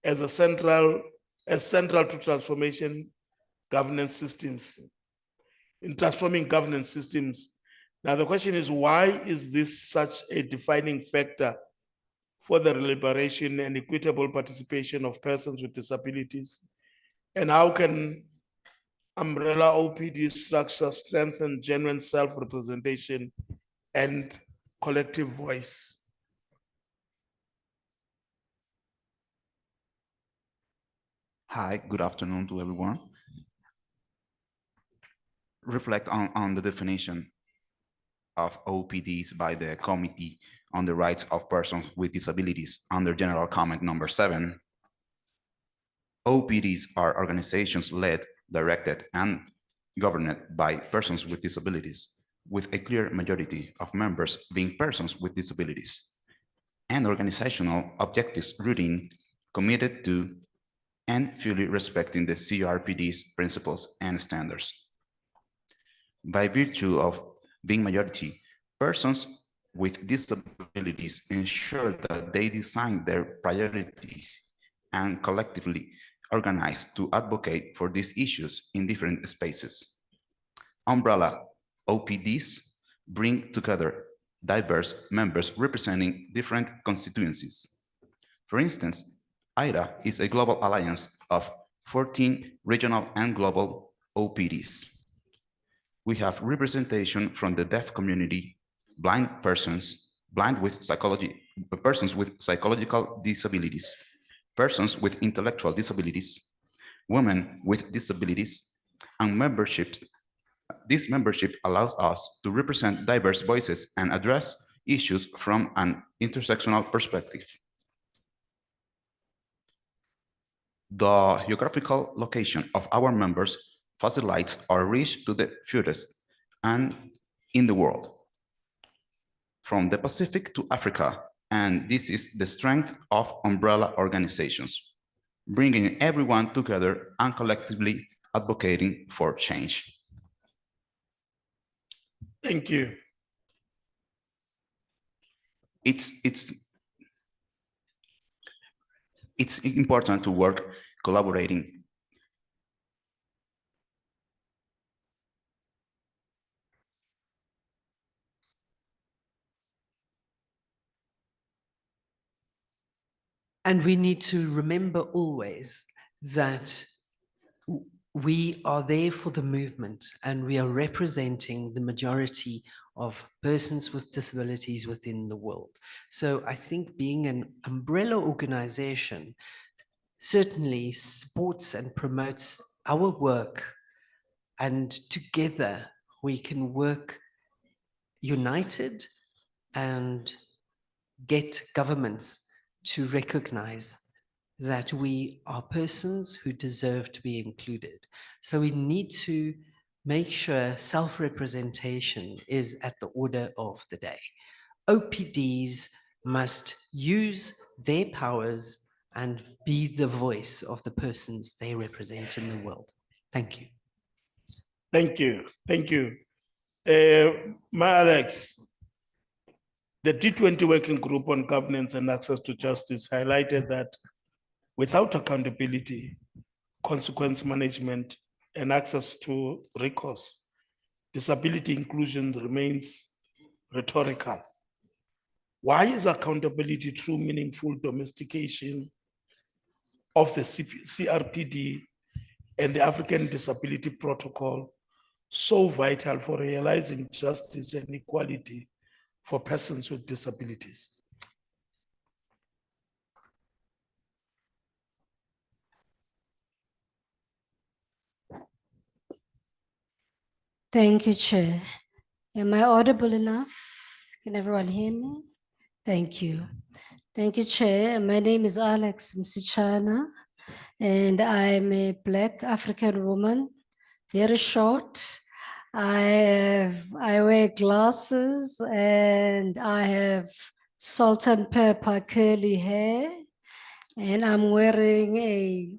as central to transformation governance systems. In transforming governance systems. Now the question is, why is this such a defining factor for the liberation and equitable participation of persons with disabilities? And how can umbrella OPD structure strengthen genuine self-representation and collective voice? Hi, good afternoon to everyone. Reflect on the definition of OPDs by the Committee on the Rights of Persons with Disabilities under General Comment number 7. OPDs are organizations led, directed, and governed by persons with disabilities, with a clear majority of members being persons with disabilities, and organizational objectives rooting, committed to, and fully respecting the CRPD's principles and standards. By virtue of being majority, persons with disabilities ensure that they design their priorities and collectively organize to advocate for these issues in different spaces. Umbrella OPDs bring together diverse members representing different constituencies. For instance, IDA is a global alliance of 14 regional and global OPDs. We have representation from the deaf community, blind persons, persons with psychological disabilities, persons with intellectual disabilities, women with disabilities, and memberships. This membership allows us to represent diverse voices and address issues from an intersectional perspective. The geographical location of our members facilitates our reach to the furthest and in the world, from the Pacific to Africa, and this is the strength of umbrella organizations, bringing everyone together and collectively advocating for change. Thank you. It's important to work collaborating. And we need to remember always that we are there for the movement and we are representing the majority of persons with disabilities within the world. So I think being an umbrella organization certainly supports and promotes our work, and together we can work united and get governments to recognize that we are persons who deserve to be included. So we need to make sure self-representation is at the order of the day. OPDs must use their powers and be the voice of the persons they represent in the world. Thank you. Thank you. Thank you. Alex, the D20 Working Group on Governance and Access to Justice highlighted that without accountability, consequence management, and access to recourse, disability inclusion remains rhetorical. Why is accountability through meaningful domestication of the CRPD and the African Disability Protocol so vital for realizing justice and equality for persons with disabilities? Thank you, Chair. Am I audible enough? Can everyone hear me? Thank you. Thank you, Chair. My name is Alex Msichana, and I'm a Black African woman, very short. I wear glasses and I have salt and pepper curly hair, and I'm wearing a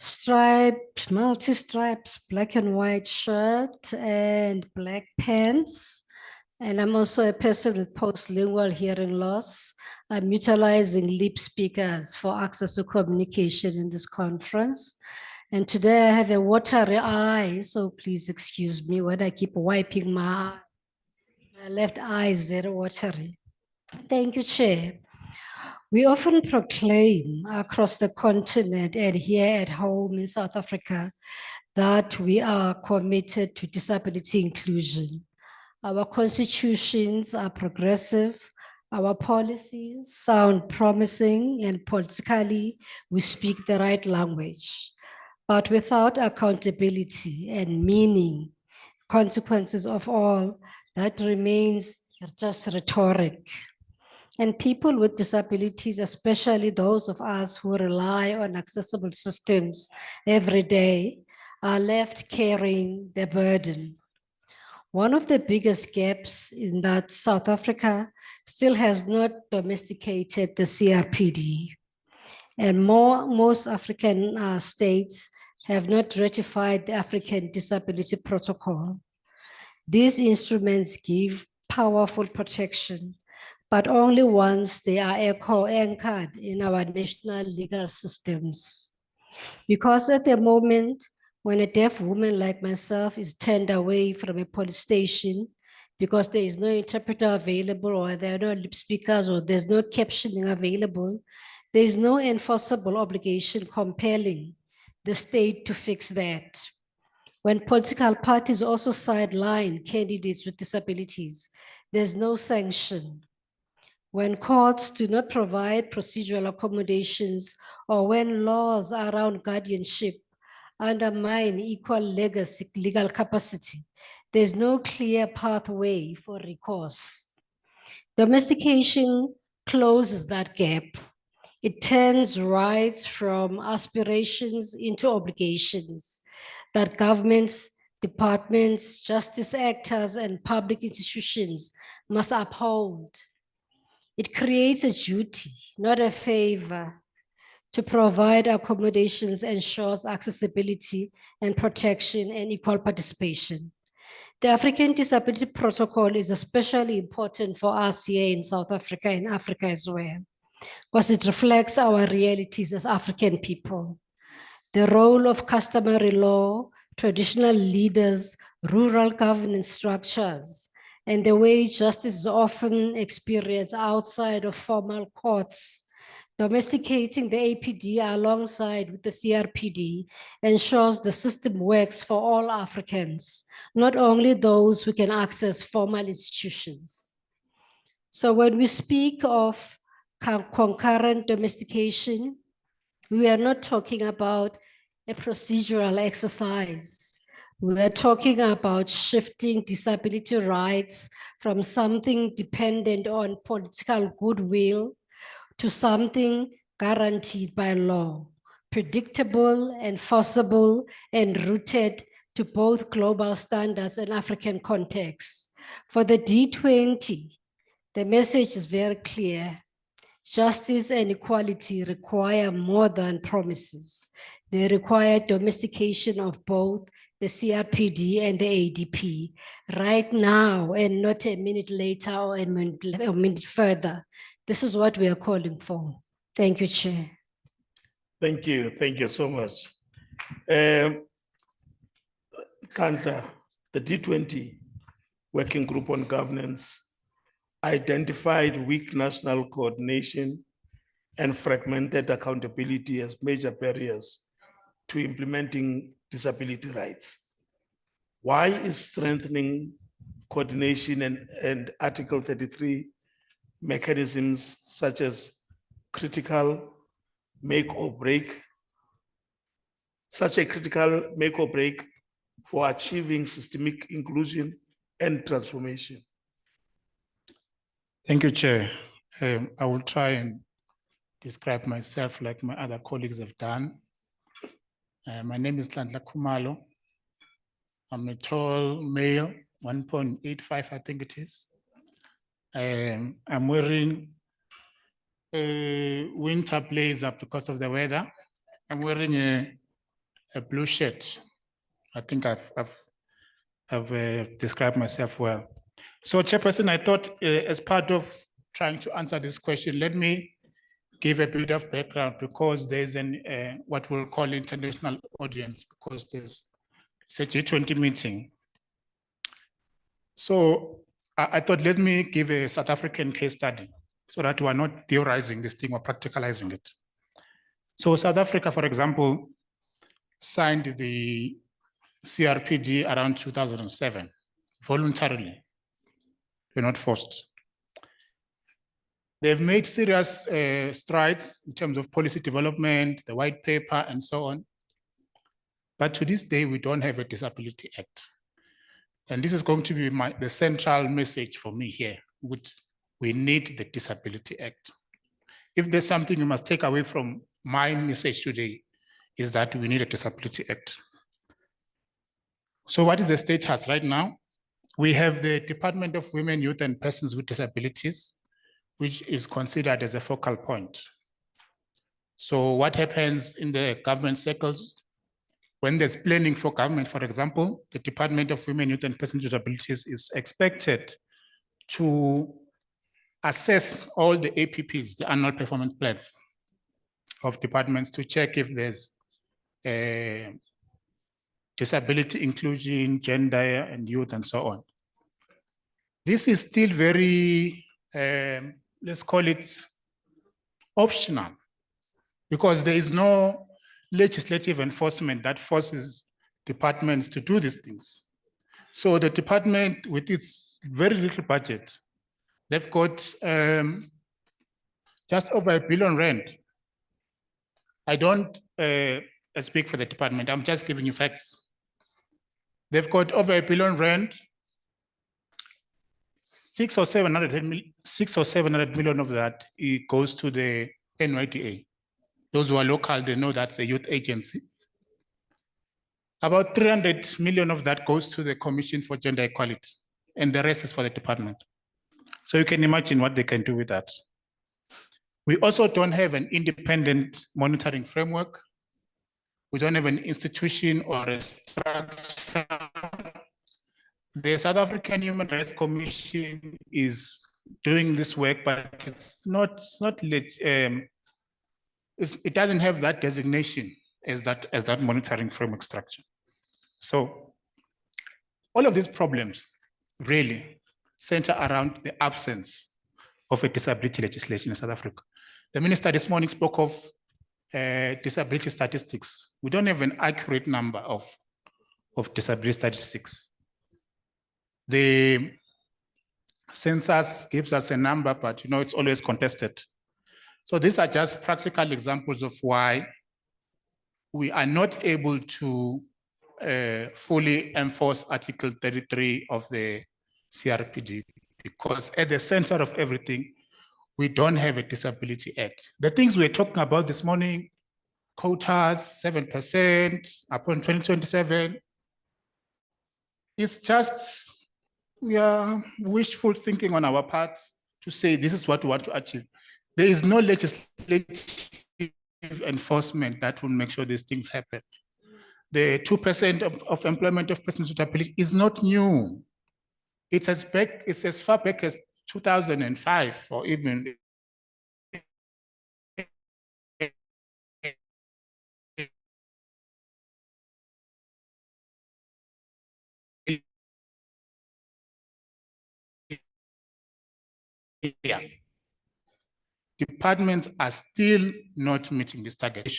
striped, multi-stripes, black and white shirt and black pants. And I'm also a person with post-lingual hearing loss. I'm utilizing lip speakers for access to communication in this conference. And today I have a watery eye, so please excuse me when I keep wiping my eye. My left eye is very watery. Thank you, Chair. We often proclaim across the continent and here at home in South Africa that we are committed to disability inclusion. Our constitutions are progressive, our policies sound promising, and politically we speak the right language. But without accountability and meaning, consequences of all, that remains just rhetoric. And people with disabilities, especially those of us who rely on accessible systems every day, are left carrying the burden. One of the biggest gaps in that South Africa still has not domesticated the CRPD. And most African states have not ratified the African Disability Protocol. These instruments give powerful protection, but only once they are anchored in our national legal systems. Because at the moment, when a deaf woman like myself is turned away from a police station because there is no interpreter available, or there are no lip speakers, or there's no captioning available, there is no enforceable obligation compelling the state to fix that. When political parties also sideline candidates with disabilities, there's no sanction. When courts do not provide procedural accommodations, or when laws around guardianship undermine equal legal capacity, there's no clear pathway for recourse. Domestication closes that gap. It turns rights from aspirations into obligations that governments, departments, justice actors, and public institutions must uphold. It creates a duty, not a favor, to provide accommodations, ensures accessibility and protection and equal participation. The African Disability Protocol is especially important for us here in South Africa and Africa as well, because it reflects our realities as African people. The role of customary law, traditional leaders, rural governance structures, and the way justice is often experienced outside of formal courts. Domesticating the APD alongside with the CRPD ensures the system works for all Africans, not only those who can access formal institutions. So when we speak of concurrent domestication, we are not talking about a procedural exercise. We are talking about shifting disability rights from something dependent on political goodwill to something guaranteed by law, predictable, enforceable, and rooted to both global standards and African contexts. For the D20, the message is very clear. Justice and equality require more than promises. They require domestication of both the CRPD and the ADP right now, and not a minute later or a minute further. This is what we are calling for. Thank you, Chair. Thank you so much. Kanta, the D20 Working Group on Governance identified weak national coordination and fragmented accountability as major barriers to implementing disability rights. Why is strengthening coordination and Article 33 mechanisms such as critical make or break, such a critical make or break for achieving systemic inclusion and transformation? Thank you, Chair. I will try and describe myself like my other colleagues have done. My name is Tlantla Khumalo. I'm a tall male, 1.85, I think it is. I'm wearing a winter blazer because of the weather. I'm wearing a blue shirt. I think I've described myself well. So, Chairperson, I thought as part of trying to answer this question, let me give a bit of background, because there's an what we'll call international audience, because it's a G20 meeting. So I thought, let me give a South African case study so that we're not theorizing this thing or practicalizing it. So South Africa, for example, signed the CRPD around 2007, voluntarily. We're not forced. They've made serious strides in terms of policy development, the white paper, and so on. But to this day, we don't have a Disability Act. And this is going to be the central message for me here. we need the Disability Act. If there's something you must take away from my message today, is that we need a Disability Act. So what is the status right now? We have the Department of Women, Youth and Persons with Disabilities, which is considered as a focal point. So what happens in the government circles when there's planning for government, for example, the Department of Women, Youth and Persons with Disabilities is expected to assess all the APPs, the annual performance plans of departments, to check if there's disability inclusion, gender and youth and so on. This is still very, let's call it optional, because there is no legislative enforcement that forces departments to do these things. So the department, with its very little budget, they've got just over R1 billion. I don't speak for the department, I'm just giving you facts. They've got over R1 billion, 600 or 700 million of that, it goes to the NYDA. Those who are local, they know that's a youth agency. About 300 million of that goes to the Commission for Gender Equality, and the rest is for the department. So you can imagine what they can do with that. We also don't have an independent monitoring framework. We don't have an institution or a structure. The South African Human Rights Commission is doing this work, but it doesn't have that designation as that monitoring framework structure. So all of these problems really center around the absence of a disability legislation in South Africa. The minister this morning spoke of disability statistics. We don't have an accurate number of disability statistics. The census gives us a number, but it's always contested. So these are just practical examples of why we are not able to fully enforce Article 33 of the CRPD, because at the center of everything, we don't have a Disability Act. The things we're talking about this morning, quotas, 7% upon 2027, it's just, we are wishful thinking on our part to say this is what we want to achieve. There is no legislative enforcement that will make sure these things happen. The 2% of employment of persons with disability is not new. It's as far back as 2005 or even yeah. Departments are still not meeting this target,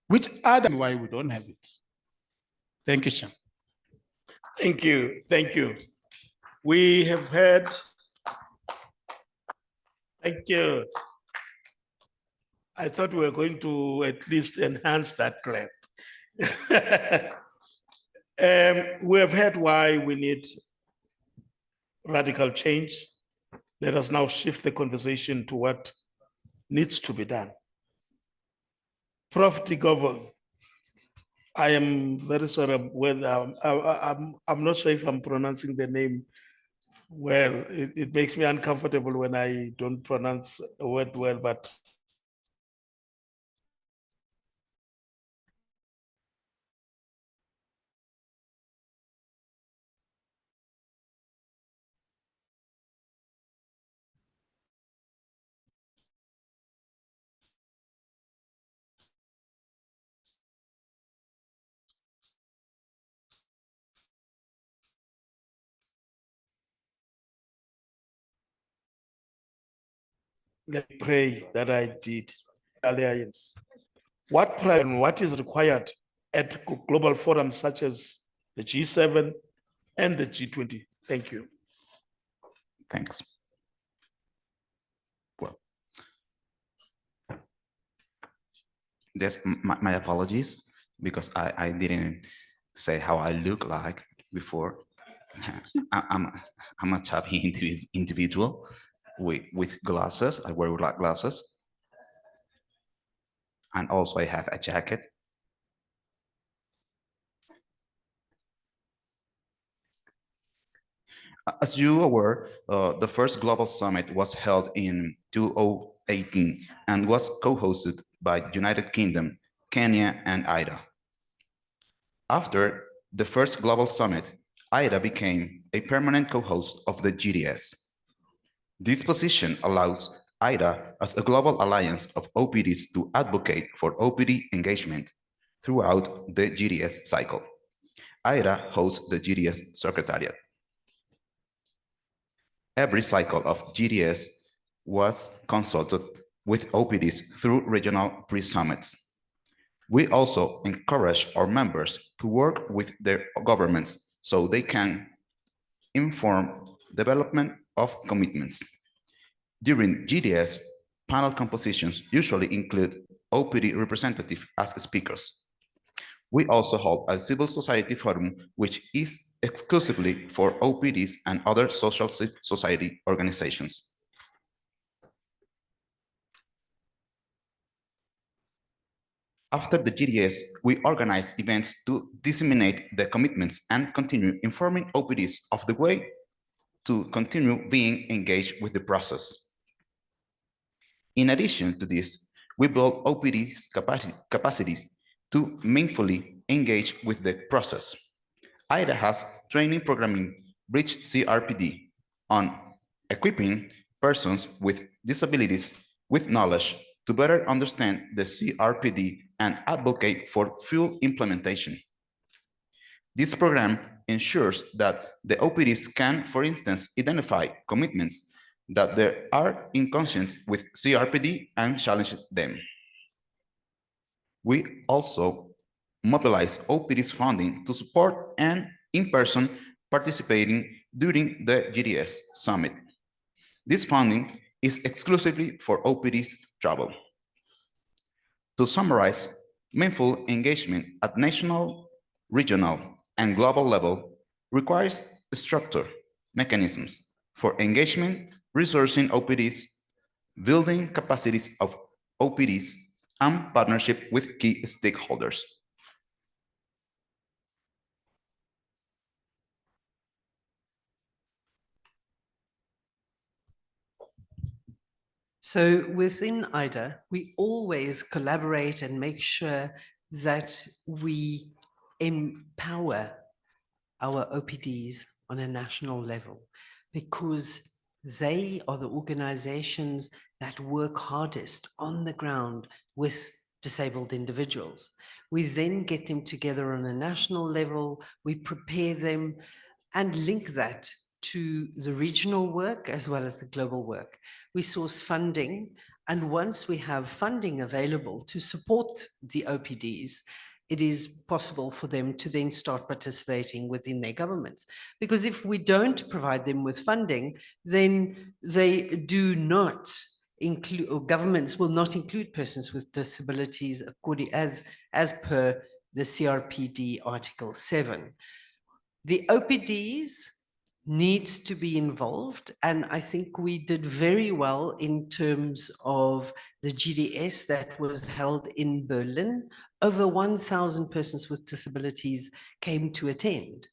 which other why we don't have it. Thank you, Sean. Thank you, thank you. We have heard, thank you. I thought we were going to at least enhance that clap. We have heard why we need radical change. Let us now shift the conversation to what needs to be done. Prof. Digovo, I am very sorry whether I'm not sure if I'm pronouncing the name well. It makes me uncomfortable when I don't pronounce a word well, but let me pray that I did. Alliance. What is required at global forums such as the G7 and the G20? Thank you. Thanks. Well, my apologies, because I didn't say how I look like before. I'm a chubby individual, with glasses. I wear glasses. And also I have a jacket. As you are aware, the first global summit was held in 2018 and was co-hosted by the United Kingdom, Kenya, and IDA. After the first global summit, IDA became a permanent co-host of the GDS. This position allows IDA as a global alliance of OPDs to advocate for OPD engagement throughout the GDS cycle. IDA hosts the GDS Secretariat. Every cycle of GDS was consulted with OPDs through regional pre-summits. We also encourage our members to work with their governments so they can inform development of commitments. During GDS, panel compositions usually include OPD representatives as speakers. We also hold a civil society forum, which is exclusively for OPDs and other social society organizations. After the GDS, we organize events to disseminate the commitments and continue informing OPDs of the way to continue being engaged with the process. In addition to this, we build OPDs capacities to meaningfully engage with the process. IDA has training programming Bridge CRPD on equipping persons with disabilities with knowledge to better understand the CRPD and advocate for full implementation. This program ensures that the OPDs can, for instance, identify commitments that they are inconsistent with CRPD and challenge them. We also mobilize OPDs funding to support and in-person participating during the GDS summit. This funding is exclusively for OPDs travel. To summarize, meaningful engagement at national, regional, and global level requires structure mechanisms for engagement, resourcing OPDs, building capacities of OPDs, and partnership with key stakeholders. So within IDA, we always collaborate and make sure that we empower our OPDs on a national level, because they are the organizations that work hardest on the ground with disabled individuals. We then get them together on a national level, we prepare them and link that to the regional work as well as the global work. We source funding, and once we have funding available to support the OPDs, it is possible for them to then start participating within their governments. Because if we don't provide them with funding, then they do not include, or governments will not include persons with disabilities according as per the CRPD Article 7. The OPDs needs to be involved, and I think we did very well in terms of the GDS that was held in Berlin. Over 1,000 persons with disabilities came to attend.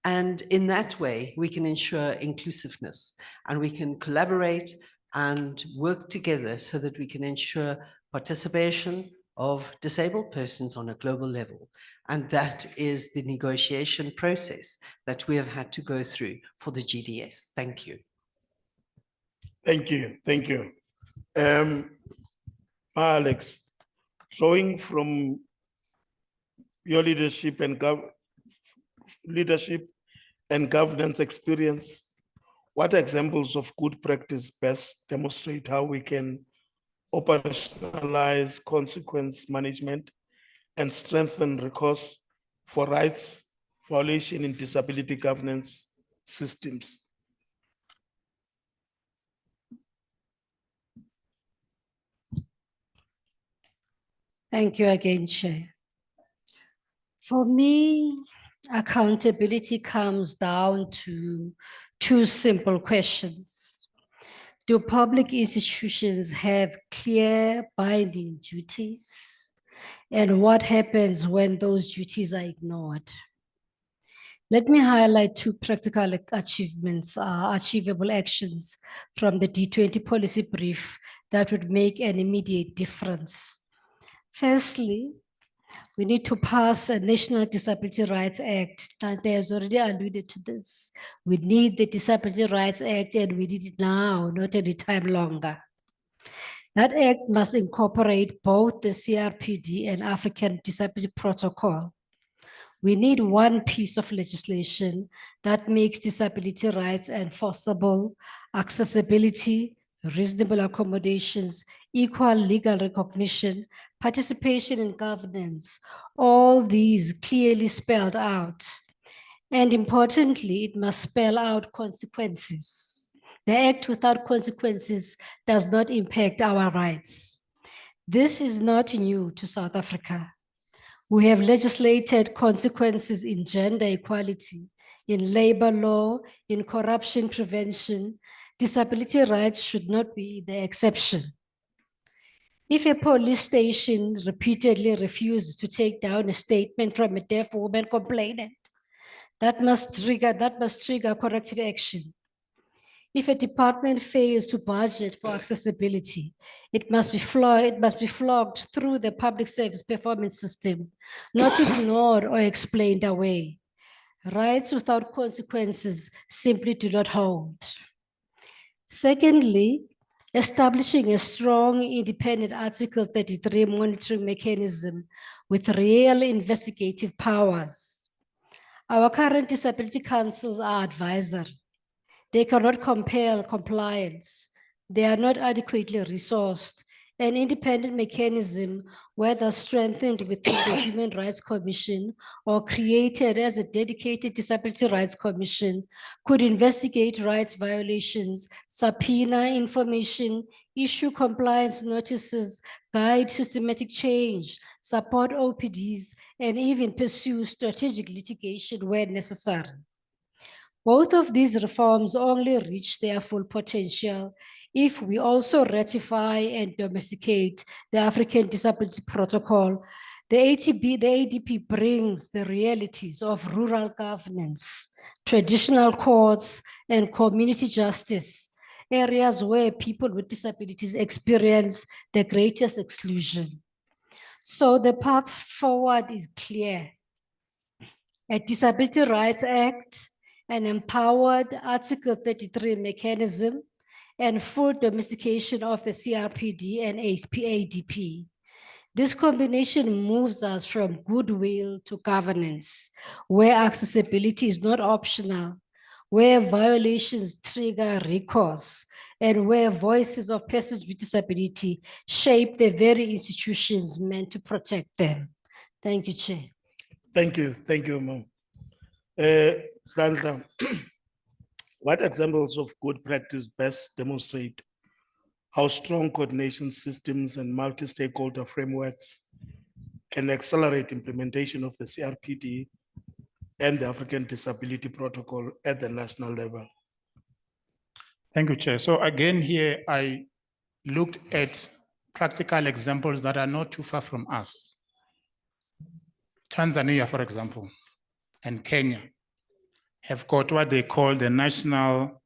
And in that way, we can ensure inclusiveness, and we can collaborate and work together so that we can ensure participation of disabled persons on a global level. And that is the negotiation process that we have had to go through for the GDS. Thank you. Thank you. Thank you. Alex, drawing from your leadership and governance experience, what examples of good practice best demonstrate how we can operationalize consequence management and strengthen recourse for rights violation in disability governance systems? Thank you again, Chair. For me, accountability comes down to two simple questions. Do public institutions have clear binding duties? And what happens when those duties are ignored? Let me highlight two practical achievements, achievable actions from the D20 policy brief that would make an immediate difference. Firstly, we need to pass a National Disability Rights Act. Tante has already alluded to this. We need the Disability Rights Act and we need it now, not any time longer. That act must incorporate both the CRPD and African Disability Protocol. We need one piece of legislation that makes disability rights enforceable, accessibility, reasonable accommodations, equal legal recognition, participation in governance, all these clearly spelled out. And importantly, it must spell out consequences. The act without consequences does not impact our rights. This is not new to South Africa. We have legislated consequences in gender equality, in labor law, in corruption prevention. Disability rights should not be the exception. If a police station repeatedly refuses to take down a statement from a deaf woman complainant, that must trigger corrective action. If a department fails to budget for accessibility, it must be flogged through the public service performance system, not ignored or explained away. Rights without consequences simply do not hold. Secondly, establishing a strong independent Article 33 monitoring mechanism with real investigative powers. Our current disability councils are advisory. They cannot compel compliance. They are not adequately resourced. An independent mechanism, whether strengthened within the Human Rights Commission or created as a dedicated Disability Rights Commission, could investigate rights violations, subpoena information, issue compliance notices, guide systematic change, support OPDs, and even pursue strategic litigation where necessary. Both of these reforms only reach their full potential if we also ratify and domesticate the African Disability Protocol. The ADP brings the realities of rural governance, traditional courts, and community justice, areas where people with disabilities experience the greatest exclusion. So the path forward is clear. A Disability Rights Act, an empowered Article 33 mechanism, and full domestication of the CRPD and ADP. This combination moves us from goodwill to governance, where accessibility is not optional, where violations trigger recourse, and where voices of persons with disability shape the very institutions meant to protect them. Thank you, Chair. Thank you, Ma'am. Danta, what examples of good practice best demonstrate how strong coordination systems and multi-stakeholder frameworks can accelerate implementation of the CRPD and the African Disability Protocol at the national level? Thank you, Chair. So again, here I looked at practical examples that are not too far from us. Tanzania, for example, and Kenya have got what they call the National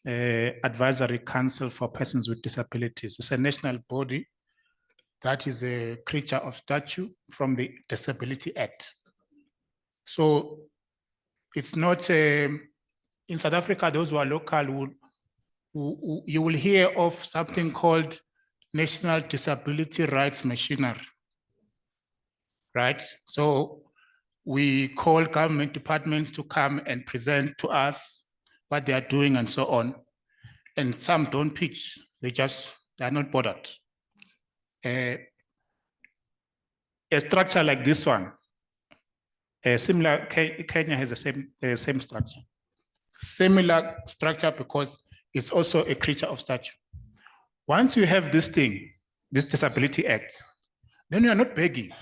Advisory Council for Persons with Disabilities. It's a national body that is a creature of statute from the Disability Act. So it's not, in South Africa, those who are local, you will hear of something called National Disability Rights Machinery, right? So we call government departments to come and present to us what they are doing and so on. And some don't pitch, they're not bothered. A structure like this one, similar, Kenya has the same structure. Similar structure because it's also a creature of statute. Once you have this thing, this Disability Act, then you are not begging.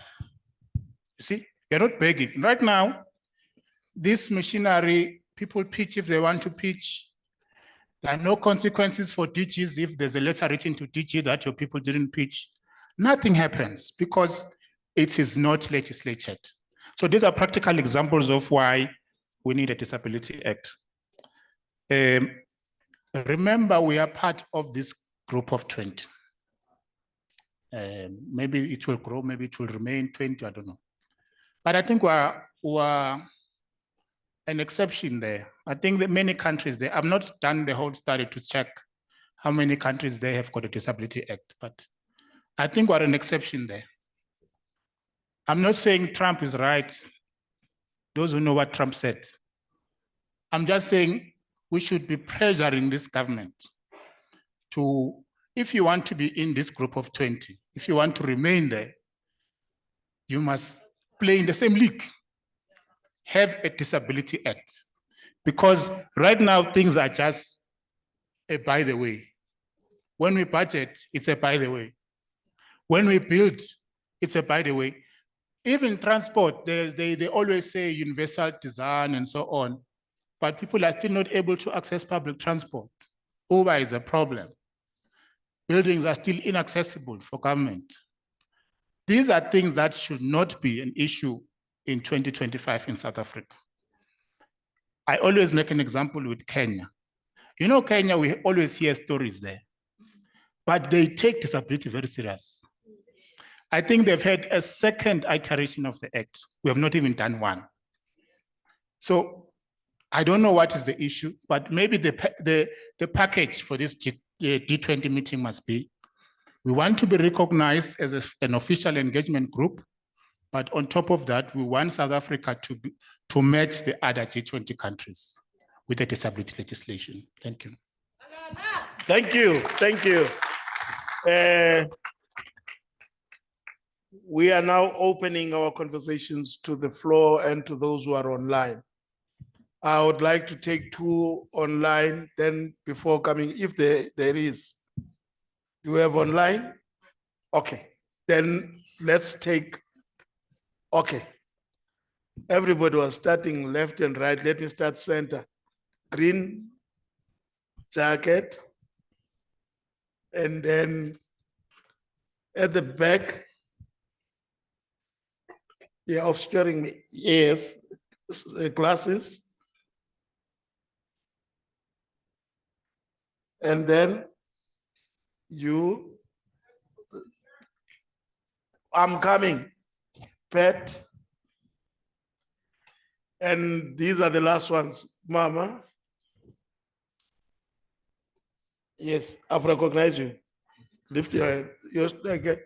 You see, you're not begging. Right now, this machinery, people pitch if they want to pitch. There are no consequences for DGs if there's a letter written to DG that your people didn't pitch. Nothing happens because it is not legislated. So these are practical examples of why we need a Disability Act. Remember, we are part of this group of 20. Maybe it will grow, maybe it will remain 20, I don't know. But I think we're an exception there. I think that many countries there, I've not done the whole study to check how many countries they have got a Disability Act, but I think we're an exception there. I'm not saying Trump is right. Those who know what Trump said. I'm just saying we should be pressuring this government to, if you want to be in this group of 20, if you want to remain there, you must play in the same league. Have a Disability Act. Because right now things are just a by the way. When we budget, it's a by the way. When we build, it's a by the way. Even transport, they always say universal design and so on, but people are still not able to access public transport. Uber is a problem. Buildings are still inaccessible for government. These are things that should not be an issue in 2025 in South Africa. I always make an example with Kenya. You know, Kenya, we always hear stories there, but they take disability very serious. I think they've had a second iteration of the act. We have not even done one. So I don't know what is the issue, but maybe the package for this D20 meeting must be, we want to be recognized as an official engagement group, but on top of that, we want South Africa to match the other G20 countries with the disability legislation. Thank you. Thank you, thank you. We are now opening our conversations to the floor and to those who are online. I would like to take 2 online, then before coming, if there is. Do we have online? Okay, then let's take, okay. Everybody was starting left and right. Let me start center. Green jacket. And then at the back, yeah, obscuring me. Yes, glasses. And then you, I'm coming, pet. And these are the last ones, Mama. Yes, I've recognized you. Lift your hand. You're okay.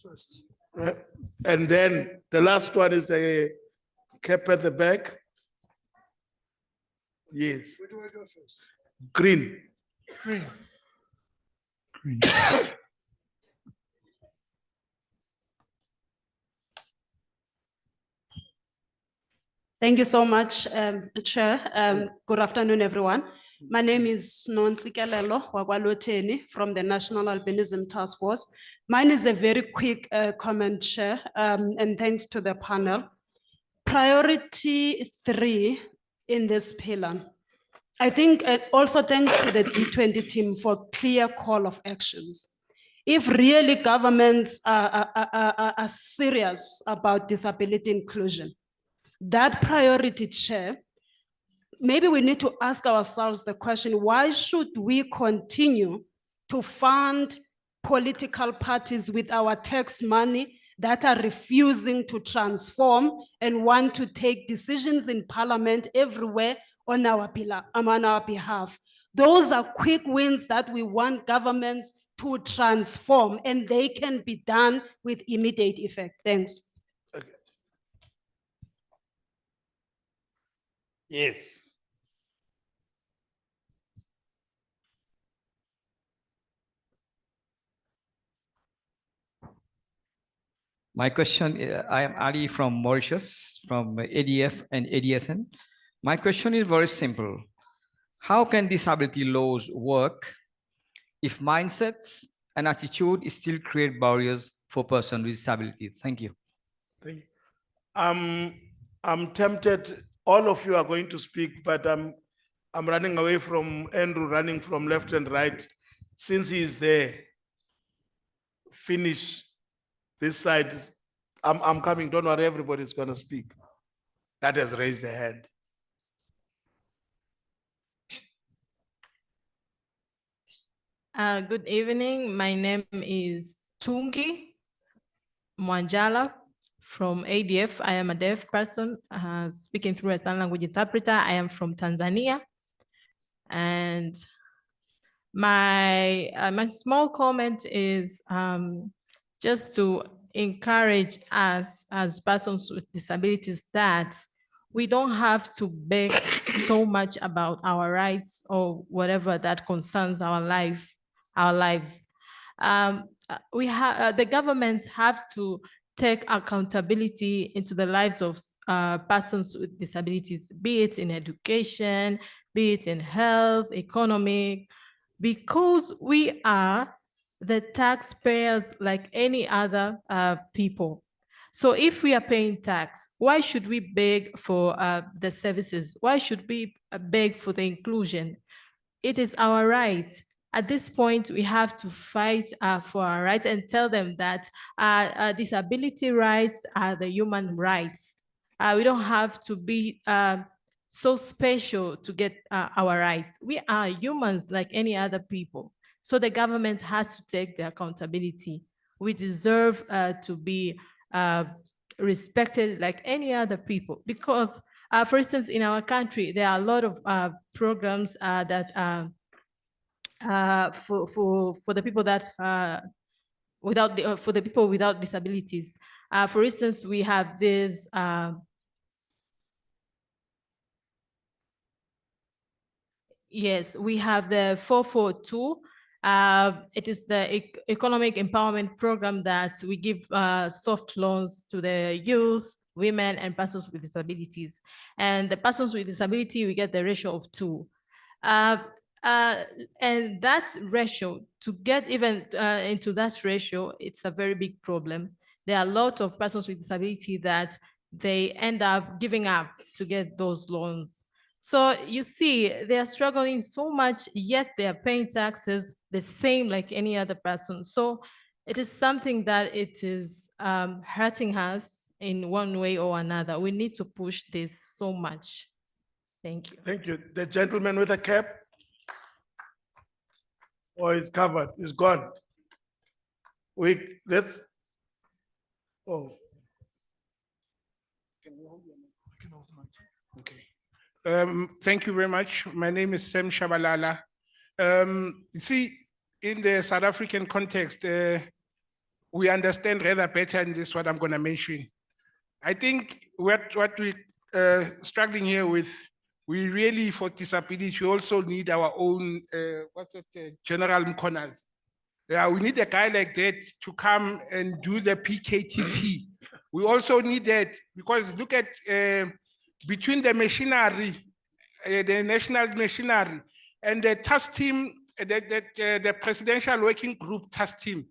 First. Right. And then the last one is the cap at the back. Yes. Where do I go first? Green. Green. Green. Thank you so much, Chair. Good afternoon, everyone. My name is Nonsikelelo Wagwaloteni from the National Albinism Task Force. Mine is a very quick comment, Chair, and thanks to the panel. Priority 3 in this pillar. I think also thanks to the D20 team for clear call of actions. If really governments are serious about disability inclusion, that priority, Chair, maybe we need to ask ourselves the question, why should we continue to fund political parties with our tax money that are refusing to transform and want to take decisions in parliament everywhere on our behalf? Those are quick wins that we want governments to transform, and they can be done with immediate effect. Thanks. Okay. Yes. My question, I am Ali from Mauritius, from ADF and ADSN. My question is very simple. How can disability laws work if mindsets and attitude still create barriers for persons with disability? Thank you. Thank you. I'm tempted, all of you are going to speak, but I'm running away from Andrew, running from left and right. Since he's there, finish this side. I'm coming, don't worry, everybody's gonna speak. That has raised their hand. Good evening. My name is Tungi Mwanjala from ADF. I am a deaf person speaking through a sign language interpreter. I am from Tanzania. And my small comment is just to encourage us as persons with disabilities that we don't have to beg so much about our rights or whatever that concerns our lives. The governments have to take accountability into the lives of persons with disabilities, be it in education, be it in health, economic, because we are the taxpayers like any other people. So if we are paying tax, why should we beg for the services? Why should we beg for the inclusion? It is our right. At this point, we have to fight for our rights and tell them that disability rights are the human rights. We don't have to be so special to get our rights. We are humans like any other people. So the government has to take the accountability. We deserve to be respected like any other people because, for instance, in our country, there are a lot of programs that for the people that for the people without disabilities. For instance, we have this yes, we have the 442. It is the economic empowerment program that we give soft loans to the youth, women, and persons with disabilities. And the persons with disability, we get the ratio of 2. And that ratio, to get even into that ratio, it's a very big problem. There are a lot of persons with disability that they end up giving up to get those loans. So you see, they are struggling so much, yet they are paying taxes the same like any other person. So it is something that it is hurting us in one way or another. We need to push this so much. Thank you. Thank you. The gentleman with a cap? Or is covered, is gone. Let's, oh. Thank you very much. My name is Sam Shabalala. You see, in the South African context, we understand rather better, and this is what I'm going to mention. I think what we're struggling here with, we really, for disability, we also need our own, General Mkonas. Yeah, we need a guy like that to come and do the PKTT. We also need that because look at between the machinery, the national machinery, and the task team, the presidential working group task team.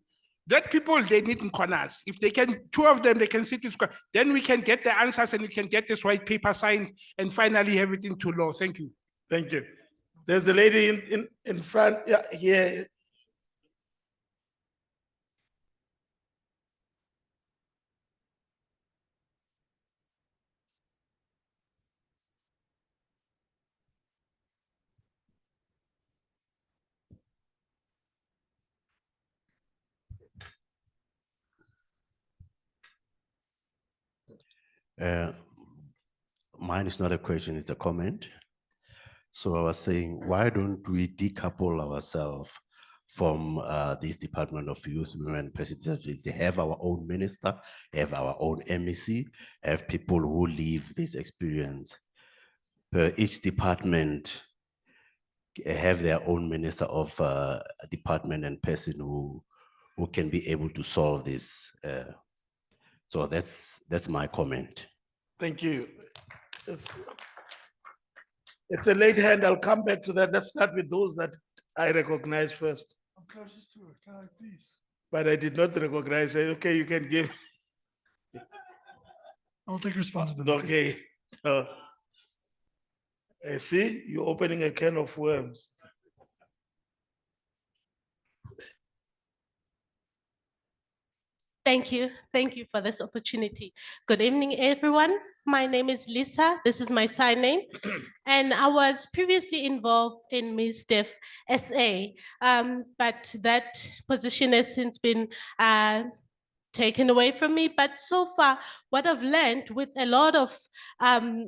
That people, they need Mkonas. If they can, 2 of them, they can sit with, then we can get the answers and we can get this white paper signed and finally have it into law. Thank you. Thank you. There's a lady in front, yeah, here. Mine is not a question, it's a comment. So I was saying, why don't we decouple ourselves from this Department of Youth, Women, and Presidency? They have our own minister, have our own MEC, have people who live this experience. Each department have their own minister of department and person who can be able to solve this. So that's my comment. Thank you. It's a late hand. I'll come back to that. Let's start with those that I recognize first. I'm closest to it, can I please? But I did not recognize it. Okay, you can give. I'll take responsibility. Okay. See, you're opening a can of worms. Thank you. Thank you for this opportunity. Good evening, everyone. My name is Lisa. This is my sign name. And I was previously involved in MISDEF SA, but that position has since been taken away from me. But so far, what I've learned with a lot of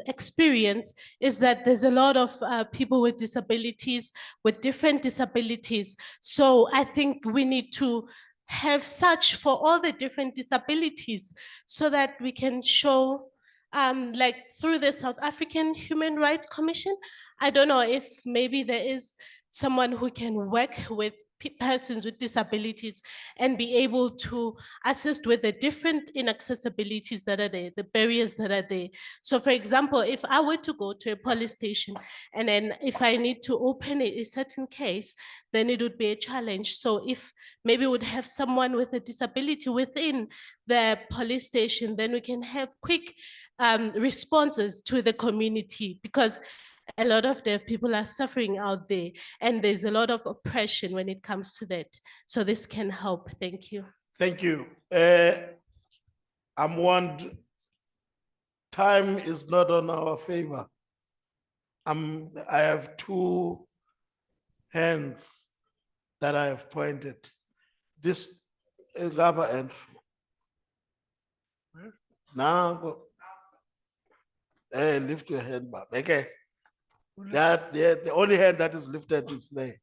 experience is that there's a lot of people with disabilities, with different disabilities. So I think we need to have such for all the different disabilities so that we can show, like through the South African Human Rights Commission, I don't know if maybe there is someone who can work with persons with disabilities and be able to assist with the different inaccessibilities that are there, the barriers that are there. So for example, if I were to go to a police station and then if I need to open a certain case, then it would be a challenge. So if maybe we would have someone with a disability within the police station, then we can have quick responses to the community, because a lot of deaf people are suffering out there and there's a lot of oppression when it comes to that. So this can help. Thank you. Thank you. I'm warned, time is not on our favor. I have two hands that I have pointed. This Indaba and now, lift your hand back. Okay. That the only hand that is lifted is there.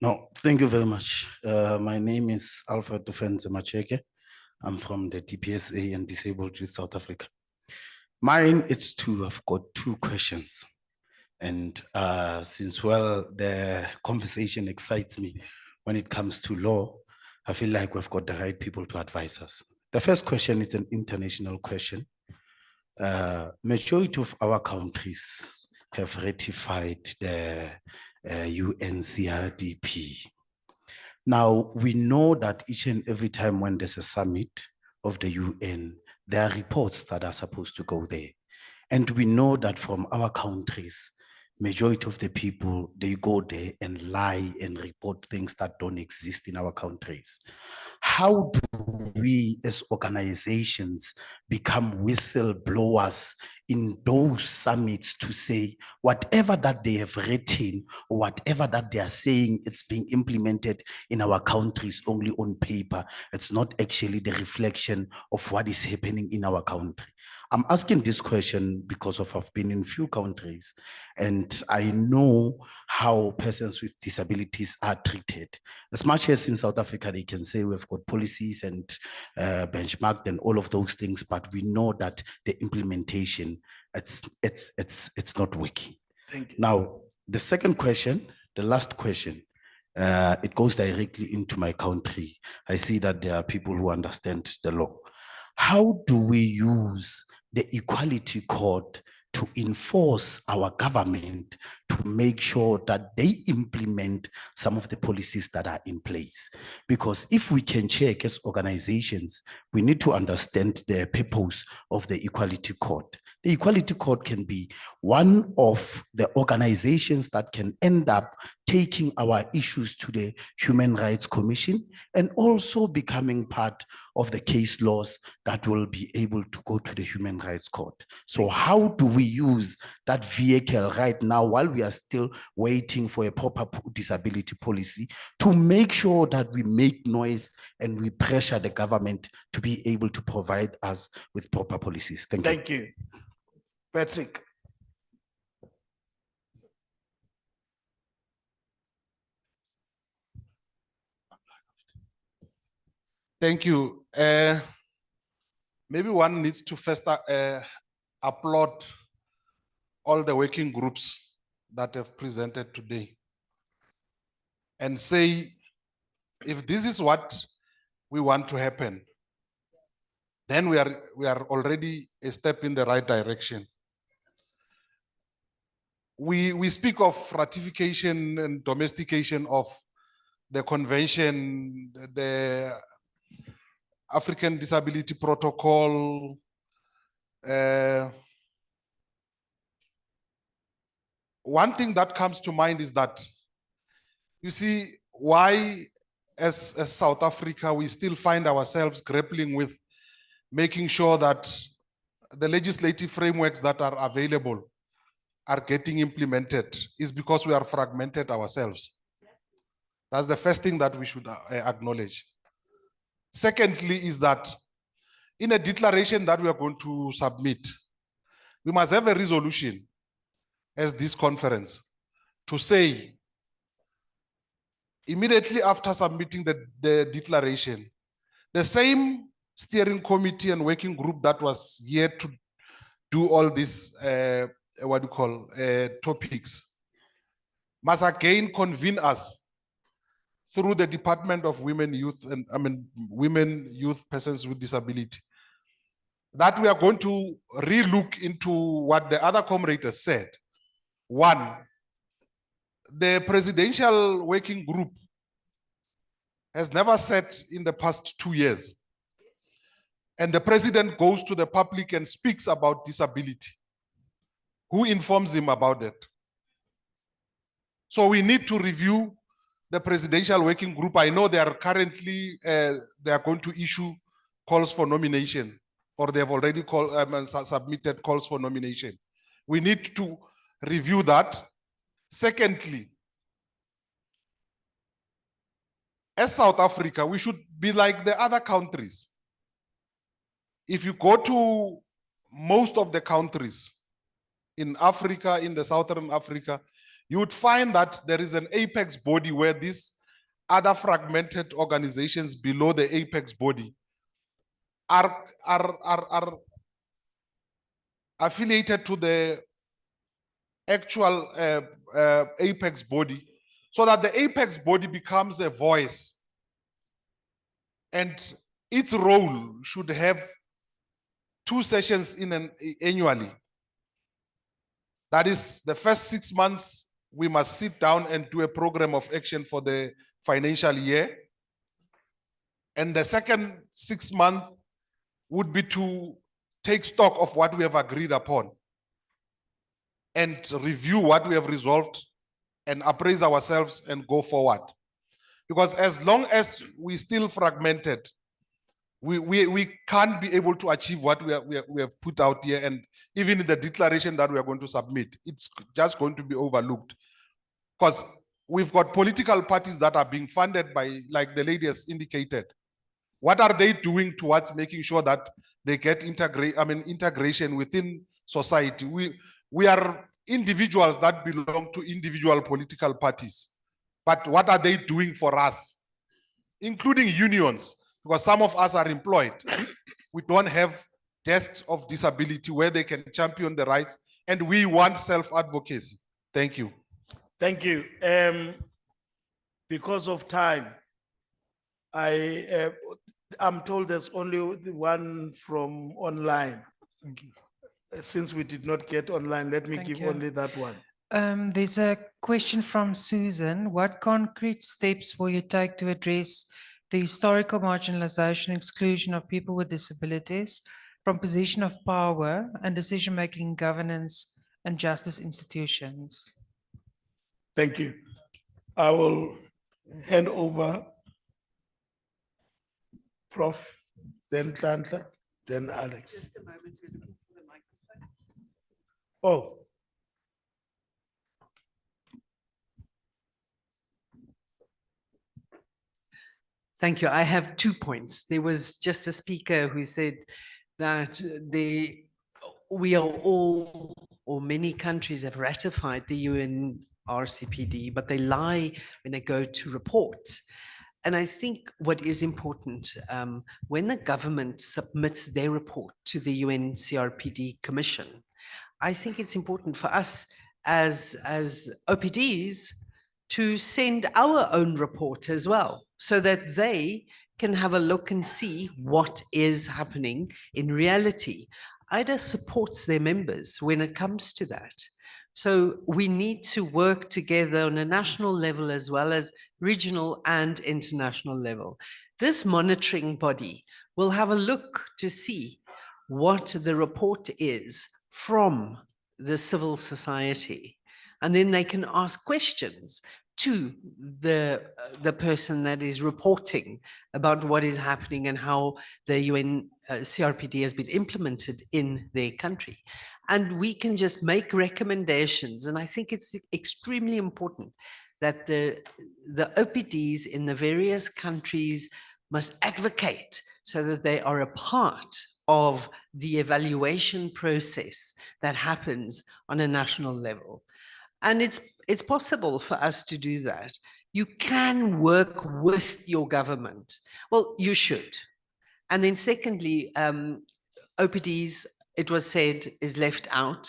No, thank you very much. My name is Alfred Defense Macheke. I'm from the DPSA and Disabled Youth South Africa. Mine, it's two. I've got two questions. And since, well, the conversation excites me when it comes to law, I feel like we've got the right people to advise us. The first question is an international question. Majority of our countries have ratified the UNCRDP. Now, we know that each and every time when there's a summit of the UN, there are reports that are supposed to go there. And we know that from our countries, majority of the people, they go there and lie and report things that don't exist in our countries. How do we as organizations become whistleblowers in those summits to say whatever that they have written or whatever that they are saying, it's being implemented in our countries only on paper. It's not actually the reflection of what is happening in our country. I'm asking this question because I've been in few countries and I know how persons with disabilities are treated. As much as in South Africa, they can say we've got policies and benchmarked and all of those things, but we know that the implementation, it's not working. Thank you. Now, the second question, the last question, it goes directly into my country. I see that there are people who understand the law. How do we use the Equality Code to enforce our government to make sure that they implement some of the policies that are in place? Because if we can check as organizations, we need to understand the purpose of the Equality Code. The Equality Code can be one of the organizations that can end up taking our issues to the Human Rights Commission and also becoming part of the case laws that will be able to go to the Human Rights Court. So how do we use that vehicle right now while we are still waiting for a proper disability policy to make sure that we make noise and we pressure the government to be able to provide us with proper policies? Thank you. Thank you. Patrick. Thank you. Maybe one needs to first applaud all the working groups that have presented today and say, if this is what we want to happen, then we are already a step in the right direction. We speak of ratification and domestication of the convention, the African Disability Protocol. One thing that comes to mind is that, you see, why as South Africa, we still find ourselves grappling with making sure that the legislative frameworks that are available are getting implemented is because we are fragmented ourselves. That's the first thing that we should acknowledge. Secondly, is that in a declaration that we are going to submit, we must have a resolution as this conference to say, immediately after submitting the declaration, the same steering committee and working group that was here to do all these, topics, must again convene us through the Department of Women, Youth, and Women, Youth, Persons with Disability, that we are going to re-look into what the other comrades said. One, the presidential working group has never sat in the past 2 years. And the president goes to the public and speaks about disability. Who informs him about that? So we need to review the presidential working group. I know they are currently, they are going to issue calls for nomination, or they have already submitted calls for nomination. We need to review that. Secondly, as South Africa, we should be like the other countries. If you go to most of the countries in Africa, in the Southern Africa, you would find that there is an apex body where these other fragmented organizations below the apex body are affiliated to the actual apex body, so that the apex body becomes a voice, and its role should have 2 sessions annually. That is, the first 6 months, we must sit down and do a program of action for the financial year. And the second 6 months would be to take stock of what we have agreed upon and review what we have resolved and appraise ourselves and go forward. Because as long as we still fragmented, we can't be able to achieve what we have put out here, and even in the declaration that we are going to submit, it's just going to be overlooked. Because we've got political parties that are being funded by, like the lady has indicated. What are they doing towards making sure that they get integration within society? We are individuals that belong to individual political parties. But what are they doing for us? Including unions, because some of us are employed. We don't have desks of disability where they can champion the rights, and we want self-advocacy. Thank you. Thank you. Because of time, I'm told there's only one from online. Thank you. Since we did not get online, let me Thank give you. only that one. There's a question from Susan. What concrete steps will you take to address the historical marginalization, exclusion of people with disabilities from position of power and decision-making, governance and justice institutions? Thank you. I will hand over Prof, then Tanta, then Alex. Just a moment, we're looking for the microphone. Oh. Thank you. I have 2 points. There was just a speaker who said that we are all, or many countries have ratified the UN RCPD, but they lie when they go to report. And I think what is important, when the government submits their report to the UN CRPD Commission, I think it's important for us as OPDs to send our own report as well, so that they can have a look and see what is happening in reality. IDA supports their members when it comes to that. So we need to work together on a national level as well as regional and international level. This monitoring body will have a look to see what the report is from the civil society. And then they can ask questions to the person that is reporting about what is happening and how the UN CRPD has been implemented in their country. And we can just make recommendations. And I think it's extremely important that the OPDs in the various countries must advocate so that they are a part of the evaluation process that happens on a national level. And it's possible for us to do that. You can work with your government. Well, you should. And then secondly, OPDs, it was said, is left out.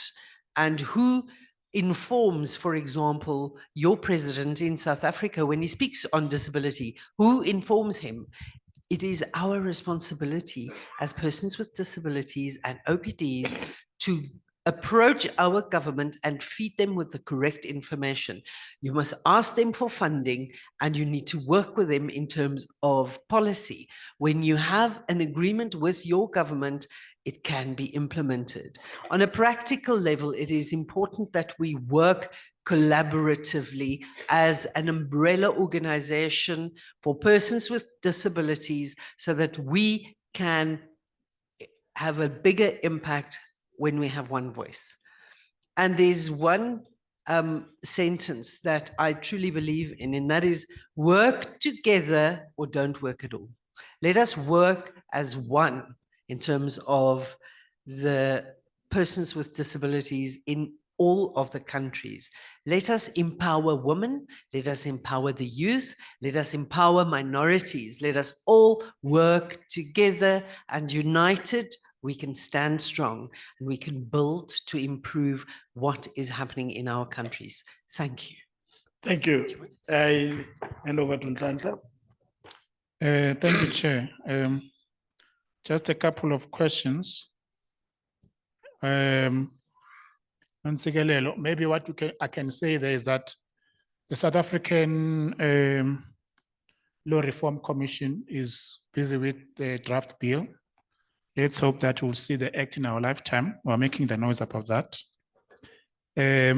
And who informs, for example, your president in South Africa when he speaks on disability? Who informs him? It is our responsibility as persons with disabilities and OPDs to approach our government and feed them with the correct information. You must ask them for funding and you need to work with them in terms of policy. When you have an agreement with your government, it can be implemented. On a practical level, it is important that we work collaboratively as an umbrella organization for persons with disabilities so that we can have a bigger impact when we have one voice. And there's one sentence that I truly believe in, and that is work together or don't work at all. Let us work as one in terms of the persons with disabilities in all of the countries. Let us empower women, let us empower the youth, let us empower minorities, let us all work together, and united we can stand strong and we can build to improve what is happening in our countries. Thank you. Thank you. I hand over to Nhlanhla. Thank you, Chair. Just a couple of questions. Maybe what I can say there is that the South African Law Reform Commission is busy with the draft bill. Let's hope that we'll see the act in our lifetime. We're making the noise about that. There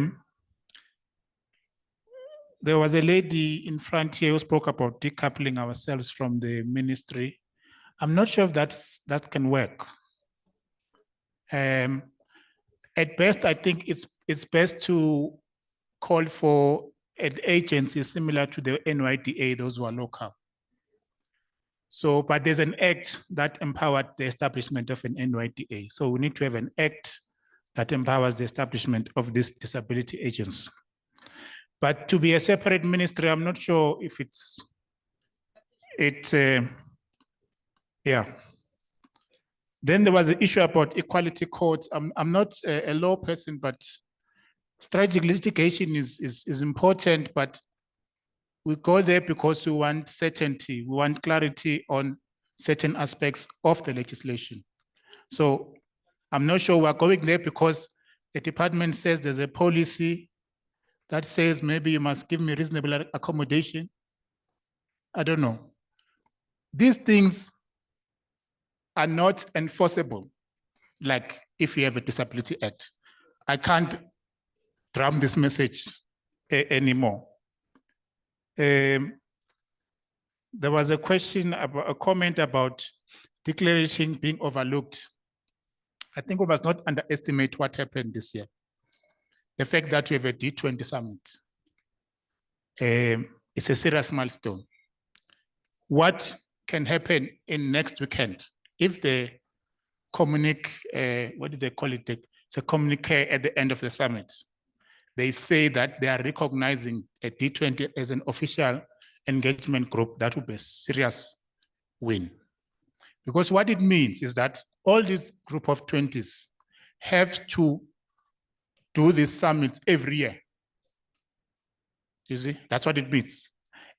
was a lady in front here who spoke about decoupling ourselves from the ministry. I'm not sure if that can work. At best, I think it's best to call for an agency similar to the NYDA, those who are local. So, but there's an act that empowered the establishment of an NYDA. So we need to have an act that empowers the establishment of this disability agency. But to be a separate ministry, I'm not sure if yeah. Then there was an issue about equality courts. I'm not a law person, but strategic litigation is important, but we go there because we want certainty, we want clarity on certain aspects of the legislation. So I'm not sure we're going there because the department says there's a policy that says maybe you must give me reasonable accommodation. I don't know. These things are not enforceable, like if you have a Disability Act. I can't drum this message anymore. There was a question about a comment about declaration being overlooked. I think we must not underestimate what happened this year. The fact that we have a D20 summit, it's a serious milestone. What can happen in next weekend if the what do they call it? It's a communique at the end of the summit. They say that they are recognizing a D20 as an official engagement group. That would be a serious win. Because what it means is that all this group of 20s have to do this summit every year. You see, that's what it means.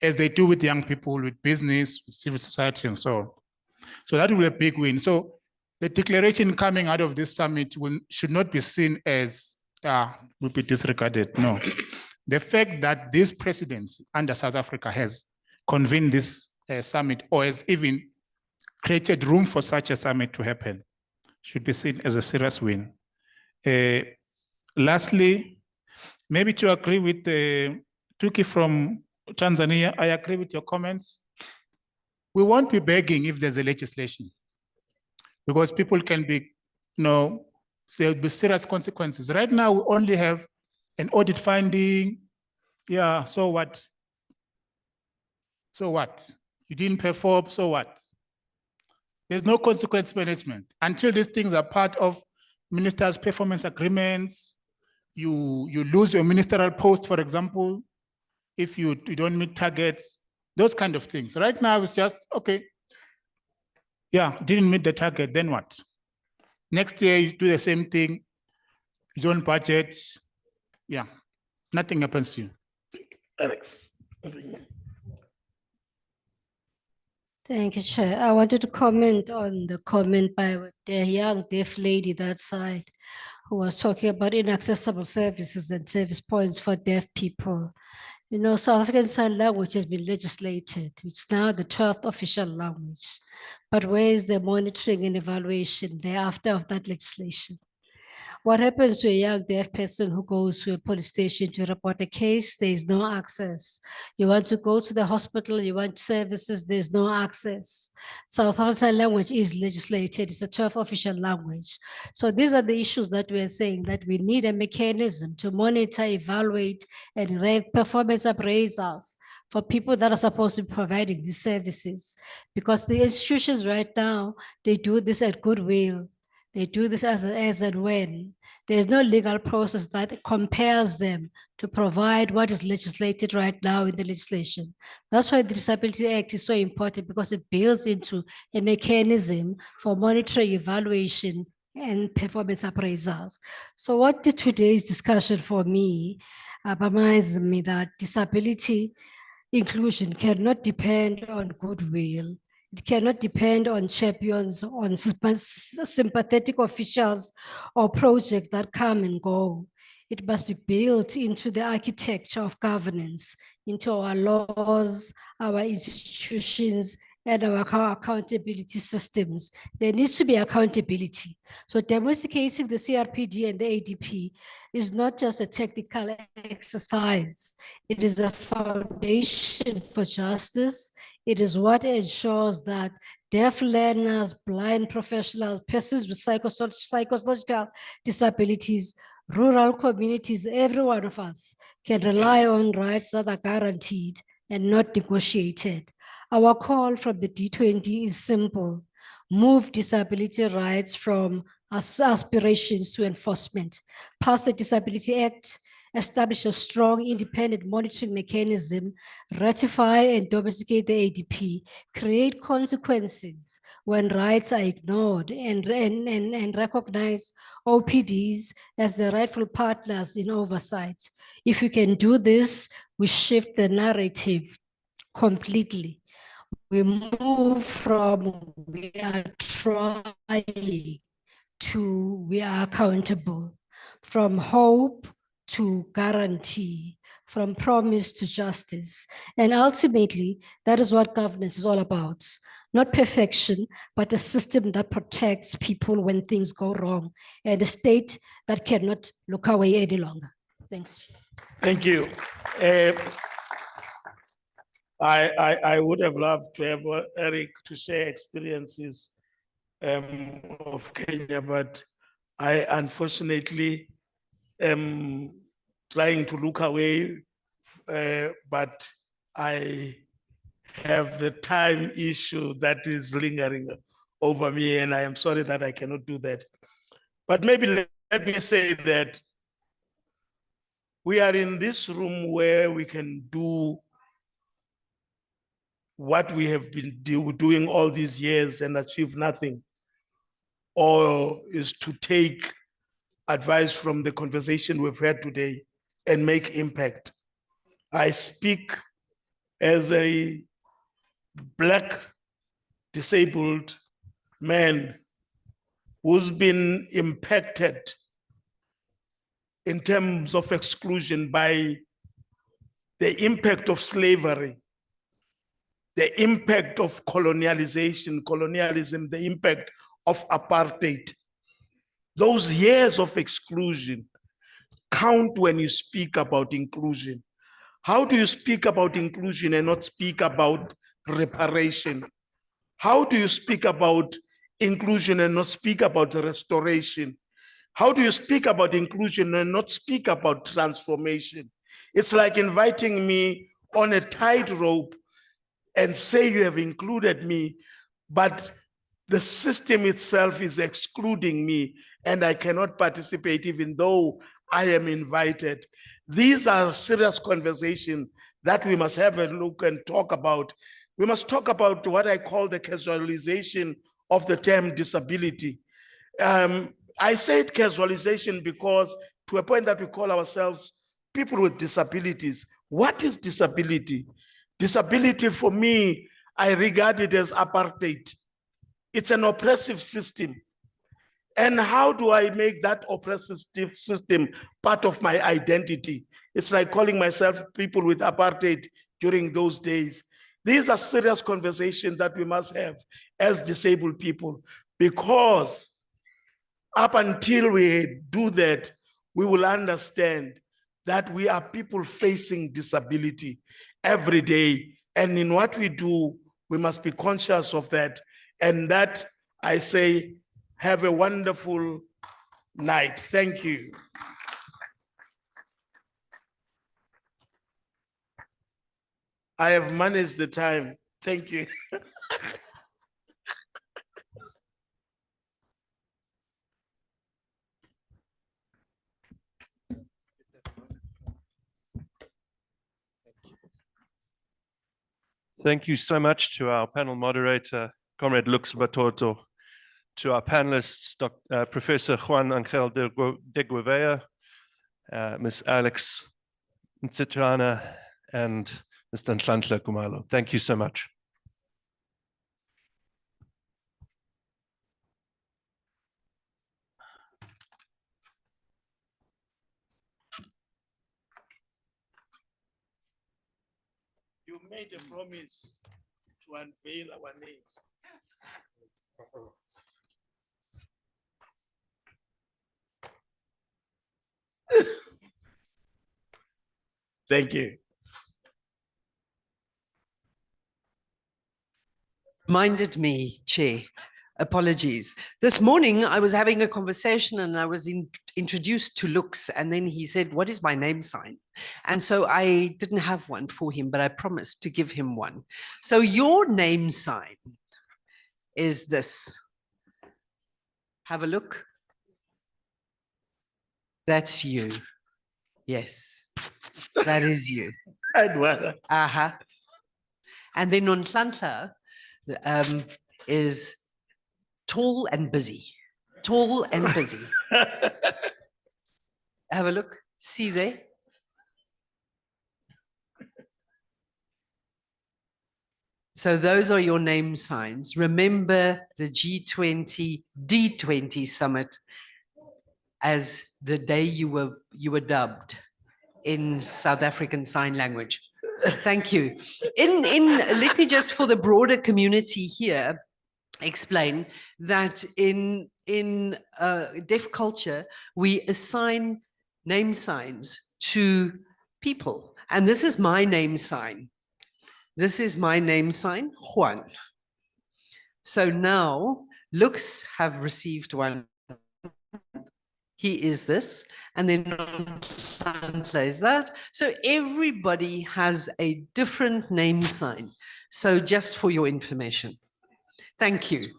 As they do with young people, with business, with civil society, and so on. So that will be a big win. So the declaration coming out of this summit should not be seen as will be disregarded. No. The fact that this presidency under South Africa has convened this summit or has even created room for such a summit to happen should be seen as a serious win. Lastly, maybe to agree with Tuki from Tanzania, I agree with your comments. We won't be begging if there's a legislation, because people can be, there'll be serious consequences. Right now, we only have an audit finding. Yeah, so what? So what? You didn't perform, so what? There's no consequence management. Until these things are part of ministers' performance agreements, you lose your ministerial post, for example, if you don't meet targets, those kind of things. Right now, it's just, okay, yeah, didn't meet the target, then what? Next year, you do the same thing, you don't budget, yeah, nothing happens to you. Alex. Thank you, Chair. I wanted to comment on the comment by the young deaf lady that side who was talking about inaccessible services and service points for deaf people. You know, South African Sign Language has been legislated. It's now the 12th official language. But where is the monitoring and evaluation thereafter of that legislation? What happens to a young deaf person who goes to a police station to report a case? There is no access. You want to go to the hospital, you want services, there's no access. South African Sign Language is legislated, it's a 12th official language. So these are the issues that we're saying, that we need a mechanism to monitor, evaluate, and rank performance appraisals for people that are supposed to be providing these services. Because the institutions right now, they do this at goodwill. They do this as and when. There's no legal process that compares them to provide what is legislated right now in the legislation. That's why the Disability Act is so important, because it builds into a mechanism for monitoring, evaluation, and performance appraisals. So what did today's discussion for me reminds me that disability inclusion cannot depend on goodwill. It cannot depend on champions, on sympathetic officials or projects that come and go. It must be built into the architecture of governance, into our laws, our institutions, and our accountability systems. There needs to be accountability. So domesticating the CRPD and the ADP is not just a technical exercise. It is a foundation for justice. It is what ensures that deaf learners, blind professionals, persons with psychological disabilities, rural communities, every one of us can rely on rights that are guaranteed and not negotiated. Our call from the D20 is simple: move disability rights from aspirations to enforcement. Pass the Disability Act, establish a strong independent monitoring mechanism, ratify and domesticate the ADP, create consequences when rights are ignored, and recognize OPDs as the rightful partners in oversight. If we can do this, we shift the narrative completely. We move from we are trying to we are accountable, from hope to guarantee, from promise to justice. And ultimately, that is what governance is all about. Not perfection, but a system that protects people when things go wrong, and a state that cannot look away any longer. Thanks. Thank you. I would have loved to have Eric to share experiences of Kenya, but I unfortunately am trying to look away, but I have the time issue that is lingering over me, and I am sorry that I cannot do that. But maybe let me say that we are in this room where we can do what we have been doing all these years and achieve nothing, or is to take advice from the conversation we've had today and make impact. I speak as a Black disabled man who's been impacted in terms of exclusion by the impact of slavery the impact of colonialism, the impact of apartheid. Those years of exclusion count when you speak about inclusion. How do you speak about inclusion and not speak about reparation? How do you speak about inclusion and not speak about restoration? How do you speak about inclusion and not speak about transformation? It's like inviting me on a tightrope and say you have included me, but the system itself is excluding me and I cannot participate even though I am invited. These are serious conversations that we must have a look and talk about. We must talk about what I call the casualization of the term disability. I said casualization because to a point that we call ourselves people with disabilities. What is disability? Disability for me, I regard it as apartheid. It's an oppressive system. And how do I make that oppressive system part of my identity? It's like calling myself people with apartheid during those days. These are serious conversations that we must have as disabled people, because up until we do that, we will understand that we are people facing disability every day. And in what we do, we must be conscious of that. And that, I say, have a wonderful night. Thank you. I have managed the time. Thank you. Thank you so much to our panel moderator, Comrade Lux Batoto, to our panelists, Professor Juan Angel de Guevara, Ms. Alex Ntsitrana, and Mr. Nhlanhla Khumalo. Thank you so much. You made a promise to unveil our names. Thank you. Reminded me, Chair, apologies. This morning I was having a conversation and I was introduced to Lux, and then he said, "What is my name sign?" And so I didn't have one for him, but I promised to give him one. So your name sign is this. Have a look. That's you. Yes, that is you. Uh-huh. And then Nhlanhla is tall and busy. Tall and busy. Have a look. See there? So those are your name signs. Remember the G20, D20 summit as the day you were dubbed in South African Sign Language. Thank you. Let me just, for the broader community here, explain that in deaf culture, we assign name signs to people. And this is my name sign. This is my name sign, Juan. So now Lux have received one. He is this, and then Nhlanhla is that. So everybody has a different name sign. So just for your information. Thank you.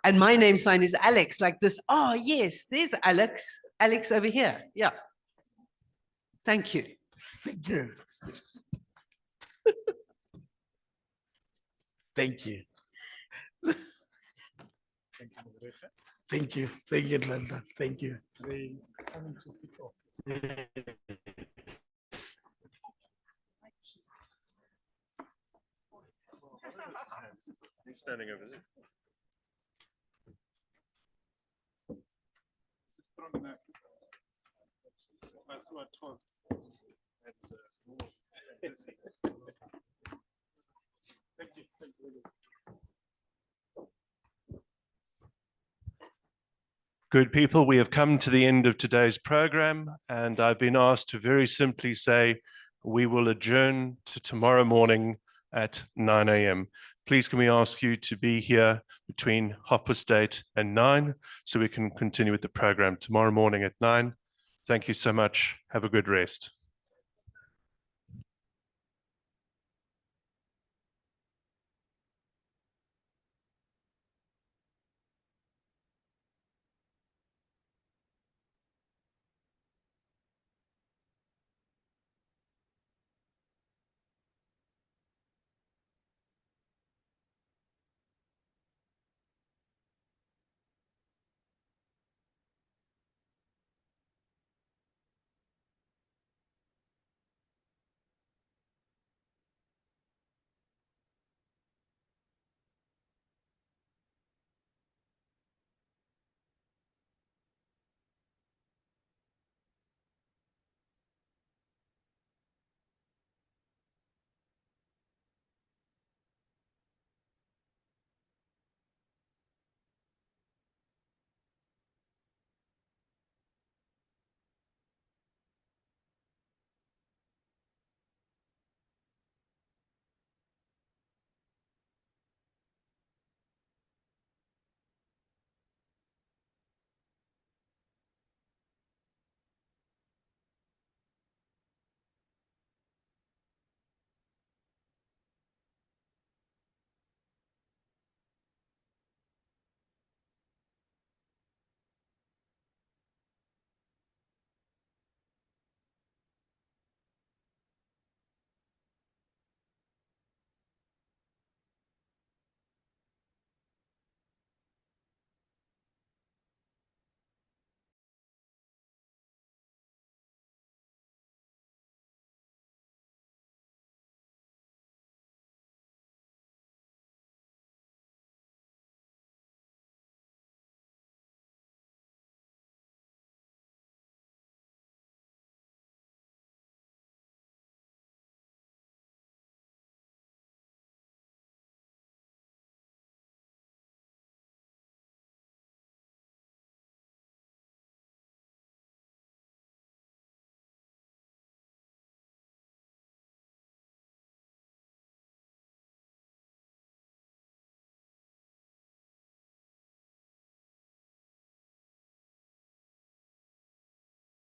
And my name sign is Alex, like this. Oh, yes, there's Alex. Alex over here. Yeah. Thank you. Thank you. Thank you. Thank you. Thank you, Nhlanhla. Thank you. I'm standing over there. Good people, we have come to the end of today's program, and I've been asked to very simply say we will adjourn to tomorrow morning at 9 a.m. Please can we ask you to be here between 8:30 and 9 so we can continue with the program tomorrow morning at 9. Thank you so much. Have a good rest.